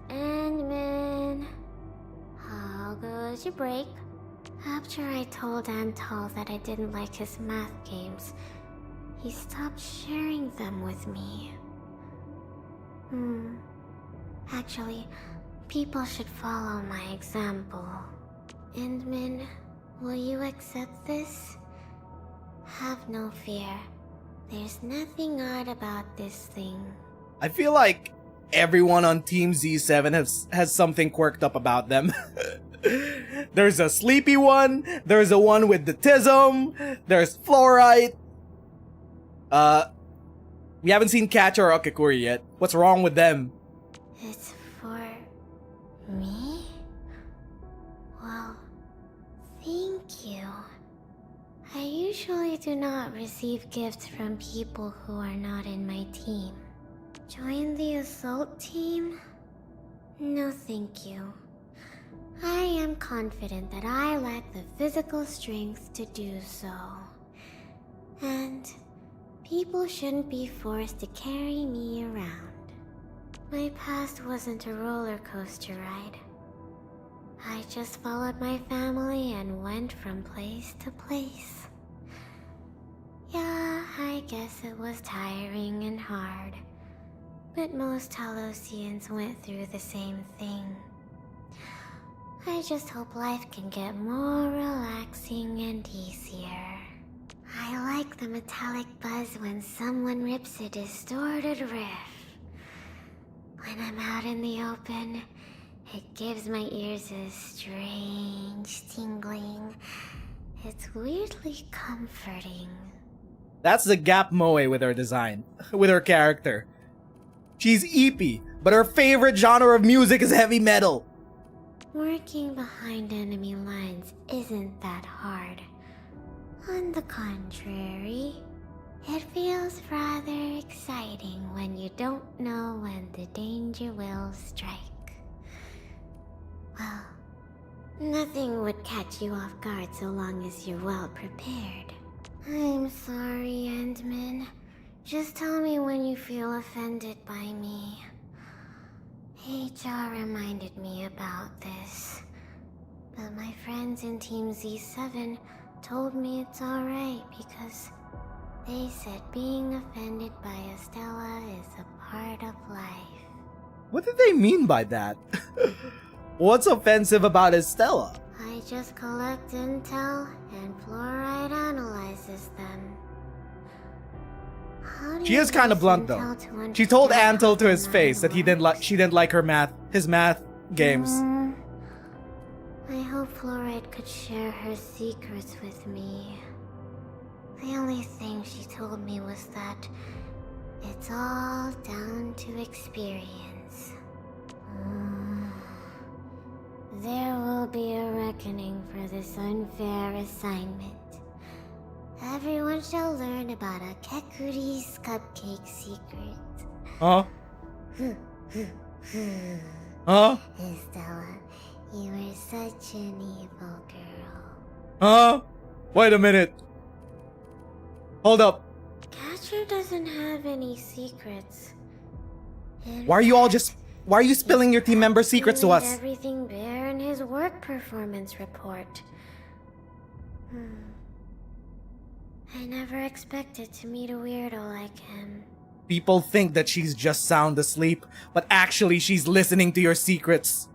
Endman. How goes your break? After I told Antal that I didn't like his math games, he stopped sharing them with me. Actually, people should follow my example. Endman, will you accept this? Have no fear. There's nothing odd about this thing. I feel like everyone on Team Z7 has something quirked up about them. There's a sleepy one, there's a one with the tism, there's fluorite. We haven't seen Katya or Akikuri yet. What's wrong with them? It's for me? Well, thank you. I usually do not receive gifts from people who are not in my team. Join the assault team? No thank you. I am confident that I lack the physical strength to do so. And people shouldn't be forced to carry me around. My past wasn't a roller coaster ride. I just followed my family and went from place to place. Yeah, I guess it was tiring and hard. But most Talosians went through the same thing. I just hope life can get more relaxing and easier. I like the metallic buzz when someone rips a distorted riff. When I'm out in the open, it gives my ears a strange tingling. It's weirdly comforting. That's the Gap Moe with her design, with her character. She's EP, but her favorite genre of music is heavy metal. Working behind enemy lines isn't that hard. On the contrary, it feels rather exciting when you don't know when the danger will strike. Well, nothing would catch you off guard so long as you're well prepared. I'm sorry, Endman. Just tell me when you feel offended by me. HR reminded me about this, but my friends in Team Z7 told me it's alright because they said being offended by Estella is a part of life. What did they mean by that? What's offensive about Estella? I just collect intel and Fluoride analyzes them. She is kind of blunt though. She told Antal to his face that she didn't like his math games. I hope Fluorite could share her secrets with me. The only thing she told me was that it's all down to experience. There will be a reckoning for this unfair assignment. Everyone shall learn about a Kekuri's cupcake secret. Huh? Huh? Estella, you are such an evil girl. Huh? Wait a minute. Hold up. Catcher doesn't have any secrets. Why are you spilling your team member secrets to us? Everything bare in his work performance report. I never expected to meet a weirdo like him. People think that she's just sound asleep, but actually she's listening to your secrets.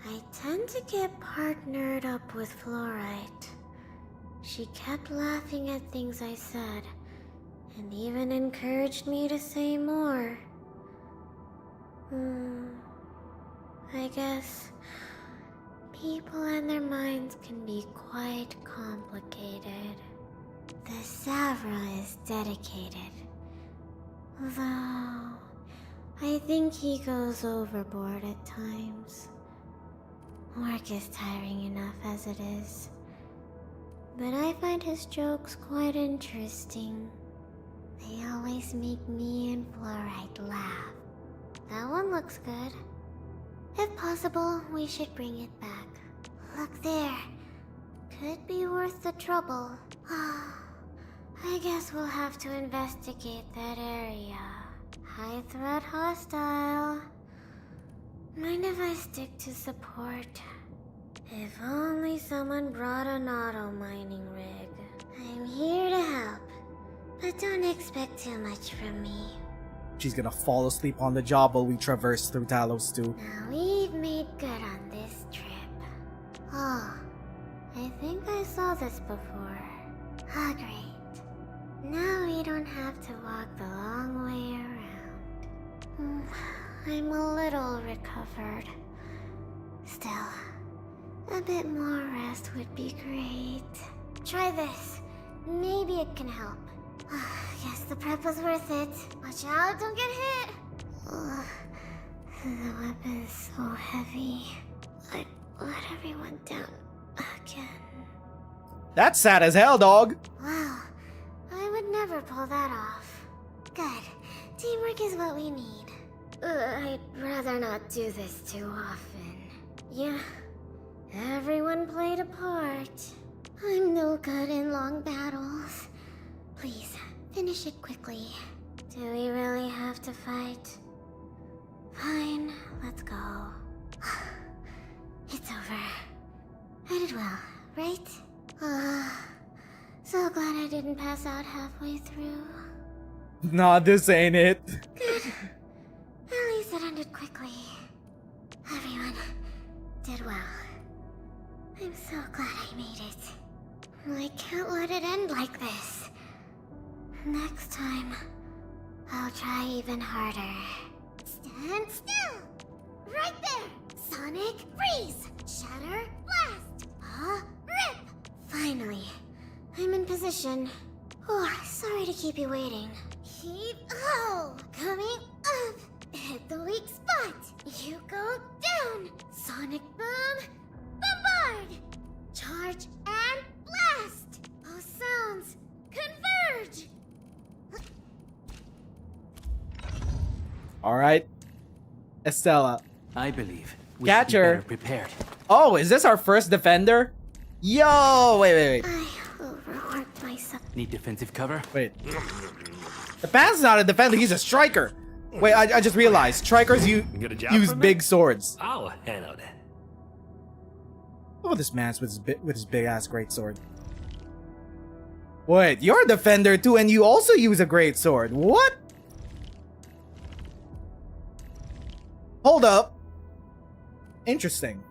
I tend to get partnered up with Fluorite. She kept laughing at things I said, and even encouraged me to say more. I guess people and their minds can be quite complicated. The Savra is dedicated, though I think he goes overboard at times. Work is tiring enough as it is, but I find his jokes quite interesting. They always make me and Fluorite laugh. That one looks good. If possible, we should bring it back. Look there. Could be worth the trouble. I guess we'll have to investigate that area. High threat hostile. Mind if I stick to support? If only someone brought an auto mining rig. I'm here to help, but don't expect too much from me. She's gonna fall asleep on the job while we traverse through Talos 2. Now we've made good on this trip. Oh, I think I saw this before. Ah, great. Now we don't have to walk the long way around. I'm a little recovered. Still, a bit more rest would be great. Try this. Maybe it can help. Guess the prep was worth it. Watch out, don't get hit! The weapon's so heavy. I'd let everyone down again. That's sad as hell, dog. Wow, I would never pull that off. Good. Teamwork is what we need. I'd rather not do this too often. Yeah, everyone played a part. I'm no good in long battles. Please, finish it quickly. Do we really have to fight? Fine, let's go. It's over. I did well, right? So glad I didn't pass out halfway through. Nah, this ain't it. Good. At least it ended quickly. Everyone did well. I'm so glad I made it. I can't let it end like this. Next time, I'll try even harder. Stand still! Right there! Sonic freeze! Shatter blast! Rip! Finally, I'm in position. Oh, sorry to keep you waiting. Keep coming up! Hit the weak spot! You go down! Sonic boom! Bombard! Charge and blast! Both sounds converge! Alright. Estella. I believe we Catch should be her. better prepared. Oh, is this our first defender? Yo! Wait. I overworked myself. Need defensive cover? Wait. The Pan's not a defender, he's a striker. Wait, I just realized. Strikers use big swords. I'll handle that. Oh, this man's with his big ass great sword. Wait, you're a defender too, and you also use a great sword. What? Hold up. Interesting.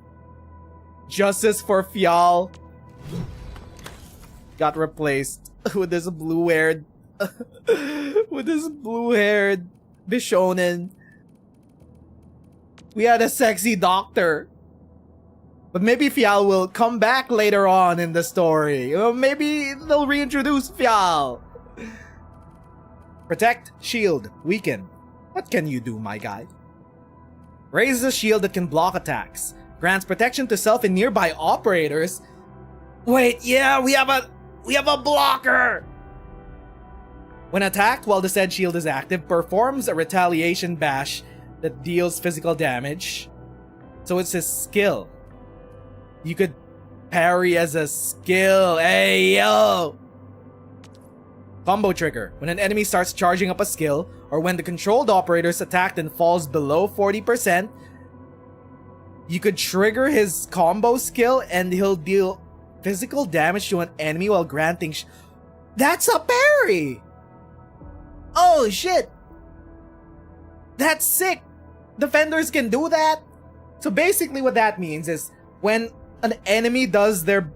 Justice for Fial got replaced with this blue-haired Bishonen. We had a sexy doctor. But maybe Fial will come back later on in the story. Maybe they'll reintroduce Fial. Protect, shield, weaken. What can you do, my guy? Raises a shield that can block attacks. Grants protection to self and nearby operators. Wait, yeah, we have a blocker! When attacked while the said shield is active, performs a retaliation bash that deals physical damage. So it's his skill. You could parry as a skill. Hey, yo! Combo trigger. When an enemy starts charging up a skill, or when the controlled operator is attacked and falls below 40%, you could trigger his combo skill and he'll deal physical damage to an enemy while granting That's a parry! Oh shit! That's sick! Defenders can do that? So basically what that means is when an enemy does their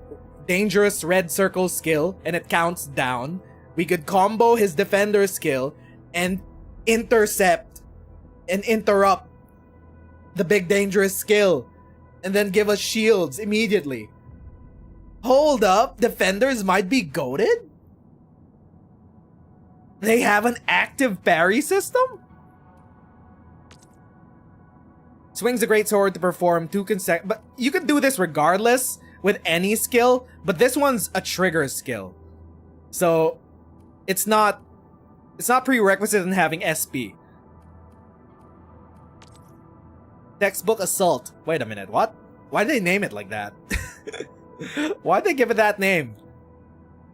dangerous red circle skill and it counts down, we could combo his defender skill and intercept and interrupt the big dangerous skill and then give us shields immediately. Hold up, defenders might be goated? They have an active parry system? Swings a great sword to perform 2 consecutive... But you can do this regardless with any skill, but this one's a trigger skill. So, it's not prerequisite in having SP. Textbook assault. Wait a minute, what? Why did they name it like that? Why'd they give it that name?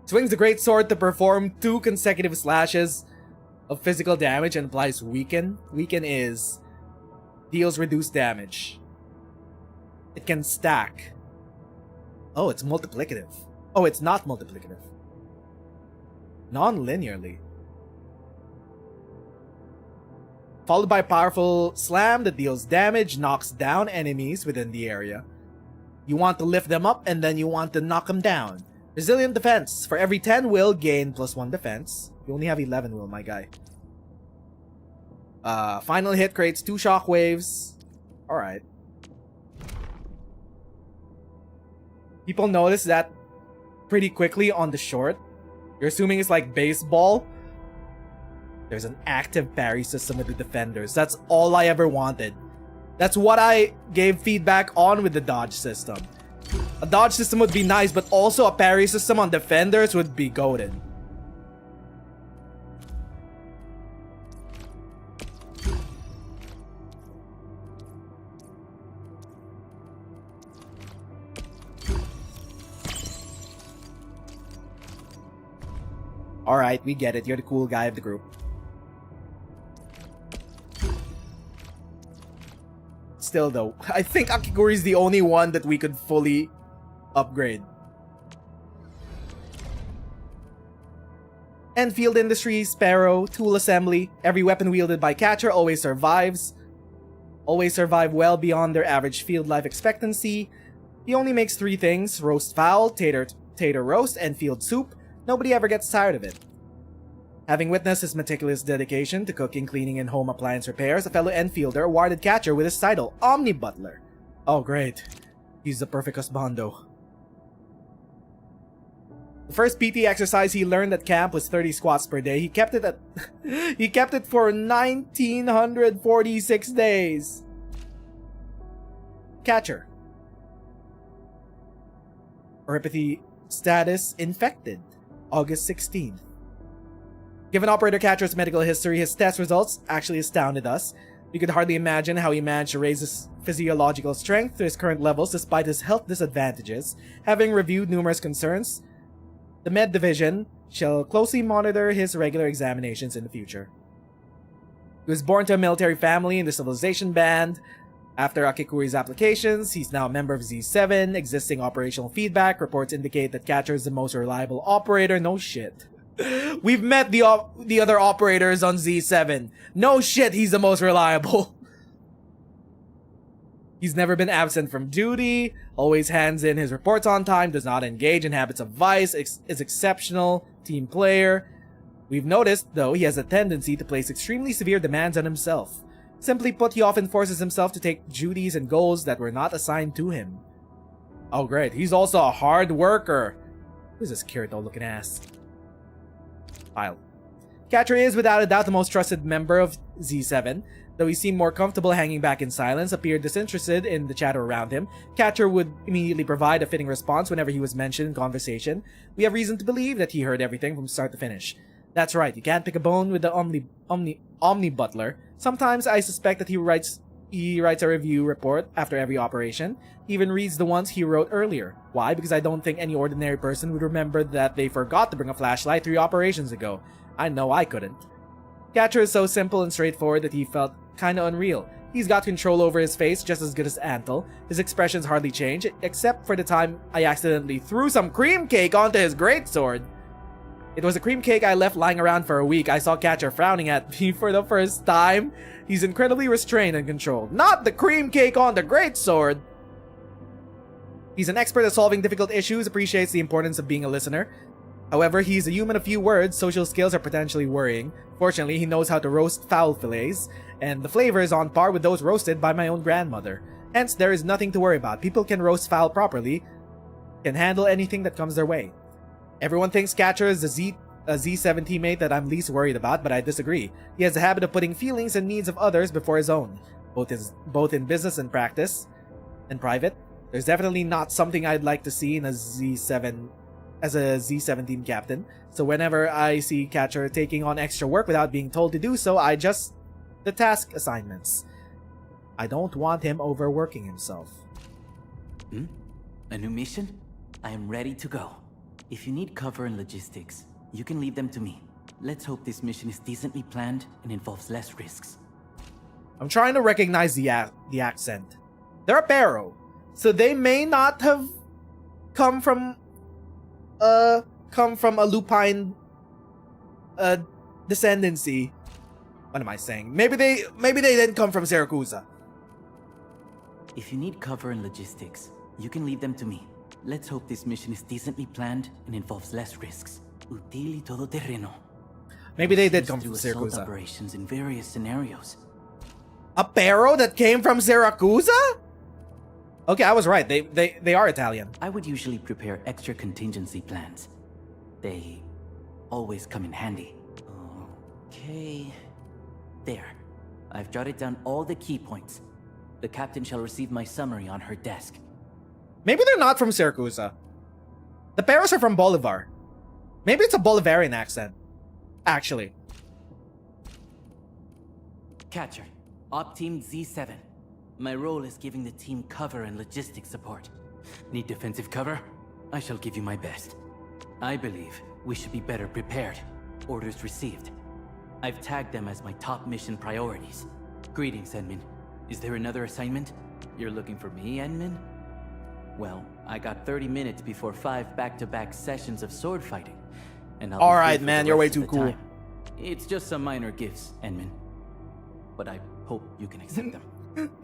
Swings the great sword to perform 2 consecutive slashes of physical damage and applies weaken. Weaken is deals reduced damage. It can stack. Oh, it's multiplicative. Oh, it's not multiplicative. Non-linearly. Followed by a powerful slam that deals damage, knocks down enemies within the area. You want to lift them up and then you want to knock them down. Resilient defense. For every 10 will, gain +1 defense. You only have 11 will, my guy. Final hit creates 2 shockwaves. Alright. People notice that pretty quickly on the short. You're assuming it's like baseball. There's an active parry system with the defenders. That's all I ever wanted. That's what I gave feedback on with the dodge system. A dodge system would be nice, but also a parry system on defenders would be goated. Alright, we get it. You're the cool guy of the group. Still though, I think Akiguri is the only one that we could fully upgrade. Enfield Industries, Sparrow, Tool Assembly. Every weapon wielded by Catcher always survives. Always survive well beyond their average field life expectancy. He only makes 3 things: roast fowl, tater roast, and field soup. Nobody ever gets tired of it. Having witnessed his meticulous dedication to cooking, cleaning, and home appliance repairs, a fellow Enfielder awarded Catcher with his title, Omni Butler. Oh great, he's the perfect husbando. The first PT exercise he learned at camp was 30 squats per day. He kept it for 1946 days. Catcher. Oripathy status infected. August 16th. Given Operator Catcher's medical history, his test results actually astounded us. We could hardly imagine how he managed to raise his physiological strength to his current levels despite his health disadvantages. Having reviewed numerous concerns, the Med Division shall closely monitor his regular examinations in the future. He was born to a military family in the Civilization Band. After Akikuri's applications, he's now a member of Z7. Existing operational feedback reports indicate that Catcher is the most reliable operator. No shit. We've met the other operators on Z7. No shit, he's the most reliable. He's never been absent from duty, always hands in his reports on time, does not engage in habits of vice, is exceptional team player. We've noticed, though, he has a tendency to place extremely severe demands on himself. Simply put, he often forces himself to take duties and goals that were not assigned to him. Oh, great. He's also a hard worker. Who's this Kirito looking ass? File. Catcher is without a doubt the most trusted member of Z7. Though he seemed more comfortable hanging back in silence, appeared disinterested in the chatter around him, Catcher would immediately provide a fitting response whenever he was mentioned in conversation. We have reason to believe that he heard everything from start to finish. That's right, you can't pick a bone with the Omni Butler. Sometimes I suspect that he writes a review report after every operation. He even reads the ones he wrote earlier. Why? Because I don't think any ordinary person would remember that they forgot to bring a flashlight 3 operations ago. I know I couldn't. Catcher is so simple and straightforward that he felt kinda unreal. He's got control over his face just as good as Antle. His expressions hardly change, except for the time I accidentally threw some cream cake onto his greatsword. It was a cream cake I left lying around for a week. I saw Catcher frowning at me for the first time. He's incredibly restrained and controlled. Not the cream cake on the greatsword! He's an expert at solving difficult issues, appreciates the importance of being a listener. However, he's a human of few words, social skills are potentially worrying. Fortunately, he knows how to roast fowl fillets, and the flavor is on par with those roasted by my own grandmother. Hence, there is nothing to worry about. People can roast fowl properly, can handle anything that comes their way. Everyone thinks Catcher is a Z7 teammate that I'm least worried about, but I disagree. He has a habit of putting feelings and needs of others before his own, both in business and practice and private. There's definitely not something I'd like to see in a Z7 as a Z7 team captain. So whenever I see Catcher taking on extra work without being told to do so, I adjust the task assignments. I don't want him overworking himself. A new mission? I am ready to go. If you need cover and logistics, you can leave them to me. Let's hope this mission is decently planned and involves less risks. I'm trying to recognize the accent. They're a Barrow, so they may not have come from a lupine descendancy. What am I saying? Maybe they didn't come from Siracusa. If you need cover and logistics, you can leave them to me. Let's hope this mission is decently planned and involves less risks. Utili todoterreno. Maybe they did come from Missions to assault Siracusa. operations in various scenarios. A Barrow that came from Siracusa? Okay, I was right. They are Italian. I would usually prepare extra contingency plans. They always come in handy. Okay. There. I've jotted down all the key points. The captain shall receive my summary on her desk. Maybe they're not from Siracusa. The Barrows are from Bolivar. Maybe it's a Bolivarian accent. Actually. Catcher, Op Team Z7. My role is giving the team cover and logistic support. Need defensive cover? I shall give you my best. I believe we should be better prepared. Orders received. I've tagged them as my top mission priorities. Greetings, Enmin. Is there another assignment? You're looking for me, Enmin? Well, I got 30 minutes before 5 back-to-back sessions of sword fighting. And I'll Alright, man, you're way too cool. time. It's just some minor gifts, Enmin. But I hope you can accept them.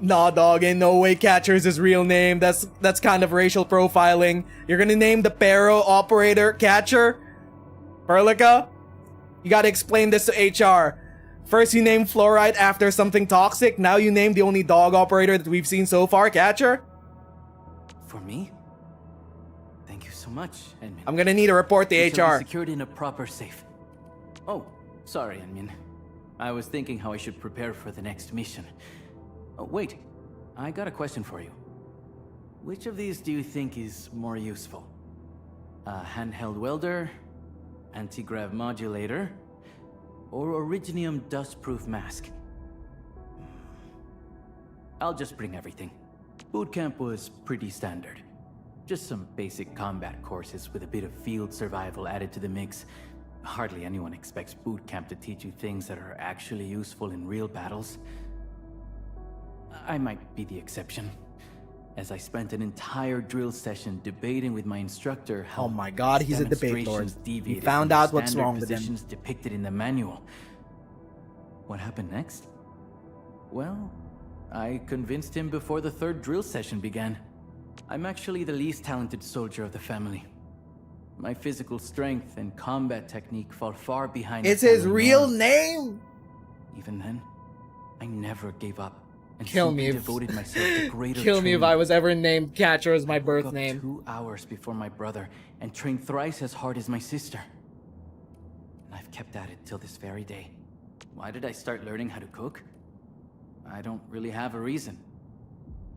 Nah, dog, ain't no way Catcher is his real name. That's kind of racial profiling. You're gonna name the Barrow operator Catcher? Perlica? You gotta explain this to HR. First you name Fluoride after something toxic, now you name the only dog operator that we've seen so far, Catcher? For me? Thank you so much, Enmin. I'm gonna need a report to It shall HR. be secured in a proper safe. Oh, sorry, Enmin. I was thinking how I should prepare for the next mission. Oh, wait. I got a question for you. Which of these do you think is more useful? A handheld welder, anti-grav modulator, or originium dust-proof mask? I'll just bring everything. Boot camp was pretty standard. Just some basic combat courses with a bit of field survival added to the mix. Hardly anyone expects boot camp to teach you things that are actually useful in real battles. I might be the exception, as I spent an entire drill session debating with my instructor how Oh my god, he's a debate lord. demonstrations We deviated found from the out what's standard wrong with him. positions depicted in the manual. What happened next? Well, I convinced him before the third drill session began. I'm actually the least talented soldier of the family. My physical strength and combat technique fall far behind. It's the his family real norm. name? Even then, I never gave up and Kill simply me if devoted myself to greater kill me if training. I was ever named Catcher as my birth Woke up name. 2 hours before my brother and trained thrice as hard as my sister. And I've kept at it till this very day. Why did I start learning how to cook? I don't really have a reason.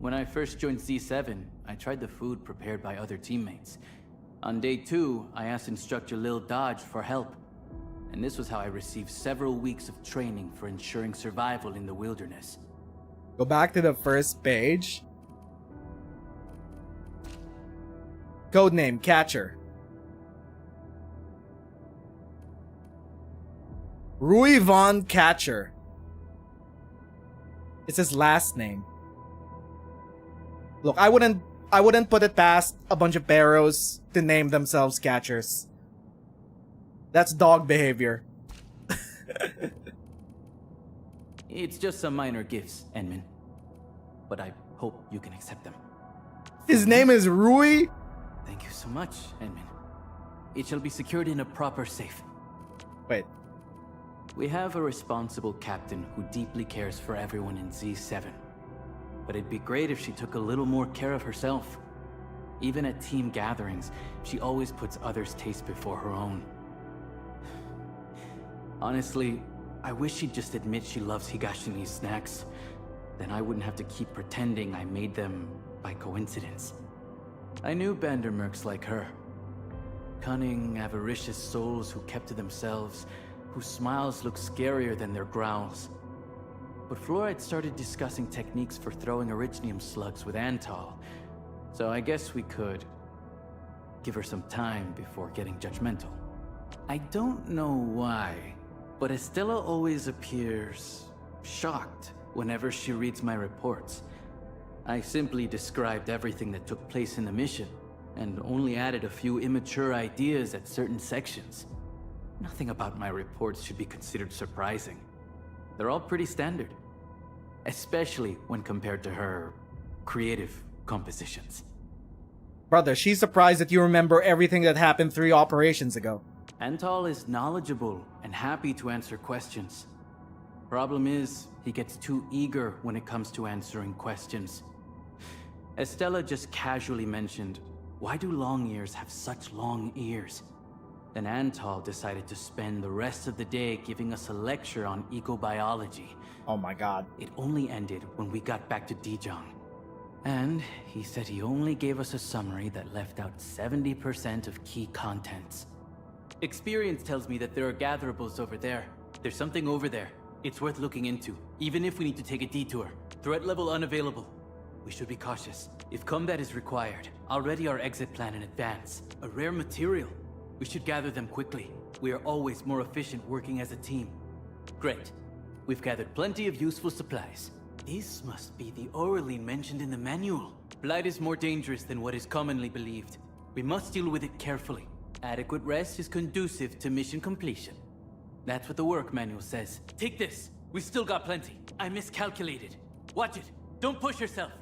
When I first joined Z7, I tried the food prepared by other teammates. On day 2, I asked instructor Lil Dodge for help. And this was how I received several weeks of training for ensuring survival in the wilderness. Go back to the first page. Codename Catcher. Rui von Catcher. It's his last name. Look, I wouldn't put it past a bunch of barrows to name themselves catchers. That's dog behavior. It's just some minor gifts, Enman. But I hope you can accept them. His name is Rui? Thank you so much, Enman. It shall be secured in a proper safe. Wait. We have a responsible captain who deeply cares for everyone in Z7. But it'd be great if she took a little more care of herself. Even at team gatherings, she always puts others' taste before her own. Honestly, I wish she'd just admit she loves Higashini's snacks. Then I wouldn't have to keep pretending I made them by coincidence. I knew Bandermerks like her. Cunning, avaricious souls who kept to themselves, whose smiles looked scarier than their growls. But Fluoride started discussing techniques for throwing Originium slugs with Antal, so I guess we could give her some time before getting judgmental. I don't know why, but Estella always appears shocked whenever she reads my reports. I simply described everything that took place in the mission, and only added a few immature ideas at certain sections. Nothing about my reports should be considered surprising. They're all pretty standard, especially when compared to her creative compositions. Brother, she's surprised that you remember everything that happened 3 operations ago. Antal is knowledgeable and happy to answer questions. Problem is, he gets too eager when it comes to answering questions. Estella just casually mentioned, why do long ears have such long ears? Then Antal decided to spend the rest of the day giving us a lecture on ecobiology. Oh my god. It only ended when we got back to Dijong. And he said he only gave us a summary that left out 70% of key contents. Experience tells me that there are gatherables over there. There's something over there. It's worth looking into, even if we need to take a detour. Threat level unavailable. We should be cautious. If combat is required, I'll ready our exit plan in advance. A rare material. We should gather them quickly. We are always more efficient working as a team. Great. We've gathered plenty of useful supplies. This must be the Aurelene mentioned in the manual. Blight is more dangerous than what is commonly believed. We must deal with it carefully. Adequate rest is conducive to mission completion. That's what the work manual says. Take this. We still got plenty. I miscalculated. Watch it. Don't push yourself.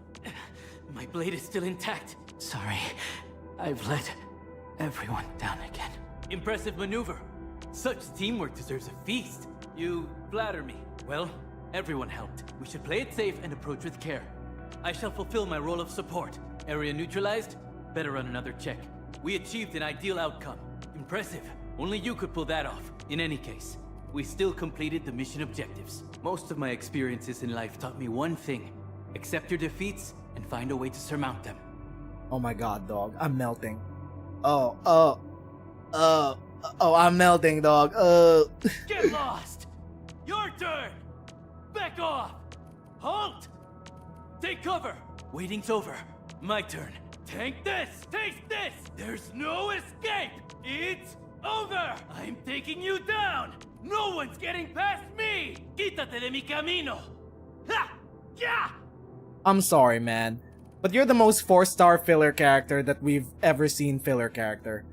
My blade is still intact. Sorry. I've let everyone down again. Impressive maneuver. Such teamwork deserves a feast. You flatter me. Well, everyone helped. We should play it safe and approach with care. I shall fulfill my role of support. Area neutralized? Better run another check. We achieved an ideal outcome. Impressive. Only you could pull that off. In any case, we still completed the mission objectives. Most of my experiences in life taught me one thing. Accept your defeats and find a way to surmount them. Oh my god, dog. I'm melting. Oh, I'm melting, dog. Get lost! Your turn! Back off! Halt! Take cover! Waiting's over. My turn. Take this! Taste this! There's no escape! It's over! I'm taking you down! No one's getting past me! Quítate de mi camino! Ha! Yeah! I'm sorry, man. But you're the most 4-star filler character that we've ever seen filler character.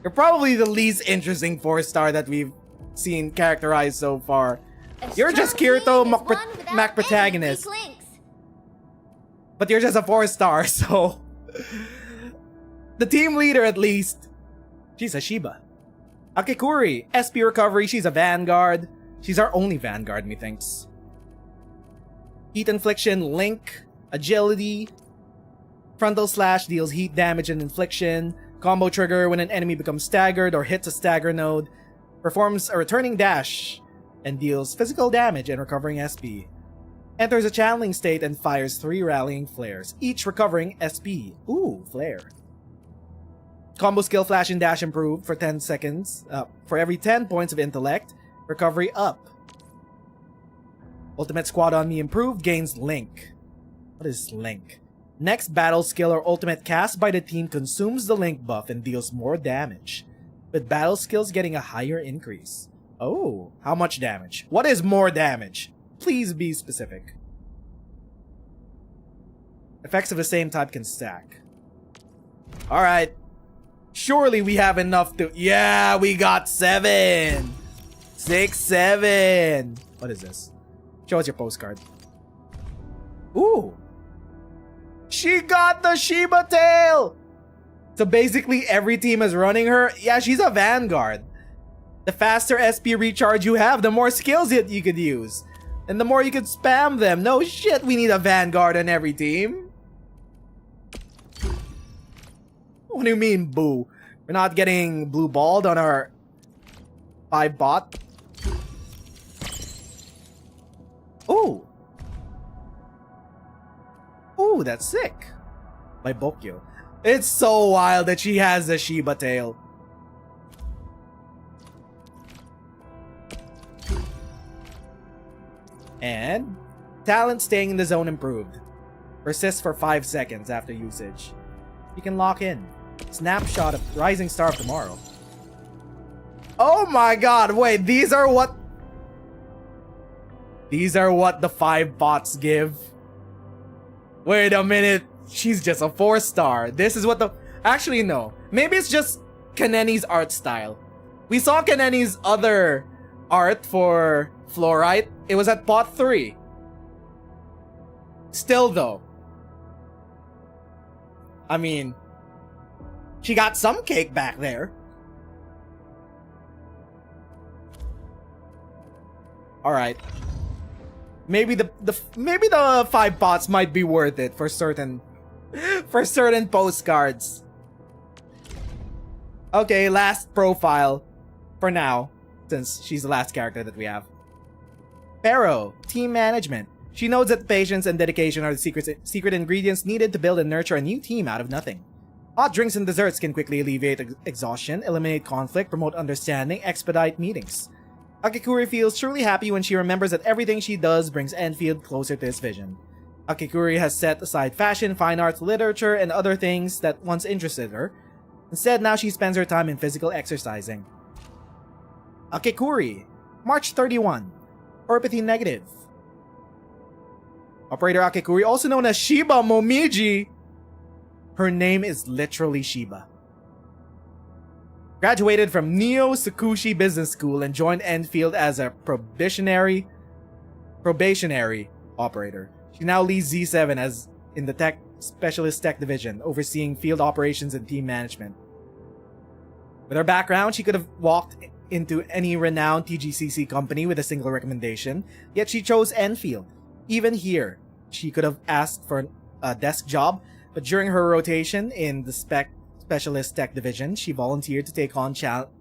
You're probably the least interesting 4-star that we've seen characterized so far. You're just Kirito Mac protagonist. But you're just a 4-star, so... The team leader, at least. She's a Shiba. Akikuri, SP recovery, she's a Vanguard. She's our only Vanguard, methinks. Heat infliction, link, agility. Frontal slash deals heat damage and infliction. Combo trigger when an enemy becomes staggered or hits a stagger node. Performs a returning dash and deals physical damage and recovering SP. Enters a channeling state and fires 3 rallying flares, each recovering SP. Ooh, flare. Combo skill flash and dash improved for 10 seconds. For every 10 points of intellect, recovery up. Ultimate squad on me improved, gains link. What is link? Next battle skill or ultimate cast by the team consumes the link buff and deals more damage, with battle skills getting a higher increase. Oh, how much damage? What is more damage? Please be specific. Effects of the same type can stack. Alright. Surely we have enough to... Yeah, we got 7! 6, 7! What is this? Show us your postcard. Ooh! She got the Shiba tail! So basically every team is running her. Yeah, she's a vanguard. The faster SP recharge you have, the more skills you could use. And the more you could spam them. No shit, we need a vanguard on every team. What do you mean, boo? We're not getting blue balled on our 5 bot? Ooh. Ooh, that's sick. By Bokyo. It's so wild that she has the Shiba tail. And talent staying in the zone improved. Persists for 5 seconds after usage. You can lock in. Snapshot of Rising Star of Tomorrow. Oh my god, wait, these are what the 5 bots give. Wait a minute, she's just a 4-star. This is what the... Actually, no. Maybe it's just Kaneni's art style. We saw Kaneni's other art for Fluorite. It was at pot 3. Still though. I mean, she got some cake back there. Alright. Maybe the 5 bots might be worth it for certain postcards. Okay, last profile for now, since she's the last character that we have. Pharaoh, team management. She knows that patience and dedication are the secret ingredients needed to build and nurture a new team out of nothing. Hot drinks and desserts can quickly alleviate exhaustion, eliminate conflict, promote understanding, expedite meetings. Akikuri feels truly happy when she remembers that everything she does brings Endfield closer to his vision. Akikuri has set aside fashion, fine arts, literature, and other things that once interested her. Instead, now she spends her time in physical exercising. Akikuri, March 31. Orpathy negative. Operator Akikuri, also known as Shiba Momiji. Her name is literally Shiba. Graduated from Neo Tsukushi Business School and joined Endfield as a probationary operator. She now leads Z7 as in the specialist tech division, overseeing field operations and team management. With her background, she could have walked into any renowned TGCC company with a single recommendation, yet she chose Endfield. Even here, she could have asked for a desk job, but during her rotation in the specialist tech division, she volunteered to take on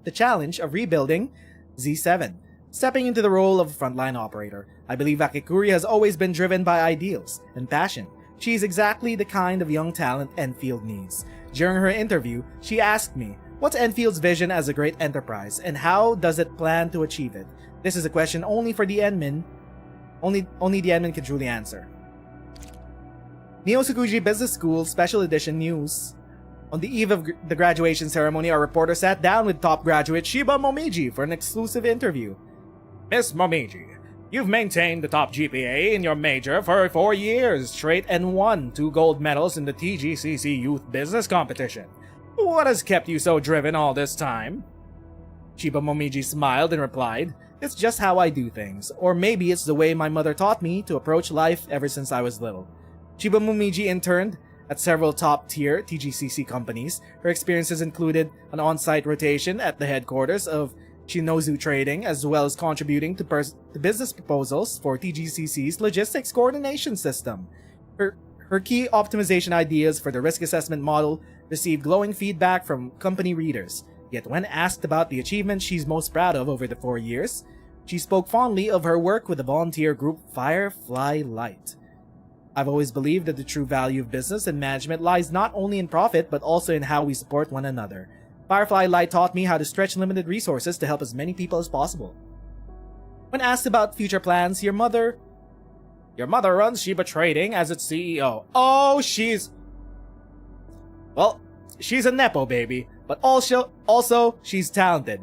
the challenge of rebuilding Z7, stepping into the role of frontline operator. I believe Akikuri has always been driven by ideals and passion. She is exactly the kind of young talent Endfield needs. During her interview, she asked me, what's Enfield's vision as a great enterprise, and how does it plan to achieve it? This is a question only for the admin. Only the admin can truly answer. Neo Tsukushi Business School Special Edition News. On the eve of the graduation ceremony, our reporter sat down with top graduate Shiba Momiji for an exclusive interview. Miss Momiji, you've maintained the top GPA in your major for 4 years straight and won 2 gold medals in the TGCC Youth Business Competition. What has kept you so driven all this time? Shiba Momiji smiled and replied, it's just how I do things, or maybe it's the way my mother taught me to approach life ever since I was little. Shiba Momiji interned at several top-tier TGCC companies. Her experiences included an on-site rotation at the headquarters of Nezeru trading, as well as contributing to business proposals for TGCC's logistics coordination system. Her key optimization ideas for the risk assessment model received glowing feedback from company readers. Yet when asked about the achievements she's most proud of over the 4 years, she spoke fondly of her work with the volunteer group Firefly Light. I've always believed that the true value of business and management lies not only in profit, but also in how we support one another. Firefly Light taught me how to stretch limited resources to help as many people as possible. When asked about future plans, your mother runs Shiba Trading as its CEO. Oh, she's a Nepo baby, but also she's talented.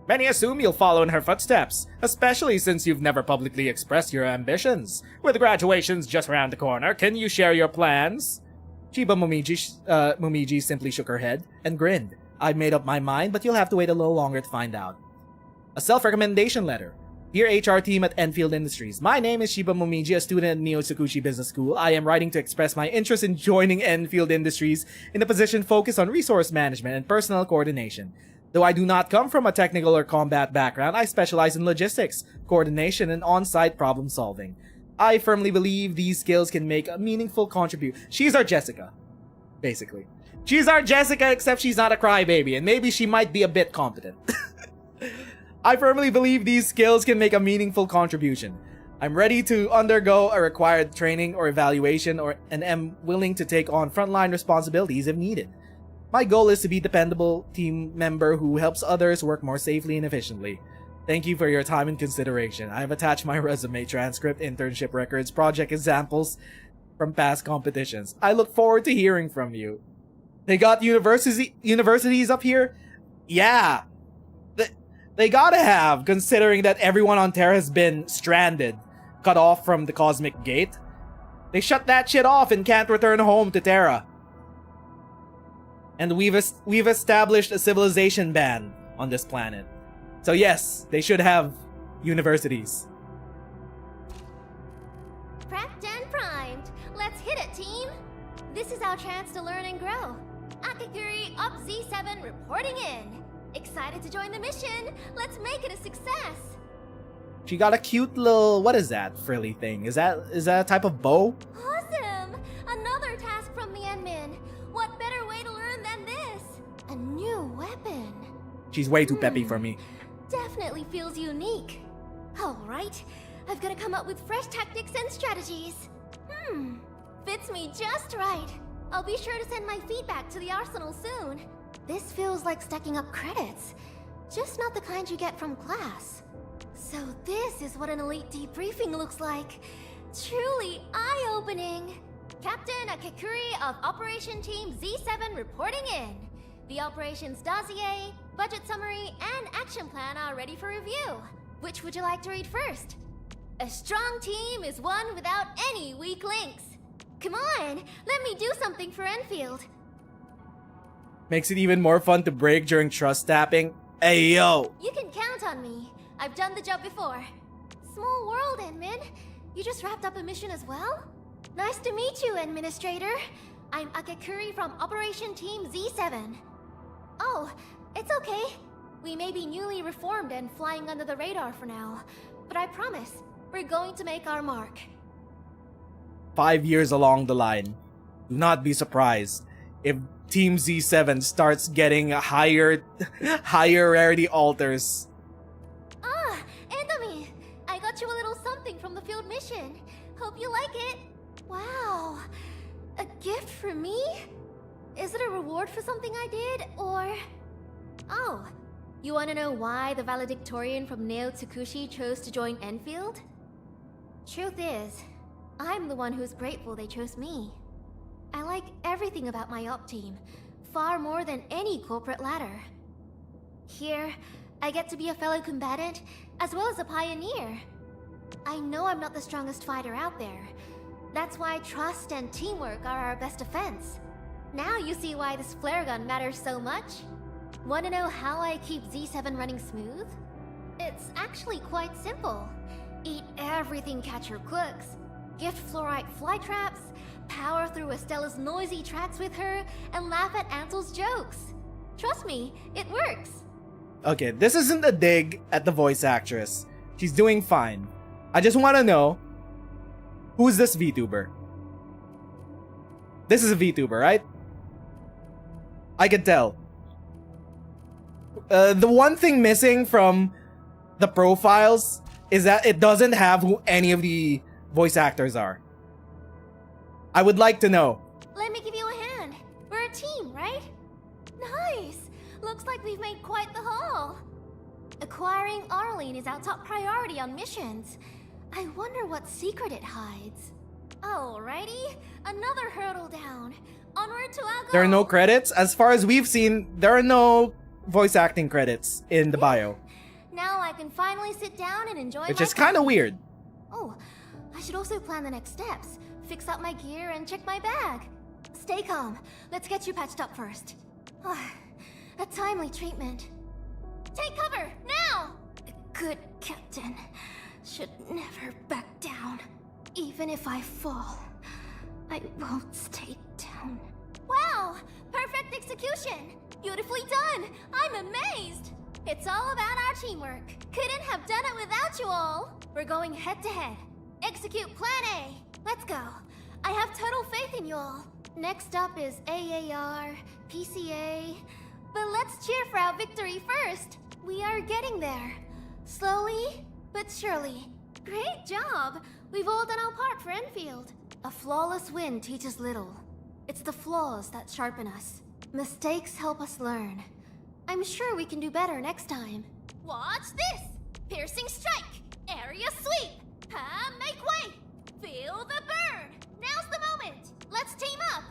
Many assume you'll follow in her footsteps, especially since you've never publicly expressed your ambitions. With graduations just around the corner, can you share your plans? Chiba Momiji simply shook her head and grinned. I've made up my mind, but you'll have to wait a little longer to find out. A self-recommendation letter. Dear HR team at Endfield Industries, my name is Chiba Momiji, a student at Neo Tsukushi Business School. I am writing to express my interest in joining Endfield Industries in a position focused on resource management and personnel coordination. Though I do not come from a technical or combat background, I specialize in logistics, coordination, and on-site problem solving. I firmly believe these skills can make a meaningful contribution. She's our Jessica, basically. She's our Jessica, except she's not a crybaby, and maybe she might be a bit competent. I firmly believe these skills can make a meaningful contribution. I'm ready to undergo a required training or evaluation and am willing to take on frontline responsibilities if needed. My goal is to be a dependable team member who helps others work more safely and efficiently. Thank you for your time and consideration. I have attached my resume, transcript, internship records, project examples from past competitions. I look forward to hearing from you. They got universities up here? Yeah. They gotta have, considering that everyone on Terra has been stranded, cut off from the Cosmic Gate. They shut that shit off and can't return home to Terra. And we've established a civilization ban on this planet. So yes, they should have universities. Prepped and primed. Let's hit it, team. This is our chance to learn and grow. Akaguri Up Z7 reporting in. Excited to join the mission. Let's make it a success. She got a cute little, what is that frilly thing? Is that a type of bow? Awesome! Another task from the admin. What better way to learn than this? A new weapon. She's way too peppy for me. Definitely feels unique. Alright, I've got to come up with fresh tactics and strategies. Fits me just right. I'll be sure to send my feedback to the arsenal soon. This feels like stacking up credits. Just not the kind you get from class. So this is what an elite debriefing looks like. Truly eye-opening. Captain Akakuri of Operation Team Z7 reporting in. The operations dossier, budget summary, and action plan are ready for review. Which would you like to read first? A strong team is one without any weak links. Come on, let me do something for Enfield. Makes it even more fun to break during trust tapping. Hey yo! You can count on me. I've done the job before. Small world, admin. You just wrapped up a mission as well? Nice to meet you, Administrator. I'm Akakuri from Operation Team Z7. Oh, it's okay. We may be newly reformed and flying under the radar for now, but I promise, we're going to make our mark. 5 years along the line, do not be surprised if Team Z7 starts getting higher rarity altars. Ah, Endami! I got you a little something from the field mission. Hope you like it. Wow, a gift for me? Is it a reward for something I did, or... Oh, you want to know why the valedictorian from Neo Tsukushi chose to join Enfield? Truth is, I'm the one who's grateful they chose me. I like everything about my op team, far more than any corporate ladder. Here, I get to be a fellow combatant, as well as a pioneer. I know I'm not the strongest fighter out there. That's why trust and teamwork are our best defense. Now you see why this flare gun matters so much? Want to know how I keep Z7 running smooth? It's actually quite simple. Eat everything Catcher cooks. Gift Fluorite fly traps, power through Estella's noisy tracks with her, and laugh at Ansel's jokes. Trust me, it works. Okay, this isn't a dig at the voice actress. She's doing fine. I just want to know, who's this VTuber? This is a VTuber, right? I can tell. The one thing missing from the profiles is that it doesn't have who any of the voice actors are. I would like to know. Let me give you a hand. We're a team, right? Nice! Looks like we've made quite the haul. Acquiring Arlene is our top priority on missions. I wonder what secret it hides. Alrighty, another hurdle down. Onward to our goal. There are no credits. As far as we've seen, there are no voice acting credits in the bio. Now I can finally sit down and enjoy Which my is kind of weird. Oh, I should also plan the next steps. Fix up my gear and check my bag. Stay calm. Let's get you patched up first. A timely treatment. Take cover, now! A good captain should never back down. Even if I fall, I won't stay down. Wow! Perfect execution! Beautifully done! I'm amazed! It's all about our teamwork. Couldn't have done it without you all. We're going head to head. Execute Plan A. Let's go. I have total faith in you all. Next up is AAR, PCA. But let's cheer for our victory first. We are getting there. Slowly, but surely. Great job. We've all done our part for Enfield. A flawless win teaches little. It's the flaws that sharpen us. Mistakes help us learn. I'm sure we can do better next time. Watch this! Piercing strike! Area sweep! Make way! Feel the burn! Now's the moment! Let's team up!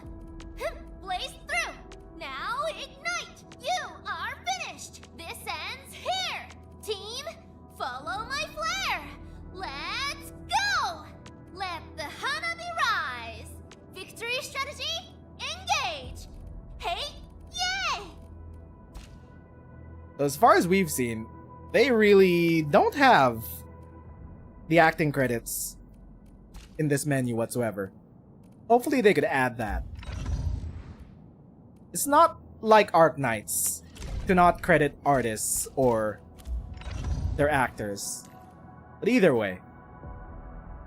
Blaze through! Now ignite! You are finished! This ends here! Team, follow my flare! Let's go! Let the Hanabi rise! Victory strategy, engage! Hey, yay! As far as we've seen, they really don't have the acting credits in this menu whatsoever. Hopefully they could add that. It's not like Arknights to not credit artists or their actors. But either way.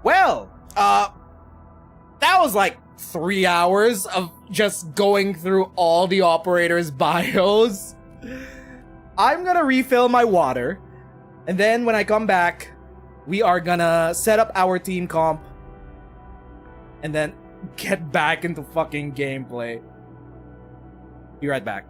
Well, that was like 3 hours of just going through all the operators' bios. I'm gonna refill my water, and then when I come back, we are gonna set up our team comp, and then get back into fucking gameplay. Be right back.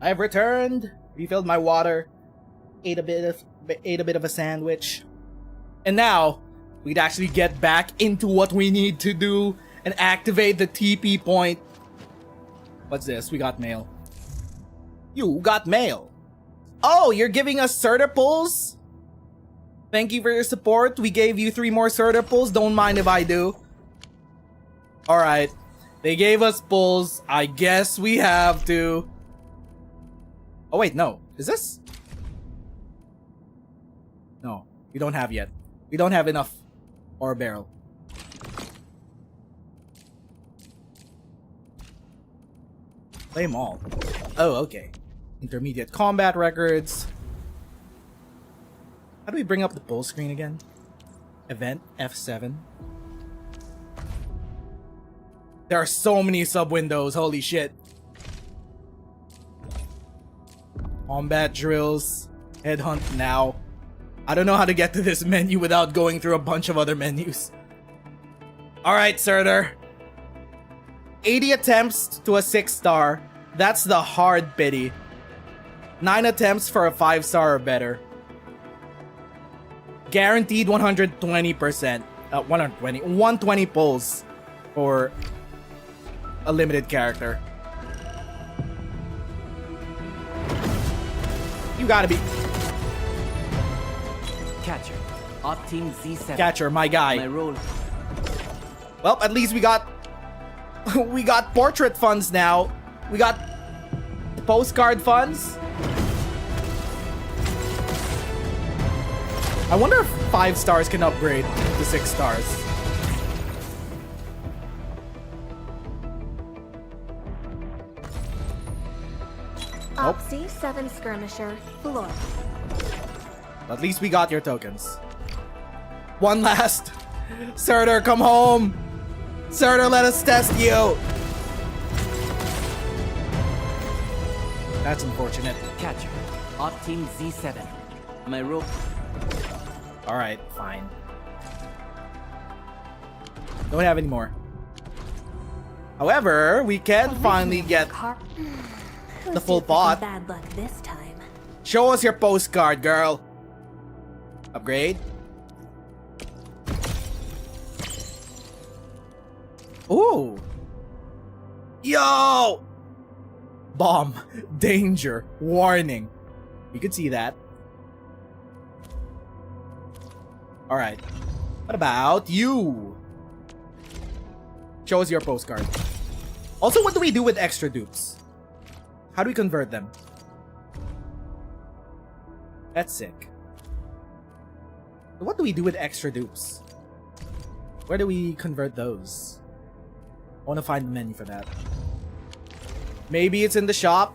I've returned, refilled my water, ate a bit of a sandwich, and now we'd actually get back into what we need to do and activate the TP point. What's this? We got mail. You got mail. Oh, you're giving us Certipulls? Thank you for your support. We gave you 3 more Certipulls. Don't mind if I do. Alright. They gave us pulls. I guess we have to... Oh wait, no. Is this? No. We don't have yet. We don't have enough ore barrel. Play them all. Oh, okay. Intermediate combat records. How do we bring up the pull screen again? Event F7. There are so many sub windows, holy shit. Combat drills. Headhunt now. I don't know how to get to this menu without going through a bunch of other menus. Alright, Surtur. 80 attempts to a 6-star. That's the hard pity. 9 attempts for a 5-star or better. Guaranteed 120%. 120 pulls for a limited character. You gotta be... Catcher. Off team Z7. Catcher, my guy. My role. Well, at least we got... we got portrait funds now. We got postcard funds. I wonder if 5 stars can upgrade to 6 stars. Opsy 7 Skirmisher, Floor. At least we got your tokens. One last. Surtur, come home. Surtur, let us test you. That's unfortunate. Catcher. Off team Z7. My role. Alright, fine. Don't have any more. However, we can finally get the full pot. Bad luck this time. Show us your postcard, girl. Upgrade. Ooh. Yo! Bomb. Danger. Warning. You could see that. Alright. What about you? Show us your postcard. Also, what do we do with extra dupes? How do we convert them? That's sick. What do we do with extra dupes? Where do we convert those? I want to find the menu for that. Maybe it's in the shop.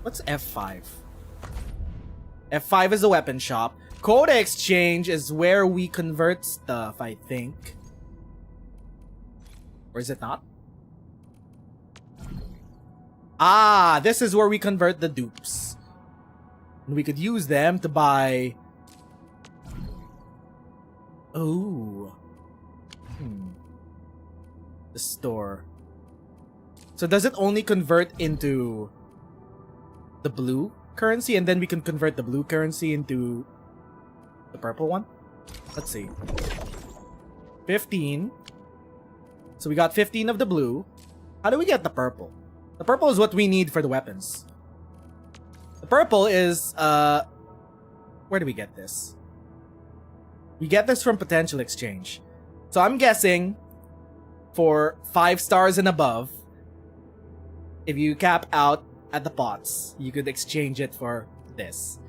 What's F5? F5 is the weapon shop. Quota exchange is where we convert stuff, I think. Or is it not? Ah, this is where we convert the dupes. And we could use them to buy... Oh. The store. So does it only convert into the blue currency, and then we can convert the blue currency into the purple one? Let's see. 15. So we got 15 of the blue. How do we get the purple? The purple is what we need for the weapons. The purple is, where do we get this? We get this from potential exchange. So I'm guessing for 5 stars and above, if you cap out at the pots, you could exchange it for this.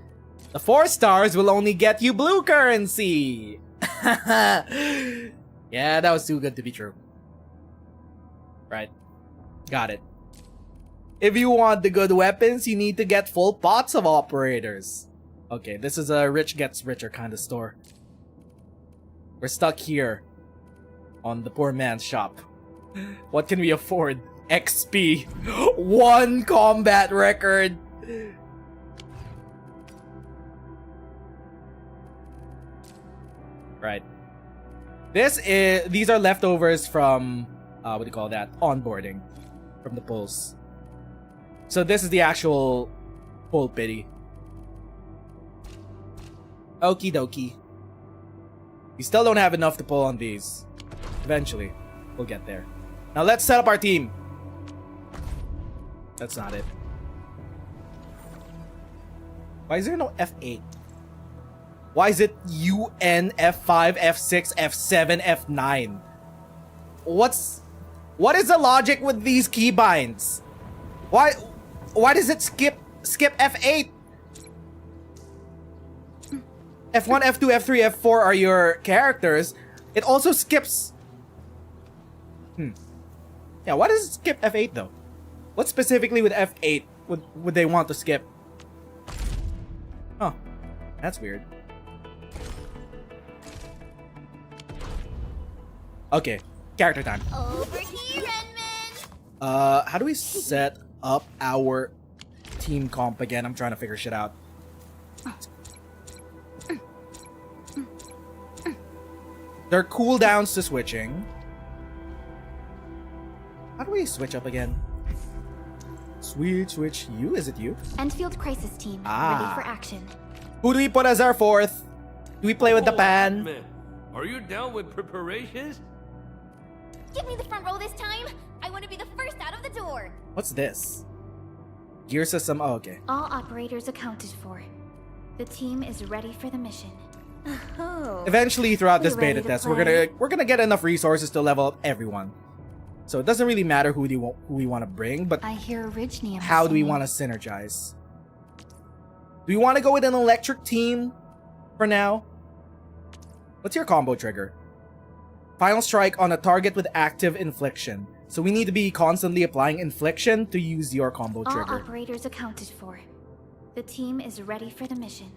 The 4 stars will only get you blue currency. Yeah, that was too good to be true. Right. Got it. If you want the good weapons, you need to get full pots of operators. Okay, this is a rich gets richer kind of store. We're stuck here on the poor man's shop. What can we afford? XP. 1 combat record. Right. These are leftovers from what do you call that? Onboarding. from the pulls. So this is the actual pull pity. Okie dokie. We still don't have enough to pull on these. Eventually, we'll get there. Now let's set up our team. That's not it. Why is there no F8? Why is it UN, F5, F6, F7, F9? What is the logic with these keybinds? Why does it skip F8? F1, F2, F3, F4 are your characters. It also skips. Yeah, why does it skip F8 though? What specifically with F8 would they want to skip? Huh. That's weird. Okay, character time. Over here, Redmond! How do we set up our team comp again? I'm trying to figure shit out. There are cooldowns to switching. How do we switch up again? Switch. You? Is it you? Endfield Crisis Team, Ah. ready for action. Who do we put as our fourth? Do we play with the pan? Man, are you down with preparations? Give me the front row this time! I want to be the first out of the door! What's this? Gear system. Oh, okay. All operators accounted for. The team is ready for the mission. Oh. Eventually, throughout this We're ready beta to test, play. we're gonna get enough resources to level up everyone. So it doesn't really matter who we want to bring, but I hear Originium. how do we singing. want to synergize? Do we want to go with an electric team for now? What's your combo trigger? Final strike on a target with active infliction. So we need to be constantly applying infliction to use your combo All trigger. operators accounted for. The team is ready for the mission.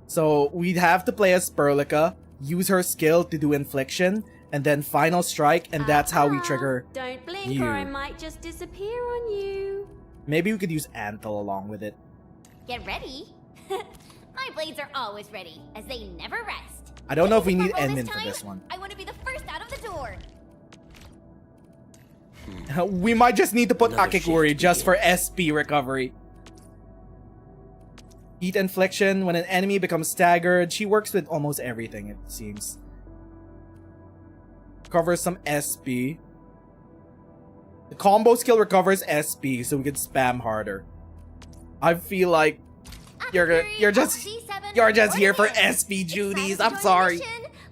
So we'd have to play as Sperlica, use her skill to do infliction, and then final strike, and that's how we trigger Don't blink you. or I might just disappear on you. Maybe we could use Antle along with it. Get ready! My blades are always ready, as they never rest. I don't know if we Give me need the front row Enmin this for time. this one. I want to be the first out of the door! We might just need to put Another Akiguri shift just for SP recovery. Heat infliction. When an enemy becomes staggered, she works with almost everything, it seems. Covers some SP. The combo skill recovers SP, so we can spam harder. I feel like you're just here for SP duties. I'm sorry.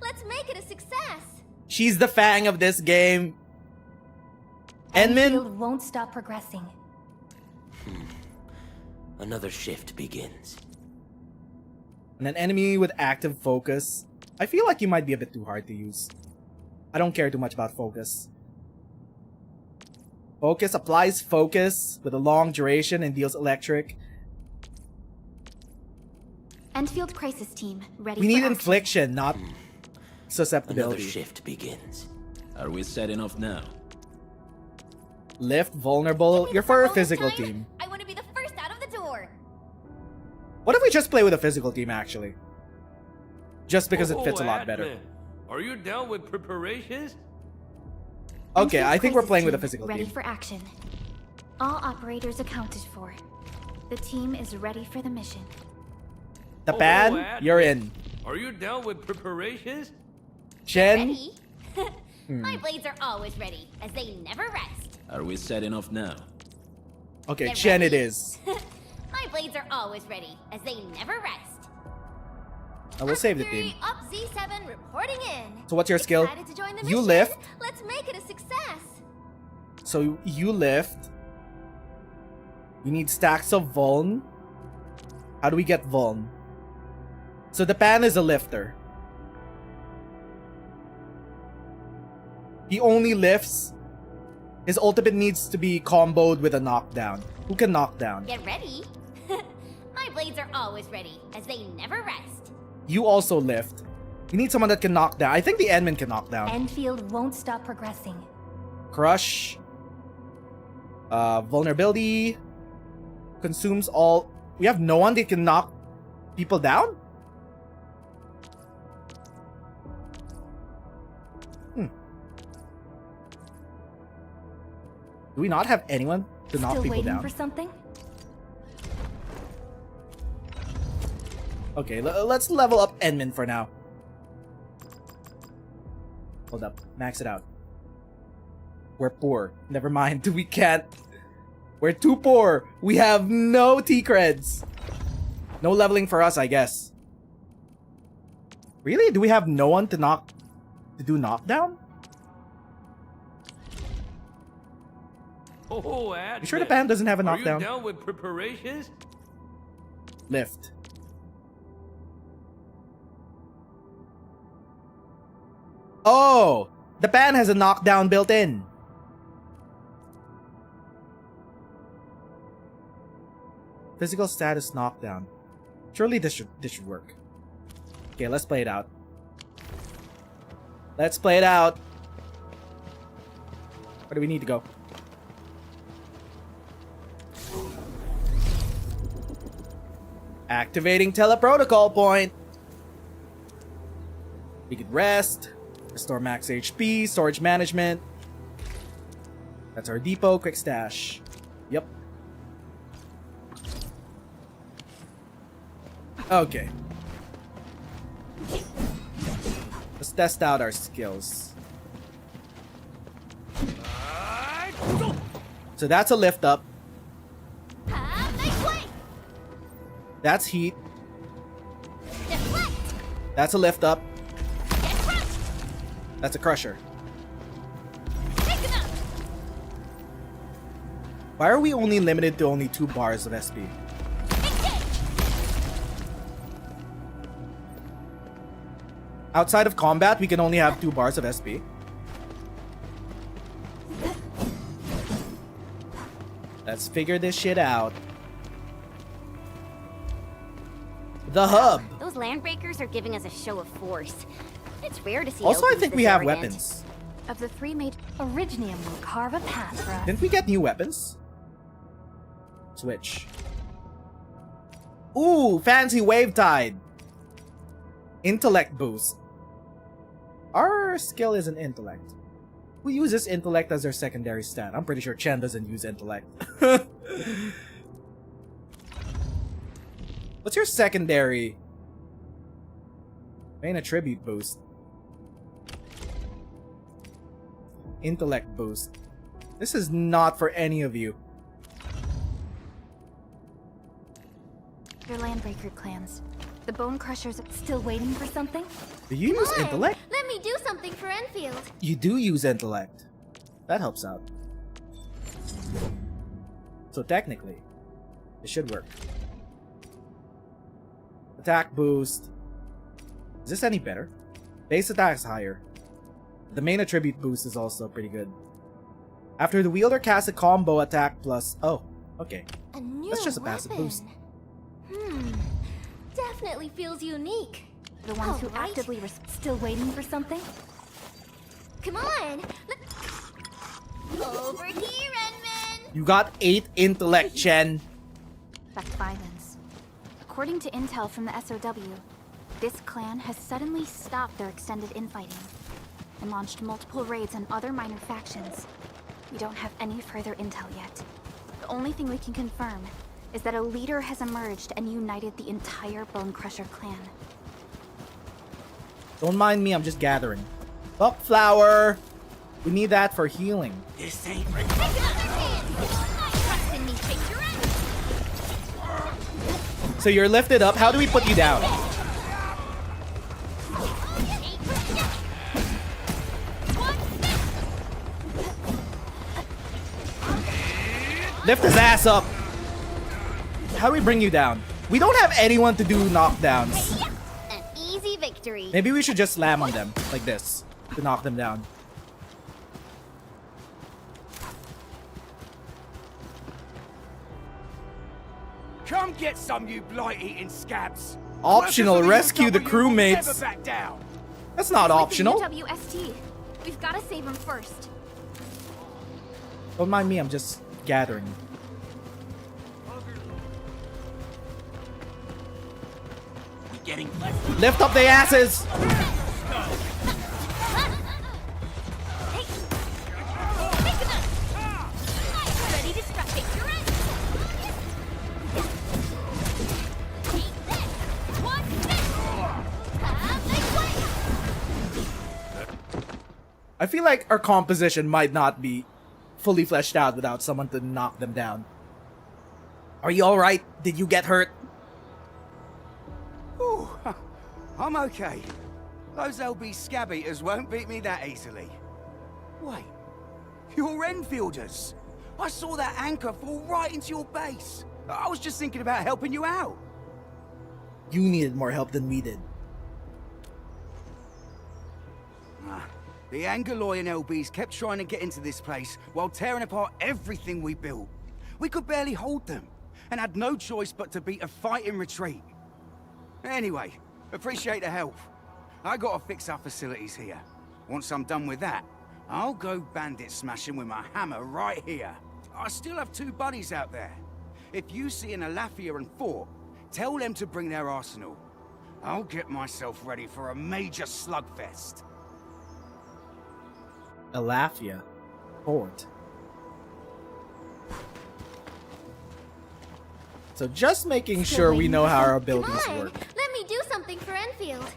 Let's make it a success! She's the fang of this game. Enmin? Endfield won't stop progressing. Another shift begins. And an enemy with active focus. I feel like you might be a bit too hard to use. I don't care too much about focus. Focus applies focus with a long duration and deals electric. Endfield Crisis Team, ready We for need action. infliction, not Another susceptibility. shift begins. Are we setting off now? Lift, vulnerable. You're for a physical team. I want to be the first out of the door! What if we just play with a physical team, actually? Just because it fits a lot better. Admin, are you down with preparations? Okay, Endfield I think we're Crisis playing with a Team, physical ready team. for action. All operators accounted for. The team is ready for the mission. The pan, Admin, you're in. Are you down with preparations? Shen, Ready? My blades are always ready, as they never rest. Are we setting off now? okay, Get Shen it ready. is. My blades are always ready, as they never rest. I will save the team. Up Z7 reporting in. So what's your skill? Excited to join the You mission? lift. Let's make it a success. So you lift. You need stacks of vuln. How do we get vuln? So the pan is a lifter. He only lifts. His ultimate needs to be comboed with a knockdown. Who can knock down? Get ready. My blades are always ready, as they never rest. You also lift. We need someone that can knock down. I think the admin can knock down. Endfield won't stop progressing. Crush. Vulnerability. Consumes all. We have no one that can knock people down? Do we not have anyone to knock Still people waiting down? for something? Okay, let's level up Endmin for now. Hold up, max it out. We're poor. Never mind, we can't. We're too poor. We have no T-creds. No leveling for us, I guess. Really? Do we have no one to do knockdown? Oh, You sure the pan doesn't have a Are knockdown? you down with preparations? Lift. Oh! The pan has a knockdown built in. Physical status knockdown. Surely this should work. Okay, let's play it out. Let's play it out. Where do we need to go? Activating teleprotocol point. We could rest, restore max HP, storage management. That's our depot, quick stash. Yep. Okay. Let's test out our skills. So that's a lift up. That's heat. That's a lift up. That's a crusher. Why are we only limited to only 2 bars of SP? Outside of combat, we can only have 2 bars of SP. Let's figure this shit out. The hub. Those landbreakers are giving us a show of force. It's rare to see. Also, I Okies think this we have arrogant. weapons. Of the 3 major, Originium will carve a path for us. Didn't we get new weapons? Switch. Ooh, fancy wave tide. Intellect boost. Our skill is an intellect. Who uses intellect as their secondary stat? I'm pretty sure Chen doesn't use intellect. What's your secondary? Main attribute boost. Intellect boost. This is not for any of you. Your Landbreaker clans. The Bone Crushers are Still waiting for something? Do you use intellect? Let me do something for Enfield. You do use intellect. That helps out. So technically, it should work. Attack boost. Is this any better? Base attack is higher. The main attribute boost is also pretty good. After the wielder casts a combo attack plus... Oh, okay. A new That's just a passive weapon. boost. Definitely feels unique. The ones who Alright. actively still waiting for something? Come on. Over here, Enman. You got 8 intellect, Chen. Affect violence. According to intel from the SOW, this clan has suddenly stopped their extended infighting and launched multiple raids on other minor factions. We don't have any further intel yet. The only thing we can confirm is that a leader has emerged and united the entire Bone Crusher clan. Don't mind me, I'm just gathering. Buck flower! We need that for healing. This ain't So you're lifted up. How do we put you down? Lift his ass up. How do we bring you down? We don't have anyone to do knockdowns. An easy victory. Maybe we should just slam on them like this to knock them down. Come get some, you blight-eating scabs. Optional, Workers of rescue the UW will crewmates. never back down. That's not optional. WST. We've got to save him first. Don't mind me, I'm just gathering. Getting Lift up the asses! I feel like our composition might not be fully fleshed out without someone to knock them down. Are you alright? Did you get hurt? Ooh, I'm okay. Those LB scab eaters won't beat me that easily. Wait, you're Enfielders. I saw that anchor fall right into your base. I was just thinking about helping you out. You needed more help than we did. The aggeloi and LBs kept trying to get into this place while tearing apart everything we built. We could barely hold them, and had no choice but to beat a fight in retreat. Anyway, appreciate the help. I gotta fix our facilities here. Once I'm done with that, I'll go bandit smashing with my hammer right here. I still have 2 buddies out there. If you see an Alafia and Fort, tell them to bring their arsenal. I'll get myself ready for a major slugfest. Alafia. Fort. So just making sure we know how our abilities work. Let me do something for Enfield.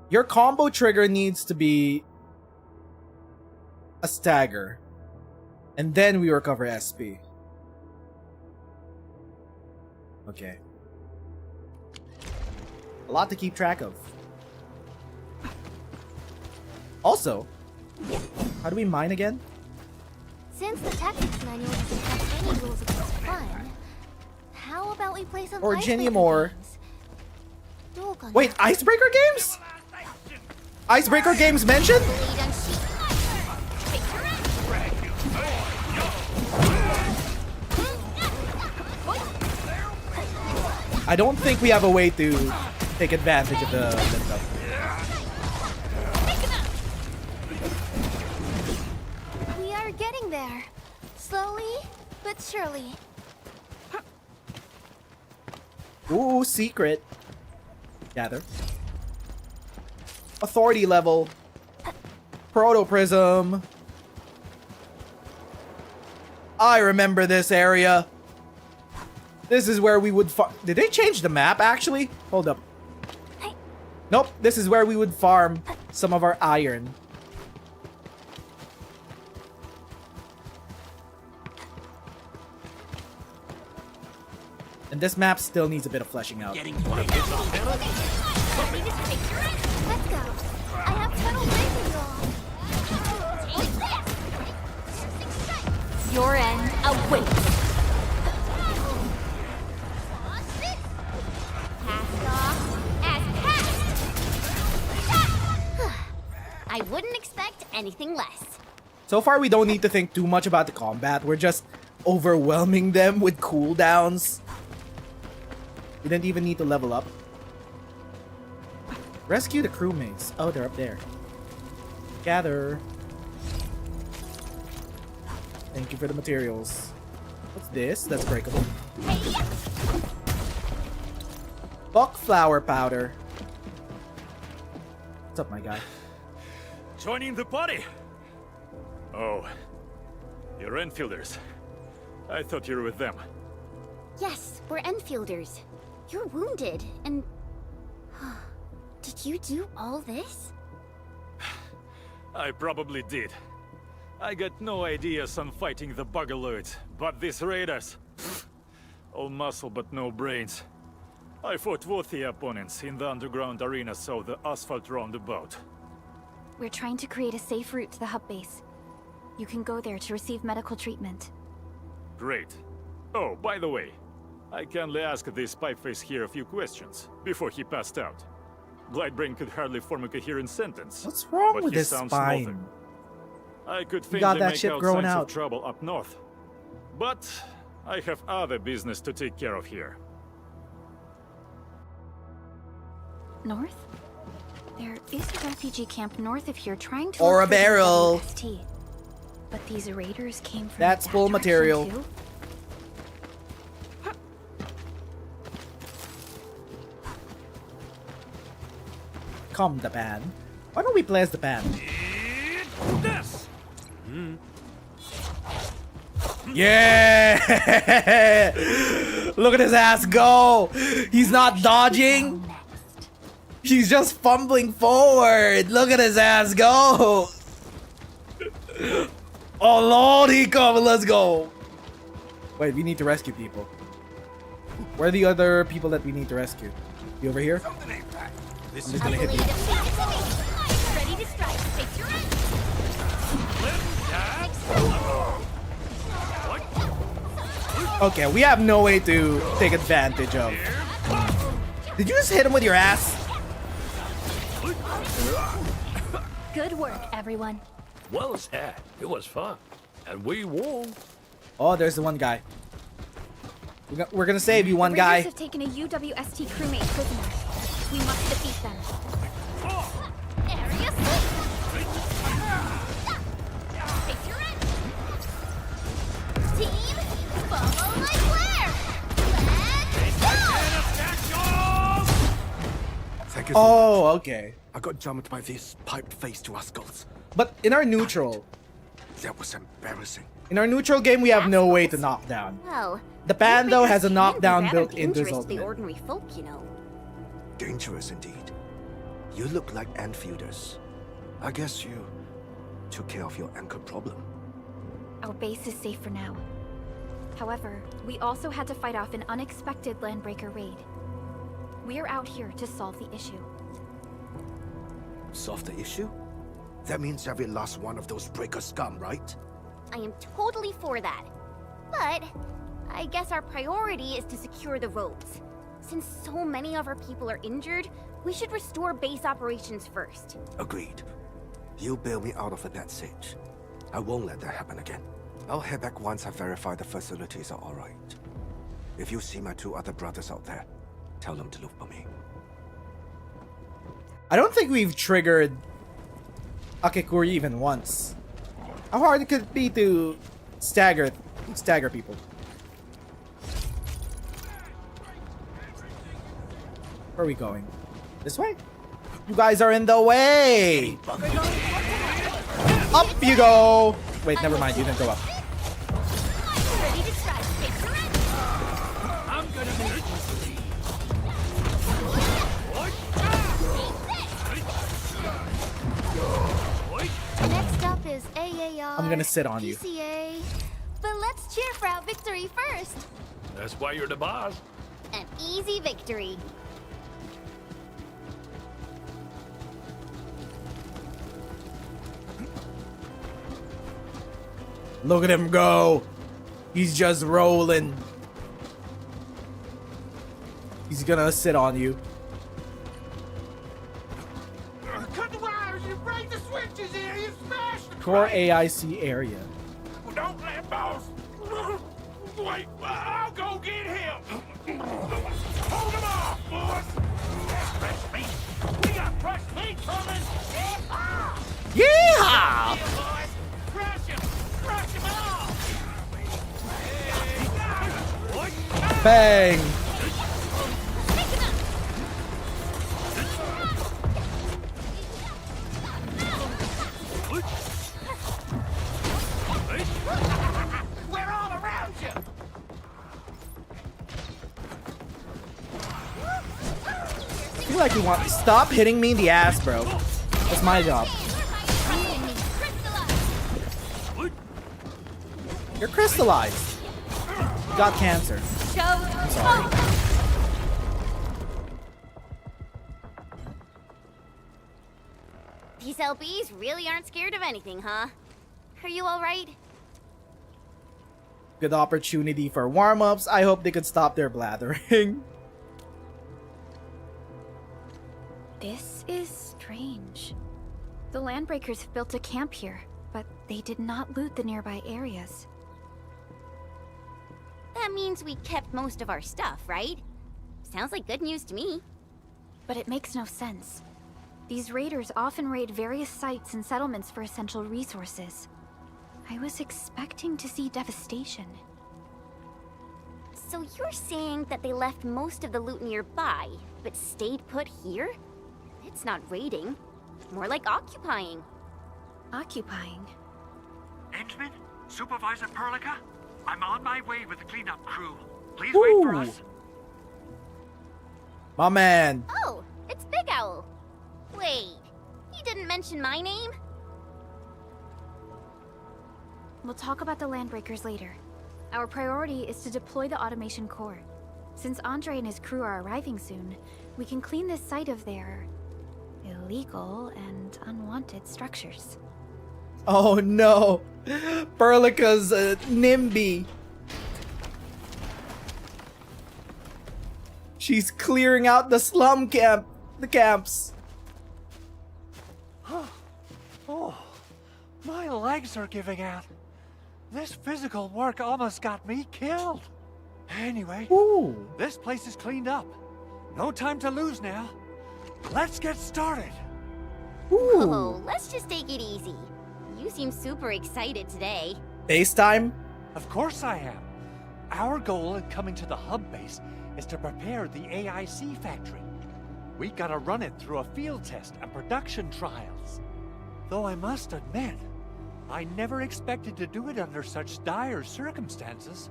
Your combo trigger needs to be a stagger. And then we recover SP. Okay. A lot to keep track of. Also, how do we mine again? Since the tactics manual doesn't have any rules against fun, how about we play some Or icebreaker Ginny Moore. games? Wait, icebreaker games? Icebreaker games mentioned? I don't think we have a way to take advantage of the stuff. We are getting there. Slowly, but surely. Ooh, secret. Gather. Authority level. Protoprism. I remember this area. This is where we would did they change the map actually? Hold up. Nope, this is where we would farm some of our iron. And this map still needs a bit of fleshing out. Let's go. I have tunnel vision. Your end awaits. I wouldn't expect anything less. So far, we don't need to think too much about the combat. We're just overwhelming them with cooldowns. We didn't even need to level up. Rescue the crewmates. Oh, they're up there. Gather. Thank you for the materials. What's this? That's breakable. Buck flower powder. What's up, my guy? Joining the party? Oh, you're Enfielders. I thought you were with them. Yes, we're Enfielders. You're wounded, and... Did you do all this? I probably did. I got no ideas on fighting the Bugaloids, but these raiders... all muscle but no brains. I fought worthy opponents in the underground arena of the asphalt roundabout. We're trying to create a safe route to the hub base. You can go there to receive medical treatment. Great. Oh, by the way, I kindly asked this pipeface here a few questions before he passed out. Blightbrain could hardly form a coherent sentence. What's wrong but with he his sounds spine? smothered. I could You got faintly that make shit out growing signs out. of trouble up north. But I have other business to take care of here. North? There is a refugee camp north of here trying to Or look a for the barrel. WST. But these raiders came from That's that full direction material. too? Come the pan. Why don't we play as the pan? This. Yeah! Look at his ass go! He's not dodging! He's just fumbling forward! Look at his ass go! Oh lord, he coming. Let's go. Wait, we need to rescue people. Where are the other people that we need to rescue? You over here? This I'm just gonna hit you. Ready to strike. Take your end. Okay, we have no way to take advantage of. Did you just hit him with your ass? Good work, everyone. Well said. It was fun. And we won. Oh, there's the one guy. We're gonna save you, one The guy. Raiders have taken a UWST crewmate prisoner. We must defeat them. Area sweep. Take your end. Team, follow my flare. Let's Thank you. Oh, okay. I got jumped by this pipe-faced rascals. But in our neutral, That was embarrassing. in our neutral game, we have no way to knock down. Well, The Pando has a Newsmakers knockdown can be rather built into his dangerous to the ultimate. ordinary folk, you know. Dangerous indeed. You look like Enfielders. I guess you took care of your anchor problem. Our base is safe for now. However, we also had to fight off an unexpected landbreaker raid. We're out here to solve the issue. Solve the issue? That means every last one of those breaker scum, right? I am totally for that. But I guess our priority is to secure the roads. Since so many of our people are injured, we should restore base operations first. Agreed. You bail me out of a net siege. I won't let that happen again. I'll head back once I verify the facilities are alright. If you see my two other brothers out there, tell them to look for me. I don't think we've triggered Akekuri even once. How hard could it be to stagger people? Where are we going? This way? You guys are in the way! Up you go! Wait, never mind, you didn't go up. Ready to strike. Take your end. I'm gonna make you Next up is AAR. I'm gonna sit on you. PCA. But let's cheer for our victory first. That's why you're the boss. An easy victory. Look at him go! He's just rolling. He's gonna sit on you. Cut the wires! You break the switches here! You smash the Core AIC area. Don't let boss! Wait, I'll go get him! Hold him off, boss! Fresh meat! We got fresh meat coming! Yeehaw! Crush him! Crush him all! Bang! We're all around you! I feel like you want. Stop hitting me in the ass, bro. That's my job. You're crystallized. You got cancer. I'm sorry. These LBs really aren't scared of anything, huh? Are you alright? Good opportunity for warm-ups. I hope they could stop their blathering. This is strange. The Landbreakers have built a camp here, but they did not loot the nearby areas. That means we kept most of our stuff, right? Sounds like good news to me. But it makes no sense. These raiders often raid various sites and settlements for essential resources. I was expecting to see devastation. So you're saying that they left most of the loot nearby, but stayed put here? It's not raiding. More like occupying. Occupying? Entman? Supervisor Perlica? I'm on my way with the cleanup crew. Please wait for us. My man. Oh, it's Big Owl. Wait, he didn't mention my name? We'll talk about the landbreakers later. Our priority is to deploy the automation core. Since Andre and his crew are arriving soon, we can clean this site of their illegal and unwanted structures. Oh no! Perlica's NIMBY. She's clearing out the camps. Oh, my legs are giving out. This physical work almost got me killed. Anyway, this place is cleaned up. No time to lose now. Let's get started. Oh, let's just take it easy. You seem super excited today. FaceTime? Of course I am. Our goal in coming to the hub base is to prepare the AIC factory. We gotta run it through a field test and production trials. Though I must admit, I never expected to do it under such dire circumstances.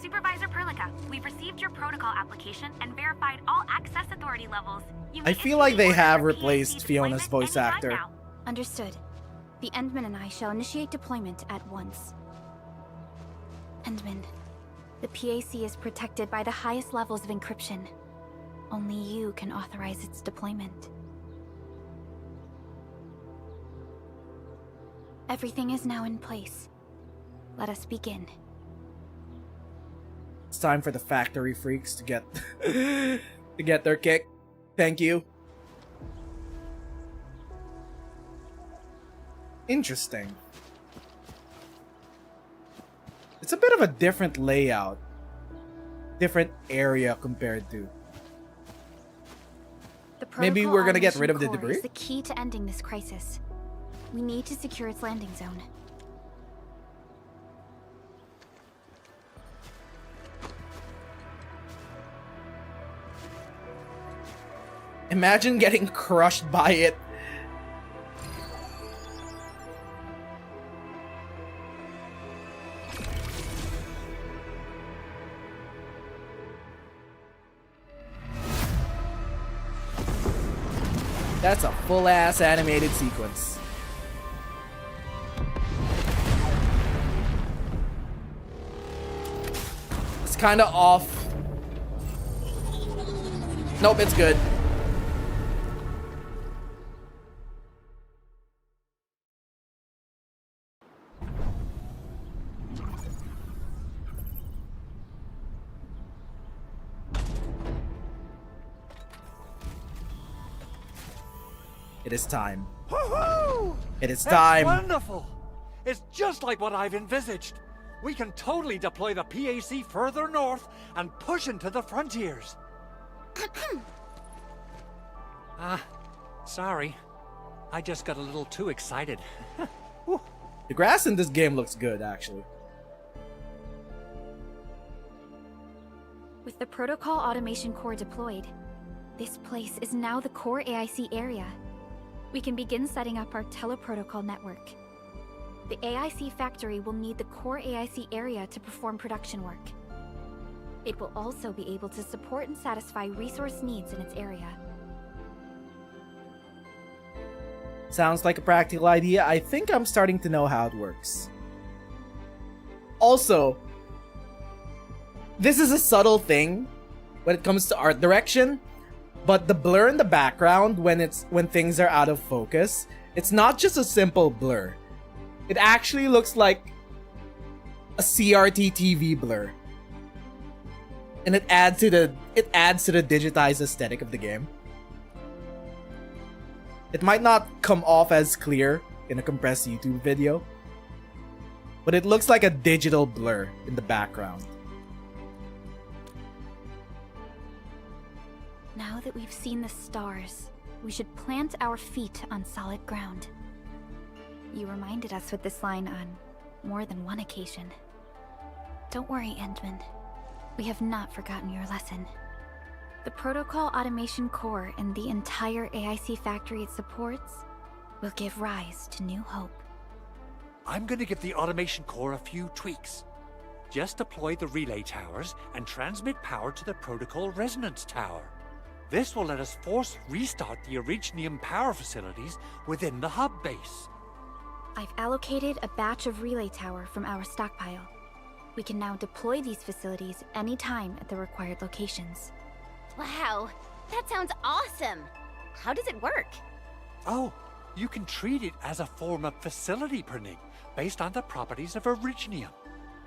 Supervisor Perlica, we've received your protocol application and verified all access authority levels. I feel like they have replaced Fiona's voice actor. Understood. The Endman and I shall initiate deployment at once. Endman, the PAC is protected by the highest levels of encryption. Only you can authorize its deployment. Everything is now in place. Let us begin. It's time for the factory freaks to get to get their kick. Thank you. Interesting. It's a bit of a different layout. Different area compared to. Maybe we're gonna get rid of the debris? Is the key to ending this crisis. We need to secure its landing zone. Imagine getting crushed by it. That's a full-ass animated sequence. It's kind of off. Nope, it's good. It is time. It is time. That's wonderful! It's just like what I've envisaged. We can totally deploy the PAC further north and push into the frontiers. Sorry. I just got a little too excited. The grass in this game looks good, actually. With the protocol automation core deployed, this place is now the core AIC area. We can begin setting up our teleprotocol network. The AIC factory will need the core AIC area to perform production work. It will also be able to support and satisfy resource needs in its area. Sounds like a practical idea. I think I'm starting to know how it works. Also, this is a subtle thing when it comes to art direction, but the blur in the background when things are out of focus, it's not just a simple blur. It actually looks like a CRT TV blur. And it adds to the digitized aesthetic of the game. It might not come off as clear in a compressed YouTube video, but it looks like a digital blur in the background. Now that we've seen the stars, we should plant our feet on solid ground. You reminded us with this line on more than one occasion. Don't worry, Endman. We have not forgotten your lesson. The protocol automation core and the entire AIC factory it supports will give rise to new hope. I'm gonna give the automation core a few tweaks. Just deploy the relay towers and transmit power to the protocol resonance tower. This will let us force restart the Originium power facilities within the hub base. I've allocated a batch of relay tower from our stockpile. We can now deploy these facilities anytime at the required locations. Wow, that sounds awesome. How does it work? Oh, you can treat it as a form of facility printing based on the properties of Originium.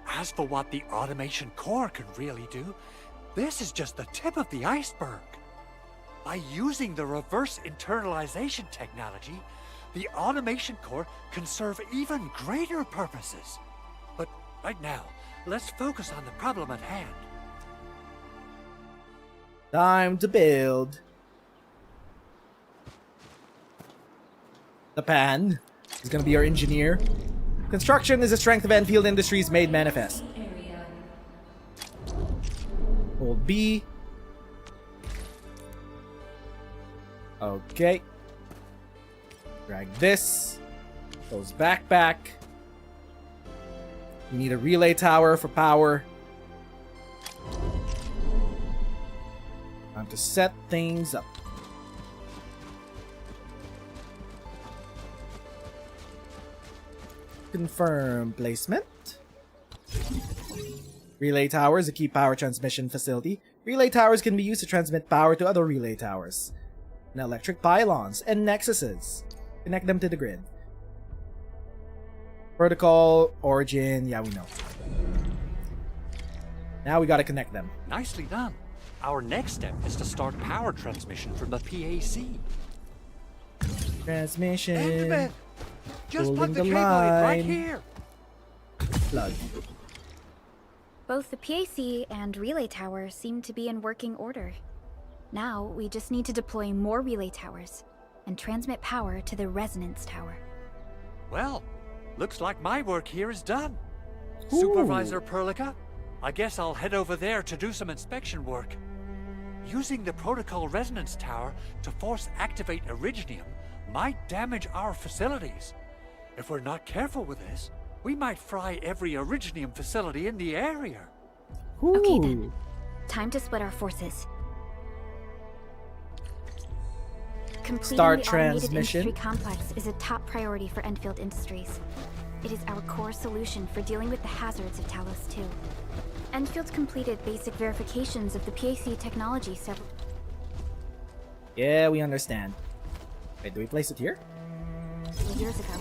As for what the automation core can really do, this is just the tip of the iceberg. By using the reverse internalization technology, the automation core can serve even greater purposes. But right now, let's focus on the problem at hand. Time to build. The Pan is gonna be our engineer. Construction is a strength of Endfield Industries made manifest. Hold B. Okay. Drag this. Goes back. We need a relay tower for power. Time to set things up. Confirm placement. Relay tower is a key power transmission facility. Relay towers can be used to transmit power to other relay towers and electric pylons and nexuses. Connect them to the grid. Protocol, origin, yeah, we know. Now we gotta connect them. Nicely done. Our next step is to start power transmission from the PAC. Transmission. Enderman! Just plug Pulling the the cable in right line. here. Plug. Both the PAC and relay tower seem to be in working order. Now, we just need to deploy more relay towers and transmit power to the resonance tower. Well, looks like my work here is done. Ooh. Supervisor Perlica, I guess I'll head over there to do some inspection work. Using the protocol resonance tower to force activate Originium might damage our facilities. If we're not careful with this, we might fry every Originium facility in the area. Ooh. Okay then. Time to split our forces. Completing Start the automated transmission. industry complex is a top priority for Endfield Industries. It is our core solution for dealing with the hazards of Talos 2. Endfield's completed basic verifications of the PAC technology several... Yeah, we understand. Wait, do we place it here? years ago.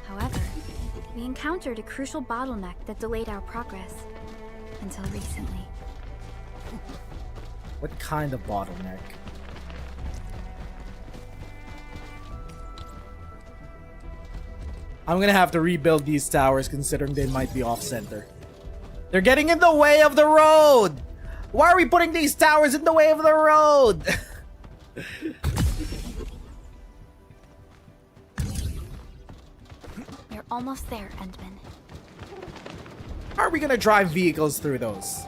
However, we encountered a crucial bottleneck that delayed our progress. Until recently. What kind of bottleneck? I'm gonna have to rebuild these towers considering they might be off-center. They're getting in the way of the road! Why are we putting these towers in the way of the road? We're almost there, Endman. How are we gonna drive vehicles through those?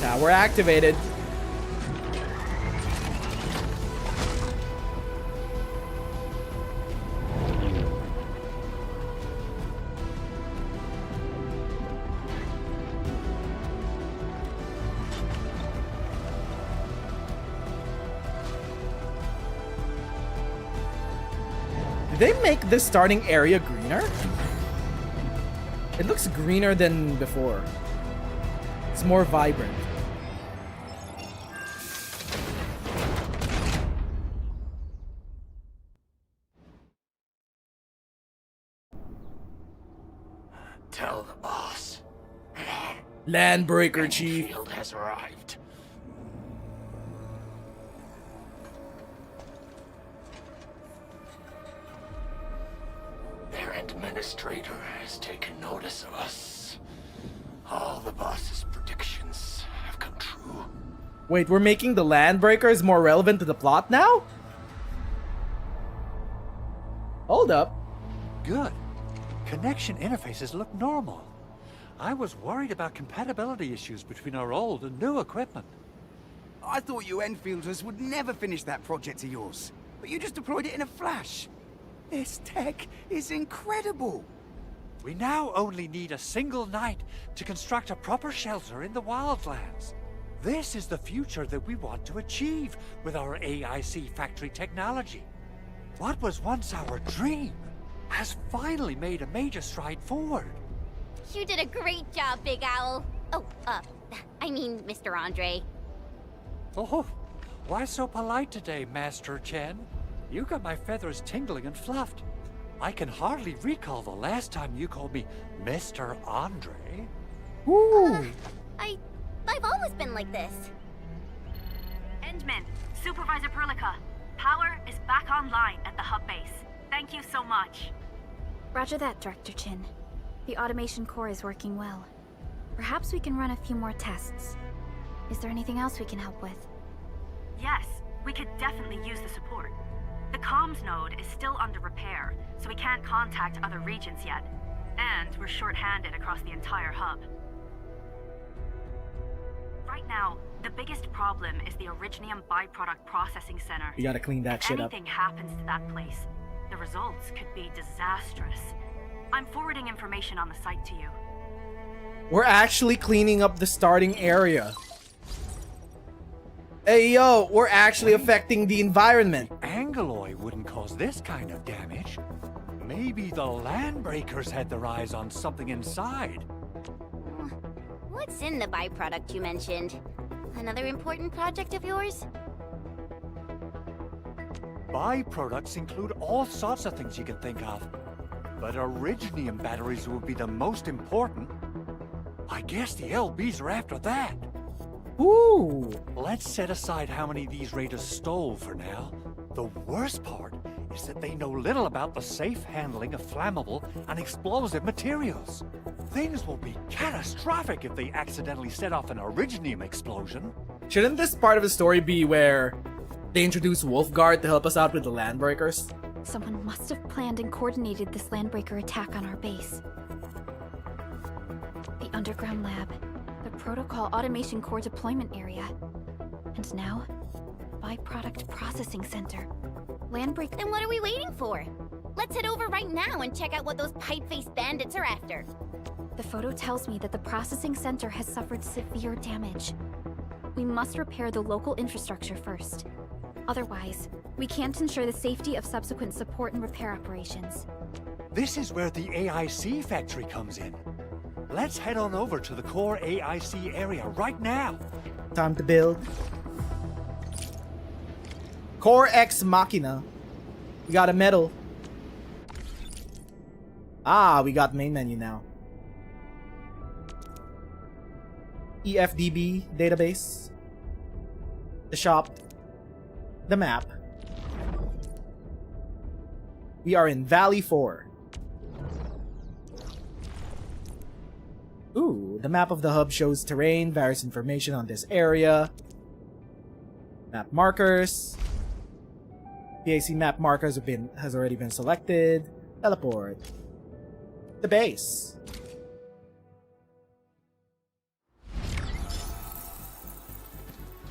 Tower activated. Did they make this starting area greener? It looks greener than before. It's more vibrant. Tell the boss. Landbreaker Chief. Endfield has arrived. Their administrator has taken notice of us. All the boss's predictions have come true. Wait, we're making the Landbreakers more relevant to the plot now? Hold up. Good. Connection interfaces look normal. I was worried about compatibility issues between our old and new equipment. I thought you Enfielders would never finish that project of yours. but you just deployed it in a flash. This tech is incredible. We now only need a single night to construct a proper shelter in the wildlands. This is the future that we want to achieve with our AIC factory technology. What was once our dream has finally made a major stride forward. You did a great job, Big Owl. Oh, I mean, Mr. Andre. Oh, why so polite today, Master Chen? You got my feathers tingling and fluffed. I can hardly recall the last time you called me Mr. Andre. Ooh. I've always been like this. Endman, Supervisor Perlica, power is back online at the hub base. Thank you so much. Roger that, Director Chin. The automation core is working well. Perhaps we can run a few more tests. Is there anything else we can help with? Yes, we could definitely use the support. The comms node is still under repair, so we can't contact other regions yet. And we're short-handed across the entire hub. Right now, the biggest problem is the Originium byproduct processing center. You gotta clean that shit up. If anything happens to that place, the results could be disastrous. I'm forwarding information on the site to you. We're actually cleaning up the starting area. Hey yo, we're actually affecting the environment. Aggeloi wouldn't cause this kind of damage. Maybe the Landbreakers had their eyes on something inside. What's in the byproduct you mentioned? Another important project of yours? Byproducts include all sorts of things you can think of. But Originium batteries will be the most important. I guess the LBs are after that. Ooh. Let's set aside how many these raiders stole for now. The worst part is that they know little about the safe handling of flammable and explosive materials. Things will be catastrophic if they accidentally set off an Originium explosion. Shouldn't this part of the story be where they introduce Wolfguard to help us out with the Landbreakers? Someone must have planned and coordinated this Landbreaker attack on our base. The underground lab, the protocol automation core deployment area, and now, byproduct processing center. Landbreaker. Then what are we waiting for? Let's head over right now and check out what those pipe-faced bandits are after. The photo tells me that the processing center has suffered severe damage. We must repair the local infrastructure first. Otherwise, we can't ensure the safety of subsequent support and repair operations. This is where the AIC factory comes in. Let's head on over to the core AIC area right now. Time to build. Core Ex Machina. We got a medal. Ah, we got main menu now. EFDB database. The shop. The map. We are in Valley 4. Ooh, the map of the hub shows terrain, various information on this area. Map markers. PAC map markers has already been selected. Teleport. The base.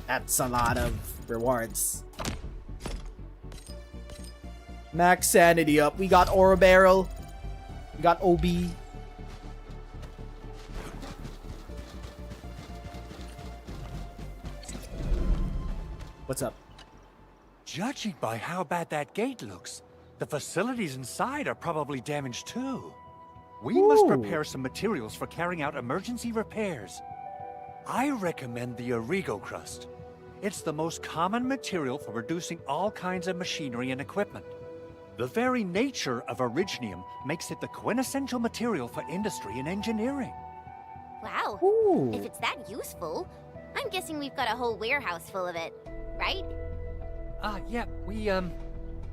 That's a lot of rewards. Max sanity up. We got Oro Barrel. We got OB. What's up? Judging by how bad that gate looks, the facilities inside are probably damaged too. We must prepare some materials for carrying out emergency repairs. I recommend the Origo crust. It's the most common material for producing all kinds of machinery and equipment. The very nature of Originium makes it the quintessential material for industry and engineering. Wow. If it's that useful, I'm guessing we've got a whole warehouse full of it, right? Yeah, we,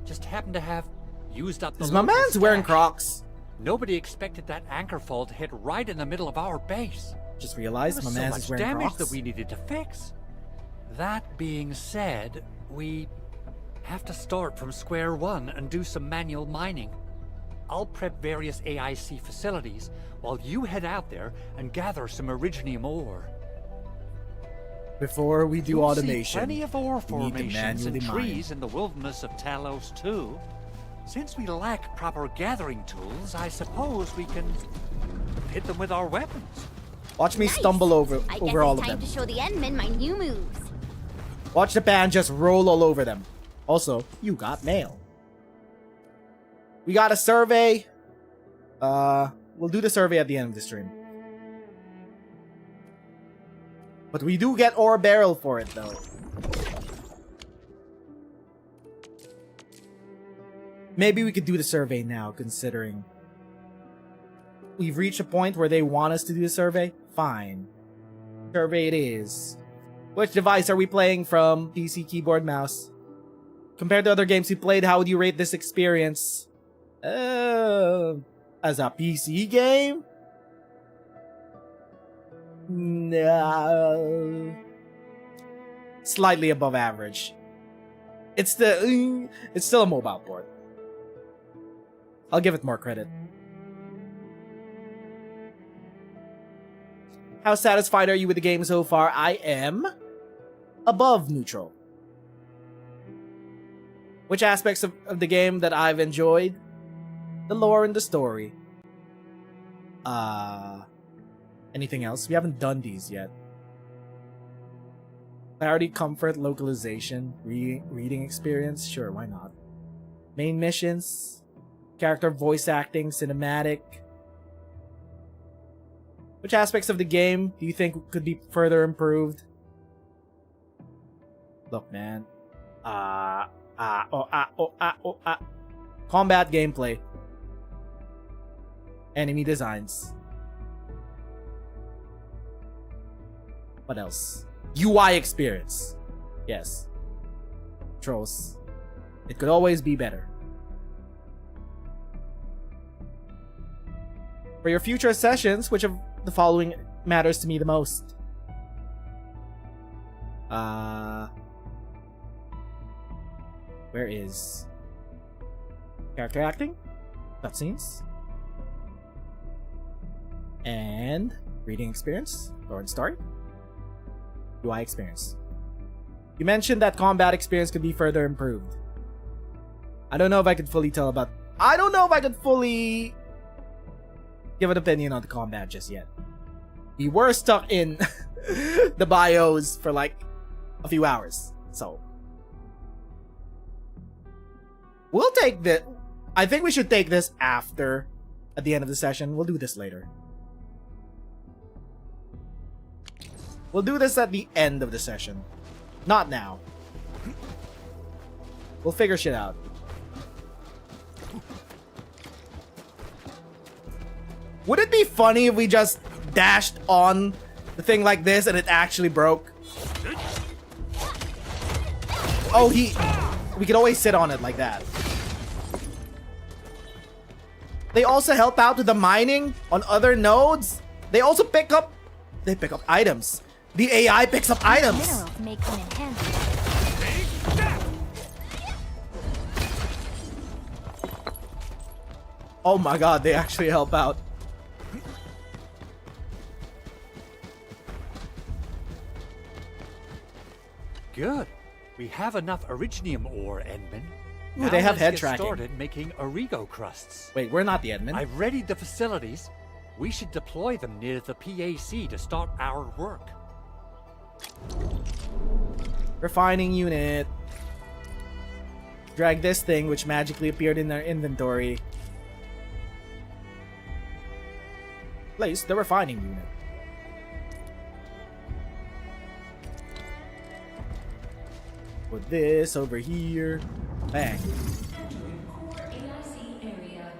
just happen to have used up the My man's wearing Crocs. Nobody expected that anchor fall to hit right in the middle of our base. Just realized my man's is wearing damage Crocs. that we needed to fix. That being said, we have to start from square one and do some manual mining. I'll prep various AIC facilities while you head out there and gather some Originium ore. before we do You'll automation, see plenty of ore we need to formations manually and mine. trees in the wilderness of Talos too. Since we lack proper gathering tools, I suppose we can hit them with our weapons. Watch me Nice. stumble over I guess all it's of time them. to show the Endmen my new moves. Watch the pan just roll all over them. Also, you got mail. We got a survey. We'll do the survey at the end of the stream. But we do get ore barrel for it though. Maybe we could do the survey now, considering we've reached a point where they want us to do the survey. Fine. Survey it is. Which device are we playing from? PC, keyboard, mouse. Compared to other games you played, how would you rate this experience? As a PC game? No. Slightly above average. It's still a mobile port. I'll give it more credit. How satisfied are you with the game so far? I am above neutral. Which aspects of the game that I've enjoyed? The lore and the story. Anything else? We haven't done these yet. Clarity, comfort, localization, reading experience? Sure, why not? Main missions, character voice acting, cinematic. Which aspects of the game do you think could be further improved? Look, man. Combat gameplay. Enemy designs. What else? UI experience. Yes. Controls. It could always be better. For your future sessions, which of the following matters to me the most? Where is character acting, cutscenes, and reading experience, lore and story, UI experience. You mentioned that combat experience could be further improved. I don't know if I could fully give an opinion on the combat just yet. We were stuck in the bios for like a few hours, so we'll take this. I think we should take this at the end of the session. We'll do this later. We'll do this at the end of the session, not now. We'll figure shit out. Would it be funny if we just dashed on the thing like this and it actually broke? Oh, we could always sit on it like that. They also help out with the mining on other nodes. They also pick up items. The AI picks up items. Minerals may come in handy. Oh my god, they actually help out. Good. We have enough Originium ore, Endman. Ooh, Now they have let's head get tracking. started making Origo crusts. Wait, we're not the admin. I've readied the facilities. We should deploy them near the PAC to start our work. Refining unit. Drag this thing, which magically appeared in their inventory. Place the refining unit. Put this over here. Bang.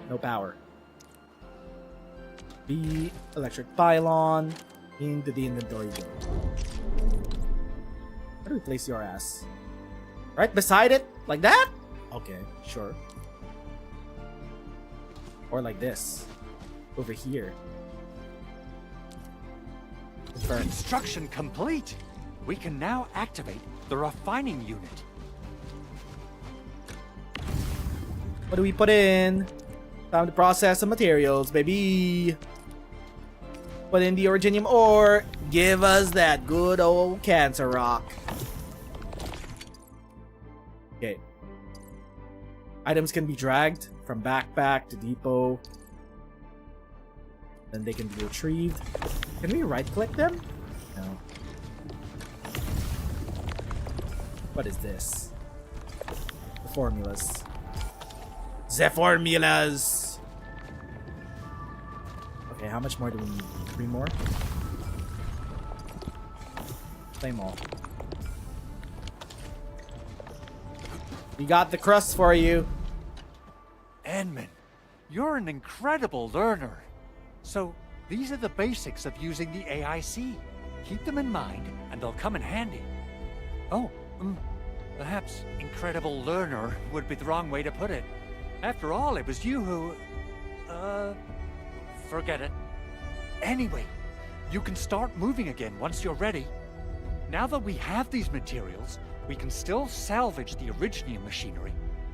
No power. The electric pylon into the inventory bin. Where do we place your ass? Right beside it? Like that? Okay, sure. Or like this. Over here. Confirm. Construction complete. We can now activate the refining unit. What do we put in? Time to process some materials, baby. Put in the Originium ore. Give us that good old cancer rock. Okay. Items can be dragged from backpack to depot. Then they can be retrieved. Can we right-click them? No. What is this? The formulas. The formulas! Okay, how much more do we need? 3 more? Claim all. We got the crust for you. Edmund, you're an incredible learner. So, these are the basics of using the AIC. Keep them in mind, and they'll come in handy. Oh, perhaps incredible learner would be the wrong way to put it. After all, it was you who... forget it. Anyway, you can start moving again once you're ready. Now that we have these materials, we can still salvage the Originium machinery,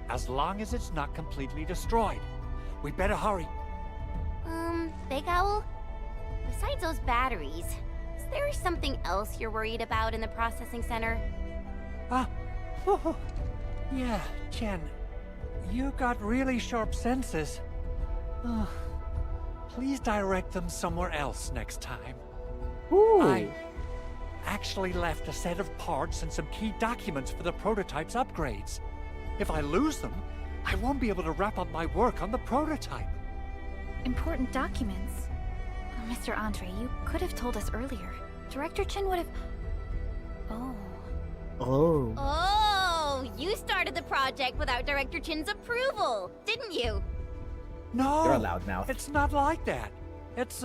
as long as it's not completely destroyed. We better hurry. Big Owl? Besides those batteries, is there something else you're worried about in the processing center? Yeah, Chen. You got really sharp senses. Please direct them somewhere else next time. Ooh. I actually left a set of parts and some key documents for the prototype's upgrades. If I lose them, I won't be able to wrap up my work on the prototype. Important documents? Mr. Andre, you could have told us earlier. Director Chin would have... Oh. Oh. Oh, you started the project without Director Chin's approval, didn't you? No, you're a loudmouth. It's not like that. It's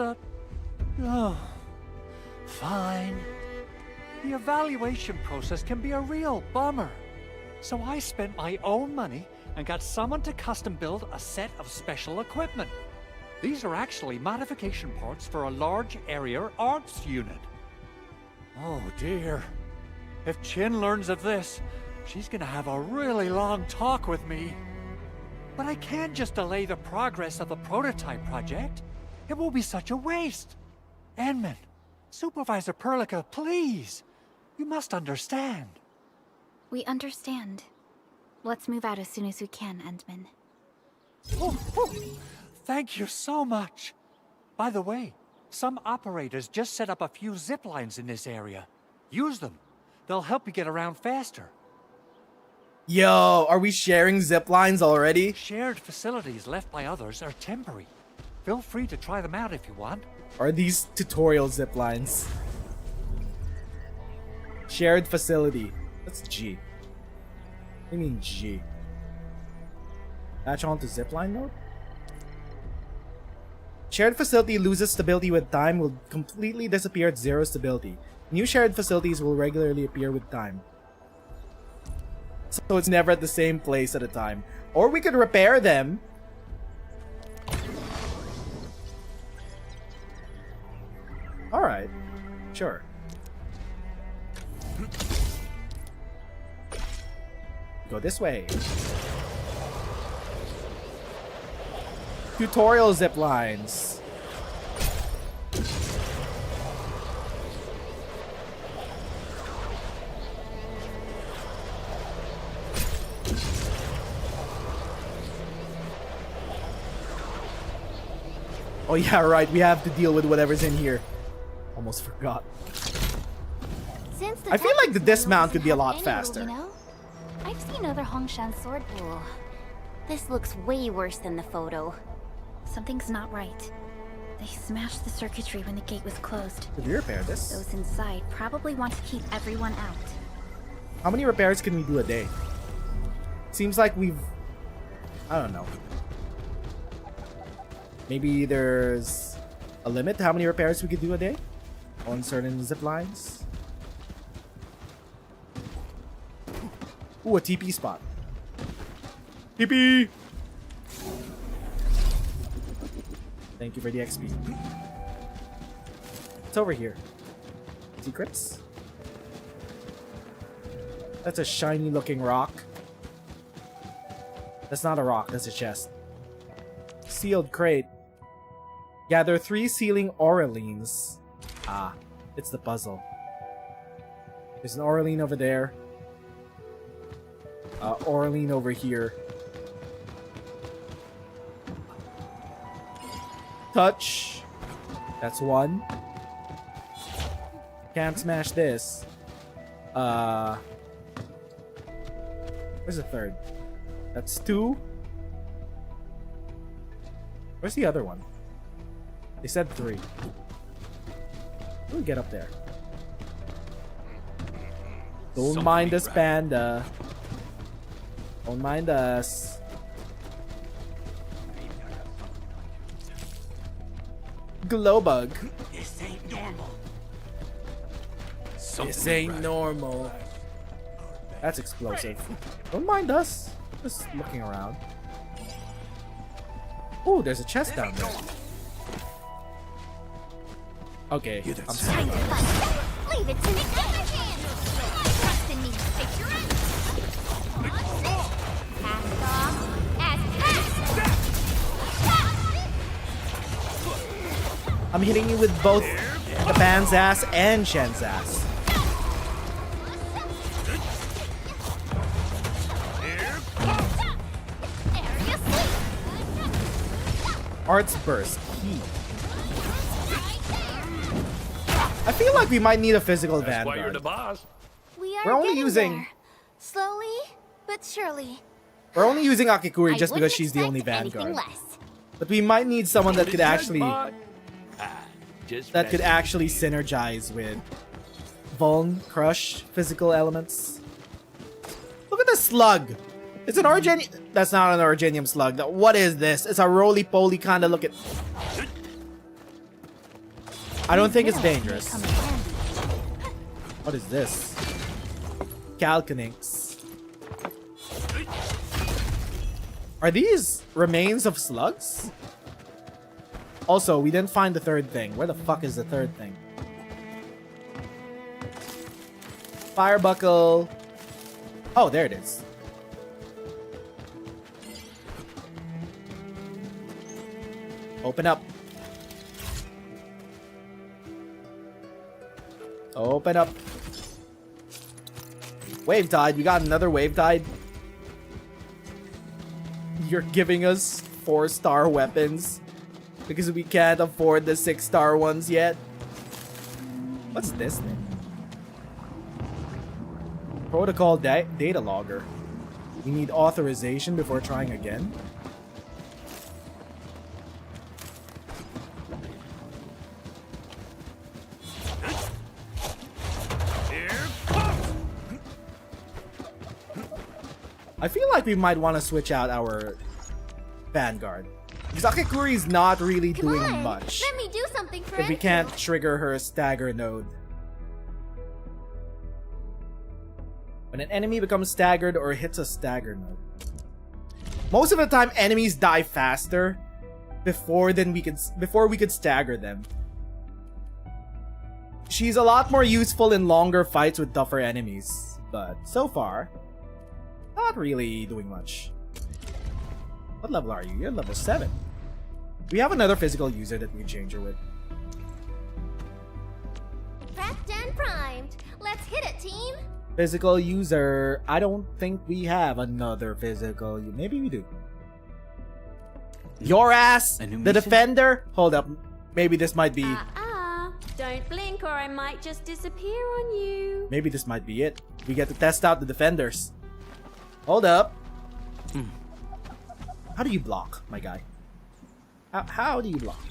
fine. The evaluation process can be a real bummer. So I spent my own money and got someone to custom build a set of special equipment. These are actually modification parts for a large area arts unit. Oh dear. If Chin learns of this, she's gonna have a really long talk with me. But I can't just delay the progress of the prototype project. It will be such a waste. Edmund, Supervisor Perlica, please. You must understand. We understand. Let's move out as soon as we can, Endman. Thank you so much. By the way, some operators just set up a few zip lines in this area. Use them. They'll help you get around faster. Yo, are we sharing zip lines already? Shared facilities left by others are temporary. Feel free to try them out if you want. Are these tutorial zip lines? Shared facility. That's G. What do you mean G? Latch on to zipline mode? Shared facility loses stability with time, will completely disappear at 0 stability. New shared facilities will regularly appear with time. So it's never at the same place at a time. Or we could repair them. Alright. Sure. Go this way. Tutorial zip lines. Oh yeah, right. We have to deal with whatever's in here. Almost forgot. I feel like the dismount could be a lot faster. You know? I've seen other Hongshan sword pool. This looks way worse than the photo. Something's not right. They smashed the circuitry when the gate was closed. Did we repair this? Those inside probably want to keep everyone out. How many repairs can we do a day? Seems like we've... I don't know. Maybe there's a limit to how many repairs we could do a day on certain zip lines. Ooh, a TP spot. TP! Thank you for the XP. It's over here. Secrets? That's a shiny looking rock. That's not a rock, that's a chest. Sealed crate. Gather 3 sealing auralines. Ah. It's the puzzle. There's an Orlean over there. Orlean over here. Touch. That's one. Can't smash this. Where's the third? That's two. Where's the other one? They said three. How do we get up there? Don't mind us, panda. Don't mind us. Glowbug. This ain't normal. This ain't normal. That's explosive. Don't mind us. Just looking around. Ooh, there's a chest down there. Okay, I'm sorry. Leave it to me. Trust in me. Fix your end. Cast off as cast. I'm hitting you with both the band's ass and Shen's ass. Arts burst. Heat. I feel like we might need a physical That's why vanguard. you're the boss. We're only using Slowly but surely. we're only using Akikuri just I because wouldn't she's the only expect anything vanguard. less. But we might need someone that could actually Just synergize with Vuln, Crush, physical elements. Look at this slug. It's an Origenium. That's not an Origenium slug. What is this? It's a roly-poly kind of looking. I don't think it's dangerous. What is this? Calcinix. Are these remains of slugs? Also, we didn't find the third thing. Where the fuck is the third thing? Fire buckle. Oh, there it is. Open up. Open up. Wave Tide. We got another Wave Tide. You're giving us 4-star weapons because we can't afford the 6-star ones yet. What's this thing? Protocol data logger. We need authorization before trying again. I feel like we might want to switch out our Vanguard. Because Akikuri's not really doing much. Let me do something for If we can't trigger her stagger node. When an enemy becomes staggered or hits a stagger node. Most of the time enemies die faster before we could stagger them. She's a lot more useful in longer fights with tougher enemies, but so far, not really doing much. What level are you? You're level 7. We have another physical user that we can change her with. Prepped and primed. Let's hit it, team. Physical user. I don't think we have another physical. Maybe we do. Your ass, the defender. Hold up. Maybe this might be. Don't blink or I might just disappear on you. Maybe this might be it. We get to test out the defenders. Hold up. How do you block, my guy? How do you block?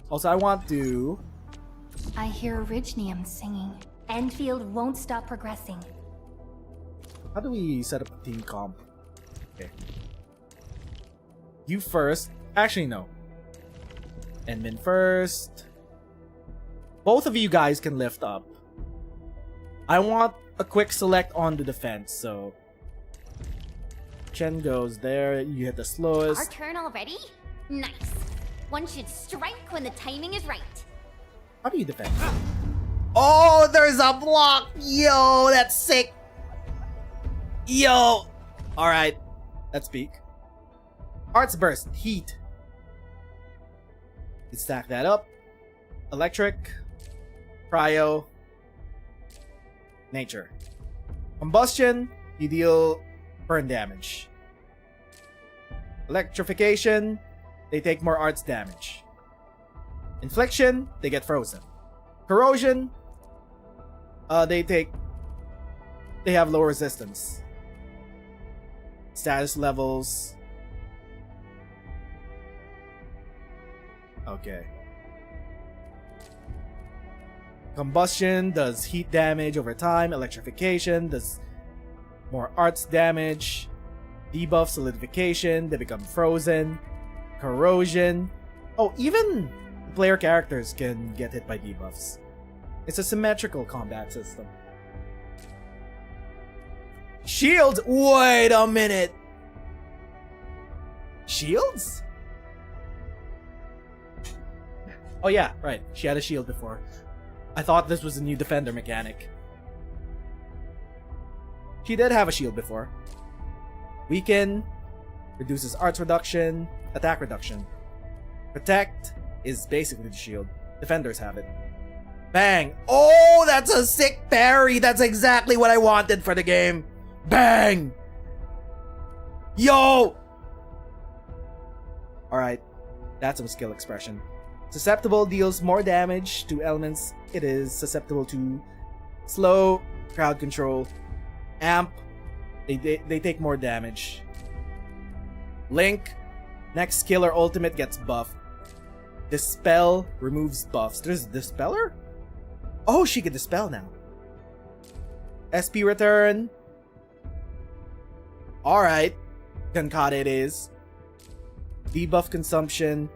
Also, I want to... I hear Orignium singing. Endfield won't stop progressing. How do we set up a team comp? Okay. You first. Actually, no. Endmin first. Both of you guys can lift up. I want a quick select on the defense, so... Chen goes there, you hit the slowest. Our turn already? Nice. One should strike when the timing is right. How do you defend? Oh, there's a block! Yo, that's sick! Yo! Alright, let's peek. Arts Burst, Heat. Let's stack that up. Electric. Cryo. Nature. Combustion, you deal burn damage. Electrification, they take more arts damage. Infliction, they get frozen. Corrosion, they have low resistance. Status levels. Okay. Combustion does heat damage over time. Electrification does more arts damage. Debuff, solidification, they become frozen. Corrosion. Oh, even player characters can get hit by debuffs. It's a symmetrical combat system. Shields? Wait a minute! Shields? Oh yeah, right. She had a shield before. I thought this was a new defender mechanic. She did have a shield before. Weaken, reduces arts reduction, attack reduction. Protect is basically the shield. Defenders have it. Bang! Oh, that's a sick parry! That's exactly what I wanted for the game! Bang! Yo! Alright, that's some skill expression. Susceptible deals more damage to elements it is susceptible to. Slow, crowd control. Amp, they take more damage. Link, next skill or ultimate gets buffed. Dispel removes buffs. There's a Dispeller? Oh, she can dispel now. SP return. Alright. Concat it is. Debuff consumption.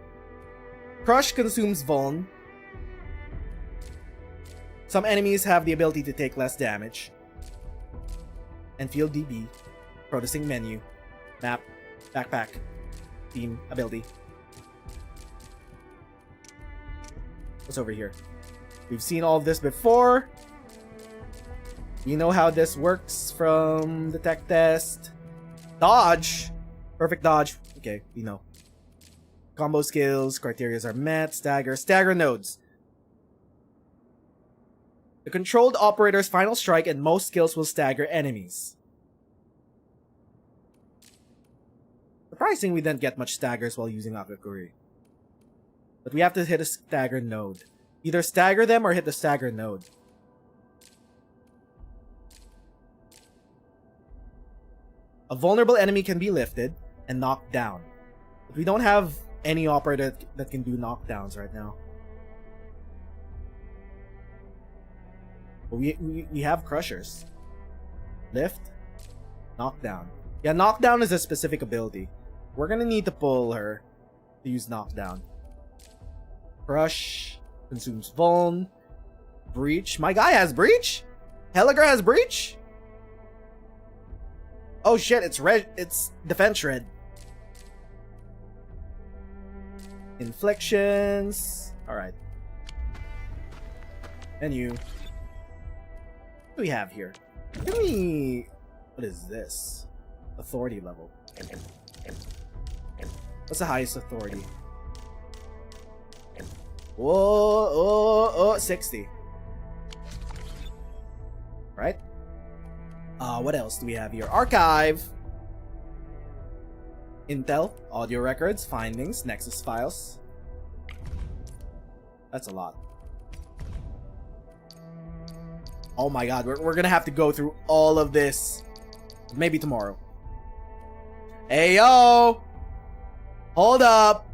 Crush consumes Vuln. Some enemies have the ability to take less damage. Endfield DB. Processing menu. Map. Backpack. Team. Ability. What's over here? We've seen all of this before. We know how this works from the tech test. Dodge. Perfect dodge. Okay, we know. Combo skills, criteria are met. Stagger nodes. The controlled operator's final strike and most skills will stagger enemies. Surprising we didn't get much staggers while using Akakuri. But we have to hit a stagger node. Either stagger them or hit the stagger node. A vulnerable enemy can be lifted and knocked down. But we don't have any operator that can do knockdowns right now. But we have crushers. Lift. Knockdown. Yeah, knockdown is a specific ability. We're gonna need to pull her to use knockdown. Crush. Consumes Vuln. Breach. My guy has Breach? Helliger has Breach? Oh shit, it's Defense Shred. Inflictions. Alright. Menu. What do we have here? What is this? Authority level. What's the highest authority? Whoa, 60. Right? What else do we have here? Archive. Intel, audio records, findings, Nexus files. That's a lot. Oh my god, we're gonna have to go through all of this. Maybe tomorrow. Hey yo! Hold up!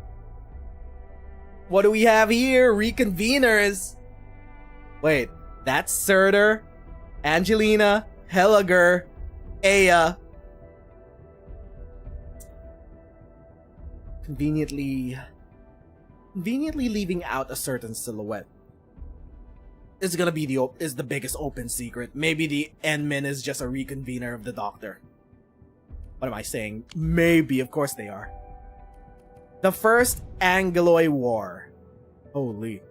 What do we have here? Reconveners! Wait, that's Surtur, Angelina, Helliger, Aya. Conveniently leaving out a certain silhouette. It's gonna be the biggest open secret. Maybe the Endmin is just a reconvener of the Doctor. What am I saying? Maybe, of course they are. The first Aggeloi War. Holy.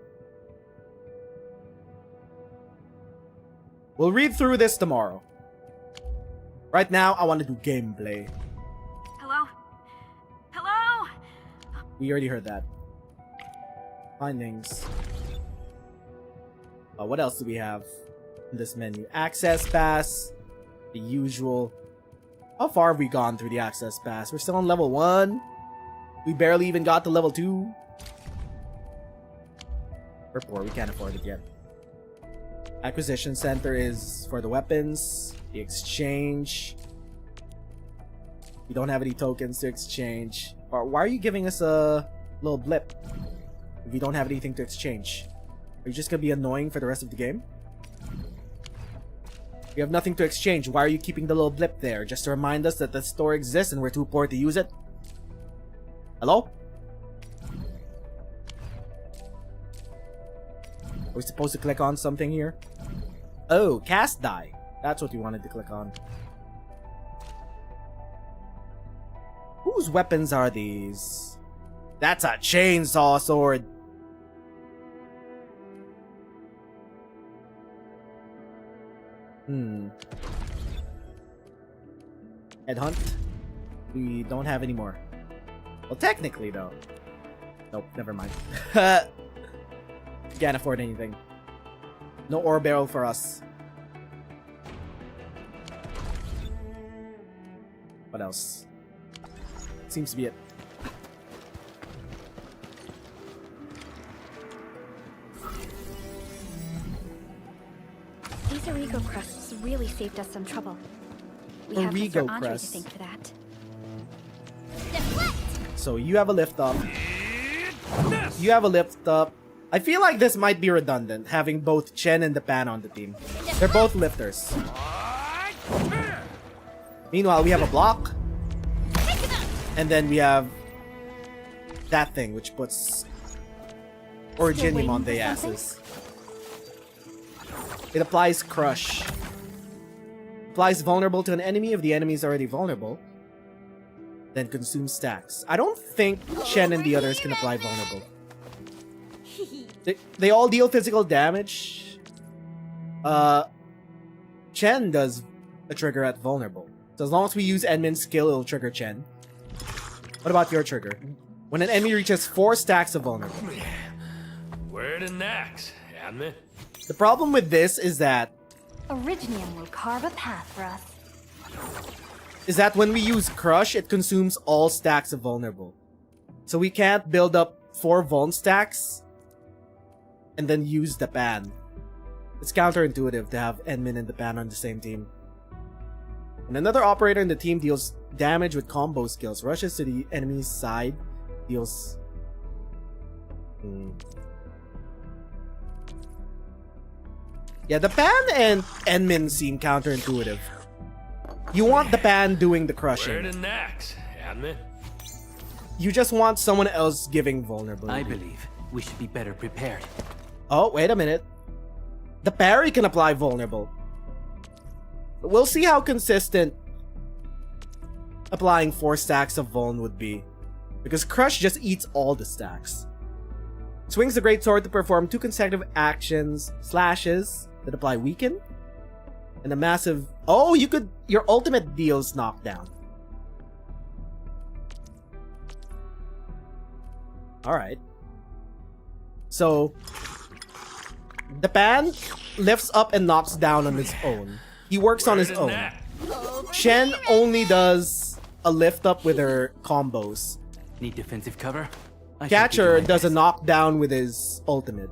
We'll read through this tomorrow. Right now, I want to do gameplay. Hello? Hello? We already heard that. Findings. What else do we have in this menu? Access pass, the usual. How far have we gone through the access pass? We're still on level 1. We barely even got to level 2. We're poor, we can't afford it yet. Acquisition center is for the weapons, the exchange. We don't have any tokens to exchange. Why are you giving us a little blip if we don't have anything to exchange? Are you just gonna be annoying for the rest of the game? We have nothing to exchange. Why are you keeping the little blip there? Just to remind us that the store exists and we're too poor to use it? Hello? Are we supposed to click on something here? Oh, cast die. That's what we wanted to click on. Whose weapons are these? That's a chainsaw sword. Headhunt? We don't have any more. Well, technically, though. Nope, never mind. Can't afford anything. No ore barrel for us. What else? Seems to be it. These Origo crusts really saved us some trouble. We have Mr. Andre to thank for that. So you have a lift up. You have a lift up. I feel like this might be redundant, having both Chen and the Pan on the team. They're both lifters. Meanwhile, we have a block. And then we have that thing, which puts Originium on the asses. It applies Crush. Applies vulnerable to an enemy if the enemy is already vulnerable. Then consumes stacks. I don't think Chen and the others can apply vulnerable. They all deal physical damage. Chen does a trigger at vulnerable. So as long as we use Enmin's skill, it'll trigger Chen. What about your trigger? When an enemy reaches 4 stacks of vulnerable. Where the next, Admin? The problem with this is that Originium will carve a path for us. Is that when we use Crush, it consumes all stacks of vulnerable. So we can't build up 4 vuln stacks and then use the Pan. It's counterintuitive to have Enmin and the Pan on the same team. And another operator in the team deals damage with combo skills, rushes to the enemy's side, deals... Yeah, the Pan and Enmin seem counterintuitive. You want the Pan doing the crushing. Where the next, Admin? You just want someone else giving vulnerability. I believe we should be better prepared. Oh, wait a minute. The parry can apply vulnerable. We'll see how consistent applying 4 stacks of vuln would be. Because Crush just eats all the stacks. Swings the Great Sword to perform 2 consecutive actions, slashes, that apply weaken. And a massive... Oh, you could... Your ultimate deals knockdown. Alright. So... The Pan lifts up and knocks down on his own. He works on his own. Shen only does a lift up with her combos. Need defensive cover? Catcher does a knockdown with his ultimate.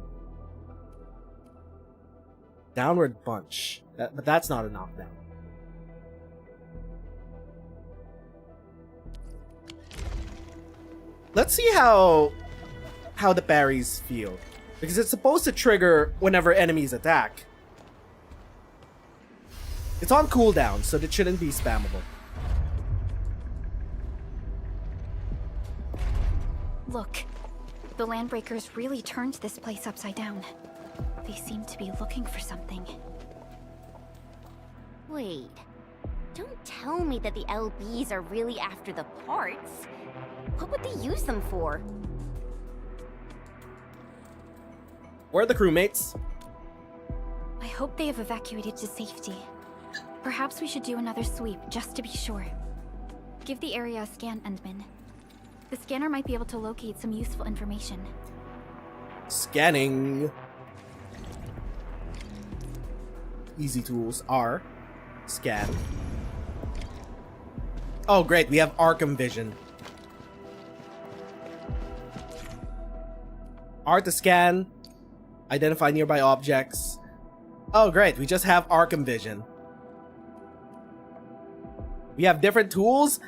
Downward punch. But that's not a knockdown. Let's see how the parries feel. Because it's supposed to trigger whenever enemies attack. It's on cooldown, so it shouldn't be spammable. Look, the Landbreakers really turned this place upside down. They seem to be looking for something. Wait, don't tell me that the LBs are really after the parts. What would they use them for? Where are the crewmates? I hope they have evacuated to safety. Perhaps we should do another sweep, just to be sure. Give the area a scan, Endman. The scanner might be able to locate some useful information. Scanning. easy tools are scan. Oh, great. We have Arkham Vision. R to scan. Identify nearby objects. Oh, great. We just have Arkham Vision. We have different tools.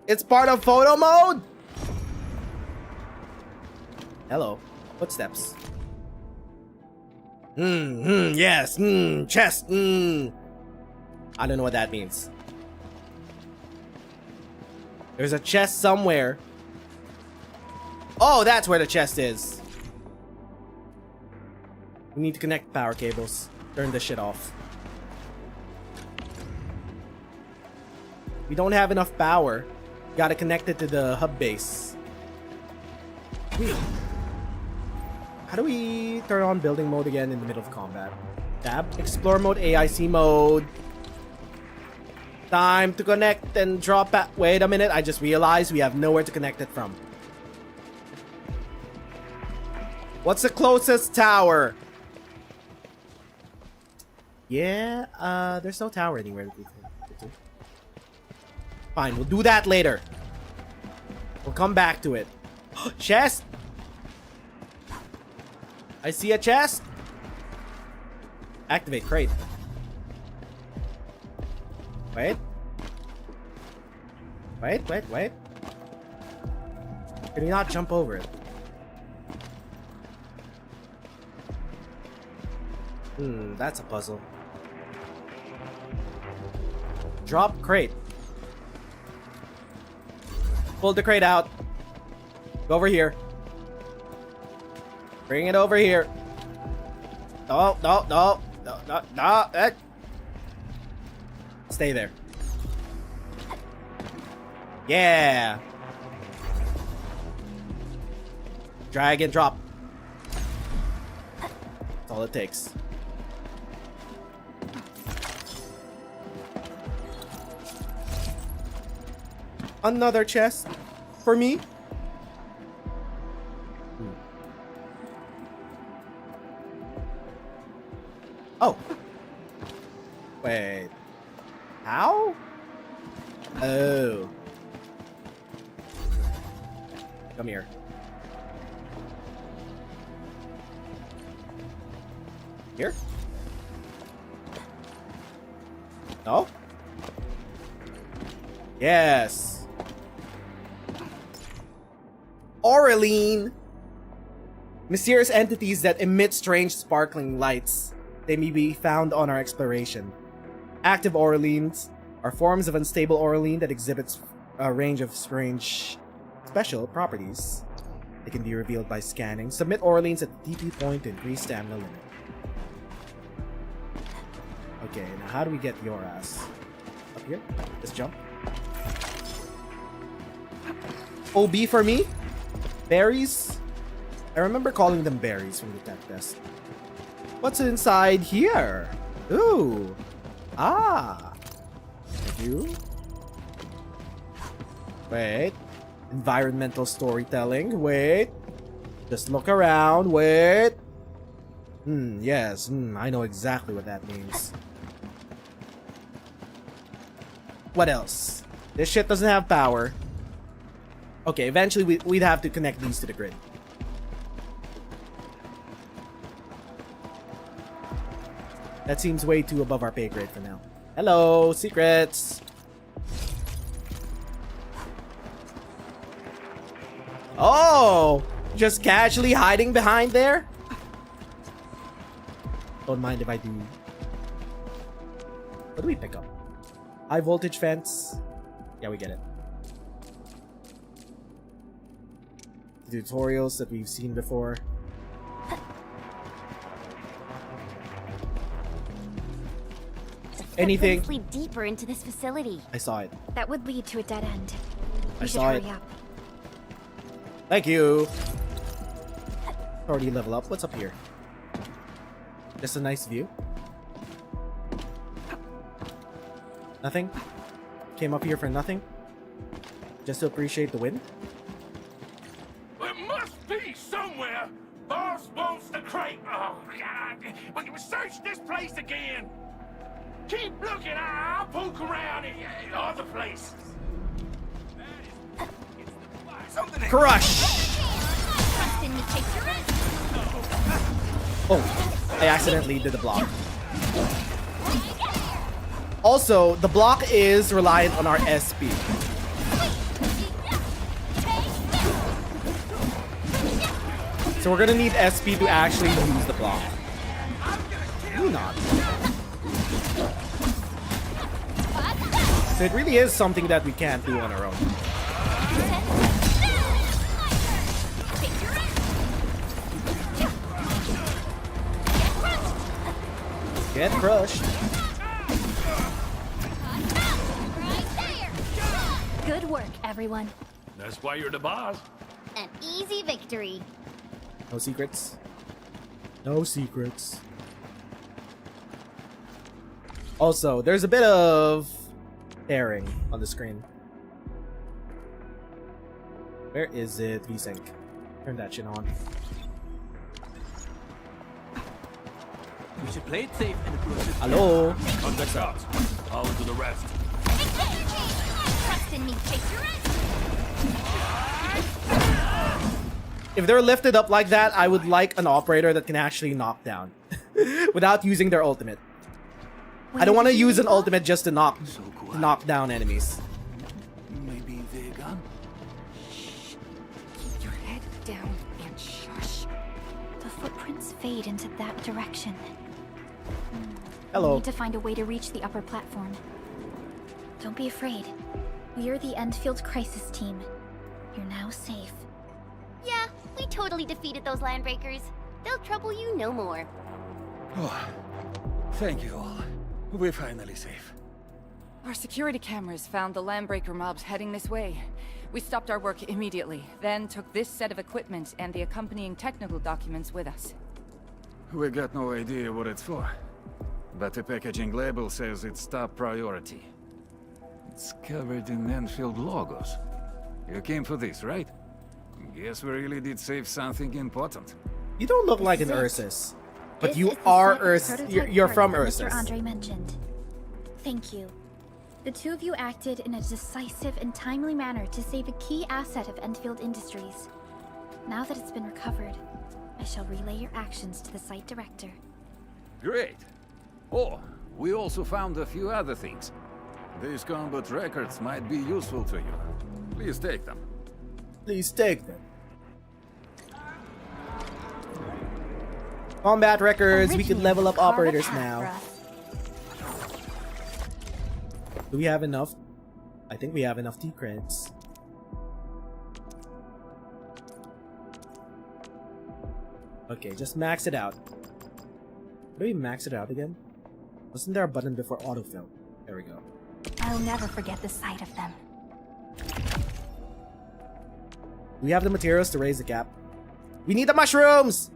It's part of photo mode. Hello. Footsteps. Yes. Chest. I don't know what that means. There's a chest somewhere. Oh, that's where the chest is. We need to connect power cables. Turn this shit off. We don't have enough power. Gotta connect it to the hub base. How do we turn on building mode again in the middle of combat? Tab. Explore mode, AIC mode. Time to connect and drop back. Wait a minute, I just realized we have nowhere to connect it from. What's the closest tower? Yeah, there's no tower anywhere that we can get to. Fine, we'll do that later. We'll come back to it. Chest! I see a chest! Activate crate. Wait. Wait. Can you not jump over it? That's a puzzle. Drop crate. Pull the crate out. Go over here. Bring it over here. No. Stay there. Yeah. Drag and drop. That's all it takes. Another chest for me. Oh. Wait. How? Oh. Come here. Here? No? Yes. Auraline. Mysterious entities that emit strange sparkling lights. They may be found on our exploration. Active auralines are forms of unstable auraline that exhibits a range of strange special properties. They can be revealed by scanning. Submit auralines at the DP point to increase stamina limit. Okay, now how do we get your ass? Up here? Just jump. OB for me? Berries? I remember calling them berries from the tech test. What's inside here? Ooh. Ah. Thank you. Wait. Environmental storytelling. Wait. Just look around. Wait. Yes. I know exactly what that means. What else? This shit doesn't have power. Okay, eventually we'd have to connect these to the grid. That seems way too above our pay grade for now. Hello, secrets. Oh, just casually hiding behind there? Don't mind if I do. What do we pick up? High voltage fence. Yeah, we get it. The tutorials that we've seen before. Anything? Sleep deeper into this facility. I saw it. That would lead to a dead end. I We should saw it. hurry up. Thank you. Already level up. What's up here? Just a nice view. Nothing? Came up here for nothing? Just to appreciate the wind? There must be somewhere. Boss wants the crate. Oh, God. We can search this place again. Keep looking, I'll poke around in other places. Crush! Oh, I accidentally did the block. Also, the block is reliant on our SP. So we're gonna need SP to actually use the block. Maybe not. So it really is something that we can't do on our own. Get crushed. Good work, everyone. That's why you're the boss. An easy victory. No secrets. No secrets. Also, there's a bit of tearing on the screen. Where is it? VSync. Turn that shit on. We should play it safe and approach it. Hello? Contact out. I'll do the rest. Trust in me, Victor. If they're lifted up like that, I would like an operator that can actually knock down without using their ultimate. I don't want to use an ultimate just to knock down enemies. Maybe they're gone. Keep your head down and shush. The footprints fade into that direction. Hello. We need to find a way to reach the upper platform. Don't be afraid. We're the Endfield crisis team. You're now safe. Yeah, we totally defeated those landbreakers. They'll trouble you no more. Oh, thank you all. We're finally safe. Our security cameras found the landbreaker mobs heading this way. We stopped our work immediately, then took this set of equipment and the accompanying technical documents with us. We got no idea what it's for, but the packaging label says it's top priority. It's covered in Enfield logos. You came for this, right? Guess we really did save something important. You don't look like an Ursus, but you are Ursus. You're from Ursus. Mr. Andre mentioned. Thank you. The two of you acted in a decisive and timely manner to save a key asset of Endfield Industries. Now that it's been recovered, I shall relay your actions to the site director. Great. Oh, we also found a few other things. These combat records might be useful to you. Please take them. Please take them. Combat records, we can level up operators now. Do we have enough? I think we have enough T-credits. Okay, just max it out. How do we max it out again? Wasn't there a button before autofill? There we go. I'll never forget the sight of them. We have the materials to raise the cap. We need the mushrooms!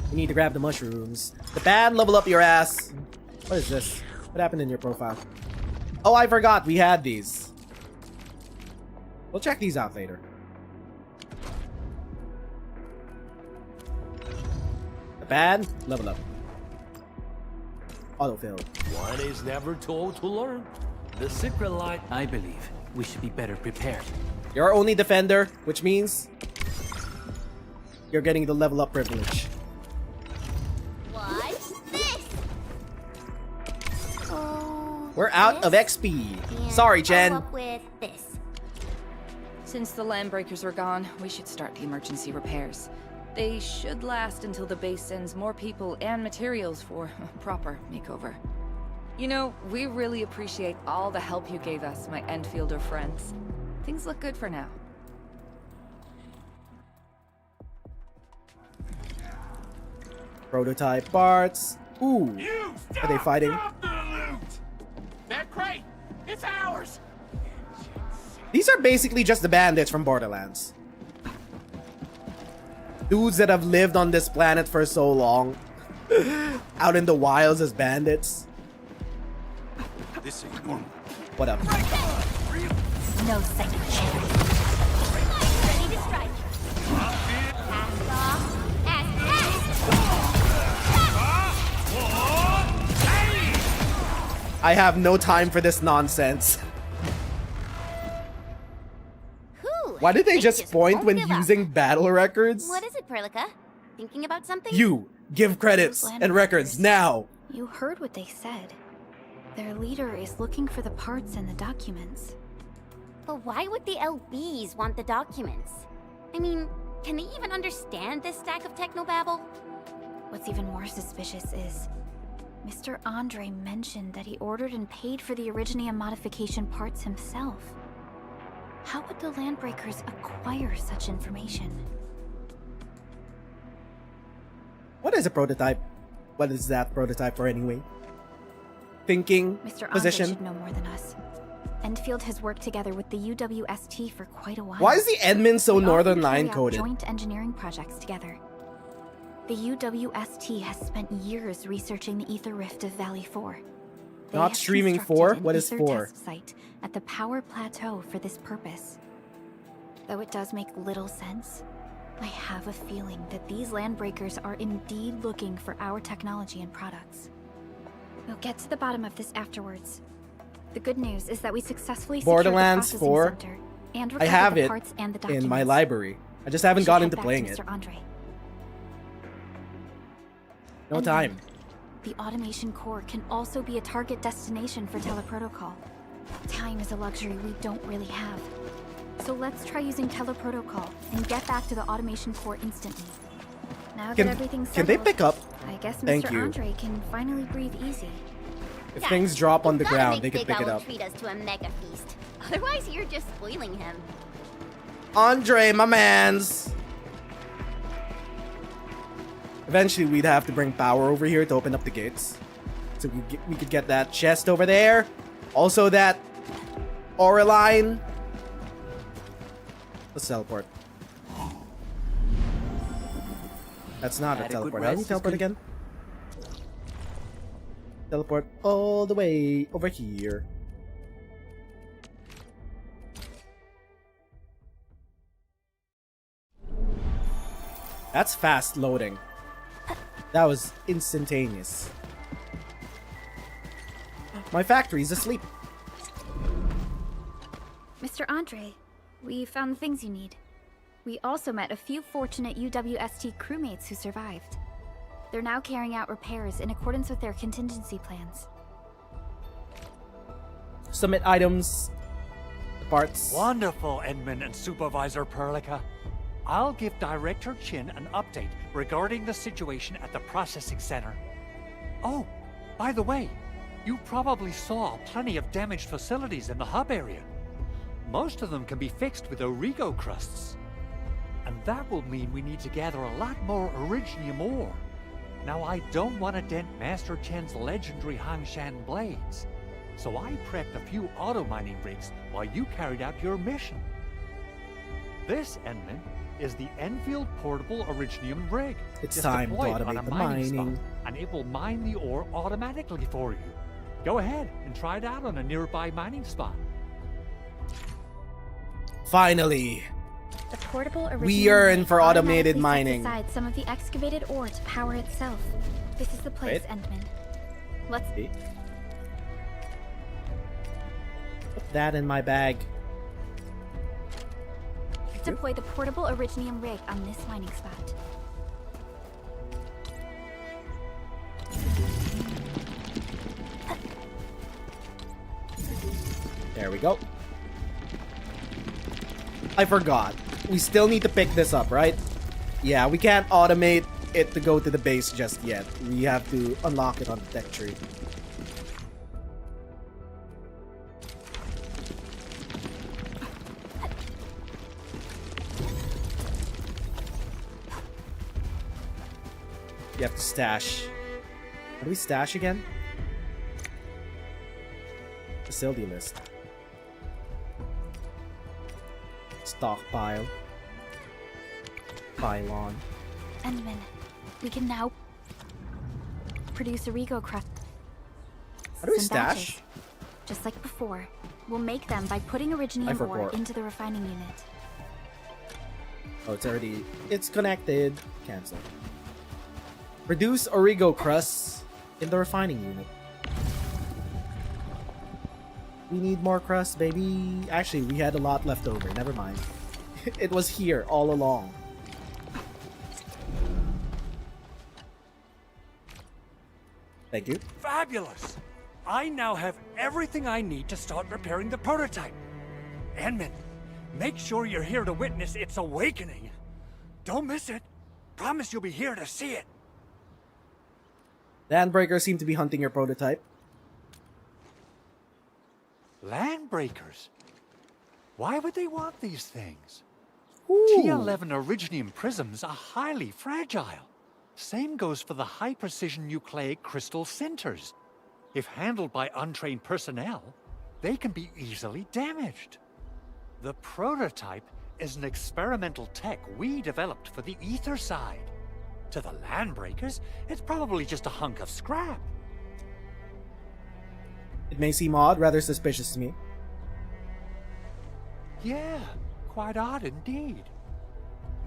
We need to grab the mushrooms. The band, level up your ass. What is this? What happened in your profile? Oh, I forgot we had these. We'll check these out later. The band, level up. Autofill. One is never told to learn. The secret light. I believe we should be better prepared. You're our only defender, which means you're getting the level up privilege. What's this? Oh, We're out of XP. Sorry, Jen. Follow up with this. Since the landbreakers are gone, we should start the emergency repairs. They should last until the base sends more people and materials for a proper makeover. You know, we really appreciate all the help you gave us, my Enfielder friends. Things look good for now. Prototype parts. Ooh. Are they fighting? That crate! It's ours! These are basically just the bandits from Borderlands. Dudes that have lived on this planet for so long. Out in the wilds as bandits. This ain't normal. What up? No second chance. Ready to strike. Cast off. Cast. I have no time for this nonsense. Why did they just point when using battle records? What is it, Perlica? Thinking about something? You give credits and records now. You heard what they said. Their leader is looking for the parts and the documents. But why would the LBs want the documents? I mean, can they even understand this stack of technobabble? What's even more suspicious is Mr. Andre mentioned that he ordered and paid for the Originium modification parts himself. How would the Landbreakers acquire such information? What is a prototype? What is that prototype for anyway? Thinking, Mr. position. Andre should know more than us. Endfield has worked together with the UWST for quite a while. Why is the admin so They Northern often Line carry out coded? joint engineering projects together. The UWST has spent years researching the ether rift of Valley 4. They Not have streaming constructed 4? an What is ether 4? test site at the power plateau for this purpose. Though it does make little sense, I have a feeling that these Landbreakers are indeed looking for our technology and products. We'll get to the bottom of this afterwards. The good news is that we successfully secured Borderlands the 4. processing center and I recovered have the it parts and the documents. in my library. I just haven't We should gotten head to back playing it. Mr. Andre. No And time. The automation core can also be a target destination for teleprotocol. Time is a luxury we don't really have. So let's try using teleprotocol and get back to the automation core instantly. Now that everything's Can they settled, pick up? I guess Thank Mr. you. Andre can finally breathe easy. If things drop on the Gotta ground, make they can Big pick it Owl up. treat us to a mega feast. Otherwise, you're just spoiling him. Andre, my mans. Eventually, we'd have to bring power over here to open up the gates. So we could get that chest over there. Also that aura line. Let's teleport. That's not a Adequate teleport. How do we rest is teleport good. again? Teleport all the way over here. That's fast loading. That was instantaneous. My factory's asleep. Mr. Andre, we found the things you need. We also met a few fortunate UWST crewmates who survived. They're now carrying out repairs in accordance with their contingency plans. Submit items. Parts. Wonderful, Edmund and Supervisor Perlica. I'll give Director Chin an update regarding the situation at the processing center. Oh, by the way, you probably saw plenty of damaged facilities in the hub area. Most of them can be fixed with Origo crusts. And that will mean we need to gather a lot more Originium ore. Now, I don't want to dent Master Chen's legendary Hangshan blades, so I prepped a few auto-mining rigs while you carried out your mission. This, Edmund, is the Enfield Portable Originium rig. It's Just time to deployed on automate a the mining mining. spot, and it will mine the ore automatically for you. Go ahead and try it out on a nearby mining spot. Finally. The portable We are in for automated automatically mining. sets aside some of the excavated ore to power itself. This is the place, Wait. Endman. Let's Put that in my bag. deploy the portable Originium rig on this mining spot. There we go. I forgot. We still need to pick this up, right? Yeah, we can't automate it to go to the base just yet. We have to unlock it on the tech tree. You have to stash. How do we stash again? Facility list. Stockpile. Pylon. Endman, we can now produce Origo crust. How do we Some stash? batches. Just like before, we'll make them by putting Originium ore forgot. into the refining unit. Oh, it's connected. Cancel. Produce Origo crusts in the refining unit. We need more crust, baby. Actually, we had a lot left over. Never mind. It was here all along. Thank you. Fabulous! I now have everything I need to start repairing the prototype. Enmin, make sure you're here to witness its awakening. Don't miss it. Promise you'll be here to see it. The Handbreakers seem to be hunting your prototype. Landbreakers? Why would they want these things? Ooh. T11 Originium prisms are highly fragile. Same goes for the high-precision nucleic crystal sinters. If handled by untrained personnel, they can be easily damaged. The prototype is an experimental tech we developed for the ether side. To the Landbreakers, it's probably just a hunk of scrap. It may seem odd, rather suspicious to me. Yeah, quite odd indeed.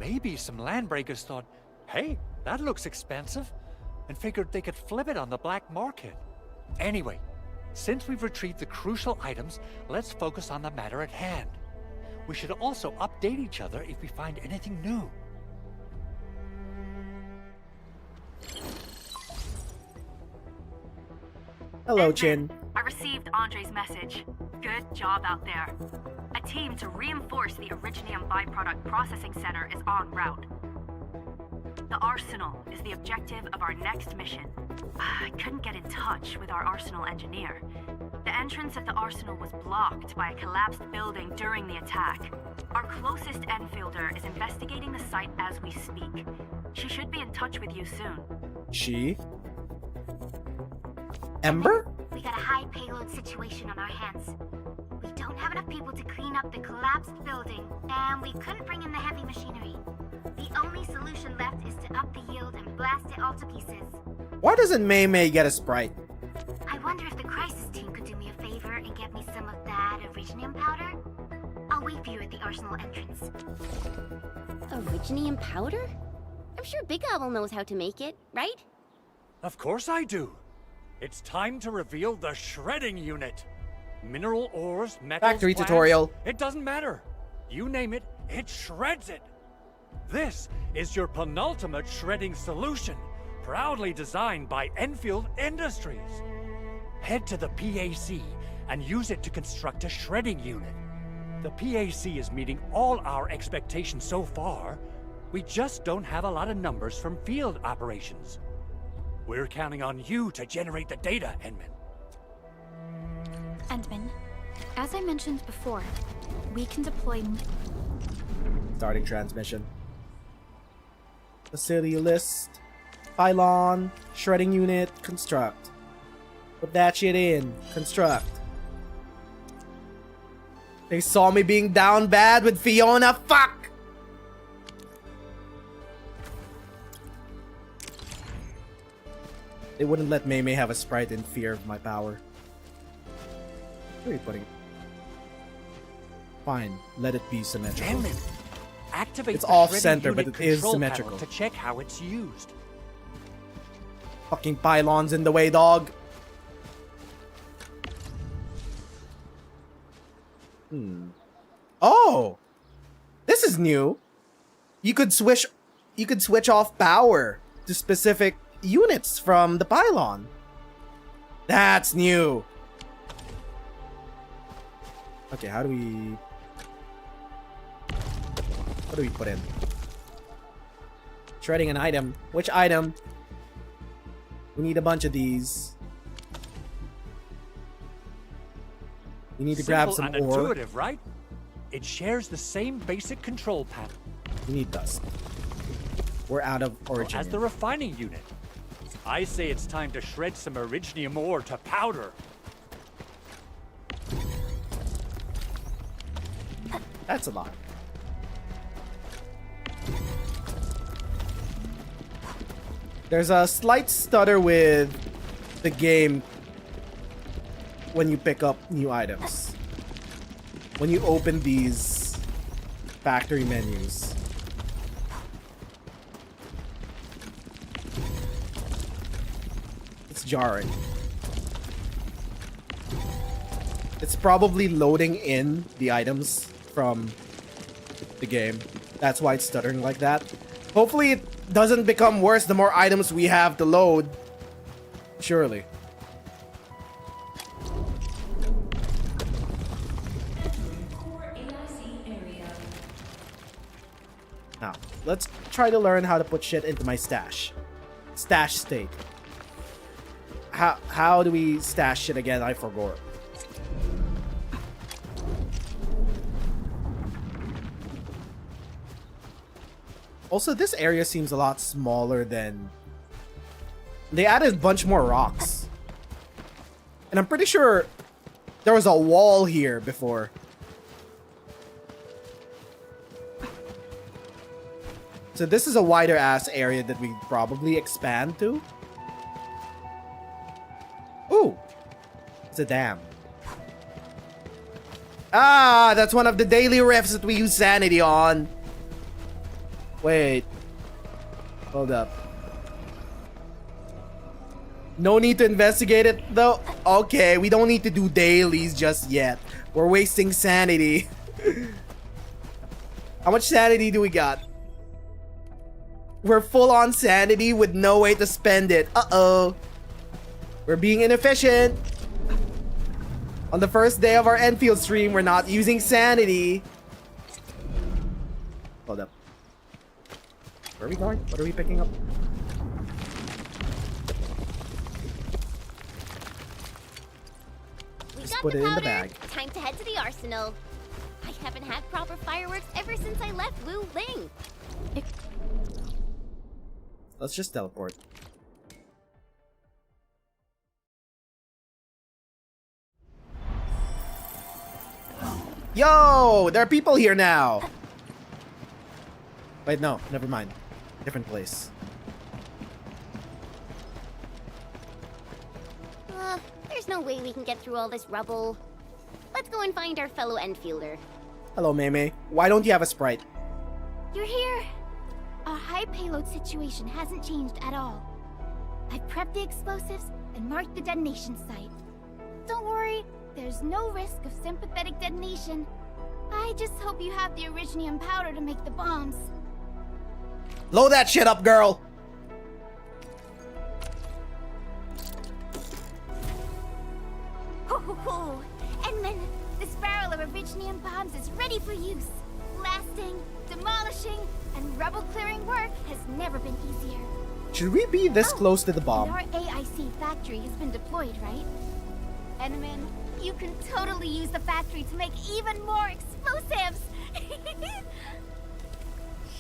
Maybe some Landbreakers thought, hey, that looks expensive, and figured they could flip it on the black market. Anyway, since we've retrieved the crucial items, let's focus on the matter at hand. We should also update each other if we find anything new. Hello, Chin. I received Andre's message. Good job out there. A team to reinforce the Originium byproduct processing center is en route. The Arsenal is the objective of our next mission. I couldn't get in touch with our Arsenal engineer. The entrance of the Arsenal was blocked by a collapsed building during the attack. Our closest Enfielder is investigating the site as we speak. She should be in touch with you soon. She? Ember? We got a high payload situation on our hands. We don't have enough people to clean up the collapsed building, and we couldn't bring in the heavy machinery. The only solution left is to up the yield and blast it all to pieces. Why doesn't Mei Mei get a Sprite? I wonder if the crisis team could do me a favor and get me some of that Originium powder? I'll wait for you at the Arsenal entrance. Originium powder? I'm sure Big Owl knows how to make it, right? Of course I do. It's time to reveal the shredding unit. Mineral ores, metals, Factory plants, tutorial. It doesn't matter. You name it, it shreds it. This is your penultimate shredding solution, proudly designed by Enfield Industries. Head to the PAC and use it to construct a shredding unit. The PAC is meeting all our expectations so far. We just don't have a lot of numbers from field operations. We're counting on you to generate the data, Enmin. Endman, as I mentioned before, we can deploy... Starting transmission. Facility list. Pylon. Shredding unit. Construct. Put that shit in. Construct. They saw me being down bad with Fiona. Fuck! They wouldn't let Mei Mei have a Sprite in fear of my power. Where are you putting it? Fine, let it be symmetrical. Activate It's the off shredding center, but unit it is control symmetrical. panel to check how it's used. Fucking pylons in the way, dog. Oh! This is new. You could switch off power to specific units from the pylon. That's new. Okay, how do we... What do we put in? Shredding an item. Which item? We need a bunch of these. We need to grab some Simple and ore. intuitive, right? It shares the same basic control panel. We need dust. We're out of origin. As the refining unit, I say it's time to shred some Originium ore to powder. That's a lot. There's a slight stutter with the game when you pick up new items. When you open these factory menus. It's jarring. It's probably loading in the items from the game. That's why it's stuttering like that. Hopefully it doesn't become worse the more items we have to load. Surely. Now, let's try to learn how to put shit into my stash. Stash state. How do we stash shit again? I forgot. Also, this area seems a lot smaller than... They added a bunch more rocks. And I'm pretty sure there was a wall here before. So this is a wider ass area that we probably expand to. Ooh. It's a dam. Ah, that's one of the daily rifts that we use sanity on. Wait. Hold up. No need to investigate it though. Okay, we don't need to do dailies just yet. We're wasting sanity. How much sanity do we got? We're full on sanity with no way to spend it. Uh-oh. We're being inefficient. On the first day of our Endfield stream, we're not using sanity. Hold up. Where are we going? What are we picking up? Just put it in the bag. Time to head to the arsenal. I haven't had proper fireworks ever since I left Wu Ling. Let's just teleport. Yo! There are people here now! Wait, no. Never mind. Different place. There's no way we can get through all this rubble. Let's go and find our fellow Enfielder. Hello, Mei. Why don't you have a Sprite? You're here! Our high payload situation hasn't changed at all. I've prepped the explosives and marked the detonation site. Don't worry, there's no risk of sympathetic detonation. I just hope you have the originium powder to make the bombs. Load that shit up, girl! Ho ho ho! And then this barrel of originium bombs is ready for use. Blasting, demolishing, and rubble-clearing work has never been easier. Should we be this close to the bomb? And our AIC factory has been deployed, right? Enman, you can totally use the factory to make even more explosives!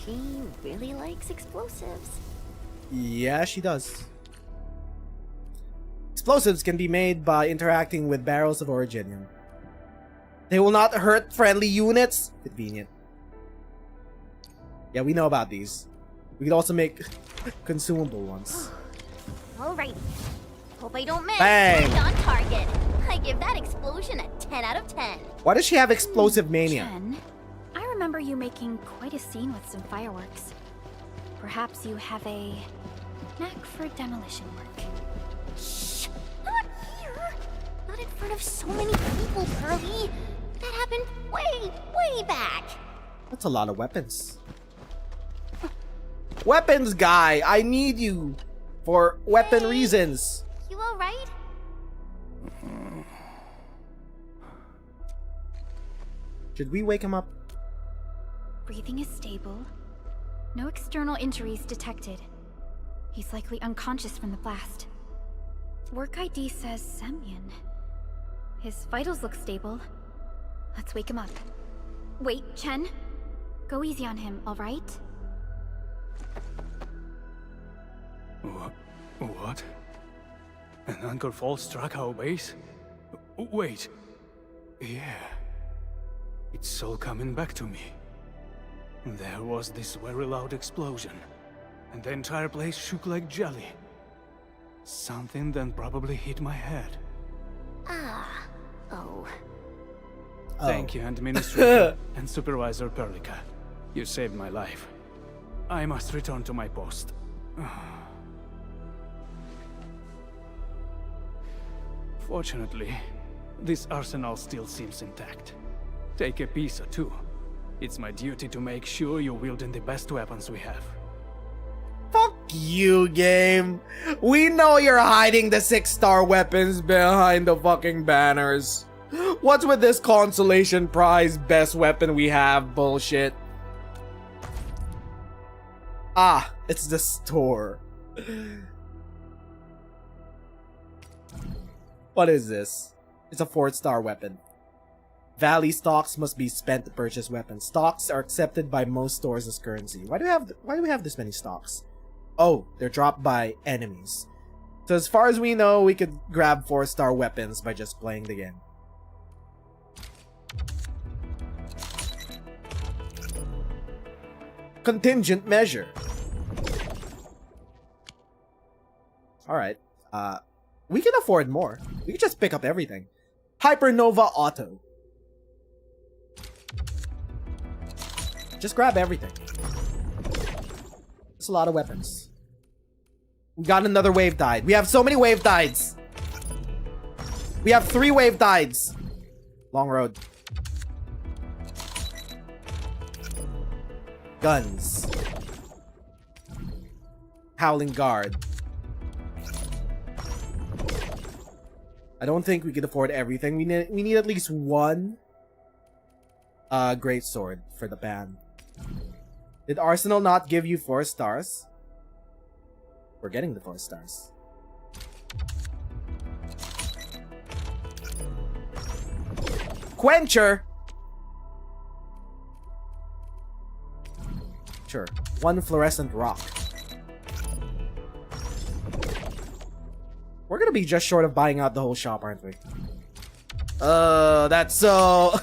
She really likes explosives. Yeah, she does. Explosives can be made by interacting with barrels of originium. They will not hurt friendly units. Convenient. Yeah, we know about these. We could also make consumable ones. Alrighty. Hope I don't miss. Bang! Right on target. I give that explosion a 10 out of 10. Why does she have explosive mania? Chen, I remember you making quite a scene with some fireworks. Perhaps you have a knack for demolition work. Shh! Not here! Not in front of so many people, Pearly. That happened way back. That's a lot of weapons. Weapons guy, I need you for weapon reasons. You alright? Should we wake him up? Breathing is stable. No external injuries detected. He's likely unconscious from the blast. Work ID says Semyon. His vitals look stable. Let's wake him up. Wait, Chen. Go easy on him, alright? What? An anchor fall struck our base? Wait. Yeah. It's all coming back to me. There was this very loud explosion, and the entire place shook like jelly. Something then probably hit my head. Oh. Thank you, Administrator and Supervisor Perlica. You saved my life. I must return to my post. Fortunately, this arsenal still seems intact. Take a piece or two. It's my duty to make sure you're wielding the best weapons we have. Fuck you, game. We know you're hiding the 6-star weapons behind the fucking banners. What's with this consolation prize best weapon we have bullshit? Ah, it's the store. What is this? It's a 4-star weapon. Valley stocks must be spent to purchase weapons. Stocks are accepted by most stores as currency. Why do we have this many stocks? Oh, they're dropped by enemies. So as far as we know, we could grab 4-star weapons by just playing the game. Contingent measure. Alright. We can afford more. We can just pick up everything. Hypernova Auto. Just grab everything. It's a lot of weapons. We got another wave tide. We have so many wave tides. We have 3 wave tides. Long road. Guns. Howling Guard. I don't think we can afford everything. We need at least one great sword for the band. Did Arsenal not give you 4 stars? We're getting the 4 stars. Quencher! Sure. 1 fluorescent rock. We're gonna be just short of buying out the whole shop, aren't we? That's so...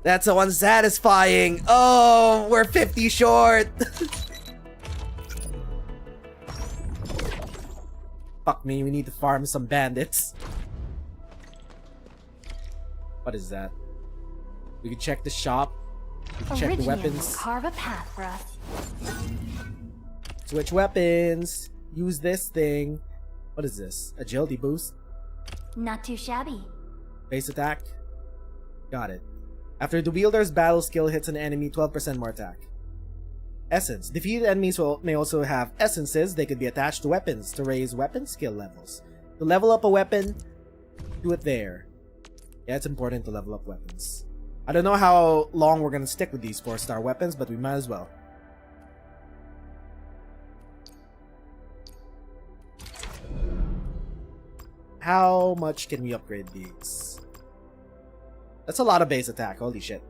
That's so unsatisfying. Oh, we're 50 short. Fuck me, we need to farm some bandits. What is that? We can check the shop. We can check the weapons. Will carve a path for us. Switch weapons. Use this thing. What is this? Agility boost? Not too shabby. Base attack? Got it. After the wielder's battle skill hits an enemy, 12% more attack. Essence. Defeated enemies may also have essences. They could be attached to weapons to raise weapon skill levels. To level up a weapon, do it there. Yeah, it's important to level up weapons. I don't know how long we're gonna stick with these 4-star weapons, but we might as well. How much can we upgrade these? That's a lot of base attack, holy shit.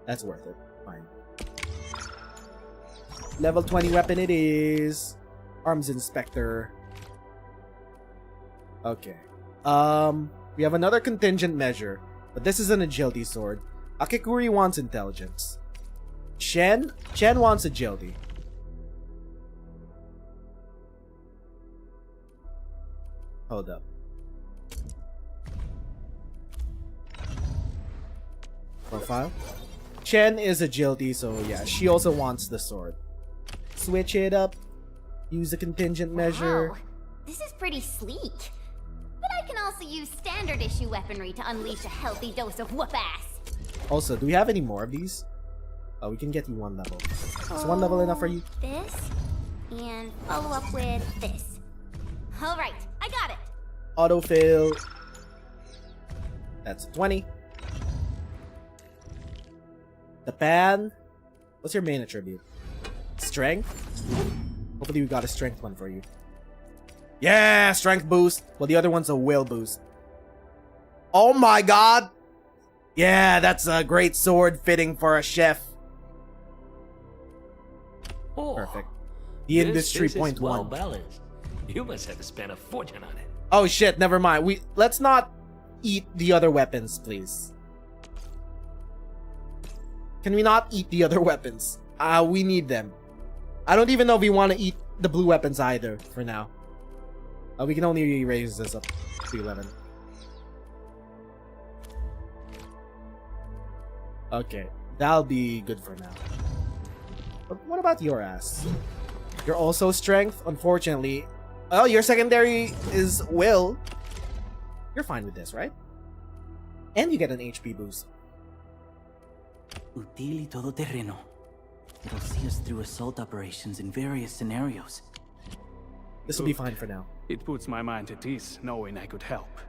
That's worth it. Fine. Level 20 weapon it is. Arms Inspector. Okay. We have another contingent measure, but this is an agility sword. Akikuri wants intelligence. Chen wants agility. Hold up. Profile. Chen is agility, so yeah, she also wants the sword. Switch it up. Use a contingent measure. Wow, this is pretty sleek. But I can also use standard issue weaponry to unleash a healthy dose of whoop-ass. Also, do we have any more of these? Oh, we can get you 1 level. Is 1 level enough for you? This, and follow up with this. Alright, I got it! Autofill. That's 20. The pan. What's your main attribute? Strength? Hopefully we got a strength one for you. Yeah, strength boost. Well, the other one's a will boost. Oh my god! Yeah, that's a great sword fitting for a chef. Oh, perfect. The industry this is point well 1. balanced. You must have spent a fortune on it. Oh shit, never mind. Let's not eat the other weapons, please. Can we not eat the other weapons? We need them. I don't even know if we want to eat the blue weapons either, for now. We can only raise this up to 11. Okay, that'll be good for now. But what about your ass? You're also strength, unfortunately. Oh, your secondary is will. You're fine with this, right? And you get an HP boost. Útil y todoterreno. It'll see us through assault operations in various scenarios. This will be fine for now. It puts my mind at ease knowing I could help.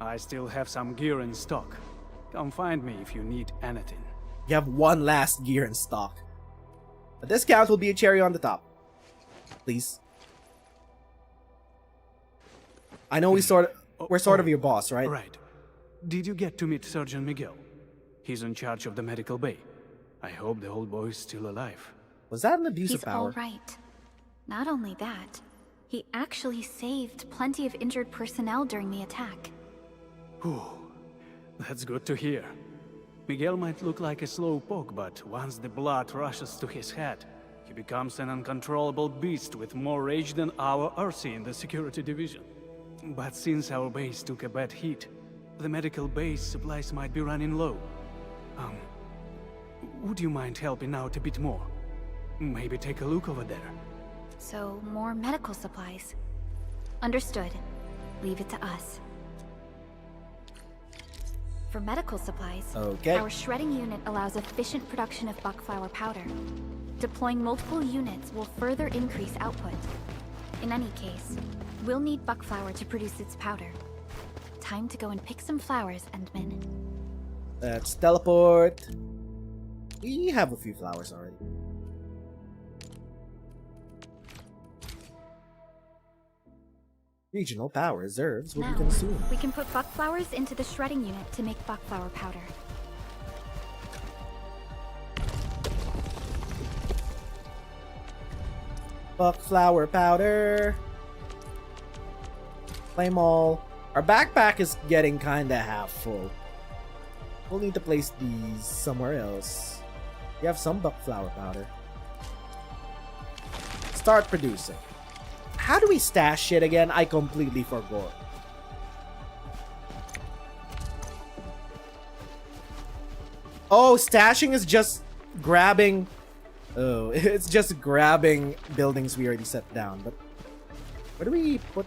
I still have some gear in stock. Come find me if you need anything. You have one last gear in stock. A discount will be a cherry on the top. Please. I know we're sort of your boss, right? Right. Did you get to meet Surgeon Miguel? He's in charge of the medical bay. I hope the old boy's still alive. Was that an abuse He's of power? all right. Not only that, he actually saved plenty of injured personnel during the attack. Whew. That's good to hear. Miguel might look like a slow poke, but once the blood rushes to his head, he becomes an uncontrollable beast with more rage than our RC in the security division. But since our base took a bad hit, the medical base supplies might be running low. Would you mind helping out a bit more? Maybe take a look over there. So, more medical supplies. Understood. Leave it to us. For medical supplies, okay. Our shredding unit allows efficient production of buckflower powder. Deploying multiple units will further increase output. In any case, we'll need buckflower to produce its powder. Time to go and pick some flowers, Endman. Let's teleport. We have a few flowers already. Regional power reserves will be consumed. We can put buckflowers into the shredding unit to make buckflower powder. Buckflower powder. Claim all. Our backpack is getting kinda half full. We'll need to place these somewhere else. We have some buckflower powder. Start producing. How do we stash shit again? I completely forgot. Oh, stashing is just grabbing. Oh, it's just grabbing buildings we already set down. But where do we put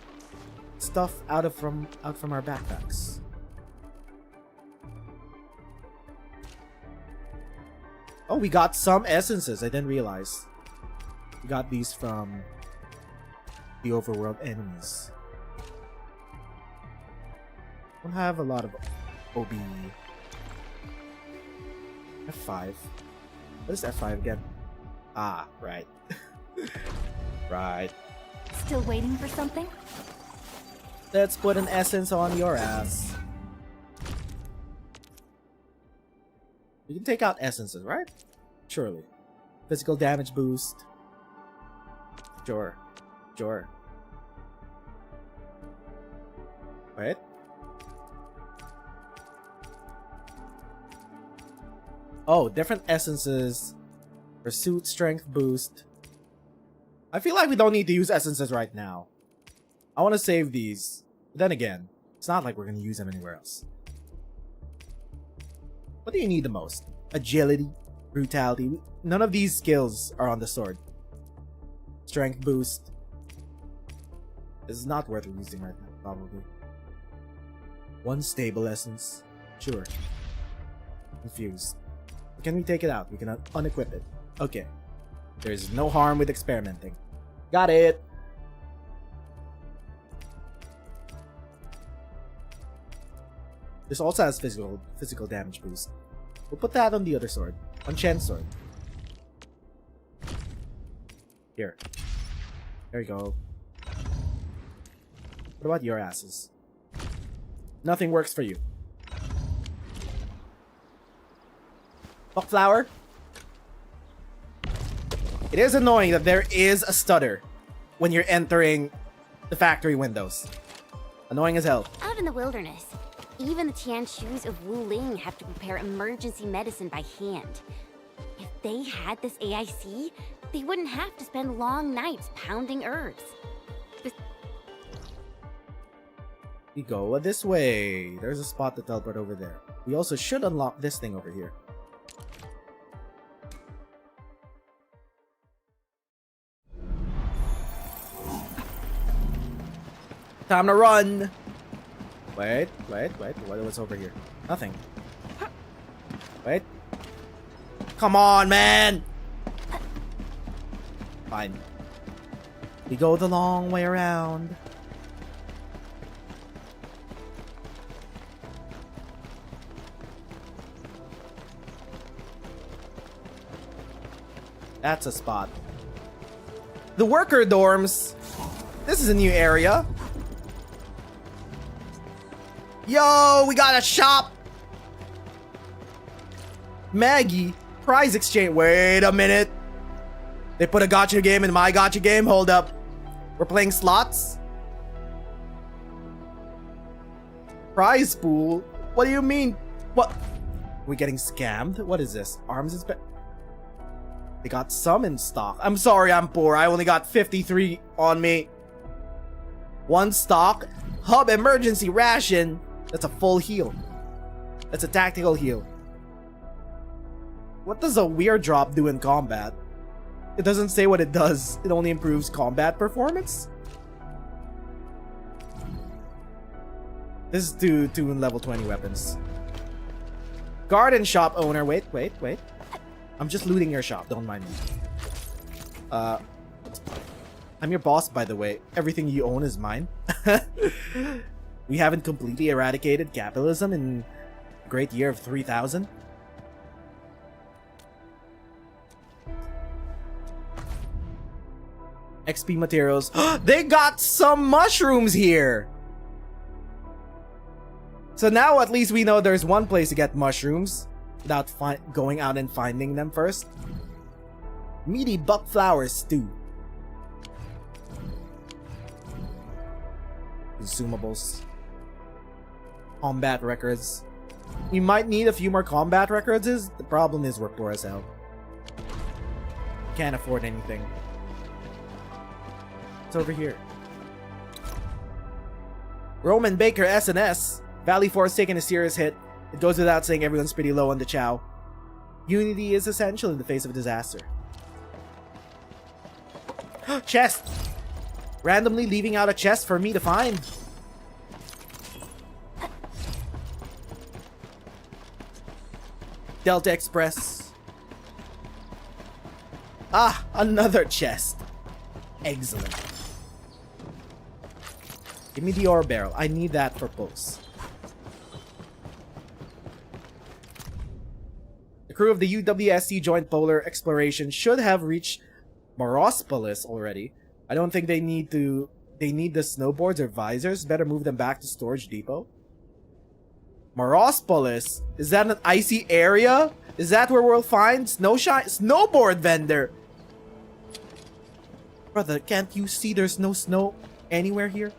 stuff out from our backpacks? Oh, we got some essences. I didn't realize. We got these from the overworld enemies. Don't have a lot of OB. F5. What is F5 again? Ah, right. Right. Still waiting for something? Let's put an essence on your ass. You can take out essences, right? Surely. Physical damage boost. Sure. Sure. Wait. Oh, different essences. Pursuit strength boost. I feel like we don't need to use essences right now. I want to save these. But then again, it's not like we're going to use them anywhere else. What do you need the most? Agility, brutality. None of these skills are on the sword. Strength boost. This is not worth using right now, probably. One stable essence. Sure. Confused. Can we take it out? We can unequip it. Okay. There's no harm with experimenting. Got it! This also has physical damage boost. We'll put that on the other sword. On Shen's sword. Here. There you go. What about your asses? Nothing works for you. Buckflower? It is annoying that there is a stutter when you're entering the factory windows. Annoying as hell. Out in the wilderness, even the Tianshus of Wu Ling have to prepare emergency medicine by hand. If they had this AIC, they wouldn't have to spend long nights pounding herbs. We go this way. There's a spot to teleport over there. We also should unlock this thing over here. Time to run! Wait. What's over here? Nothing. Wait. Come on, man! Fine. We go the long way around. That's a spot. The worker dorms. This is a new area. Yo, we got a shop. Maggie, prize exchange. Wait a minute. They put a gacha game in my gacha game. Hold up. We're playing slots? Prize pool? What do you mean? What? Are we getting scammed? What is this? Arms is They got some in stock. I'm sorry, I'm poor. I only got 53 on me. One stock. Hub emergency ration. That's a full heal. That's a tactical heal. What does a weird drop do in combat? It doesn't say what it does. It only improves combat performance? This is to level 20 weapons. Garden shop owner. Wait. I'm just looting your shop. Don't mind me. I'm your boss, by the way. Everything you own is mine. We haven't completely eradicated capitalism in the great year of 3000. XP materials. They got some mushrooms here! So now at least we know there's one place to get mushrooms without going out and finding them first. Meaty buck flower stew. Consumables. Combat records. We might need a few more combat records. The problem is we're poor as hell. Can't afford anything. It's over here. Roman Baker SNS. Valley 4 is taking a serious hit. It goes without saying everyone's pretty low on the chow. Unity is essential in the face of a disaster. Chest! Randomly leaving out a chest for me to find. Delta Express. Ah, another chest. Excellent. Give me the ore barrel. I need that for posts. The crew of the UWSC Joint Polar Exploration should have reached Morospolis already. I don't think they need the snowboards or visors. Better move them back to storage depot. Morospolis? Is that an icy area? Is that where we'll find snowboard vendor? Brother, can't you see there's no snow anywhere here?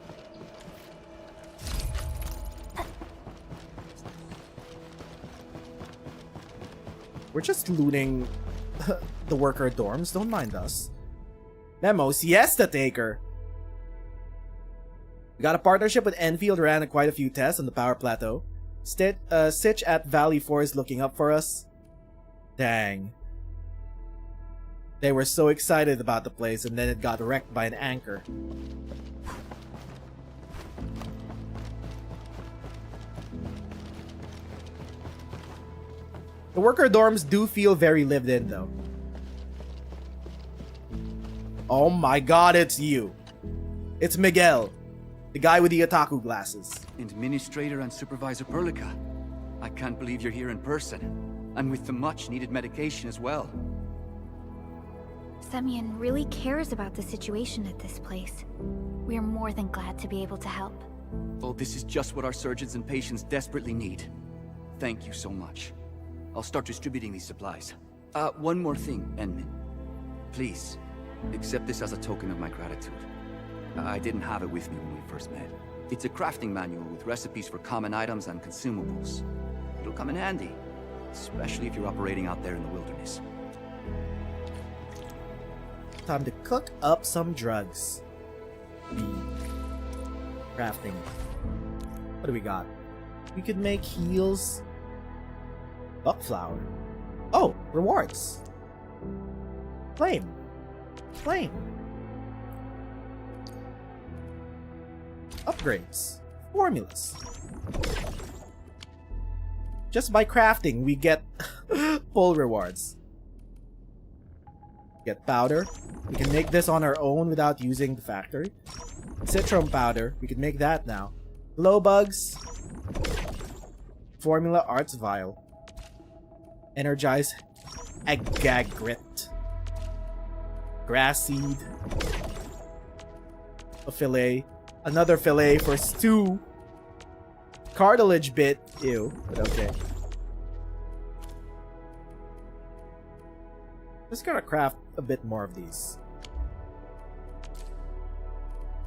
We're just looting the worker dorms. Don't mind us. Memo, Siesta Taker. We got a partnership with Endfield, ran quite a few tests on the power plateau. Sitch at Valley 4 is looking up for us. Dang. They were so excited about the place and then it got wrecked by an anchor. The worker dorms do feel very lived in though. Oh my god, it's you. It's Miguel. The guy with the otaku glasses. Administrator and Supervisor Perlica. I can't believe you're here in person. And with the much needed medication as well. Semyon really cares about the situation at this place. We're more than glad to be able to help. Oh, this is just what our surgeons and patients desperately need. Thank you so much. I'll start distributing these supplies. One more thing, Enmin. Please, accept this as a token of my gratitude. I didn't have it with me when we first met. It's a crafting manual with recipes for common items and consumables. It'll come in handy, especially if you're operating out there in the wilderness. Time to cook up some drugs. Crafting. What do we got? We could make heals. Buckflower. Oh, rewards. Flame. Flame. Upgrades. formulas. Just by crafting, we get full rewards. Get powder. We can make this on our own without using the factory. Citron powder. We can make that now. Glow bugs. Formula arts vial. Energize agagrit. Grass seed. A fillet. Another fillet for stew. Cartilage bit. Ew, but okay. Just gotta craft a bit more of these.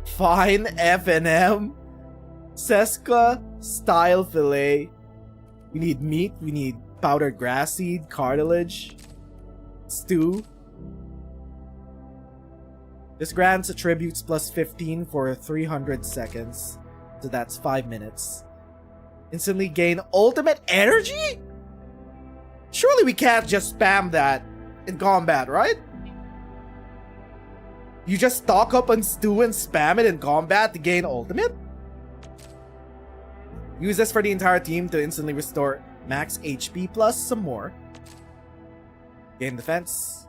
Fine F&M. Seska style fillet. We need meat. We need powdered grass seed, cartilage, stew. This grants attributes plus 15 for 300 seconds. So that's 5 minutes. Instantly gain ultimate energy? Surely we can't just spam that in combat, right? You just stock up on stew and spam it in combat to gain ultimate? Use this for the entire team to instantly restore max HP plus some more. Gain defense.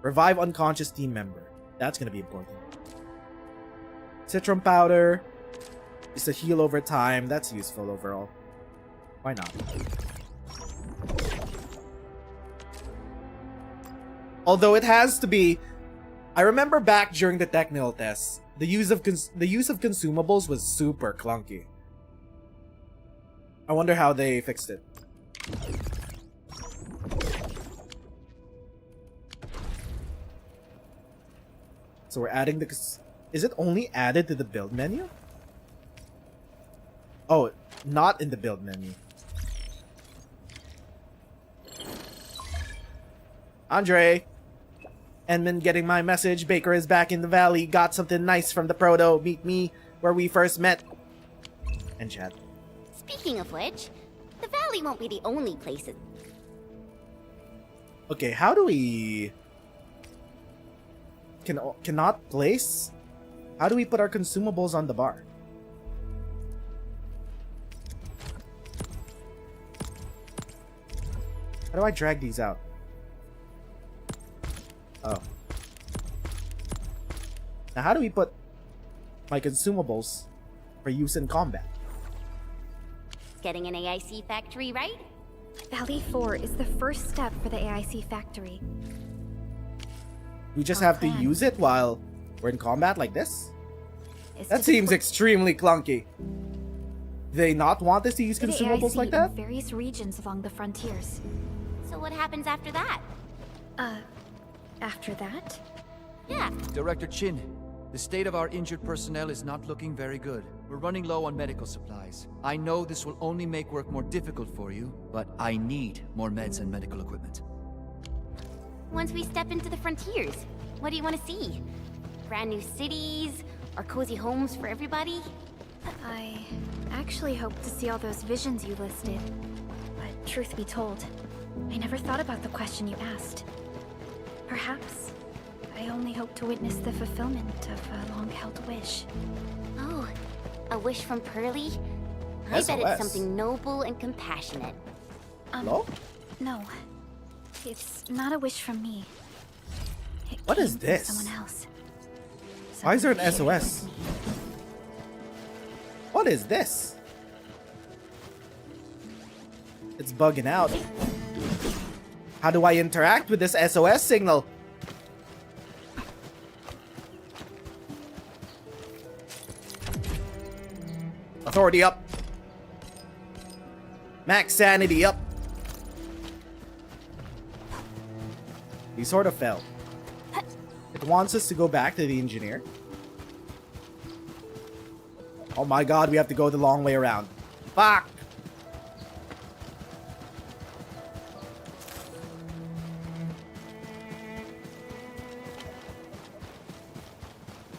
Revive unconscious team member. That's gonna be important. Citron powder. Just a heal over time. That's useful overall. Why not? Although it has to be... I remember back during the technical tests, the use of consumables was super clunky. I wonder how they fixed it. So we're adding the... Is it only added to the build menu? Oh, not in the build menu. Andre! Enman getting my message. Baker is back in the valley. Got something nice from the proto. Meet me where we first met. And chat. Speaking of which, the valley won't be the only place it... Okay, how do we... Cannot place? How do we put our consumables on the bar? How do I drag these out? Oh. Now how do we put my consumables for use in combat? Getting an AIC factory, right? Valley 4 is the first step for the AIC factory. We just have to use it while we're in combat like this? That seems extremely clunky. Do they not want us to use consumables like that? In various regions along the frontiers. So what happens after that? After that? Yeah. Director Chin, the state of our injured personnel is not looking very good. We're running low on medical supplies. I know this will only make work more difficult for you, but I need more meds and medical equipment. Once we step into the frontiers, what do you want to see? Brand new cities? Or cozy homes for everybody? I actually hope to see all those visions you listed. But truth be told, I never thought about the question you asked. Perhaps I only hope to witness the fulfillment of a long-held wish. Oh, a wish from Pearly? I bet it's something noble and compassionate. Hello? No. It's not a wish from me. What is this? Someone else. Why is there an SOS? What is this? It's bugging out. How do I interact with this SOS signal? Authority up. Max sanity up. He sort of fell. It wants us to go back to the engineer. Oh my god, we have to go the long way around. Fuck!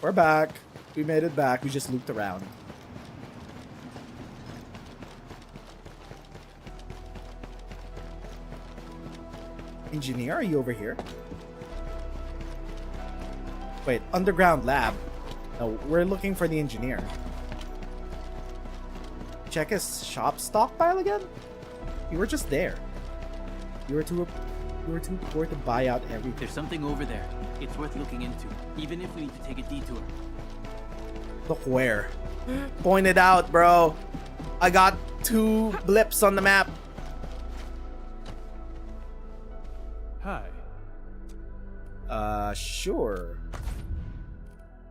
We're back. We made it back. We just looped around. Engineer, are you over here? Wait, underground lab. No, we're looking for the engineer. check his shop stockpile again? You were just there. You were too poor to buy out everything. There's something over there. It's worth looking into, even if we need to take a detour. Look where? Point it out, bro. I got 2 blips on the map. Hi. Sure.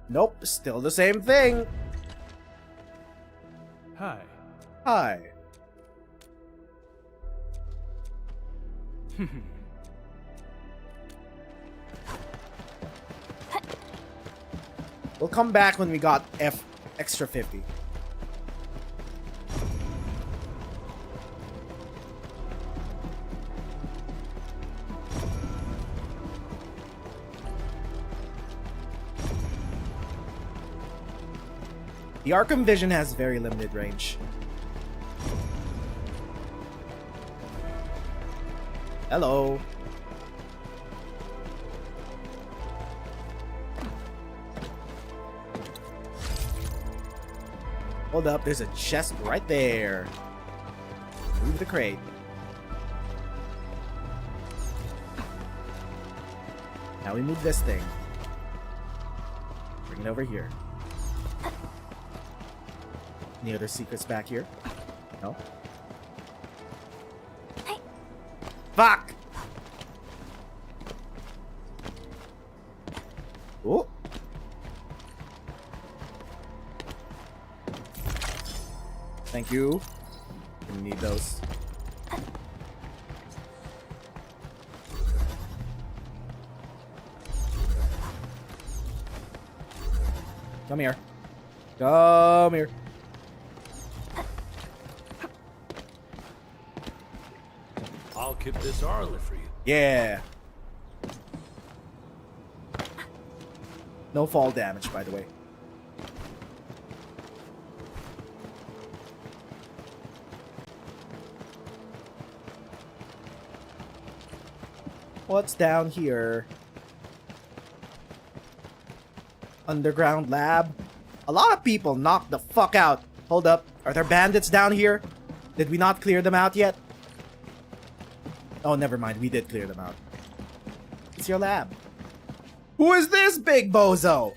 Nope, still the same thing. Hi. Hi. We'll come back when we got extra 50. The Arkham Vision has very limited range. Hello. Hold up, there's a chest right there. Move the crate. Now we move this thing. Bring it over here. Any other secrets back here? No? Fuck! Oh! Thank you. We need those. Come here. Come here. I'll keep this early for you. Yeah. No fall damage, by the way. What's down here? Underground lab? A lot of people knocked the fuck out. Hold up. Are there bandits down here? Did we not clear them out yet? Oh, never mind. We did clear them out. It's your lab. Who is this big bozo?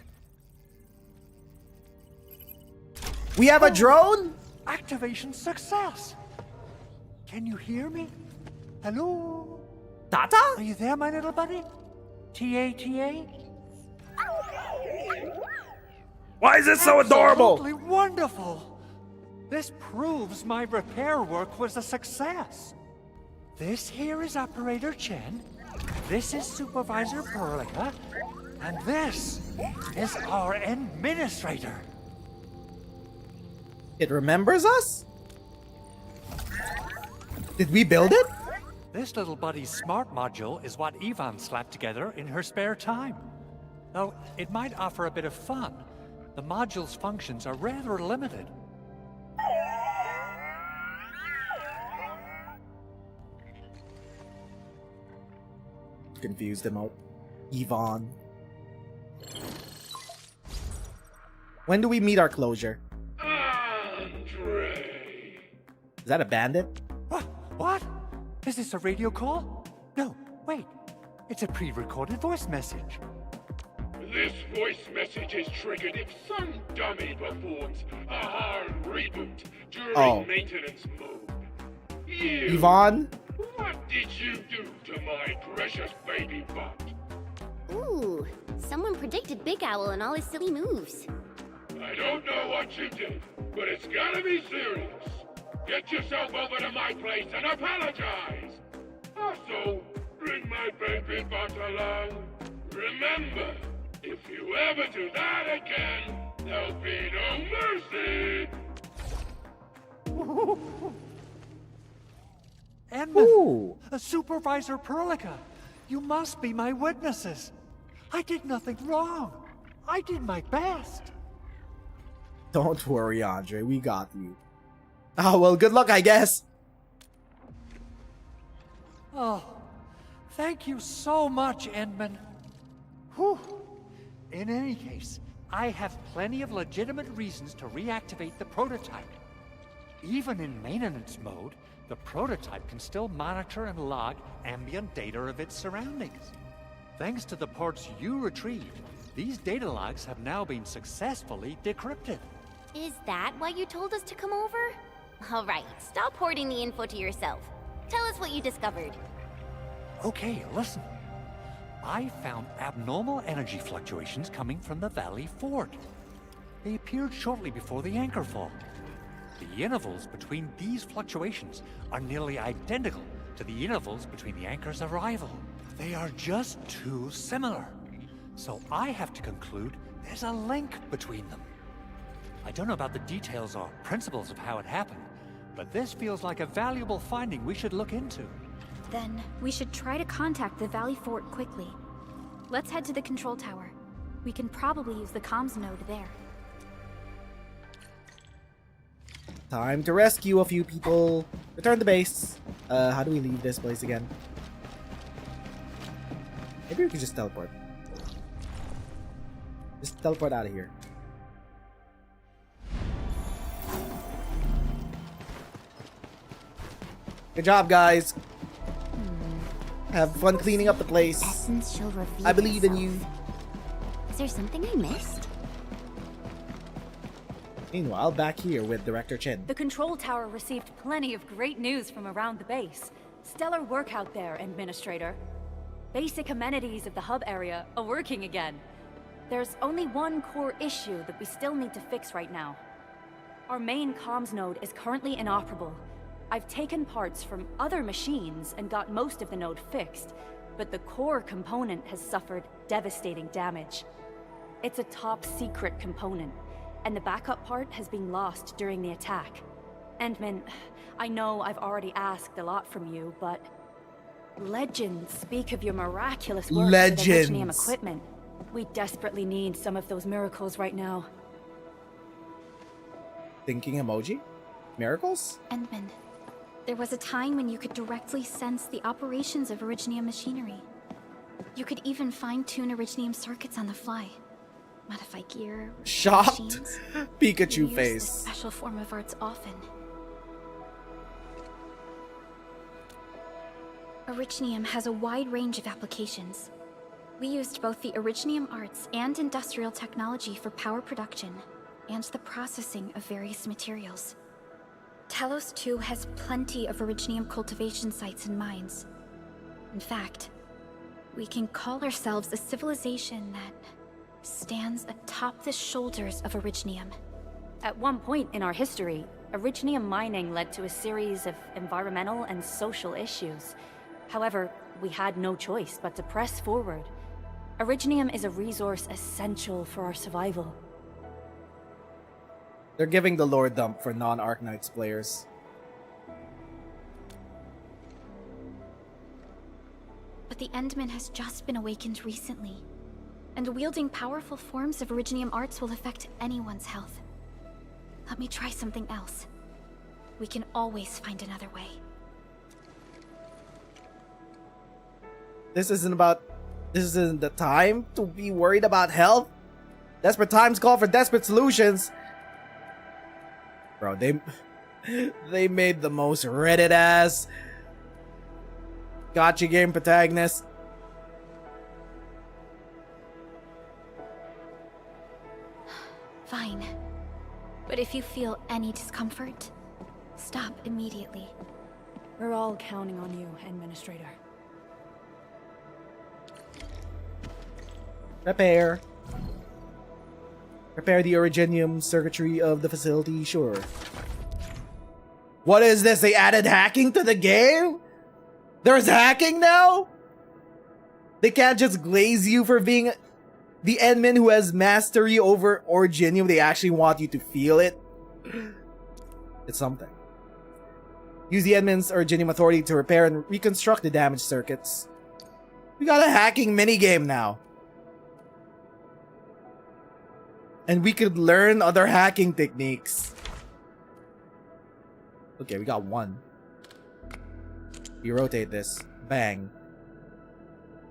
We have a drone? Activation success! Can you hear me? Hello? Tata? Are you there, my little buddy? T-A-T-A? Why is it so adorable? Absolutely wonderful! This proves my repair work was a success. This here is Operator Chen, this is Supervisor Perlica, and this is our Administrator. It remembers us? Did we build it? This little buddy's smart module is what Yvonne slapped together in her spare time. Though it might offer a bit of fun, the module's functions are rather limited. Confused them out. Yvonne. When do we meet our closure? Andre. Is that a bandit? What? Is this a radio call? No, wait. It's a pre-recorded voice message. This voice message is triggered if some dummy performs a hard reboot during maintenance mode. You, Yvonne? what did you do to my precious baby butt? Ooh, someone predicted Big Owl and all his silly moves. I don't know what you did, but it's gotta be serious. Get yourself over to my place and apologize. Also, bring my baby butt along. Remember, if you ever do that again, there'll be no mercy. Edmund, Supervisor Perlica, you must be my witnesses. I did nothing wrong. I did my best. Don't worry, Andre. We got you. Oh, well, good luck, I guess. Oh, thank you so much, Edmund. Whew. In any case, I have plenty of legitimate reasons to reactivate the prototype. Even in maintenance mode, the prototype can still monitor and log ambient data of its surroundings. Thanks to the parts you retrieved, these data logs have now been successfully decrypted. Is that why you told us to come over? Alright, stop hoarding the info to yourself. Tell us what you discovered. Okay, listen. I found abnormal energy fluctuations coming from the Valley Fort. They appeared shortly before the anchor fall. The intervals between these fluctuations are nearly identical to the intervals between the anchor's arrival. They are just too similar. So I have to conclude there's a link between them. I don't know about the details or principles of how it happened, but this feels like a valuable finding we should look into. Then we should try to contact the Valley Fort quickly. Let's head to the control tower. We can probably use the comms node there. Time to rescue a few people. Return to base. How do we leave this place again? Maybe we can just teleport. Just teleport out of here. Good job, guys. Have fun cleaning up the place. Essence shall reveal I believe in you. Is there something I missed? Meanwhile, back here with Director Chin. The control tower received plenty of great news from around the base. Stellar work out there, Administrator. Basic amenities of the hub area are working again. There's only one core issue that we still need to fix right now. Our main comms node is currently inoperable. I've taken parts from other machines and got most of the node fixed, but the core component has suffered devastating damage. It's a top-secret component, and the backup part has been lost during the attack. Endman, I know I've already asked a lot from you, but legends speak of your miraculous work with the Originium equipment. We desperately need some of those miracles right now. Thinking emoji? Miracles? Endman, there was a time when you could directly sense the operations of Originium machinery. You could even fine-tune Originium circuits on the fly. Modify gear, shocked machines. Pikachu You use face. this special form of arts often. Originium has a wide range of applications. We used both the Originium arts and industrial technology for power production and the processing of various materials. Telos 2 has plenty of Originium cultivation sites and mines. In fact, we can call ourselves a civilization that stands atop the shoulders of Originium. At one point in our history, Originium mining led to a series of environmental and social issues. However, we had no choice but to press forward. Originium is a resource essential for our survival. They're giving the lore dump for non-Arknights players. But the Endman has just been awakened recently, and wielding powerful forms of Originium arts will affect anyone's health. Let me try something else. We can always find another way. This isn't the time to be worried about health. Desperate times call for desperate solutions. Bro, they made the most Reddit ass gotcha game protagonist. Fine. But if you feel any discomfort, stop immediately. We're all counting on you, Administrator. Repair the Originium circuitry of the facility, sure. What is this? They added hacking to the game? There's hacking now? They can't just glaze you for being the Endman who has mastery over Originium. They actually want you to feel it. It's something. Use the Endman's Originium authority to repair and reconstruct the damaged circuits. We got a hacking minigame now. And we could learn other hacking techniques. Okay, we got one. We rotate this. Bang.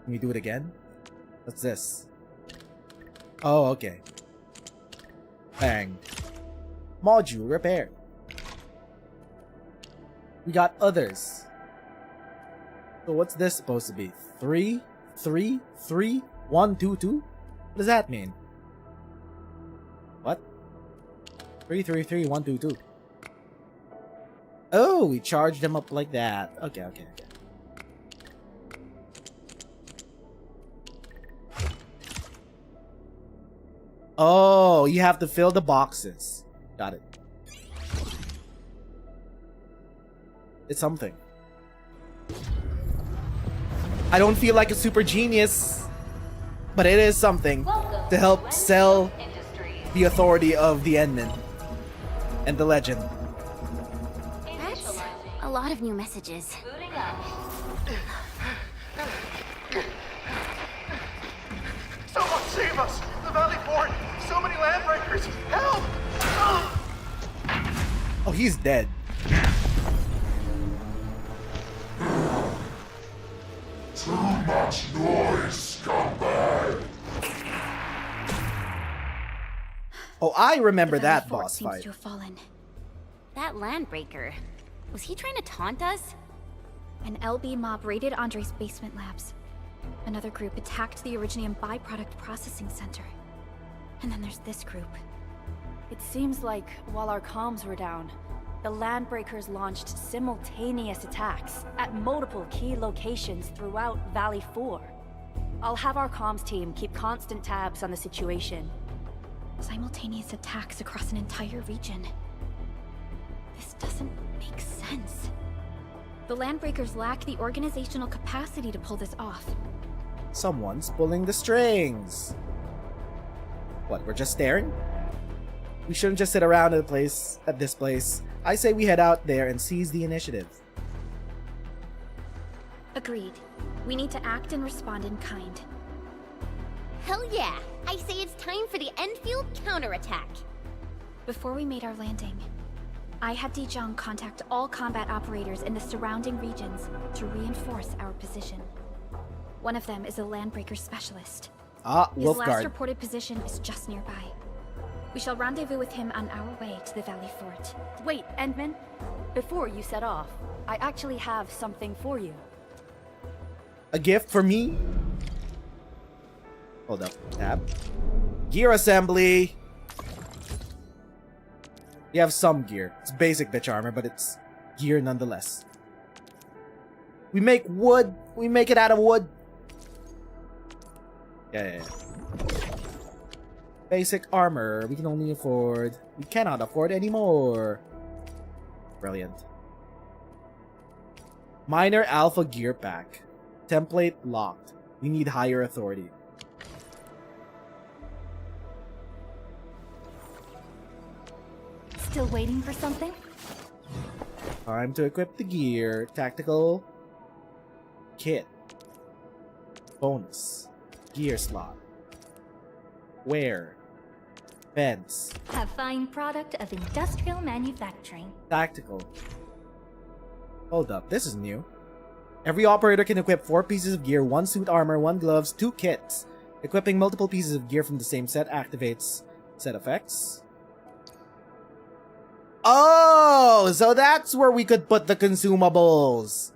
Can we do it again? What's this? Oh, okay. Bang. Module repaired. We got others. So what's this supposed to be? 3, 3, 3, 1, 2, 2? What does that mean? What? 3, 3, 3, 1, 2, 2. Oh, we charged them up like that. Okay, okay, okay. Oh, you have to fill the boxes. Got it. It's something. I don't feel like a super genius, but it is something to help sell the authority of the Endmen and the legend. That's a lot of new messages. Someone save us! The Valley Fort! So many landbreakers! Help! Oh, he's dead. Too much noise, scumbag! Oh, I remember The Valley that Fort boss seems fight. to have fallen. That landbreaker. Was he trying to taunt us? An LB mob raided Andre's basement labs. Another group attacked the Originium byproduct processing center. And then there's this group. It seems like while our comms were down, the Landbreakers launched simultaneous attacks at multiple key locations throughout Valley 4. I'll have our comms team keep constant tabs on the situation. Simultaneous attacks across an entire region. This doesn't make sense. The Landbreakers lack the organizational capacity to pull this off. Someone's pulling the strings. What, we're just staring? We shouldn't just sit around at this place. I say we head out there and seize the initiative. Agreed. We need to act and respond in kind. Hell yeah! I say it's time for the Endfield counterattack. Before we made our landing, I had Dijong contact all combat operators in the surrounding regions to reinforce our position. One of them is a Landbreaker specialist. Ah, His last Wolfguard. reported position is just nearby. We shall rendezvous with him on our way to the Valley Fort. Wait, Endman. Before you set off, I actually have something for you. A gift for me? Hold up. Tab. Gear assembly. You have some gear. It's basic bitch armor, but it's gear nonetheless. We make wood. We make it out of wood. Yeah. Basic armor. We can only afford. We cannot afford anymore. Brilliant. Minor Alpha Gear Pack. Template locked. We need higher authority. Still waiting for something? Time to equip the gear. Tactical kit. Bonus. Gear slot. Wear. Fence. A fine product of industrial manufacturing. Tactical. Hold up, this is new. Every operator can equip 4 pieces of gear, 1 suit armor, 1 gloves, 2 kits. Equipping multiple pieces of gear from the same set activates set effects. Oh, so that's where we could put the consumables.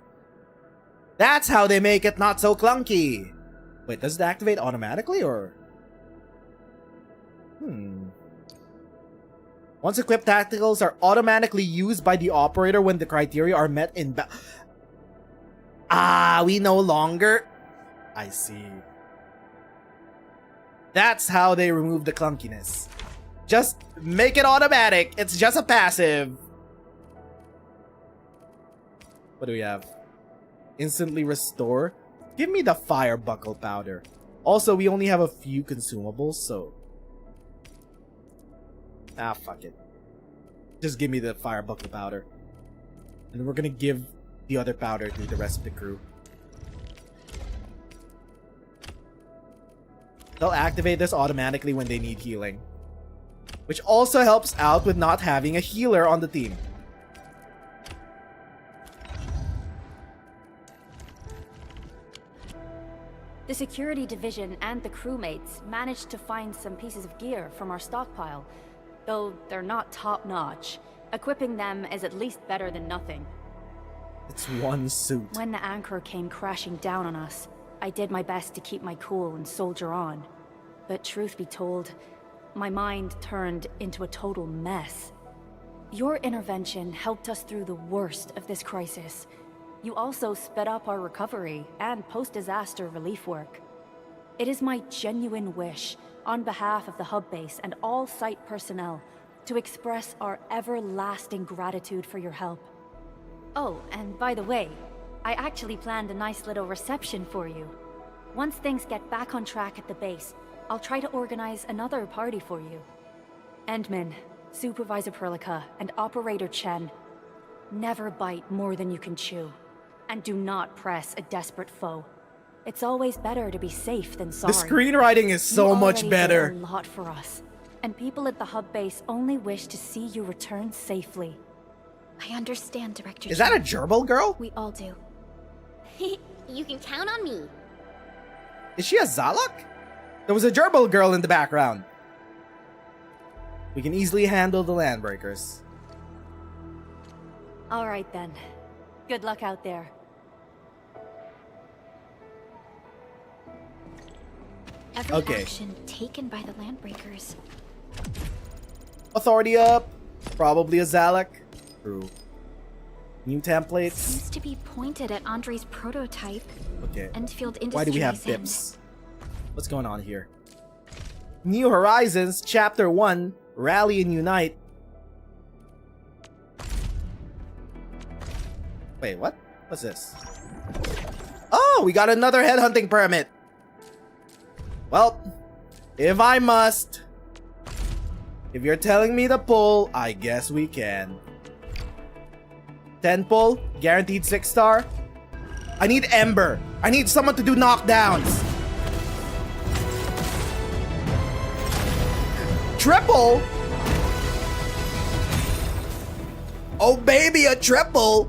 That's how they make it not so clunky. Wait, does it activate automatically or? Once equipped, tacticals are automatically used by the operator when the criteria are met in we no longer. I see. That's how they remove the clunkiness. Just make it automatic. It's just a passive. What do we have? Instantly restore. Give me the fire buckle powder. Also, we only have a few consumables, so... fuck it. Just give me the fire buckle powder. And we're gonna give the other powder to the rest of the crew. They'll activate this automatically when they need healing. Which also helps out with not having a healer on the team. The security division and the crewmates managed to find some pieces of gear from our stockpile. Though they're not top-notch, equipping them is at least better than nothing. It's one suit. When the anchor came crashing down on us, I did my best to keep my cool and soldier on. But truth be told, my mind turned into a total mess. Your intervention helped us through the worst of this crisis. You also sped up our recovery and post-disaster relief work. It is my genuine wish, on behalf of the hub base and all site personnel, to express our everlasting gratitude for your help. Oh, and by the way, I actually planned a nice little reception for you. Once things get back on track at the base, I'll try to organize another party for you. Endman, Supervisor Perlica, and Operator Chen, never bite more than you can chew. And do not press a desperate foe. It's always better to be safe than sorry. The screenwriting is so much better. You did a lot for us, and people at the hub base only wish to see you return safely. I understand, Director. Is that a gerbil girl? We all do. You can count on me. Is she a Zalak? There was a gerbil girl in the background. We can easily handle the landbreakers. All right then. Good luck out there. Every action taken by the landbreakers. Authority up. Probably a Zalak. True. New templates. Seems to be pointed at Andre's prototype. Okay. Enfield Industries. Why do we have pips? What's going on here? New Horizons, Chapter 1, Rally and Unite. Wait, what? What's this? Oh, we got another headhunting permit. Well, if I must. If you're telling me to pull, I guess we can. 10 pull, guaranteed 6-star. I need Ember. I need someone to do knockdowns. Triple? Oh baby, a triple.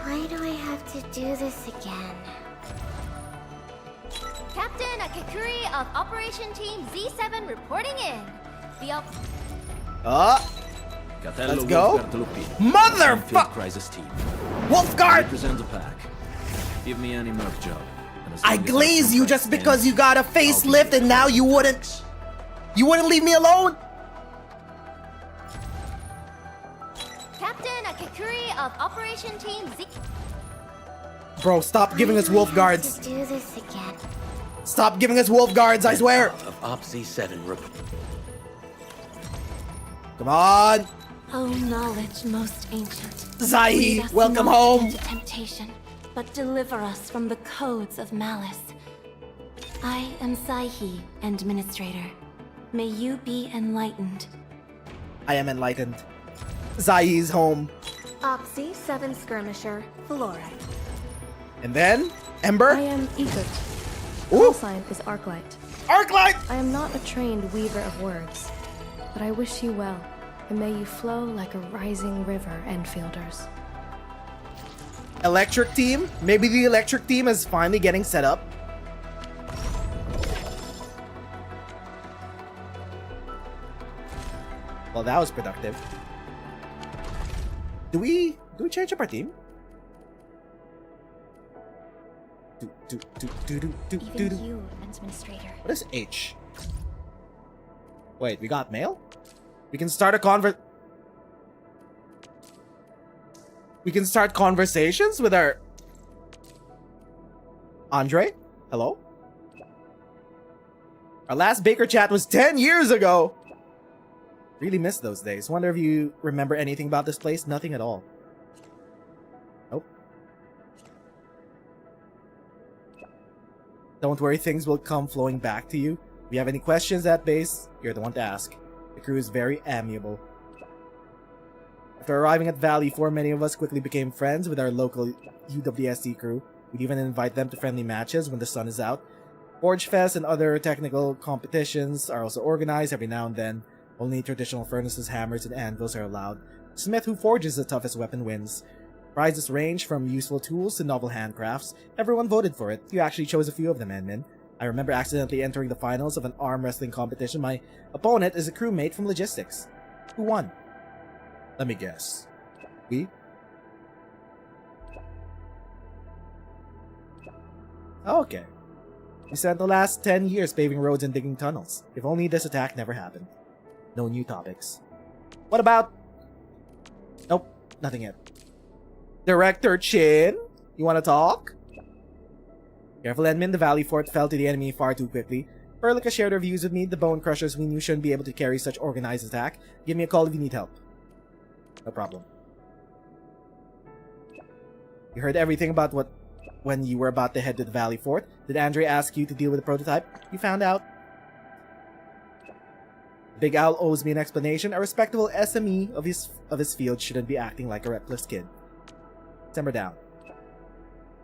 Why do I have to do this again? Captain Akakuri of Operation Team Z7 reporting in. Let's go. Motherfucker! Crisis team. Wolfguard! Represent the pack. Give me any merc job. I glaze you just because you got a facelift and now you wouldn't leave me alone? Captain Akakuri of Operation Team Z. Bro, stop giving us wolf guards. Do this again. Stop giving us wolf guards, I swear. Of Op Z7 Come on. Oh, knowledge most ancient. Zahi, Lead us welcome not home. into temptation, but deliver us from the codes of malice. I am Zahi, Administrator. May you be enlightened. I am enlightened. Zahi's home. Opsy 7 Skirmisher, Flora. And then, Ember. I am Egert. Ooh. Call sign is Arklight. Arklight! I am not a trained weaver of words, but I wish you well, and may you flow like a rising river, Enfielders. Electric team? Maybe the electric team is finally getting set up. Well, that was productive. Do we change up our team? Even you, Administrator. What is H? Wait, we got mail? We can start a We can start conversations with our... Andre? Hello? Our last Baker chat was 10 years ago! Really missed those days. Wonder if you remember anything about this place? Nothing at all. Nope. Don't worry, things will come flowing back to you. If you have any questions at base, you're the one to ask. The crew is very amiable. After arriving at Valley 4, many of us quickly became friends with our local UWSC crew. We'd even invite them to friendly matches when the sun is out. Forge Fest and other technical competitions are also organized every now and then. Only traditional furnaces, hammers, and anvils are allowed. The smith who forges the toughest weapon wins. Prizes range from useful tools to novel handcrafts. Everyone voted for it. You actually chose a few of them, Edmund. I remember accidentally entering the finals of an arm wrestling competition. My opponent is a crewmate from logistics. Who won? Let me guess. We? Okay. We spent the last 10 years paving roads and digging tunnels. If only this attack never happened. No new topics. What about... Nope, nothing yet. Director Chin? You wanna talk? Careful, Edmund. The Valley Fort fell to the enemy far too quickly. Perlica shared her views with me. The Bone Crushers we knew shouldn't be able to carry such organized attack. Give me a call if you need help. No problem. You heard everything about when you were about to head to the Valley Fort. Did Andre ask you to deal with the prototype? You found out. Big Owl owes me an explanation. A respectable SME of his field shouldn't be acting like a reckless kid. Simmer down.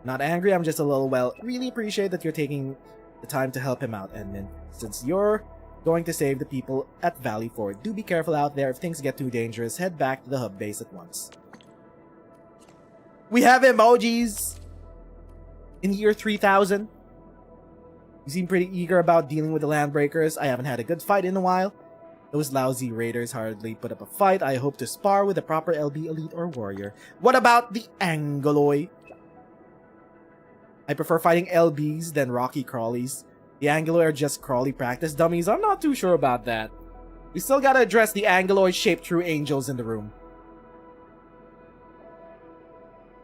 Not angry, I'm just a little, well, really appreciate that you're taking the time to help him out, Edmund. Since you're going to save the people at Valley Fort, do be careful out there. If things get too dangerous, head back to the hub base at once. We have emojis! In year 3000. You seem pretty eager about dealing with the Landbreakers. I haven't had a good fight in a while. Those lousy raiders hardly put up a fight. I hope to spar with a proper LB elite or warrior. What about the aggeloi? I prefer fighting LBs than rocky crawlies. The aggeloi are just crawly practice dummies. I'm not too sure about that. We still gotta address the aggeloi shaped true angels in the room.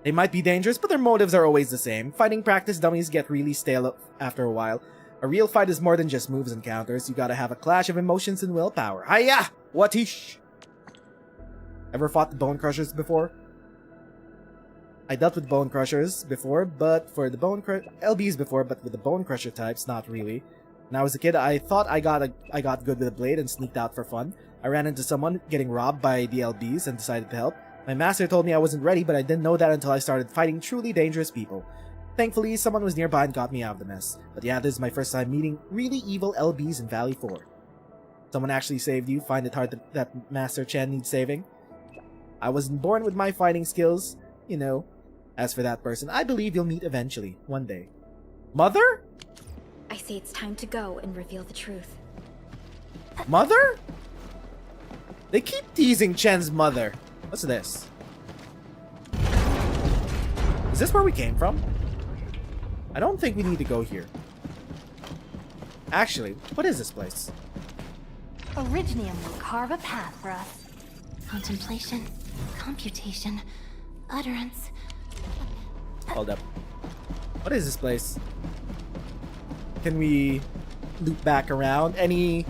They might be dangerous, but their motives are always the same. Fighting practice dummies get really stale after a while. A real fight is more than just moves and counters. You gotta have a clash of emotions and willpower. Hiya! Whatish! Ever fought the Bone Crushers before? I dealt with Bone Crushers before, but for the LBs before, but with the Bone Crusher types, not really. When I was a kid, I thought I got good with a blade and sneaked out for fun. I ran into someone getting robbed by the LBs and decided to help. My master told me I wasn't ready, but I didn't know that until I started fighting truly dangerous people. Thankfully, someone was nearby and got me out of the mess. But yeah, this is my first time meeting really evil LBs in Valley 4. Someone actually saved you. Find it hard that Master Chen needs saving. I wasn't born with my fighting skills, you know. As for that person, I believe you'll meet eventually, one day. Mother? I say it's time to go and reveal the truth. Mother? They keep teasing Chen's mother. What's this? Is this where we came from? I don't think we need to go here. Actually, what is this place? Originium will carve a path for us. Contemplation, computation, utterance. Hold up. What is this place? Can we loop back around? Any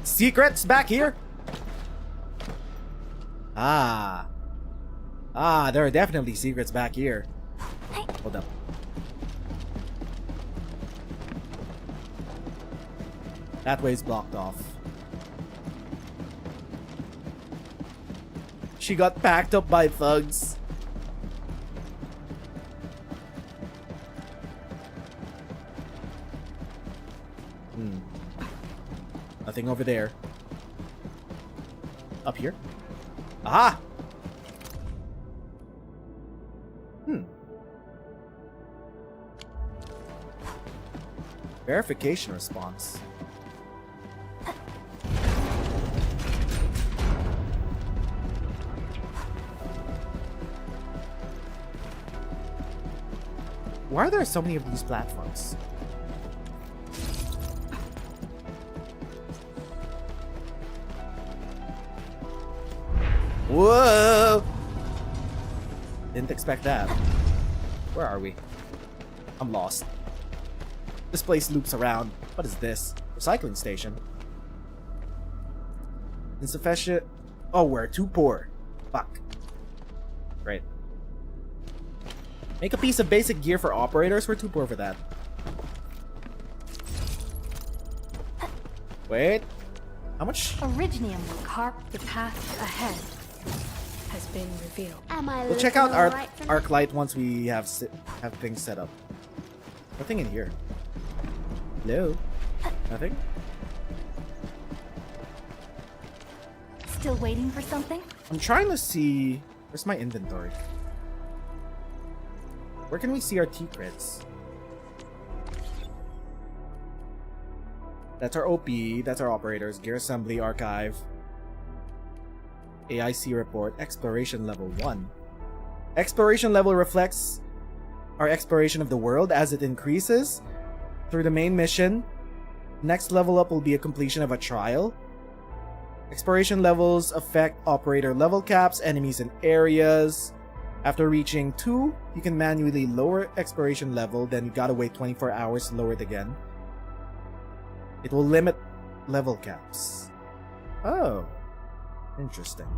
secrets back here? Ah, there are definitely secrets back here. Hold up. That way's blocked off. She got packed up by thugs. Nothing over there. Up here? Aha! Verification response. Why are there so many of these platforms? Whoa! Didn't expect that. Where are we? I'm lost. This place loops around. What is this? Recycling station. Insufficient. Oh, we're too poor. Fuck. Great. Make a piece of basic gear for operators. We're too poor for that. Wait. How much? Originium will carve the path ahead has been revealed. Am I We'll check out looking all right for me? Arklight once we have things set up. Nothing in here. Hello? Nothing? Still waiting for something? I'm trying to see... Where's my inventory? Where can we see our T-crits? That's our OP, that's our operators, gear assembly, archive. AIC report, exploration level 1. Exploration level reflects our exploration of the world as it increases through the main mission. Next level up will be a completion of a trial. Exploration levels affect operator level caps, enemies, and areas. After reaching 2, you can manually lower exploration level, then you gotta wait 24 hours to lower it again. It will limit level caps. Oh, interesting.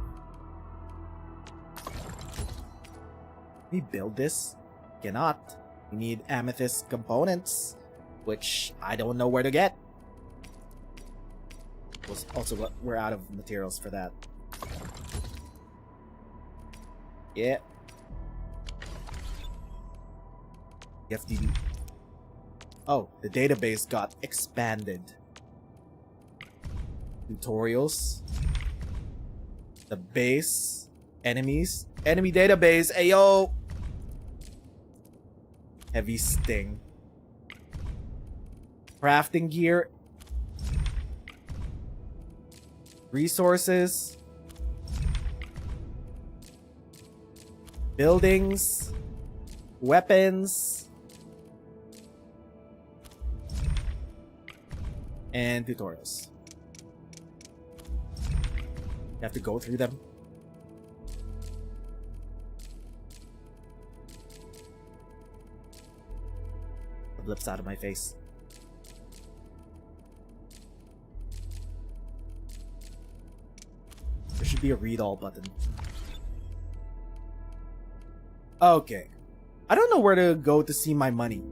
We build this? Cannot. We need amethyst components, which I don't know where to get. Also, we're out of materials for that. Yeah. FTD. Oh, the database got expanded. Tutorials. The base. Enemies. Enemy database. Ayo! Heavy sting. Crafting gear. Resources. Buildings. Weapons. And tutorials. You have to go through them. The blips out of my face. There should be a read all button. Okay. I don't know where to go to see my money.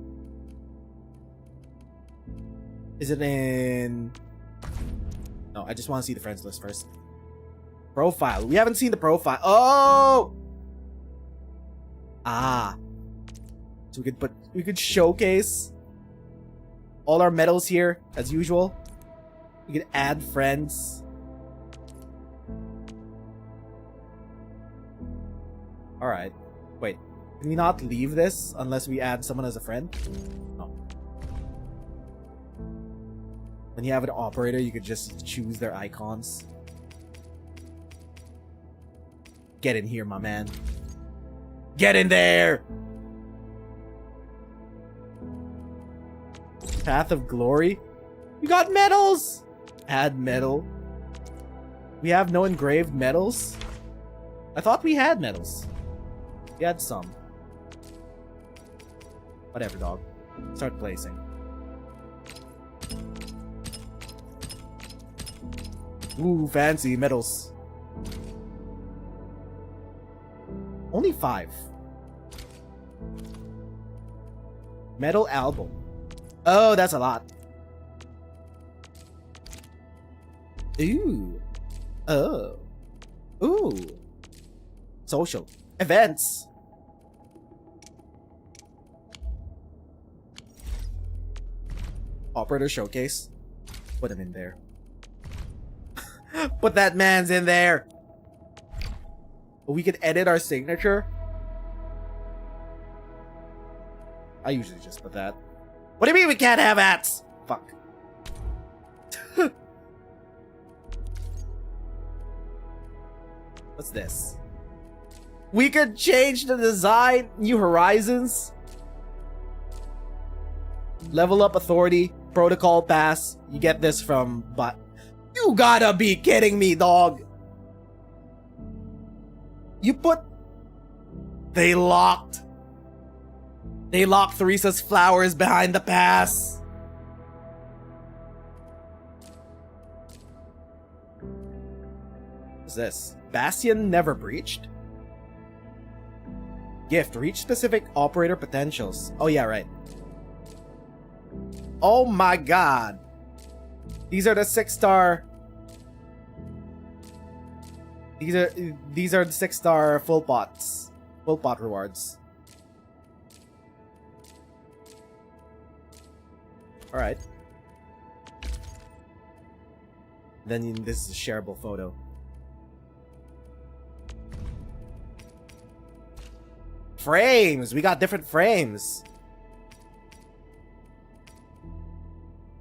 Is it in... No, I just want to see the friends list first. Profile. We haven't seen the profile. Oh! Ah. So we could showcase all our medals here as usual. We could add friends. Alright. Wait. Can we not leave this unless we add someone as a friend? No. When you have an operator, you could just choose their icons. Get in here, my man. Get in there! Path of Glory. We got medals! Add medal. We have no engraved medals? I thought we had medals. We had some. Whatever, dog. Start placing. Ooh, fancy medals. Only 5. Medal album. Oh, that's a lot. Ooh. Oh. Ooh. Social. Events. Operator showcase. Put him in there. Put that man's in there. We could edit our signature. I usually just put that. What do you mean we can't have hats? Fuck. What's this? We could change the design. New Horizons. Level up authority. Protocol pass. You get this from... But you gotta be kidding me, dog. You put... They locked Theresa's flowers behind the pass. What's this? Bastion never breached? Gift. Reach specific operator potentials. Oh yeah, right. Oh my god. These are the 6-star... These are the 6-star full pots. Full pot rewards. Alright. Then this is a shareable photo. Frames! We got different frames!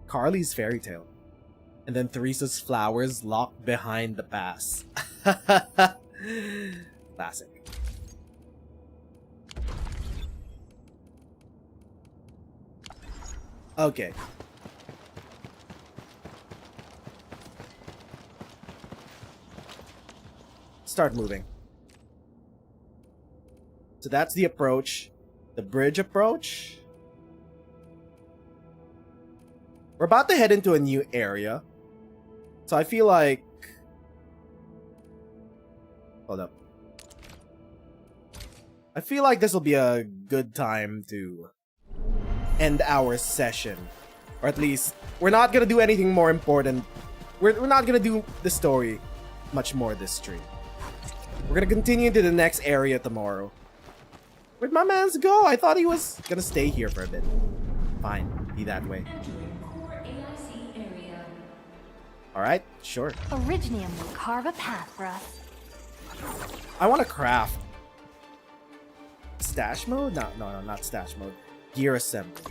Carly's Fairy Tale. And then Theresa's flowers locked behind the pass. Classic. Okay. Start moving. So that's the approach. The bridge approach. We're about to head into a new area. So I feel like... Hold up. I feel like this will be a good time to end our session. Or at least, we're not gonna do anything more important. We're not gonna do the story much more this stream. We're gonna continue to the next area tomorrow. Where'd my mans go? I thought he was gonna stay here for a bit. Fine, be that way. Alright, sure. Originium will carve a path for us. I want to craft. Stash mode? No, not stash mode. Gear assembly.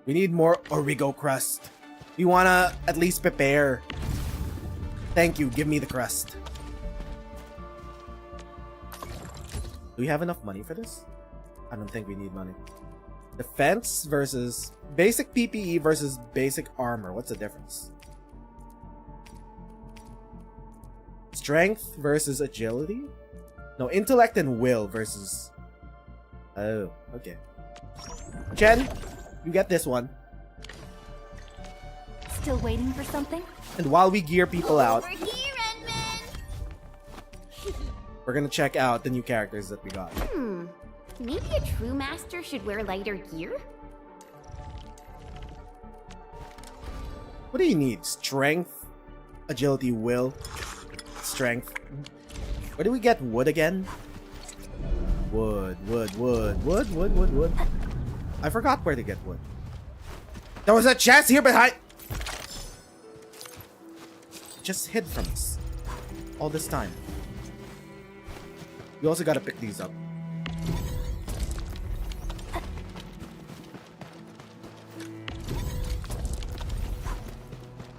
We need more Origo crust. We want to at least prepare. Thank you, give me the crust. Do we have enough money for this? I don't think we need money. Defense versus... Basic PPE versus basic armor. What's the difference? Strength versus agility? No, intellect and will versus... Oh, okay. Jen, you get this one. Still waiting for something? And while we gear people out, we're gonna check out the new characters that we got. Maybe a true master should wear lighter gear? What do you need? Strength, agility, will, strength. Where do we get wood again? Wood. I forgot where to get wood. There was a chest here behind. It just hid from us all this time. We also gotta pick these up.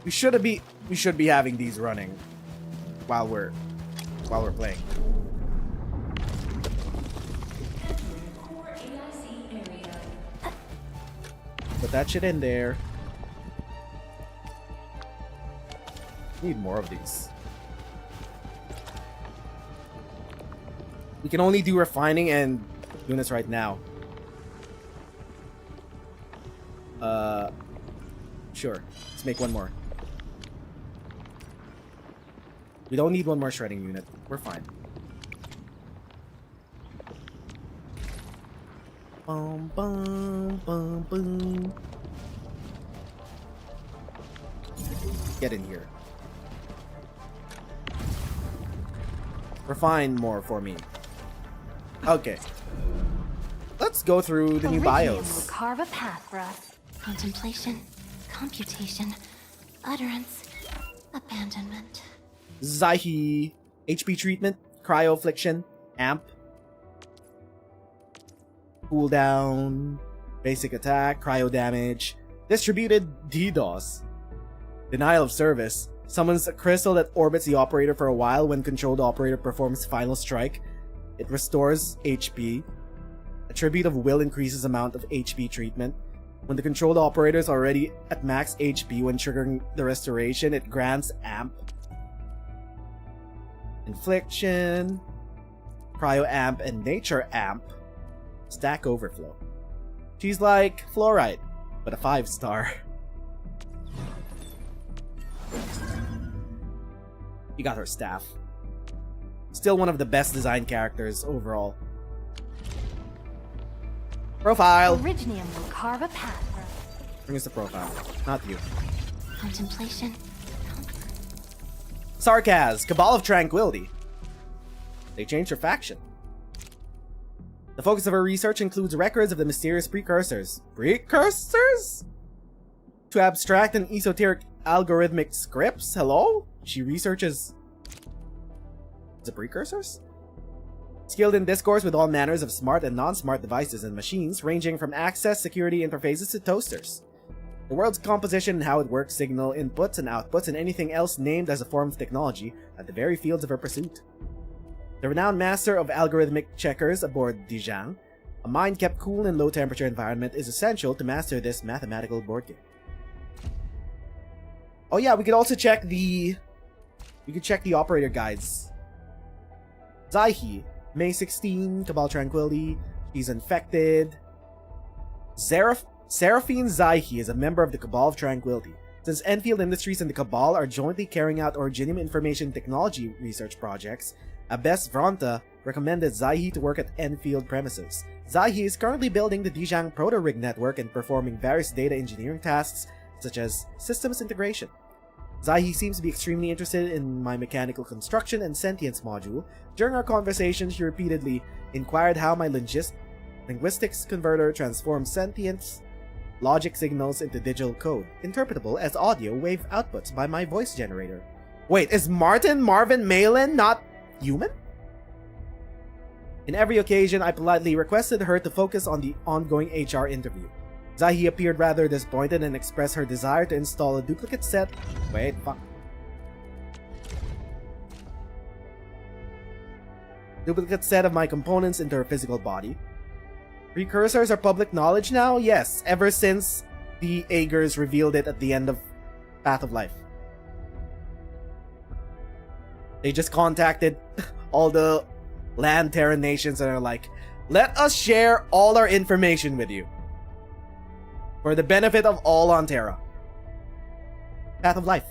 We should be having these running while we're playing. Put that shit in there. Need more of these. We can only do refining and units right now. Sure. Let's make one more. We don't need one more shredding unit. We're fine. Boom, boom, boom, boom. Get in here. Refine more for me. Okay. Let's go through the new bios. Will carve a path for us. Contemplation, computation, utterance, abandonment. Zaihi, HP treatment, cryo affliction, amp, cooldown, basic attack, cryo damage, distributed DDoS, denial of service, summons a crystal that orbits the operator for a while. When controlled operator performs final strike, it restores HP. Attribute of will increases amount of HP treatment. When the controlled operator is already at max HP when triggering the restoration, it grants amp. Infliction, cryo amp, and nature amp. Stack overflow. She's like fluorite, but a 5-star. You got her staff. Still one of the best designed characters overall. Profile. Originium will carve a path for us. Bring us the profile, not you. Contemplation. Sarkaz, Cabal of Tranquility. They changed her faction. The focus of her research includes records of the mysterious precursors. Precursors? To abstract and esoteric algorithmic scripts? Hello? She researches the precursors? Skilled in discourse with all manners of smart and non-smart devices and machines, ranging from access security interfaces to toasters. The world's composition and how it works signal inputs and outputs and anything else named as a form of technology at the very fields of her pursuit. The renowned master of algorithmic checkers aboard Dijang, a mind kept cool in low temperature environment is essential to master this mathematical board game. Oh yeah, we could also check the operator guides. Zaihi, May 16, Cabal Tranquility, she's infected. Seraphine Zaihi is a member of the Cabal of Tranquility. Since Endfield Industries and the Cabal are jointly carrying out Originium Information Technology research projects, Abbess Vronta recommended Zaihi to work at Endfield premises. Zaihi is currently building the Dijang Proto-Rig network and performing various data engineering tasks, such as systems integration. Zaihi seems to be extremely interested in my mechanical construction and sentience module. During our conversation, she repeatedly inquired how my linguistics converter transforms sentience logic signals into digital code, interpretable as audio wave outputs by my voice generator. Wait, is Marvin Malin not human? In every occasion, I politely requested her to focus on the ongoing HR interview. Zaihi appeared rather disappointed and expressed her desire to install a duplicate set. Wait, fuck. Duplicate set of my components into her physical body. Precursors are public knowledge now? Yes, ever since the Aegers revealed it at the end of Path of Life. They just contacted all the land Terran nations and are like, let us share all our information with you. For the benefit of all on Terra. Path of Life.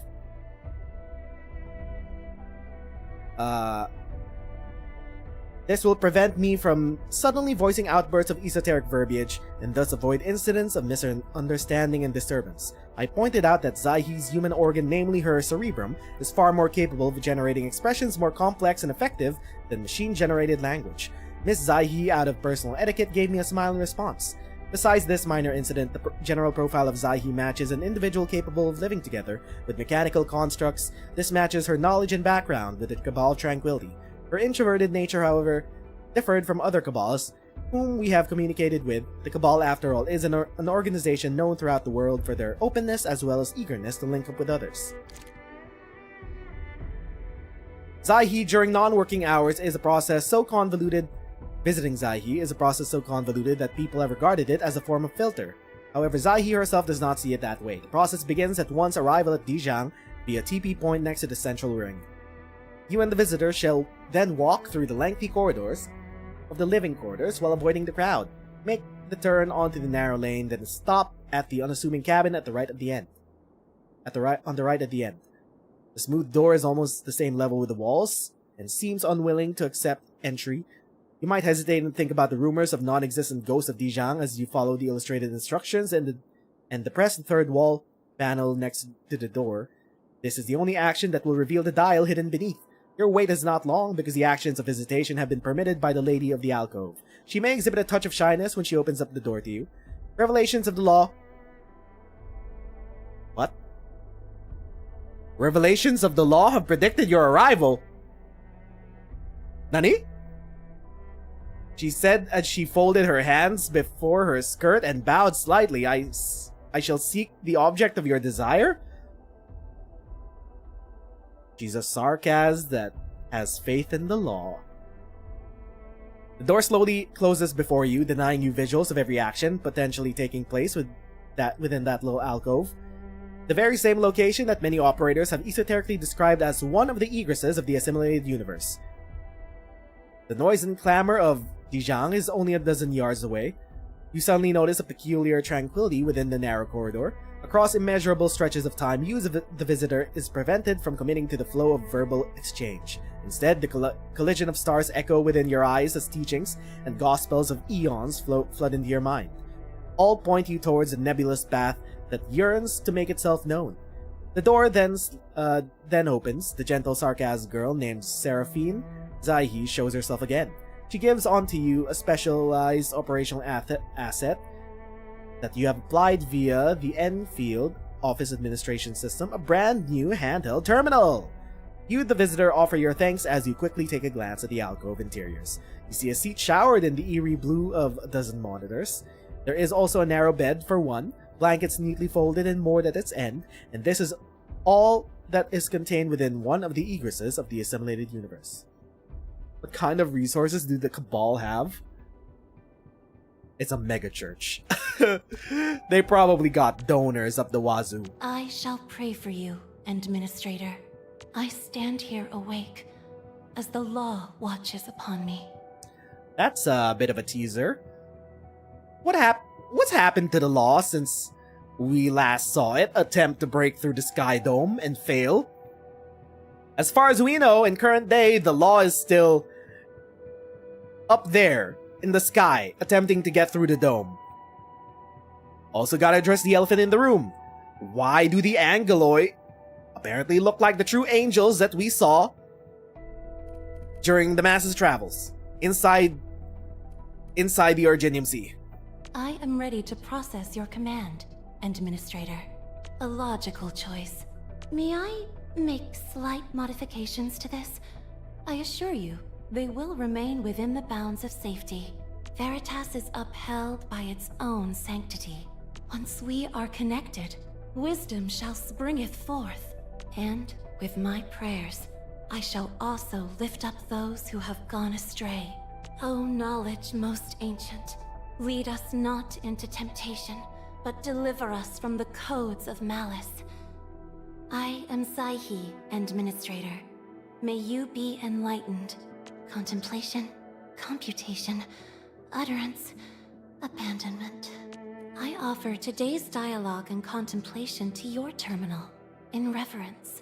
This will prevent me from suddenly voicing outbursts of esoteric verbiage and thus avoid incidents of misunderstanding and disturbance. I pointed out that Zaihi's human organ, namely her cerebrum, is far more capable of generating expressions more complex and effective than machine-generated language. Miss Zaihi, out of personal etiquette, gave me a smile in response. Besides this minor incident, the general profile of Zaihi matches an individual capable of living together with mechanical constructs. This matches her knowledge and background with the Cabal Tranquility. Her introverted nature, however, differed from other Cabals whom we have communicated with. The Cabal, after all, is an organization known throughout the world for their openness as well as eagerness to link up with others. Zaihi during non-working hours is a process so convoluted. Visiting Zaihi is a process so convoluted that people have regarded it as a form of filter. However, Zaihi herself does not see it that way. The process begins at one's arrival at Dijang via TP point next to the central ring. You and the visitor shall then walk through the lengthy corridors of the living quarters while avoiding the crowd. Make the turn onto the narrow lane, then stop at the unassuming cabin at the right at the end. On the right at the end. The smooth door is almost the same level with the walls and seems unwilling to accept entry. You might hesitate and think about the rumors of non-existent ghosts of Dijang as you follow the illustrated instructions and depress the third wall panel next to the door. This is the only action that will reveal the dial hidden beneath. Your wait is not long because the actions of visitation have been permitted by the Lady of the Alcove. She may exhibit a touch of shyness when she opens up the door to you. Revelations of the law... What? Revelations of the law have predicted your arrival. Nani? She said as she folded her hands before her skirt and bowed slightly. I shall seek the object of your desire? She's a sarcasm that has faith in the law. The door slowly closes before you, denying you visuals of every action potentially taking place within that little alcove. The very same location that many operators have esoterically described as one of the egresses of the assimilated universe. The noise and clamor of Dijang is only a dozen yards away. You suddenly notice a peculiar tranquility within the narrow corridor. Across immeasurable stretches of time, use of the visitor is prevented from committing to the flow of verbal exchange. Instead, the collision of stars echo within your eyes as teachings and gospels of eons flood into your mind. All point you towards a nebulous path that yearns to make itself known. The door then opens. The gentle sarcasm girl named Seraphine Zaihi shows herself again. She gives onto you a specialized operational asset that you have applied via the Endfield Office Administration System, a brand new handheld terminal. You, the visitor, offer your thanks as you quickly take a glance at the alcove interiors. You see a seat showered in the eerie blue of a dozen monitors. There is also a narrow bed for one, blankets neatly folded and moored at its end, and this is all that is contained within one of the egresses of the assimilated universe. What kind of resources do the Cabal have? It's a mega church. They probably got donors up the wazoo. I shall pray for you, Administrator. I stand here awake as the law watches upon me. That's a bit of a teaser. What's happened to the law since we last saw it attempt to break through the Sky Dome and fail? As far as we know, in current day, the law is still up there in the sky, attempting to get through the dome. Also gotta address the elephant in the room. Why do the aggeloi apparently look like the true angels that we saw during the Mass's travels inside the Urgenium Sea? I am ready to process your command, Administrator. A logical choice. May I make slight modifications to this? I assure you, they will remain within the bounds of safety. Veritas is upheld by its own sanctity. Once we are connected, wisdom shall springeth forth. And with my prayers, I shall also lift up those who have gone astray. O knowledge most ancient, lead us not into temptation, but deliver us from the codes of malice. I am Saihi, Administrator. May you be enlightened. Contemplation, computation, utterance, abandonment. I offer today's dialogue and contemplation to your terminal, in reverence.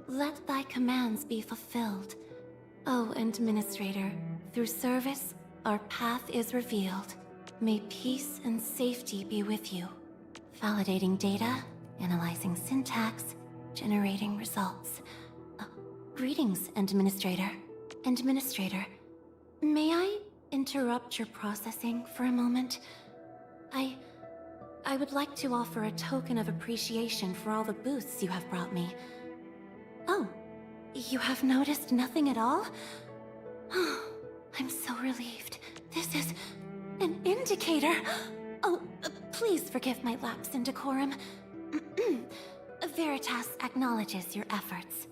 Let thy commands be fulfilled. O Administrator, through service, our path is revealed. May peace and safety be with you. Validating data, analyzing syntax, generating results. Greetings, Administrator. Administrator, may I interrupt your processing for a moment? I would like to offer a token of appreciation for all the boosts you have brought me. Oh, you have noticed nothing at all? Oh, I'm so relieved. This is an indicator. Oh, please forgive my lapse in decorum. Veritas acknowledges your efforts.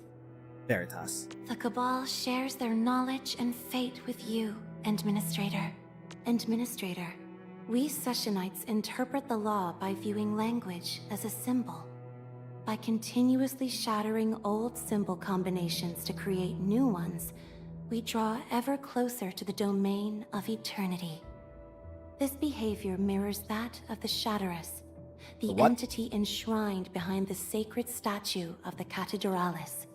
Veritas. The Cabal shares their knowledge and fate with you, Administrator. Administrator, we Sessionites interpret the law by viewing language as a symbol. By continuously shattering old symbol combinations to create new ones, we draw ever closer to the domain of eternity. This behavior mirrors that of the Shatterus, the entity enshrined behind the sacred statue of the Cathedralis.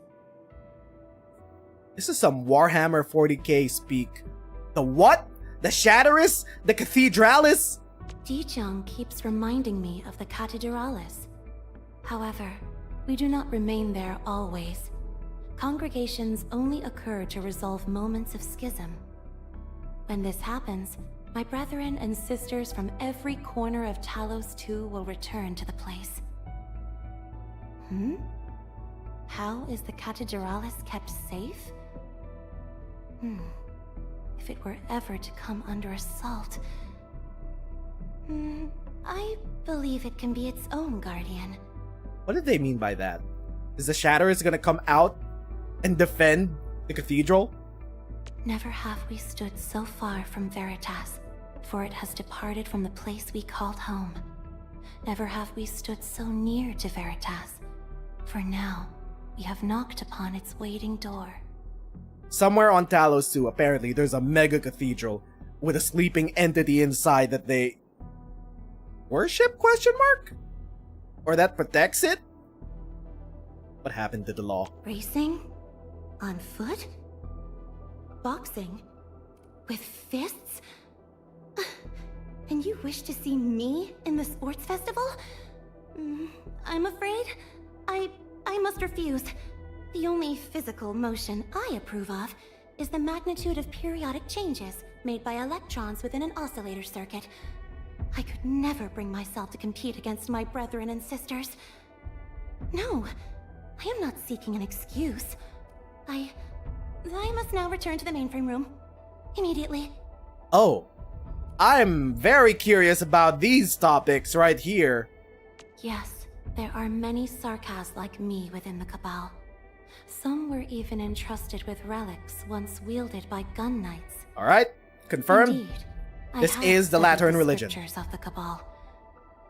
This is some Warhammer 40k speak. The what? The Shatterus? The Cathedralis? Dijong keeps reminding me of the Cathedralis. However, we do not remain there always. Congregations only occur to resolve moments of schism. When this happens, my brethren and sisters from every corner of Talos II will return to the place. How is the Cathedralis kept safe? If it were ever to come under assault... I believe it can be its own guardian. What did they mean by that? Is the Shatterus gonna come out and defend the cathedral? Never have we stood so far from Veritas, for it has departed from the place we called home. Never have we stood so near to Veritas, for now we have knocked upon its waiting door. Somewhere on Talos 2, apparently, there's a mega cathedral with a sleeping entity inside that they worship? ? Or that protects it? What happened to the law? Racing? On foot? Boxing? With fists? And you wish to see me in the sports festival? I'm afraid I must refuse. The only physical motion I approve of is the magnitude of periodic changes made by electrons within an oscillator circuit. I could never bring myself to compete against my brethren and sisters. No, I am not seeking an excuse. I must now return to the mainframe room. Immediately. Oh, I'm very curious about these topics right here. Yes, there are many Sarkas like me within the Cabal. Some were even entrusted with relics once wielded by gun knights. Alright, confirmed. Indeed, This I is the have studied Lateran religion. Scriptures of the Cabal.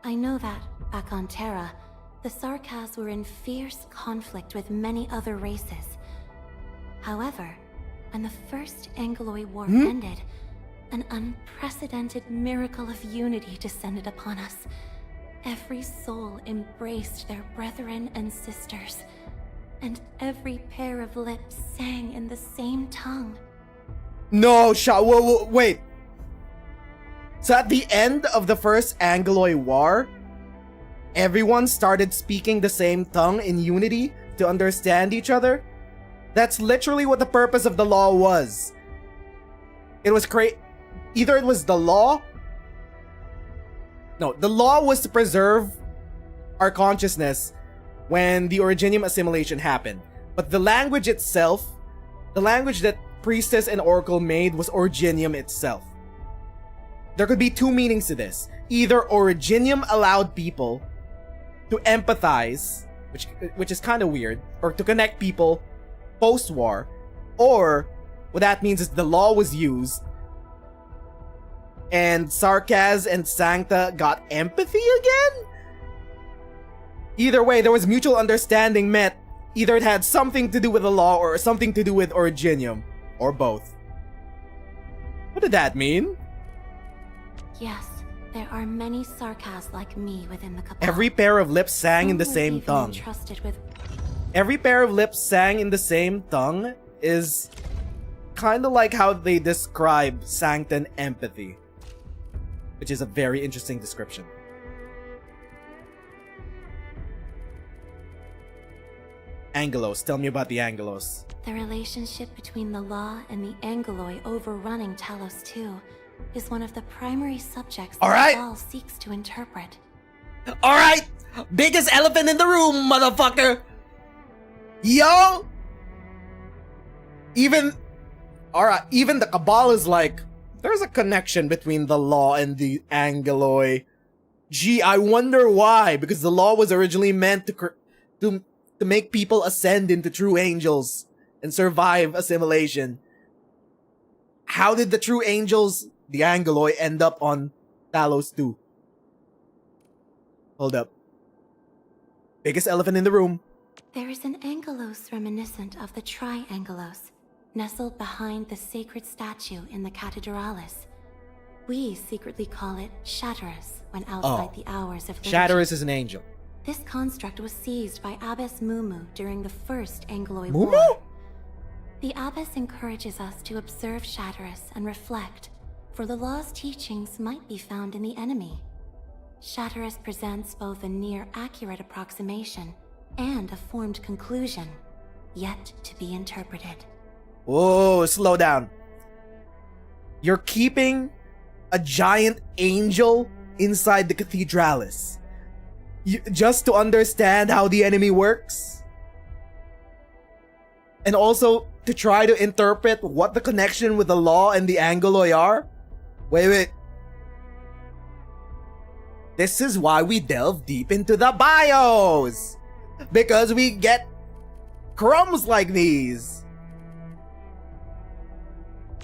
I know that, back on Terra, the Sarkas were in fierce conflict with many other races. However, when the First Aggeloi War ended, an unprecedented miracle of unity descended upon us. Every soul embraced their brethren and sisters, and every pair of lips sang in the same tongue. No, wait. So at the end of the First Aggeloi War, everyone started speaking the same tongue in unity to understand each other? That's literally what the purpose of the law was. It was either it was the law. No, the law was to preserve our consciousness when the Originium assimilation happened. But the language itself, the language that Priestess and Oracle made was Originium itself. There could be two meanings to this. Either Originium allowed people to empathize, which is kind of weird, or to connect people post-war, or what that means is the law was used and Sarkaz and Sancta got empathy again? Either way, there was mutual understanding met. Either it had something to do with the law or something to do with Originium, or both. What did that mean? Yes, there are many Sarkas like me within the Cabal. Every pair of lips sang in the same tongue. Every pair of lips sang in the same tongue is kind of like how they describe Sancta and empathy, which is a very interesting description. Angelos, tell me about the Angelos. The relationship between the law and the Aggeloi overrunning Talos II is one of the primary subjects that the Cabal seeks to interpret. Alright! Biggest elephant in the room, motherfucker! Yo! Even the Cabal is like, there's a connection between the law and the Angeloi. Gee, I wonder why. Because the law was originally meant to make people ascend into true angels and survive assimilation. How did the true angels, the Angeloi, end up on Talos 2? Hold up. Biggest elephant in the room. There is an Angelos reminiscent of the Triangelos, nestled behind the sacred statue in the Cathedralis. We secretly call it Shatterus when outside the hours of liturgy. Shatterus is an angel. This construct was seized by Abbess Mumu during the First Aggeloi Mumu? War. The Abbess encourages us to observe Shatterus and reflect, for the law's teachings might be found in the enemy. Shatterus presents both a near-accurate approximation and a formed conclusion, yet to be interpreted. Whoa, slow down. You're keeping a giant angel inside the Cathedralis just to understand how the enemy works? And also to try to interpret what the connection with the law and the Angeloi are? Wait. This is why we delve deep into the bios! Because we get crumbs like these!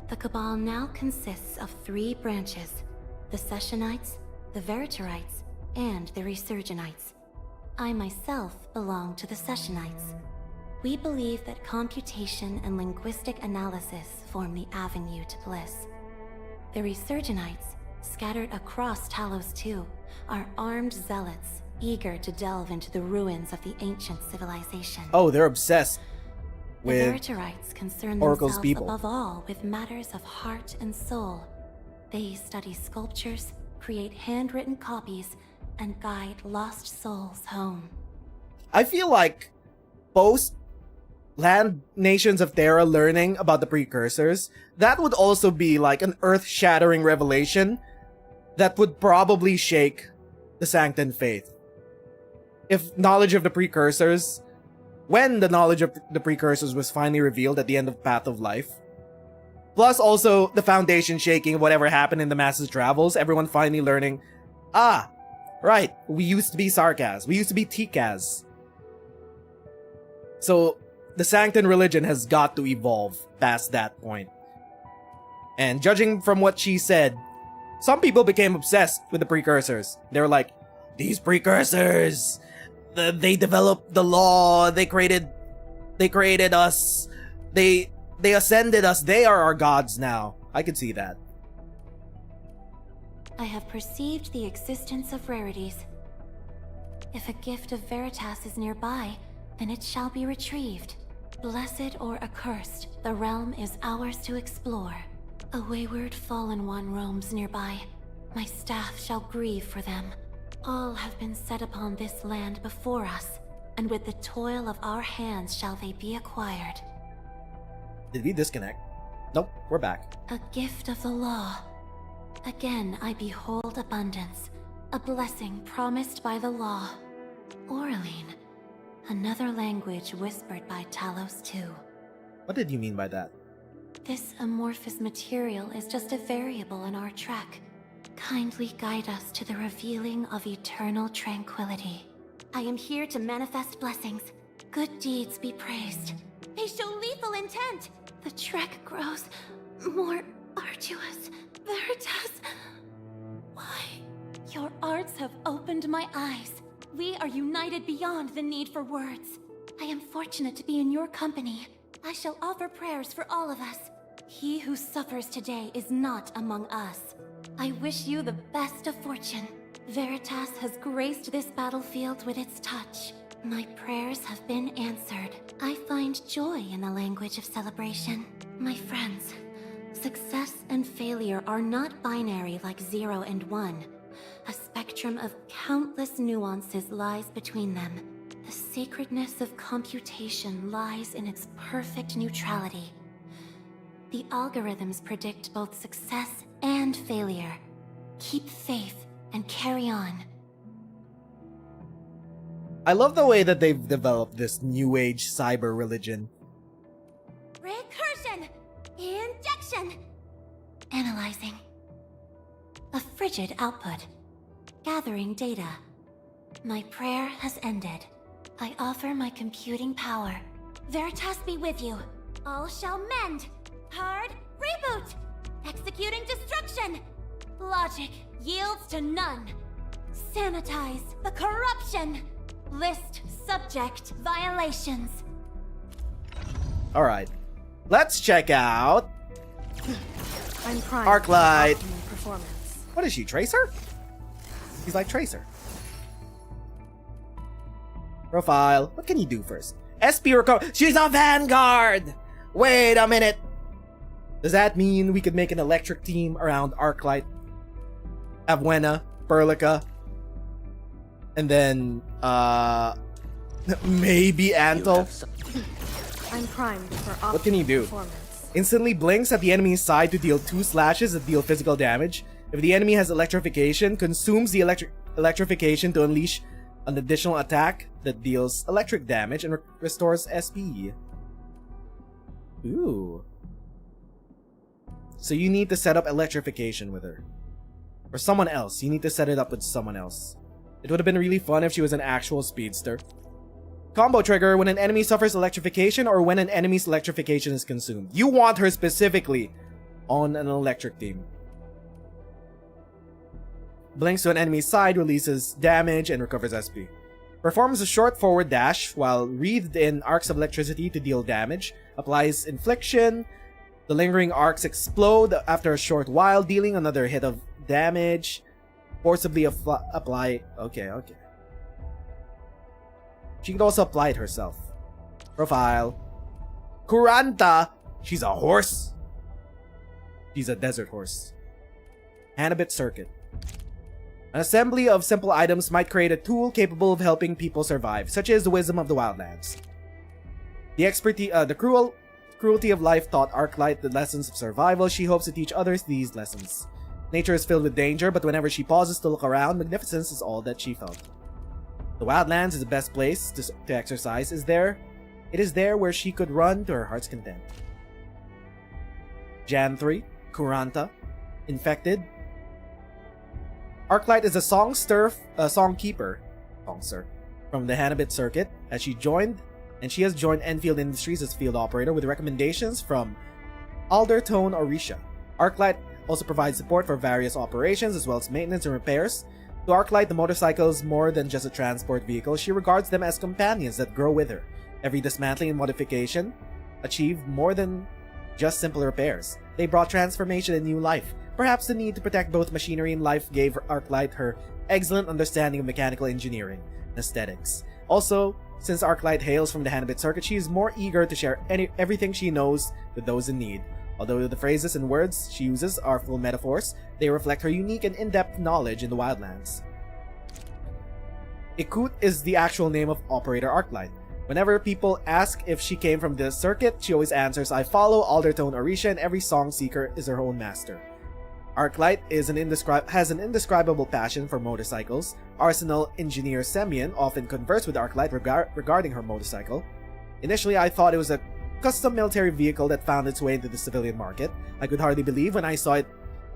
The Cabal now consists of 3 branches: the Sessionites, the Veritorites, and the Resurgenites. I myself belong to the Sessionites. We believe that computation and linguistic analysis form the avenue to bliss. The Resurgenites, scattered across Talos II, are armed zealots eager to delve into the ruins of the ancient civilization. Oh, they're obsessed with the Veritorites concern Oracle's themselves people. above all with matters of heart and soul. They study sculptures, create handwritten copies, and guide lost souls home. I feel like post Land Nations of Terra learning about the precursors, that would also be like an earth-shattering revelation that would probably shake the Sanctan faith. If knowledge of the precursors, when the knowledge of the precursors was finally revealed at the end of Path of Life, plus also the Foundation shaking whatever happened in the Masses Travels, everyone finally learning, Right, we used to be Sarkaz. We used to be Tikaz. So, the Sancton religion has got to evolve past that point. And judging from what she said, some people became obsessed with the precursors. They were like, these precursors, they developed the law, they created us, they ascended us, they are our gods now. I could see that. I have perceived the existence of rarities. If a gift of Veritas is nearby, then it shall be retrieved. Blessed or accursed, the realm is ours to explore. A wayward fallen one roams nearby. My staff shall grieve for them. All have been set upon this land before us, and with the toil of our hands shall they be acquired. Did we disconnect? Nope, we're back. A gift of the law. Again I behold abundance, a blessing promised by the law. Oraline, another language whispered by Talos II. What did you mean by that? This amorphous material is just a variable in our trek. Kindly guide us to the revealing of eternal tranquility. I am here to manifest blessings. Good deeds be praised. They show lethal intent. The trek grows more arduous. Veritas, why? Your arts have opened my eyes. We are united beyond the need for words. I am fortunate to be in your company. I shall offer prayers for all of us. He who suffers today is not among us. I wish you the best of fortune. Veritas has graced this battlefield with its touch. My prayers have been answered. I find joy in the language of celebration. My friends, success and failure are not binary like 0 and 1. A spectrum of countless nuances lies between them. The sacredness of computation lies in its perfect neutrality. The algorithms predict both success and failure. Keep faith and carry on. I love the way that they've developed this new age cyber religion. Recursion! Injection! Analyzing. A frigid output. Gathering data. My prayer has ended. I offer my computing power. Veritas be with you. All shall mend. Hard reboot! Executing destruction! Logic yields to none. Sanitize the corruption! List subject violations. Alright. Let's check out I'm primed Arknight. for optimal performance. What is she, Tracer? He's like Tracer. Profile. What can you do first? SP recover. She's a Vanguard! Wait a minute. Does that mean we could make an electric team around Arklight, Abuena, Perlica, and then, maybe Antle? I'm primed for optimal What can you do? performance. Instantly blinks at the enemy's side to deal 2 slashes that deal physical damage. If the enemy has electrification, consumes the electrification to unleash an additional attack that deals electric damage and restores SP. Ooh. So you need to set up electrification with her. Or someone else. You need to set it up with someone else. It would have been really fun if she was an actual speedster. Combo trigger when an enemy suffers electrification or when an enemy's electrification is consumed. You want her specifically on an electric team. Blinks to an enemy's side, releases damage, and recovers SP. Performs a short forward dash while wreathed in arcs of electricity to deal damage. Applies infliction. The lingering arcs explode after a short while, dealing another hit of damage. Forcibly apply. Okay. She could also apply it herself. Profile. Kuranta. She's a horse. She's a desert horse. Hanabit circuit. An assembly of simple items might create a tool capable of helping people survive, such as the wisdom of the wildlands. The cruelty of life taught Arklight the lessons of survival. She hopes to teach others these lessons. Nature is filled with danger, but whenever she pauses to look around, magnificence is all that she felt. The wildlands is the best place to exercise. It is there where she could run to her heart's content. Jan 3, Kuranta, Infected. Arklight is a songster from the Hanabit circuit, as she has joined Endfield Industries as field operator with recommendations from Aldertone Orisha. Arklight also provides support for various operations as well as maintenance and repairs. To Arklight, the motorcycle is more than just a transport vehicle. She regards them as companions that grow with her. Every dismantling and modification achieved more than just simple repairs. They brought transformation and new life. Perhaps the need to protect both machinery and life gave Arklight her excellent understanding of mechanical engineering and aesthetics. Also, since Arklight hails from the Hanabit circuit, she is more eager to share everything she knows with those in need. Although the phrases and words she uses are full metaphors, they reflect her unique and in-depth knowledge in the wildlands. Ikut is the actual name of Operator Arklight. Whenever people ask if she came from this circuit, she always answers, "I follow Aldertone Orisha, and every song seeker is her own master." Arklight has an indescribable passion for motorcycles. Arsenal engineer Semyon often converse with Arklight regarding her motorcycle. Initially, I thought it was a custom military vehicle that found its way into the civilian market. I could hardly believe when I saw it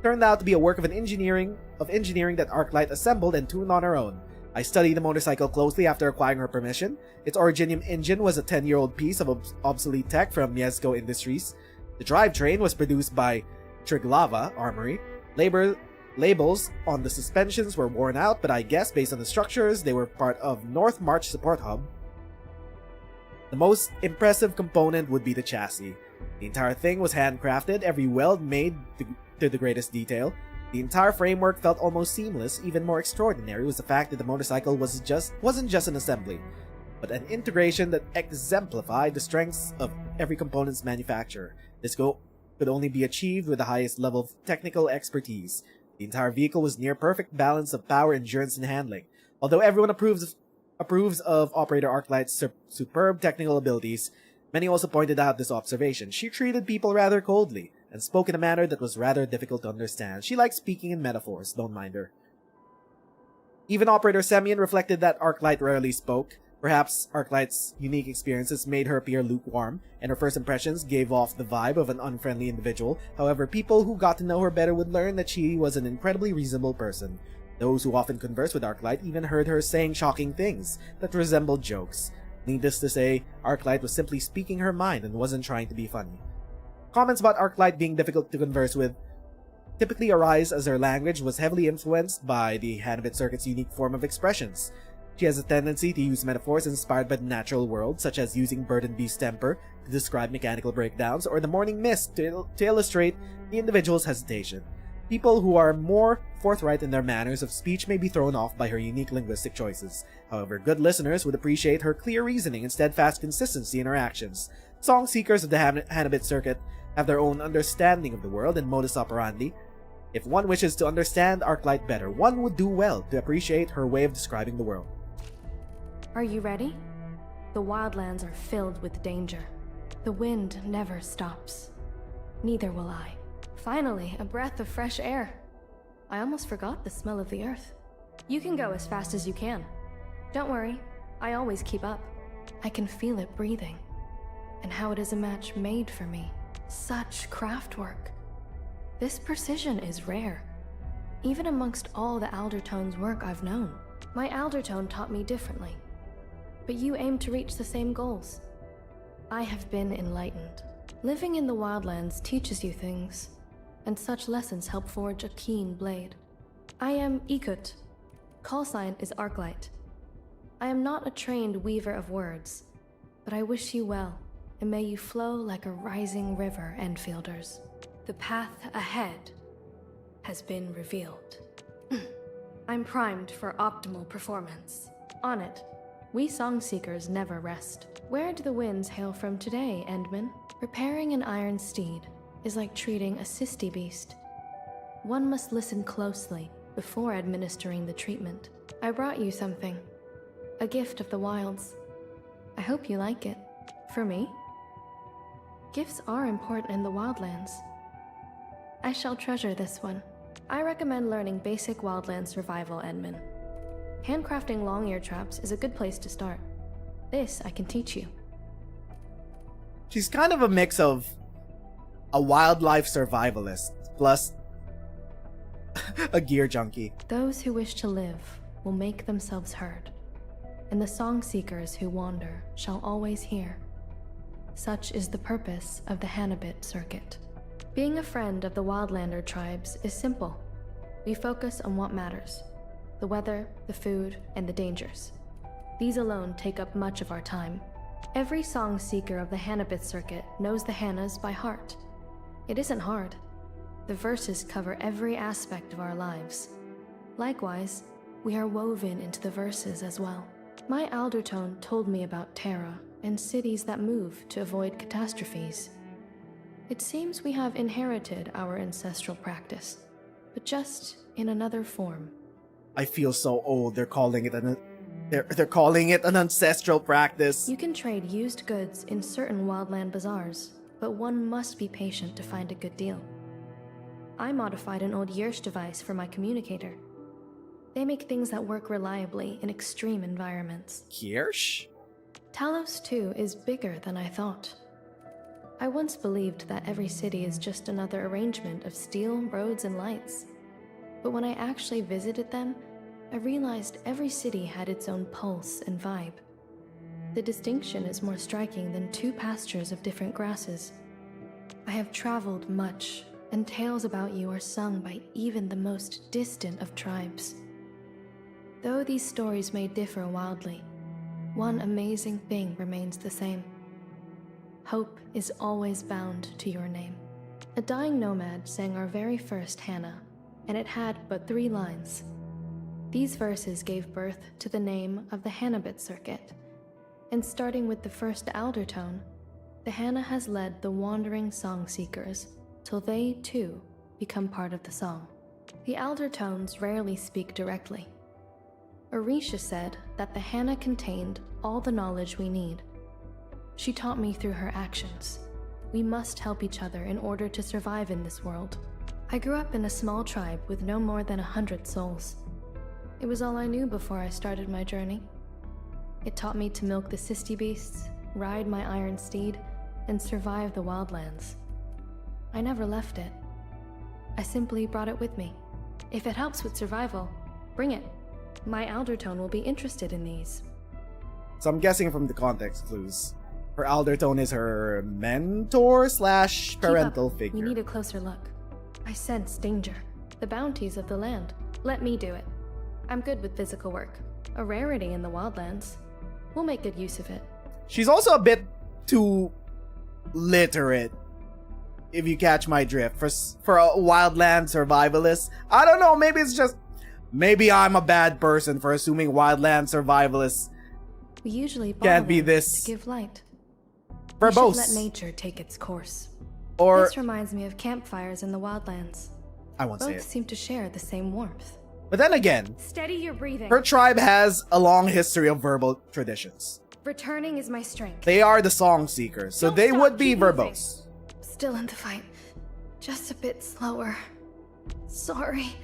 turned out to be a work of engineering that Arklight assembled and tuned on her own. I studied the motorcycle closely after acquiring her permission. Its Originium engine was a 10-year-old piece of obsolete tech from Nezeru Industries. The drivetrain was produced by Triglava Armory. Labels on the suspensions were worn out, but I guess based on the structures, they were part of North March Support Hub. The most impressive component would be the chassis. The entire thing was handcrafted, every weld made to the greatest detail. The entire framework felt almost seamless. Even more extraordinary was the fact that the motorcycle wasn't just an assembly, but an integration that exemplified the strengths of every component's manufacturer. This could only be achieved with the highest level of technical expertise. The entire vehicle was near perfect balance of power, endurance, and handling. Although everyone approves of Operator Arklight's superb technical abilities, many also pointed out this observation. She treated people rather coldly, and spoke in a manner that was rather difficult to understand. She liked speaking in metaphors, don't mind her. Even Operator Semyon reflected that Arklight rarely spoke. Perhaps Arklight's unique experiences made her appear lukewarm, and her first impressions gave off the vibe of an unfriendly individual. However, people who got to know her better would learn that she was an incredibly reasonable person. Those who often conversed with Arklight even heard her saying shocking things that resembled jokes. Needless to say, Arklight was simply speaking her mind and wasn't trying to be funny. Comments about Arklight being difficult to converse with typically arise as her language was heavily influenced by the Hanabit circuit's unique form of expressions. She has a tendency to use metaphors inspired by the natural world, such as using bird and beast temper to describe mechanical breakdowns, or the morning mist to illustrate the individual's hesitation. People who are more forthright in their manners of speech may be thrown off by her unique linguistic choices. However, good listeners would appreciate her clear reasoning and steadfast consistency in her actions. Song seekers of the Hanabit circuit have their own understanding of the world and modus operandi. If one wishes to understand Arklight better, one would do well to appreciate her way of describing the world. Are you ready? The wildlands are filled with danger. The wind never stops. Neither will I. Finally, a breath of fresh air. I almost forgot the smell of the earth. You can go as fast as you can. Don't worry, I always keep up. I can feel it breathing. And how it is a match made for me. Such craftwork. This precision is rare. Even amongst all the Aldertone's work I've known. My Aldertone taught me differently. But you aim to reach the same goals. I have been enlightened. Living in the wildlands teaches you things, and such lessons help forge a keen blade. I am Ikut. Call sign is Arklight. I am not a trained weaver of words, but I wish you well, and may you flow like a rising river, Enfielders. The path ahead has been revealed. I'm primed for optimal performance. On it, we song seekers never rest. Where do the winds hail from today, Endman? Repairing an iron steed is like treating a cysty beast. One must listen closely before administering the treatment. I brought you something. A gift of the wilds. I hope you like it. For me? Gifts are important in the wildlands. I shall treasure this one. I recommend learning basic wildland survival, Endman. Handcrafting long ear traps is a good place to start. This I can teach you. She's kind of a mix of a wildlife survivalist plus a gear junkie. Those who wish to live will make themselves heard, and the song seekers who wander shall always hear. Such is the purpose of the Hannabit Circuit. Being a friend of the Wildlander tribes is simple. We focus on what matters: the weather, the food, and the dangers. These alone take up much of our time. Every song seeker of the Hannabit Circuit knows the Hannas by heart. It isn't hard. The verses cover every aspect of our lives. Likewise, we are woven into the verses as well. My Aldertone told me about Terra and cities that move to avoid catastrophes. It seems we have inherited our ancestral practice, but just in another form. I feel so old. They're calling it an ancestral practice. You can trade used goods in certain wildland bazaars, but one must be patient to find a good deal. I modified an old Yersh device for my communicator. They make things that work reliably in extreme environments. Yersh? Talos, too, is bigger than I thought. I once believed that every city is just another arrangement of steel, roads, and lights. But when I actually visited them, I realized every city had its own pulse and vibe. The distinction is more striking than two pastures of different grasses. I have traveled much, and tales about you are sung by even the most distant of tribes. Though these stories may differ wildly, one amazing thing remains the same. Hope is always bound to your name. A dying nomad sang our very first Hannah, and it had but 3 lines. These verses gave birth to the name of the Hannabit Circuit, and starting with the first Aldertone, the Hannah has led the wandering song seekers till they, too, become part of the song. The Aldertones rarely speak directly. Orisha said that the Hannah contained all the knowledge we need. She taught me through her actions. We must help each other in order to survive in this world. I grew up in a small tribe with no more than 100 souls. It was all I knew before I started my journey. It taught me to milk the Sisti beasts, ride my iron steed, and survive the wildlands. I never left it. I simply brought it with me. If it helps with survival, bring it. My Aldertone will be interested in these. So I'm guessing from the context clues, her Aldertone is her mentor / parental figure. We need a closer look. I sense danger. The bounties of the land. Let me do it. I'm good with physical work. A rarity in the wildlands. We'll make good use of it. She's also a bit too literate, if you catch my drift, for a wildland survivalist. I don't know, maybe I'm a bad person for assuming wildland survivalists We usually can't be them this to give light. verbose. We should let nature take its course. Or This reminds me of campfires in the wildlands. I won't say Both it. seem to share the same warmth. But then again, Steady your breathing. her tribe has a long history of verbal traditions. Returning is my strength. They are the song seekers, so they would be verbose. Still in the fight. Just a bit slower. Sorry.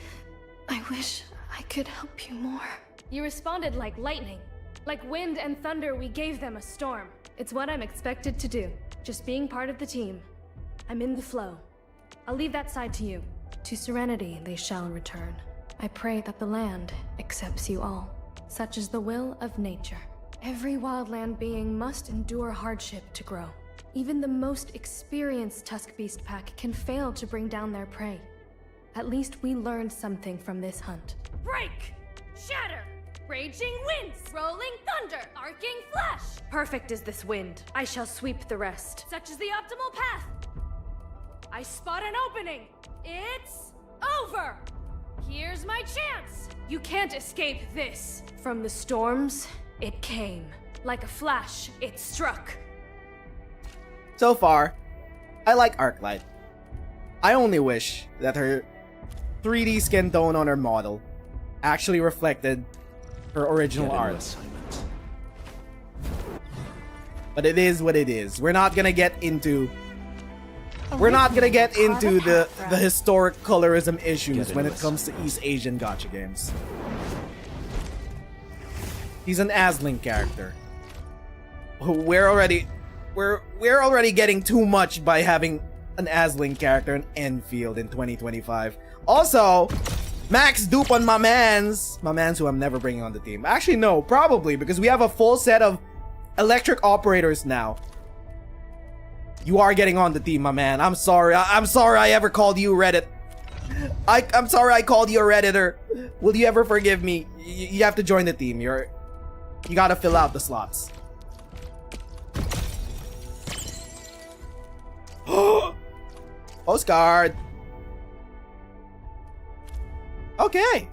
I wish I could help you more. You responded like lightning. Like wind and thunder, we gave them a storm. It's what I'm expected to do. Just being part of the team. I'm in the flow. I'll leave that side to you. To serenity they shall return. I pray that the land accepts you all. Such is the will of nature. Every wildland being must endure hardship to grow. Even the most experienced Tusk Beast pack can fail to bring down their prey. At least we learned something from this hunt. Break! Shatter! Raging winds! Rolling thunder! Arcing flash! Perfect is this wind. I shall sweep the rest. Such is the optimal path! I spot an opening! It's over! Here's my chance! You can't escape this. From the storms, it came. Like a flash, it struck. So far, I like Arknight. I only wish that her 3D skin tone on her model actually reflected her original art. But it is what it is. We're not gonna get into the historic colorism issues when it comes to East Asian gacha games. He's an Asling character. We're already getting too much by having an Asling character in Endfield in 2025. Also, Max dupe on my mans. My mans who I'm never bringing on the team. Actually, no, probably, because we have a full set of electric operators now. You are getting on the team, my man. I'm sorry. I'm sorry I ever called you Reddit. I'm sorry I called you a Redditor. Will you ever forgive me? You have to join the team. You gotta fill out the slots. Postcard. Okay.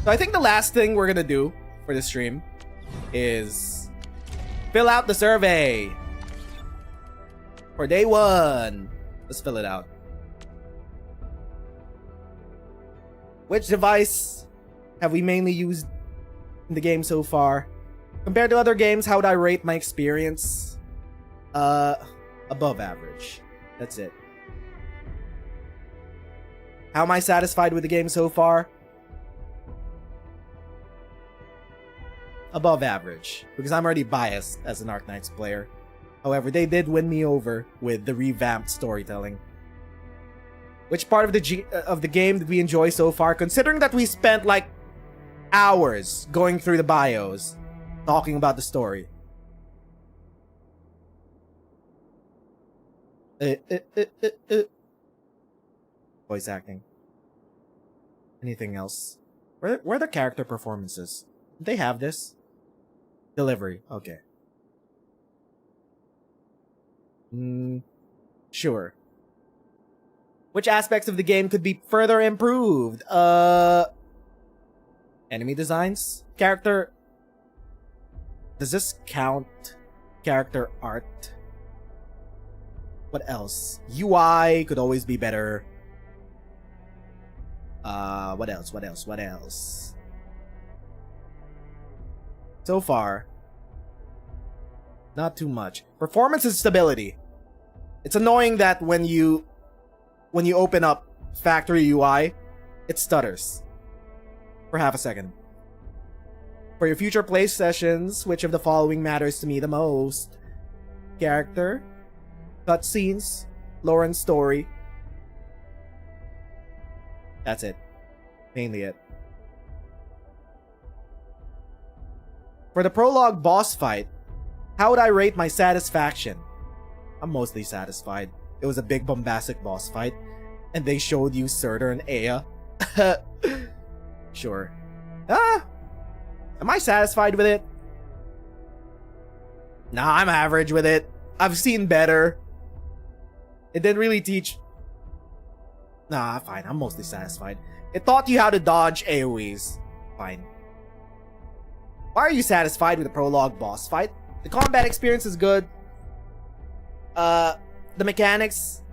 So I think the last thing we're gonna do for the stream is fill out the survey for day 1. Let's fill it out. Which device have we mainly used in the game so far? Compared to other games, how would I rate my experience? Above average. That's it. How am I satisfied with the game so far? Above average. Because I'm already biased as an Arknights player. However, they did win me over with the revamped storytelling. Which part of the game did we enjoy so far? Considering that we spent like hours going through the bios, talking about the story. Voice acting. Anything else? Where are the character performances? Did they have this? Delivery. Okay. Sure. Which aspects of the game could be further improved? Enemy designs? Character... Does this count? Character art? What else? UI could always be better. What else? So far, not too much. Performance and stability. It's annoying that when you open up factory UI, it stutters for half a second. For your future play sessions, which of the following matters to me the most? Character, cutscenes, lore and story. That's it. Mainly it. For the prologue boss fight, how would I rate my satisfaction? I'm mostly satisfied. It was a big bombastic boss fight, and they showed you Surtur and Aya. Sure. Am I satisfied with it? Nah, I'm average with it. I've seen better. It didn't really teach... Nah, fine. I'm mostly satisfied. It taught you how to dodge AoEs. Fine. Why are you satisfied with the prologue boss fight? The combat experience is good. The mechanics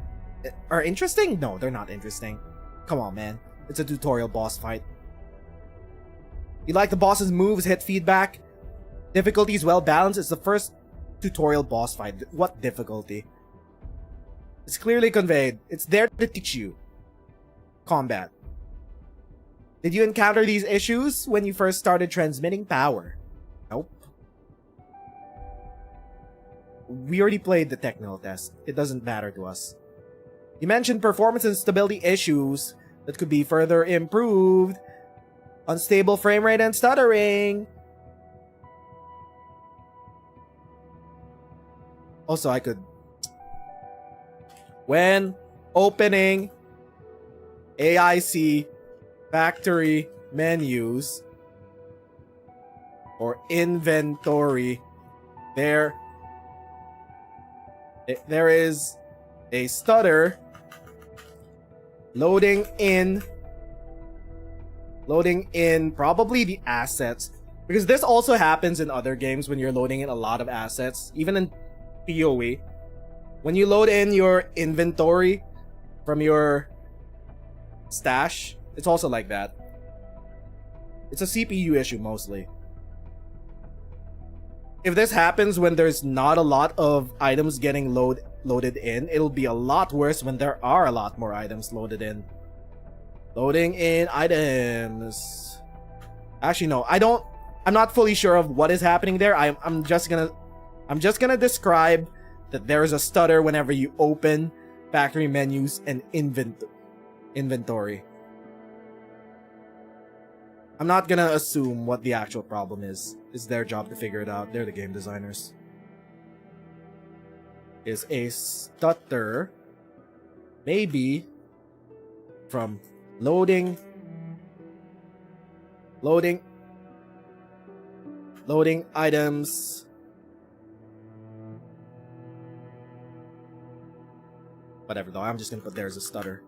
are interesting? No, they're not interesting. Come on, man. It's a tutorial boss fight. You like the boss's moves, hit feedback? Difficulty is well balanced. It's the first tutorial boss fight. What difficulty? It's clearly conveyed. It's there to teach you combat. Did you encounter these issues when you first started transmitting power? Nope. We already played the technical test. It doesn't matter to us. You mentioned performance and stability issues that could be further improved. Unstable frame rate and stuttering. Also, I could... When opening AIC factory menus or inventory, there is a stutter loading in probably the assets, because this also happens in other games when you're loading in a lot of assets, even in PoE. When you load in your inventory from your stash, it's also like that. It's a CPU issue mostly. If this happens when there's not a lot of items getting loaded in, it'll be a lot worse when there are a lot more items loaded in. Loading in items. Actually, no, I'm not fully sure of what is happening there. I'm just gonna describe that there is a stutter whenever you open factory menus and inventory. I'm not gonna assume what the actual problem is. It's their job to figure it out. They're the game designers. Is a stutter maybe from loading items, whatever though. I'm just gonna put there as a stutter.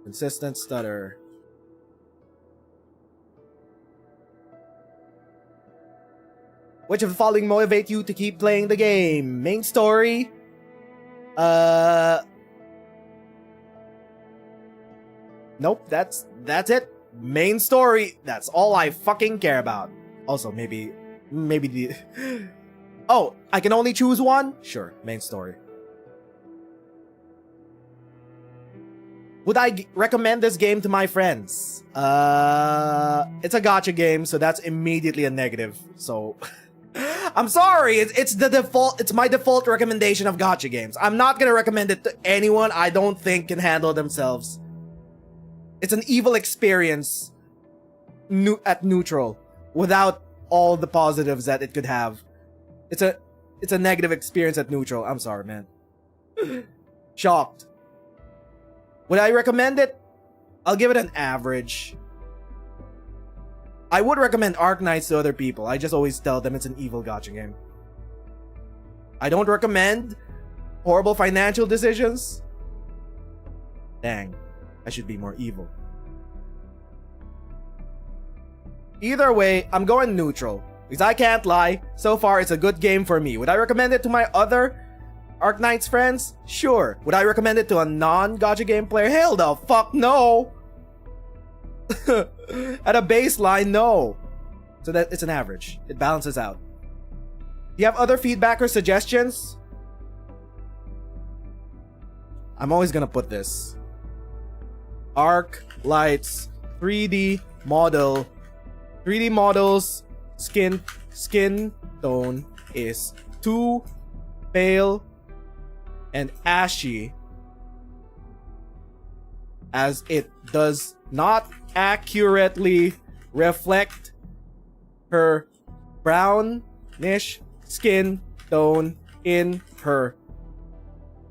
Consistent stutter. Which of the following motivate you to keep playing the game? Main story? Nope, that's it. Main story. That's all I fucking care about. Also, maybe the... Oh, I can only choose one? Sure, main story. Would I recommend this game to my friends? It's a gacha game, so that's immediately a negative. So... I'm sorry, it's the default. It's my default recommendation of gacha games. I'm not gonna recommend it to anyone I don't think can handle themselves. It's an evil experience at neutral, without all the positives that it could have. It's a negative experience at neutral. I'm sorry, man. Shocked. Would I recommend it? I'll give it an average. I would recommend Arknights to other people. I just always tell them it's an evil gacha game. I don't recommend horrible financial decisions. Dang, I should be more evil. Either way, I'm going neutral. Because I can't lie, so far it's a good game for me. Would I recommend it to my other Arknights friends? Sure. Would I recommend it to a non-gacha game player? Hell the fuck no! At a baseline, no. So that it's an average. It balances out. Do you have other feedback or suggestions? I'm always gonna put this. Arknights 3D model. 3D models skin tone is too pale and ashy, as it does not accurately reflect her brownish skin tone in her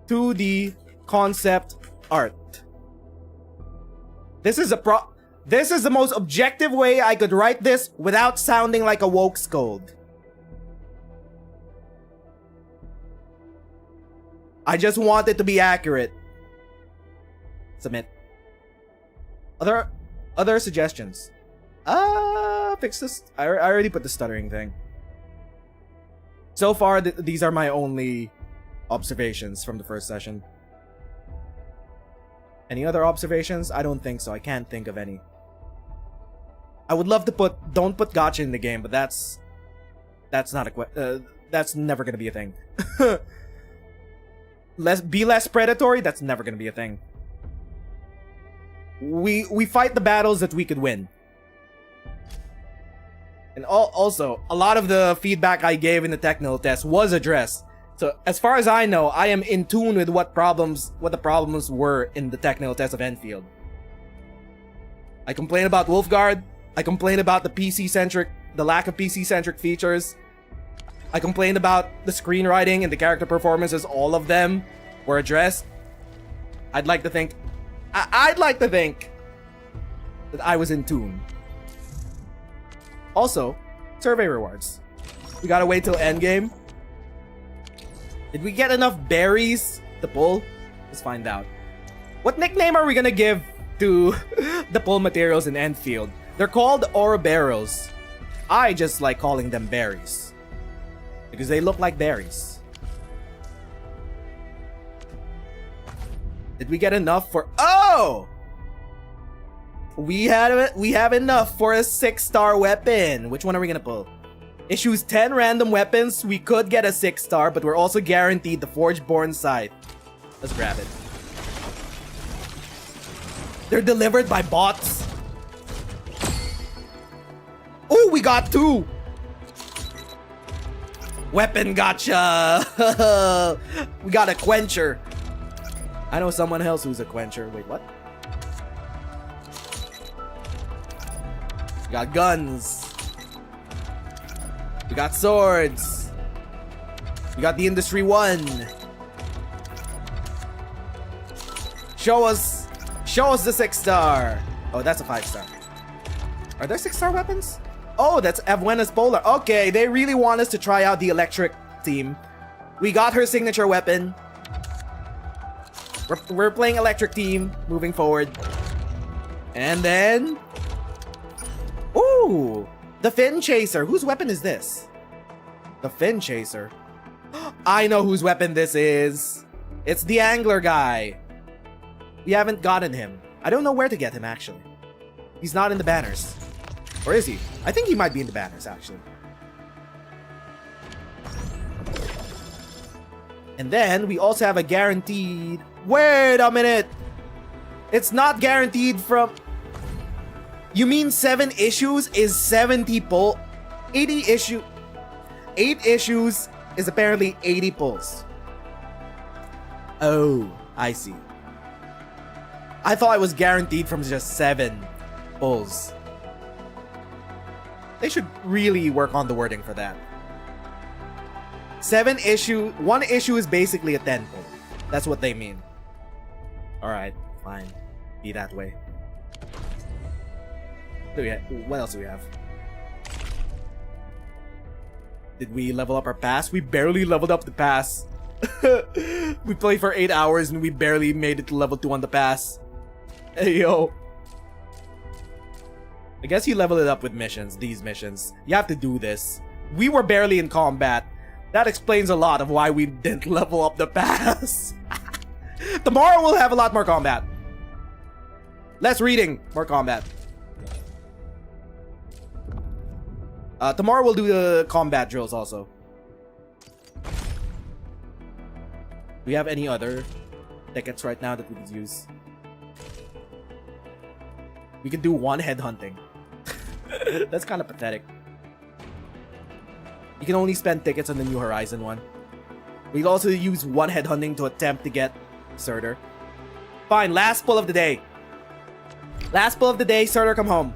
2D concept art. This is the most objective way I could write this without sounding like a woke scold. I just want it to be accurate. Submit. Other suggestions? Fix this. I already put the stuttering thing. So far, these are my only observations from the first session. Any other observations? I don't think so. I can't think of any. I would love to don't put gacha in the game, but that's not that's never gonna be a thing. Be less predatory. That's never gonna be a thing. We fight the battles that we could win. And also, a lot of the feedback I gave in the technical test was addressed. So, as far as I know, I am in tune with what the problems were in the technical test of Endfield. I complained about Wolfguard. I complained about the lack of PC-centric features. I complained about the screenwriting and the character performances. All of them were addressed. I'd like to think that I was in tune. Also, survey rewards. We gotta wait till endgame. Did we get enough berries to pull? Let's find out. What nickname are we gonna give to the pull materials in Endfield? They're called Ouroboros. I just like calling them berries, because they look like berries. Did we get enough for... Oh! We have enough for a 6-star weapon. Which one are we gonna pull? Issues 10 random weapons. We could get a 6-star, but we're also guaranteed the Forgeborn Scythe. Let's grab it. They're delivered by bots. Oh, we got 2. Weapon gotcha. We got a quencher. I know someone else who's a quencher. Wait, what? We got guns. We got swords. We got the Industry 1. Show us the 6-star. Oh, that's a 5-star. Are there 6-star weapons? Oh, that's Avwena's Polar. Okay, they really want us to try out the electric team. We got her signature weapon. We're playing electric team moving forward. And then... Ooh! The Fin Chaser. Whose weapon is this? The Fin Chaser. I know whose weapon this is. It's the Angler guy. We haven't gotten him. I don't know where to get him, actually. He's not in the banners. Or is he? I think he might be in the banners, actually. And then, we also have a guaranteed... Wait a minute! It's not guaranteed from... You mean 7 issues is 70 pull? 80 issue... 8 issues is apparently 80 pulls. Oh, I see. I thought it was guaranteed from just 7 pulls. They should really work on the wording for that. 1 issue is basically a 10 pull. That's what they mean. Alright, fine. Be that way. What else do we have? Did we level up our pass? We barely leveled up the pass. We played for 8 hours and we barely made it to level 2 on the pass. Hey, yo. I guess you level it up with missions, these missions. You have to do this. We were barely in combat. That explains a lot of why we didn't level up the pass. Tomorrow we'll have a lot more combat. Less reading, more combat. Tomorrow we'll do the combat drills also. Do we have any other tickets right now that we could use? We could do 1 headhunting. That's kind of pathetic. You can only spend tickets on the New Horizon one. We could also use 1 headhunting to attempt to get Surtur. Fine, last pull of the day. Last pull of the day, Surtur, come home.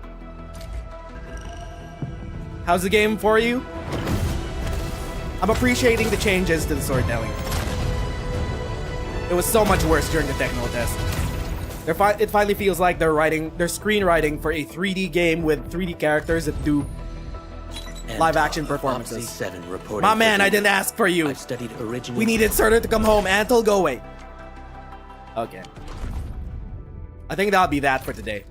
How's the game for you? I'm appreciating the changes to the storytelling. It was so much worse during the technical test. It finally feels like they're screenwriting for a 3D game with 3D characters that do live-action performances. My man, I didn't ask for you. We needed Surtur to come home. Antle, go away. Okay. I think that'll be that for today.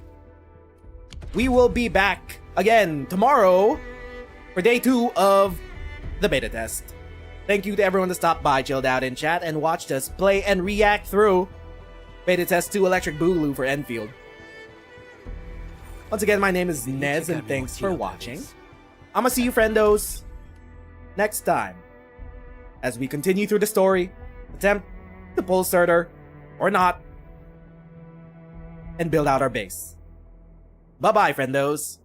We will be back again tomorrow for day 2 of the beta test. Thank you to everyone that stopped by, chilled out in chat, and watched us play and react through Beta Test 2 Electric Boogaloo for Endfield. Once again, my name is Nez, and thanks for watching. I'ma see you, friendos, next time, as we continue through the story, attempt to pull Surtur, or not, and build out our base. Bye-bye, friendos.